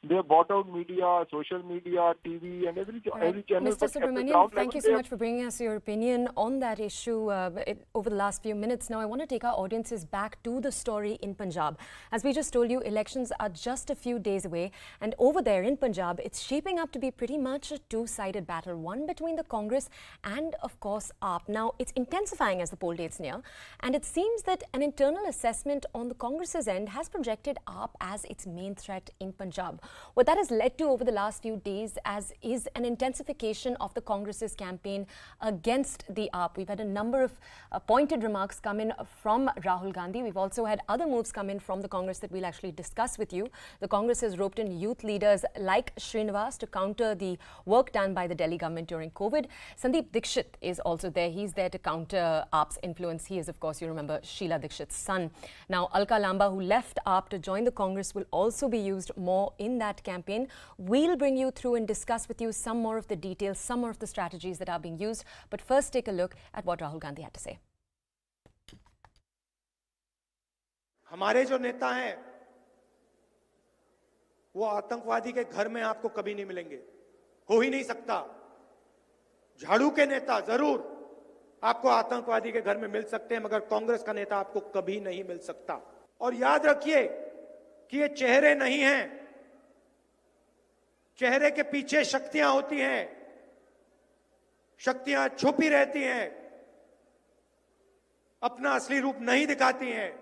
They have bought out media, social media, TV, and every channel. Mr. Subramaniam, thank you so much for bringing us your opinion on that issue over the last few minutes. Now, I want to take our audiences back to the story in Punjab. As we just told you, elections are just a few days away. And over there in Punjab, it's shaping up to be pretty much a two-sided battle, one between the Congress and, of course, AAP. Now, it's intensifying as the poll dates near. And it seems that an internal assessment on the Congress's end has projected AAP as its main threat in Punjab. What that has led to over the last few days is an intensification of the Congress's campaign against the AAP. We've had a number of pointed remarks come in from Rahul Gandhi. We've also had other moves come in from the Congress that we'll actually discuss with you. The Congress has roped in youth leaders like Srinivas to counter the work done by the Delhi government during COVID. Sandeep Dixit is also there. He's there to counter AAP's influence. He is, of course, you remember, Sheila Dixit's son. Now, Alka Lamba, who left AAP to join the Congress, will also be used more in that campaign. We'll bring you through and discuss with you some more of the details, some more of the strategies that are being used. But first, take a look at what Rahul Gandhi had to say. हमारे जो नेता हैं वो आतंकवादी के घर में आपको कभी नहीं मिलेंगे, हो ही नहीं सकता। झाड़ू के नेता जरूर आपको आतंकवादी के घर में मिल सकते हैं, मगर कांग्रेस का नेता आपको कभी नहीं मिल सकता। और याद रखिए कि ये चेहरे नहीं हैं, चेहरे के पीछे शक्तियां होती हैं, शक्तियां छुपी रहती हैं, अपना असली रूप नहीं दिखाती हैं।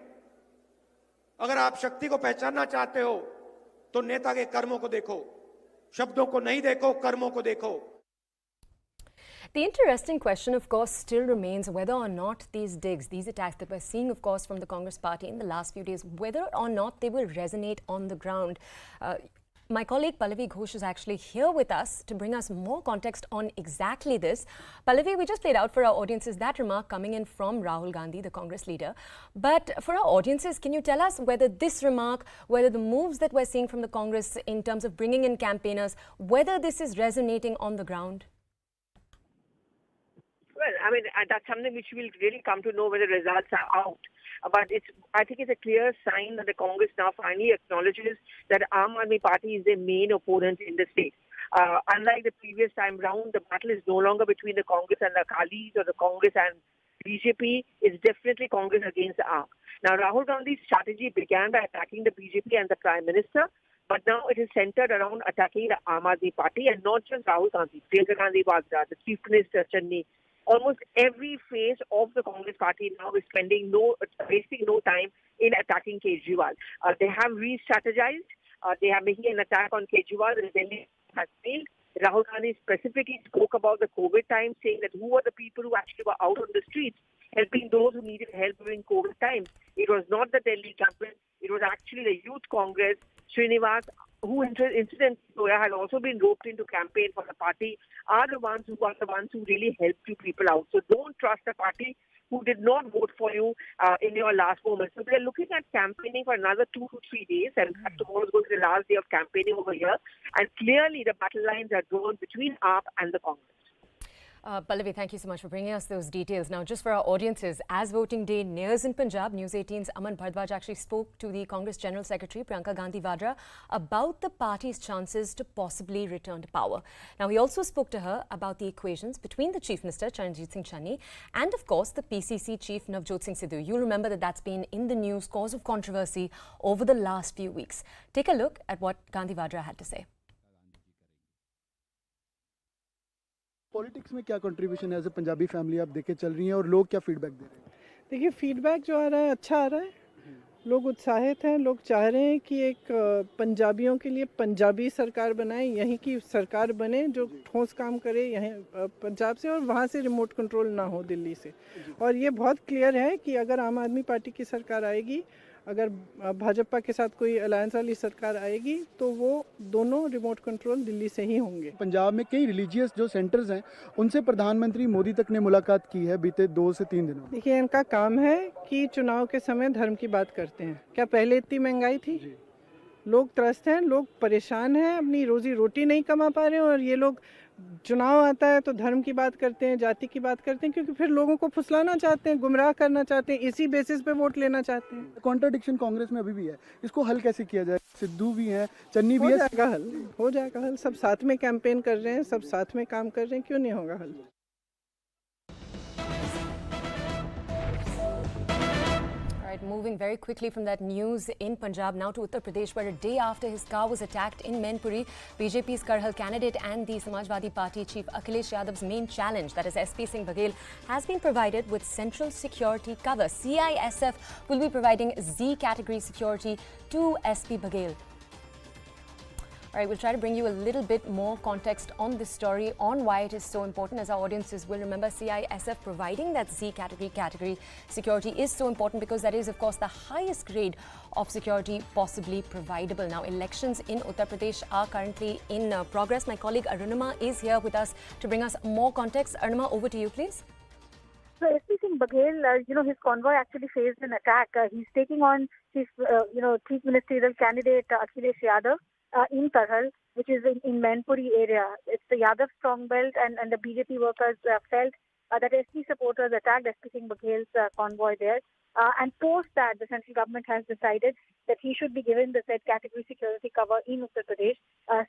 अगर आप शक्ति को पहचानना चाहते हो तो नेता के कर्मों को देखो, शब्दों को नहीं देखो, कर्मों को देखो। The interesting question, of course, still remains whether or not these digs, these attacks that we're seeing, of course, from the Congress party in the last few days, whether or not they will resonate on the ground. My colleague Pallavi Ghosh is actually here with us to bring us more context on exactly this. Pallavi, we just played out for our audiences that remark coming in from Rahul Gandhi, the Congress leader. But for our audiences, can you tell us whether this remark, whether the moves that we're seeing from the Congress in terms of bringing in campaigners, whether this is resonating on the ground? Well, I mean, that's something which we'll really come to know when the results are out. But I think it's a clear sign that the Congress now finally acknowledges that Aam Aadmi Party is their main opponent in the state. Unlike the previous time round, the battle is no longer between the Congress and the Akalis or the Congress and BJP. It's definitely Congress against Aam. Now, Rahul Gandhi's strategy began by attacking the BJP and the Prime Minister, but now it is centered around attacking the Aam Aadmi Party, and not just Rahul Gandhi, Priyanka Gandhi Vadra, the Chief Minister, Channi. Almost every phase of the Congress party now is wasting no time in attacking Kejriwal. They have re-strategized. They are making an attack on Kejriwal. The Delhi has failed. Rahul Gandhi specifically spoke about the COVID time, saying that who were the people who actually were out on the streets helping those who needed help during COVID times. It was not the Delhi government. It was actually the Youth Congress, Srinivas, who incidentally had also been roped into campaign for the party, are the ones who really helped you people out. So don't trust a party who did not vote for you in your last moment. So they're looking at campaigning for another 2 to 3 days, and tomorrow is going to be the last day of campaigning over here. And clearly the battle lines are drawn between AAP and the Congress. Pallavi, thank you so much for bringing us those details. Now, just for our audiences, as voting day nears in Punjab, News18's Aman Bhardwaj actually spoke to the Congress General Secretary, Priyanka Gandhi Vadra, about the party's chances to possibly return to power. Now, he also spoke to her about the equations between the Chief Minister, Charanjit Singh Channi, and, of course, the PCC Chief, Navjot Singh Sidhu. You'll remember that that's been in the news, cause of controversy over the last few weeks. Take a look at what Gandhi Vadra had to say. Politics में क्या contribution है as a Punjabi family आप देखे चल रही हैं और लोग क्या फीडबैक दे रहे हैं? देखिए फीडबैक जो आ रहा है अच्छा आ रहा है, लोग उत्साहित हैं, लोग चाह रहे हैं कि एक पंजाबियों के लिए पंजाबी सरकार बनाए, यहीं की सरकार बने जो ठोस काम करे यहीं पंजाब से, और वहाँ से रिमोट कंट्रोल ना हो दिल्ली से। और ये बहुत क्लियर है कि अगर आम आदमी पार्टी की सरकार आएगी, अगर भाजपा के साथ कोई अलायंस वाली सरकार आएगी, तो वो दोनों रिमोट कंट्रोल दिल्ली से ही होंगे। पंजाब में कई रिलीजियस जो सेंटर्स हैं उनसे प्रधानमंत्री मोदी तक ने मुलाकात की है बीते 2 से 3 दिनों। देखिए इनका काम है कि चुनाव के समय धर्म की बात करते हैं। क्या पहले इतनी महंगाई थी? लोग त्रस्त हैं, लोग परेशान हैं, अपनी रोजी रोटी नहीं कमा पा रहे हैं, और ये लोग चुनाव आता है तो धर्म की बात करते हैं, जाति की बात करते हैं, क्योंकि फिर लोगों को फुसलाना चाहते हैं, गुमराह करना चाहते हैं, इसी बेसिस पे वोट लेना चाहते हैं। कॉन्ट्राडिक्शन कांग्रेस में अभी भी है, इसको हल कैसे किया जाए? सिद्धू भी हैं, चन्नी भी है, हो जाएगा हल। सब साथ में कैंपेन कर रहे हैं, सब साथ में काम कर रहे हैं, क्यों नहीं होगा हल? Moving very quickly from that news in Punjab now to Uttar Pradesh, where a day after his car was attacked in Mainpuri, BJP's Karhal candidate and the Samajwadi Party chief Akhilesh Yadav's main challenge, that is SP Singh Baghel, has been provided with central security cover. CISF will be providing Z category security to SP Baghel. All right, we'll try to bring you a little bit more context on this story, on why it is so important. As our audiences will remember, CISF providing that Z category security is so important because that is, of course, the highest grade of security possibly providable. Now, elections in Uttar Pradesh are currently in progress. My colleague Arunima is here with us to bring us more context. Arunima, over to you, please. So, SP Singh Baghel, his convoy actually faced an attack. He's taking on his, chief ministerial candidate Akhilesh Yadav. In Karhal, which is in Mainpuri area. It's the Yadav strong belt, and the BJP workers felt that SP supporters attacked SP Singh Baghel's convoy there. And post that, the central government has decided that he should be given the Z category security cover in Uttar Pradesh.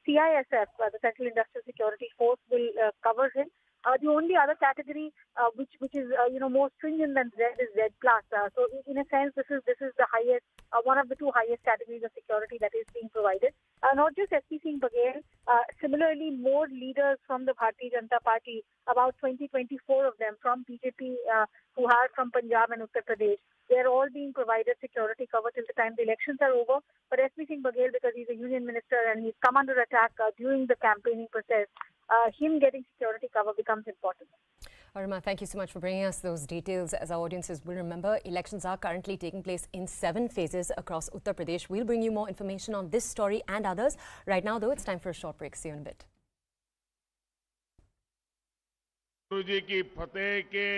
CISF, the Central Industrial Security Force, will cover him The only other category which is more stringent than Z is Z plus. So in a sense, this is the highest, one of the two highest categories of security that is being provided. Not just SP Singh Baghel, similarly more leaders from the Bharatiya Janata Party, about 24 of them from BJP who are from Punjab and Uttar Pradesh. They are all being provided security cover till the time the elections are over. But SP Singh Baghel, because he's a union minister and he's come under attack during the campaigning process, him getting security cover becomes important. Arima, thank you so much for bringing us those details. As our audiences will remember, elections are currently taking place in 7 phases across Uttar Pradesh. We'll bring you more information on this story and others. Right now, though, it's time for a short break. See you in a bit. गुरु जी की फतेह के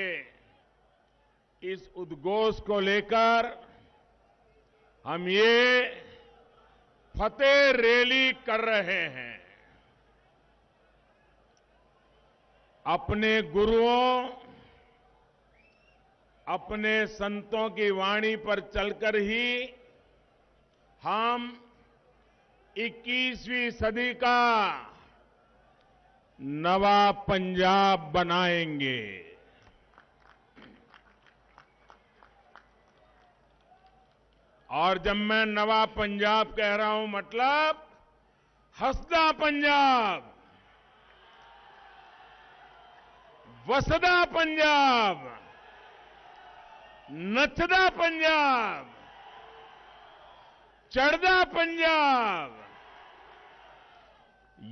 इस उद्घोष को लेकर हम ये फतेह rally कर रहे हैं। अपने गुरुओं, अपने संतों की वाणी पर चलकर ही हम 21वीं सदी का नवा पंजाब बनाएंगे। और जब मैं नवा पंजाब कह रहा हूं, मतलब हंसदा पंजाब, वसदा पंजाब, नचदा पंजाब, चढ़दा पंजाब,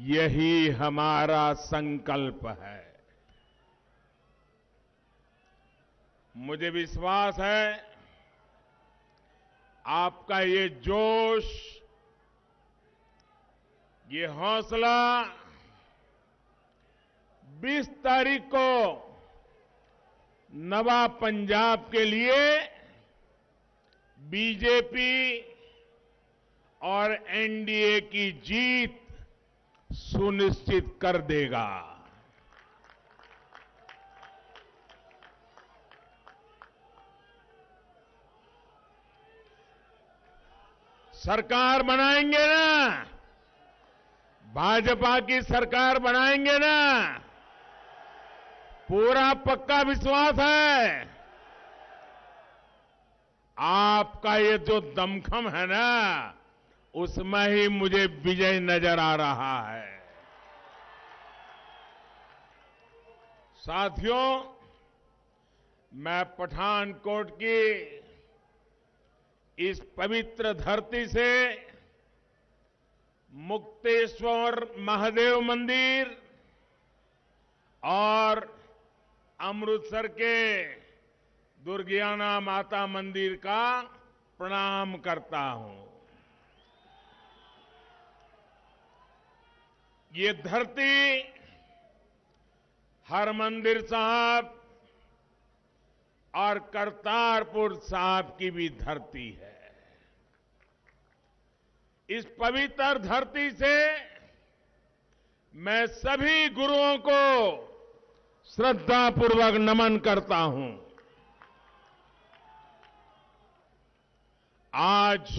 यही हमारा संकल्प है। मुझे विश्वास है आपका ये जोश, ये हौसला 20 तारीख को नवा पंजाब के लिए बीजेपी और एनडीए की जीत सुनिश्चित कर देगा। सरकार बनाएंगे ना, भाजपा की सरकार बनाएंगे ना, पूरा पक्का विश्वास है। आपका ये जो दमखम है ना, उसमें ही मुझे विजय नजर आ रहा है। साथियों, मैं पठानकोट की इस पवित्र धरती से मुक्तेश्वर महादेव मंदिर और अमृतसर के दुर्गियाना माता मंदिर का प्रणाम करता हूं। ये धरती हरमंदिर साहब और करतारपुर साहब की भी धरती है। इस पवित्र धरती से मैं सभी गुरुओं को श्रद्धापूर्वक नमन करता हूं। आज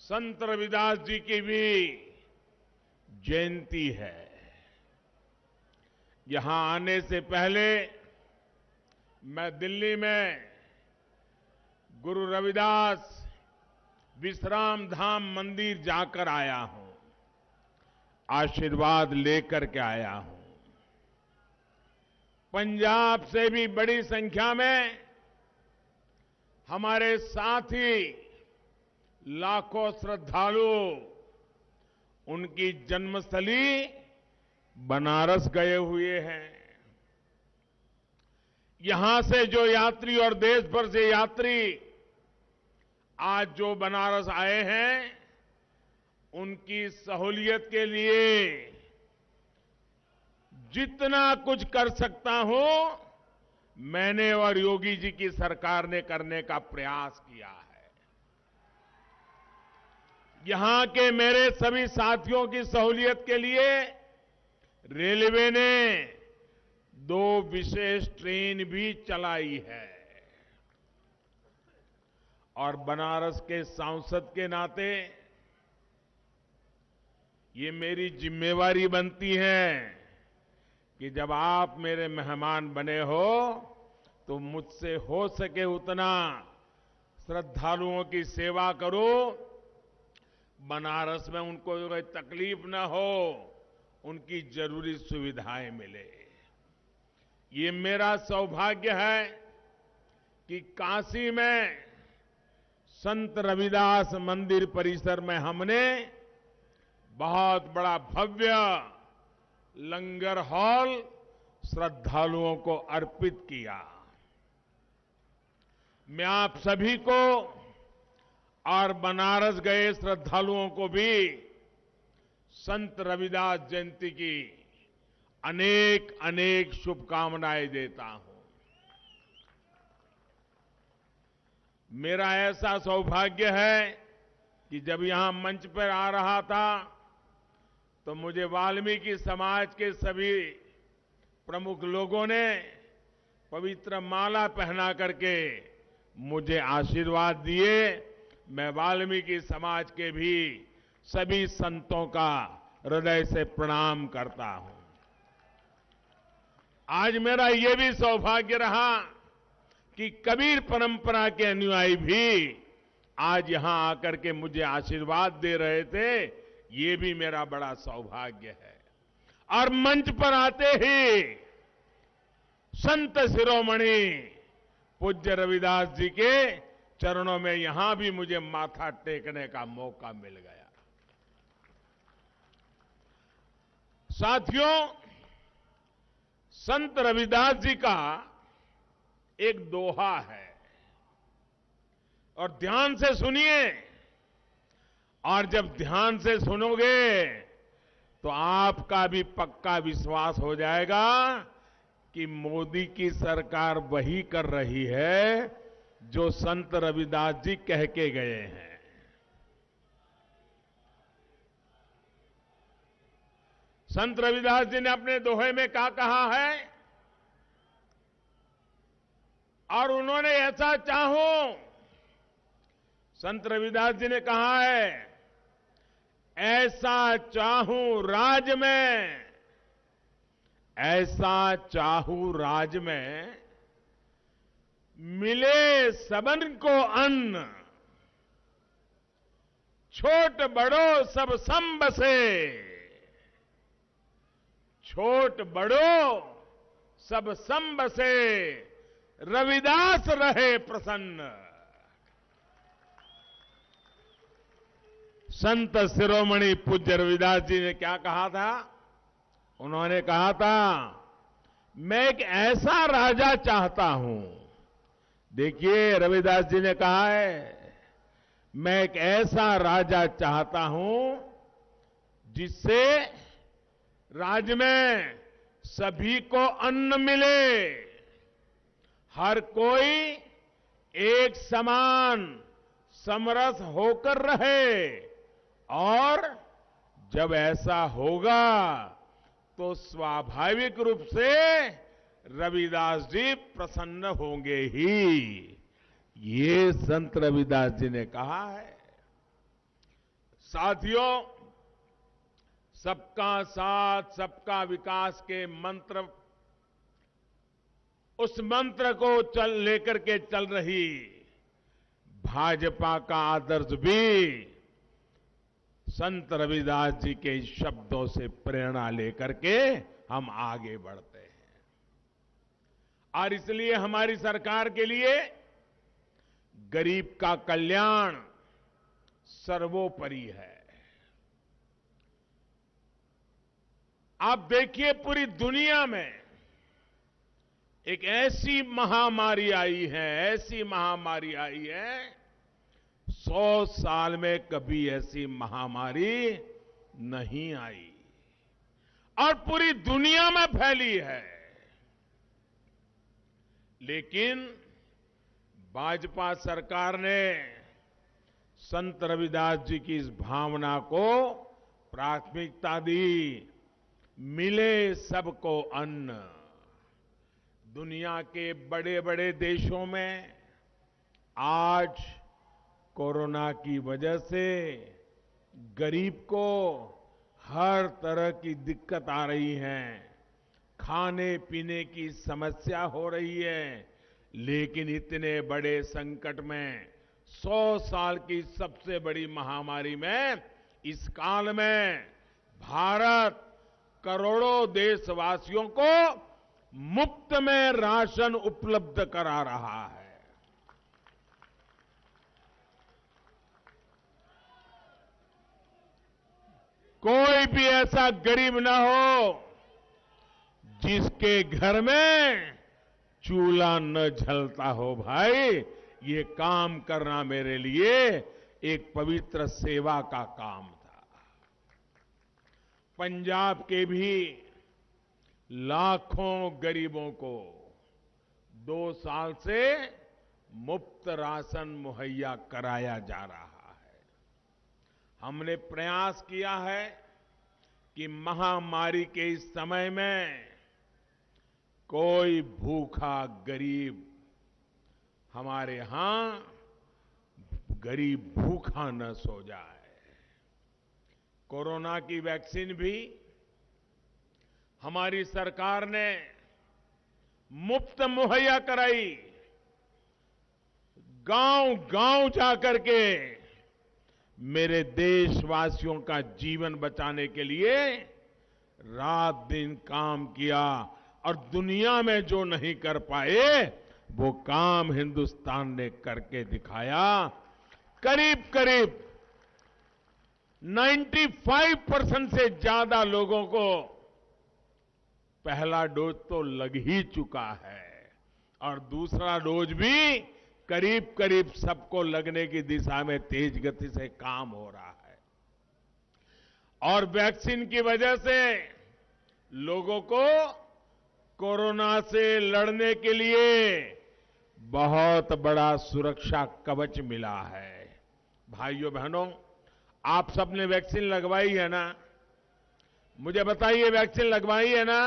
संत रविदास जी की भी जयंती है। यहां आने से पहले मैं दिल्ली में गुरु रविदास विश्राम धाम मंदिर जाकर आया हूं, आशीर्वाद लेकर के आया हूं। पंजाब से भी बड़ी संख्या में हमारे साथी लाखों श्रद्धालु उनकी जन्मस्थली बनारस गए हुए हैं। यहां से जो यात्री और देश भर से यात्री आज जो बनारस आए हैं, उनकी सहूलियत के लिए जितना कुछ कर सकता हूं, मैंने और योगी जी की सरकार ने करने का प्रयास किया है। यहां के मेरे सभी साथियों की सहूलियत के लिए रेलवे ने 2 विशेष ट्रेन भी चलाई है। और बनारस के सांसद के नाते ये मेरी जिम्मेवारी बनती है कि जब आप मेरे मेहमान बने हो तो मुझसे हो सके उतना श्रद्धालुओं की सेवा करो, बनारस में उनको कोई तकलीफ न हो, उनकी जरूरी सुविधाएं मिले। ये मेरा सौभाग्य है कि काशी में संत रविदास मंदिर परिसर में हमने बहुत बड़ा भव्य लंगर हॉल श्रद्धालुओं को अर्पित किया। मैं आप सभी को और बनारस गए श्रद्धालुओं को भी संत रविदास जयंती की अनेक अनेक शुभकामनाएं देता हूं। मेरा ऐसा सौभाग्य है कि जब यहां मंच पर आ रहा था तो मुझे वाल्मीकि समाज के सभी प्रमुख लोगों ने पवित्र माला पहना करके मुझे आशीर्वाद दिए। मैं वाल्मीकि समाज के भी सभी संतों का हृदय से प्रणाम करता हूं। आज मेरा यह भी सौभाग्य रहा कि कबीर परंपरा के अनुयायी भी आज यहां आकर के मुझे आशीर्वाद दे रहे थे। ये भी मेरा बड़ा सौभाग्य है। और मंच पर आते ही संत शिरोमणि पूज्य रविदास जी के चरणों में यहां भी मुझे माथा टेकने का मौका मिल गया। साथियों, संत रविदास जी का एक दोहा है और ध्यान से सुनिए। और जब ध्यान से सुनोगे तो आपका भी पक्का विश्वास हो जाएगा कि मोदी की सरकार वही कर रही है जो संत रविदास जी कह के गए हैं। संत रविदास जी ने अपने दोहे में क्या कहा है? और उन्होंने ऐसा चाहूं, संत रविदास जी ने कहा है, ऐसा चाहूं राज में, ऐसा चाहूं राज में, मिले सबन को अन्न, छोट बड़ो सब सम बसे, छोट बड़ो सब सम बसे, रविदास रहे प्रसन्न। संत शिरोमणि पूज्य रविदास जी ने क्या कहा था? उन्होंने कहा था, मैं एक ऐसा राजा चाहता हूं। देखिए, रविदास जी ने कहा है, मैं एक ऐसा राजा चाहता हूं जिससे राज्य में सभी को अन्न मिले, हर कोई एक समान समरस होकर रहे, और जब ऐसा होगा तो स्वाभाविक रूप से रविदास जी प्रसन्न होंगे ही। ये संत रविदास जी ने कहा है। साथियों, सबका साथ सबका विकास के मंत्र, उस मंत्र को लेकर के चल रही भाजपा का आदर्श भी संत रविदास जी के शब्दों से प्रेरणा लेकर के हम आगे बढ़ते हैं। और इसलिए हमारी सरकार के लिए गरीब का कल्याण सर्वोपरि है। आप देखिए, पूरी दुनिया में एक ऐसी महामारी आई है, ऐसी महामारी आई है, 100 साल में कभी ऐसी महामारी नहीं आई और पूरी दुनिया में फैली है। लेकिन भाजपा सरकार ने संत रविदास जी की इस भावना को प्राथमिकता दी। मिले सबको अन्न। दुनिया के बड़े बड़े देशों में आज कोरोना की वजह से गरीब को हर तरह की दिक्कत आ रही है। खाने पीने की समस्या हो रही है, लेकिन इतने बड़े संकट में 100 साल की सबसे बड़ी महामारी में इस काल में भारत करोड़ों देशवासियों को मुफ्त में राशन उपलब्ध करा रहा है। कोई भी ऐसा गरीब ना हो जिसके घर में चूल्हा न जलता हो। भाई, ये काम करना मेरे लिए एक पवित्र सेवा का काम था। पंजाब के भी लाखों गरीबों को 2 साल से मुफ्त राशन मुहैया कराया जा रहा है। हमने प्रयास किया है कि महामारी के इस समय में कोई भूखा गरीब हमारे यहां गरीब भूखा न सो जाए। कोरोना की वैक्सीन भी हमारी सरकार ने मुफ्त मुहैया कराई। गांव-गांव जाकर के मेरे देशवासियों का जीवन बचाने के लिए रात दिन काम किया और दुनिया में जो नहीं कर पाए वो काम हिंदुस्तान ने करके दिखाया। करीब करीब 95% से ज्यादा लोगों को पहला डोज तो लग ही चुका है और दूसरा डोज भी करीब करीब सबको लगने की दिशा में तेज गति से काम हो रहा है। और वैक्सीन की वजह से लोगों को कोरोना से लड़ने के लिए बहुत बड़ा सुरक्षा कवच मिला है। भाइयों बहनों, आप सबने वैक्सीन लगवाई है ना? मुझे बताइए, वैक्सीन लगवाई है ना?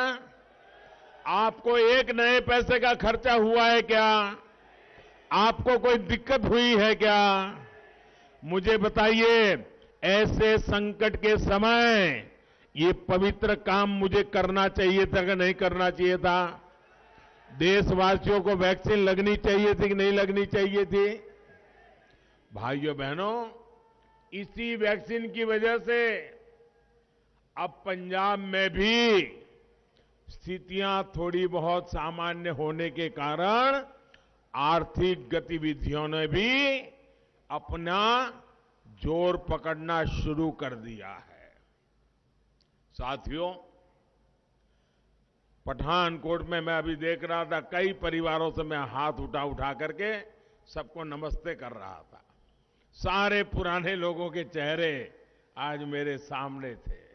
आपको एक नए पैसे का खर्चा हुआ है क्या? आपको कोई दिक्कत हुई है क्या? मुझे बताइए, ऐसे संकट के समय ये पवित्र काम मुझे करना चाहिए था कि नहीं करना चाहिए था? देशवासियों को वैक्सीन लगनी चाहिए थी कि नहीं लगनी चाहिए थी? भाइयों बहनों, इसी वैक्सीन की वजह से अब पंजाब में भी स्थितियां थोड़ी बहुत सामान्य होने के कारण आर्थिक गतिविधियों ने भी अपना जोर पकड़ना शुरू कर दिया है। साथियों, पठानकोट में मैं अभी देख रहा था, कई परिवारों से मैं हाथ उठा करके सबको नमस्ते कर रहा था। सारे पुराने लोगों के चेहरे आज मेरे सामने थे।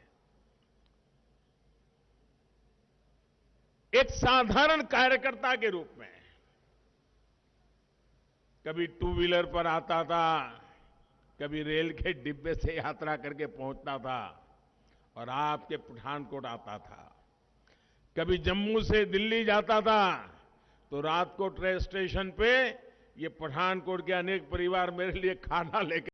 एक साधारण कार्यकर्ता के रूप में कभी 2 व्हीलर पर आता था, कभी रेल के डिब्बे से यात्रा करके पहुंचता था और आपके पठानकोट आता था। कभी जम्मू से दिल्ली जाता था तो रात को ट्रेन स्टेशन पे ये पठानकोट के अनेक परिवार मेरे लिए खाना लेकर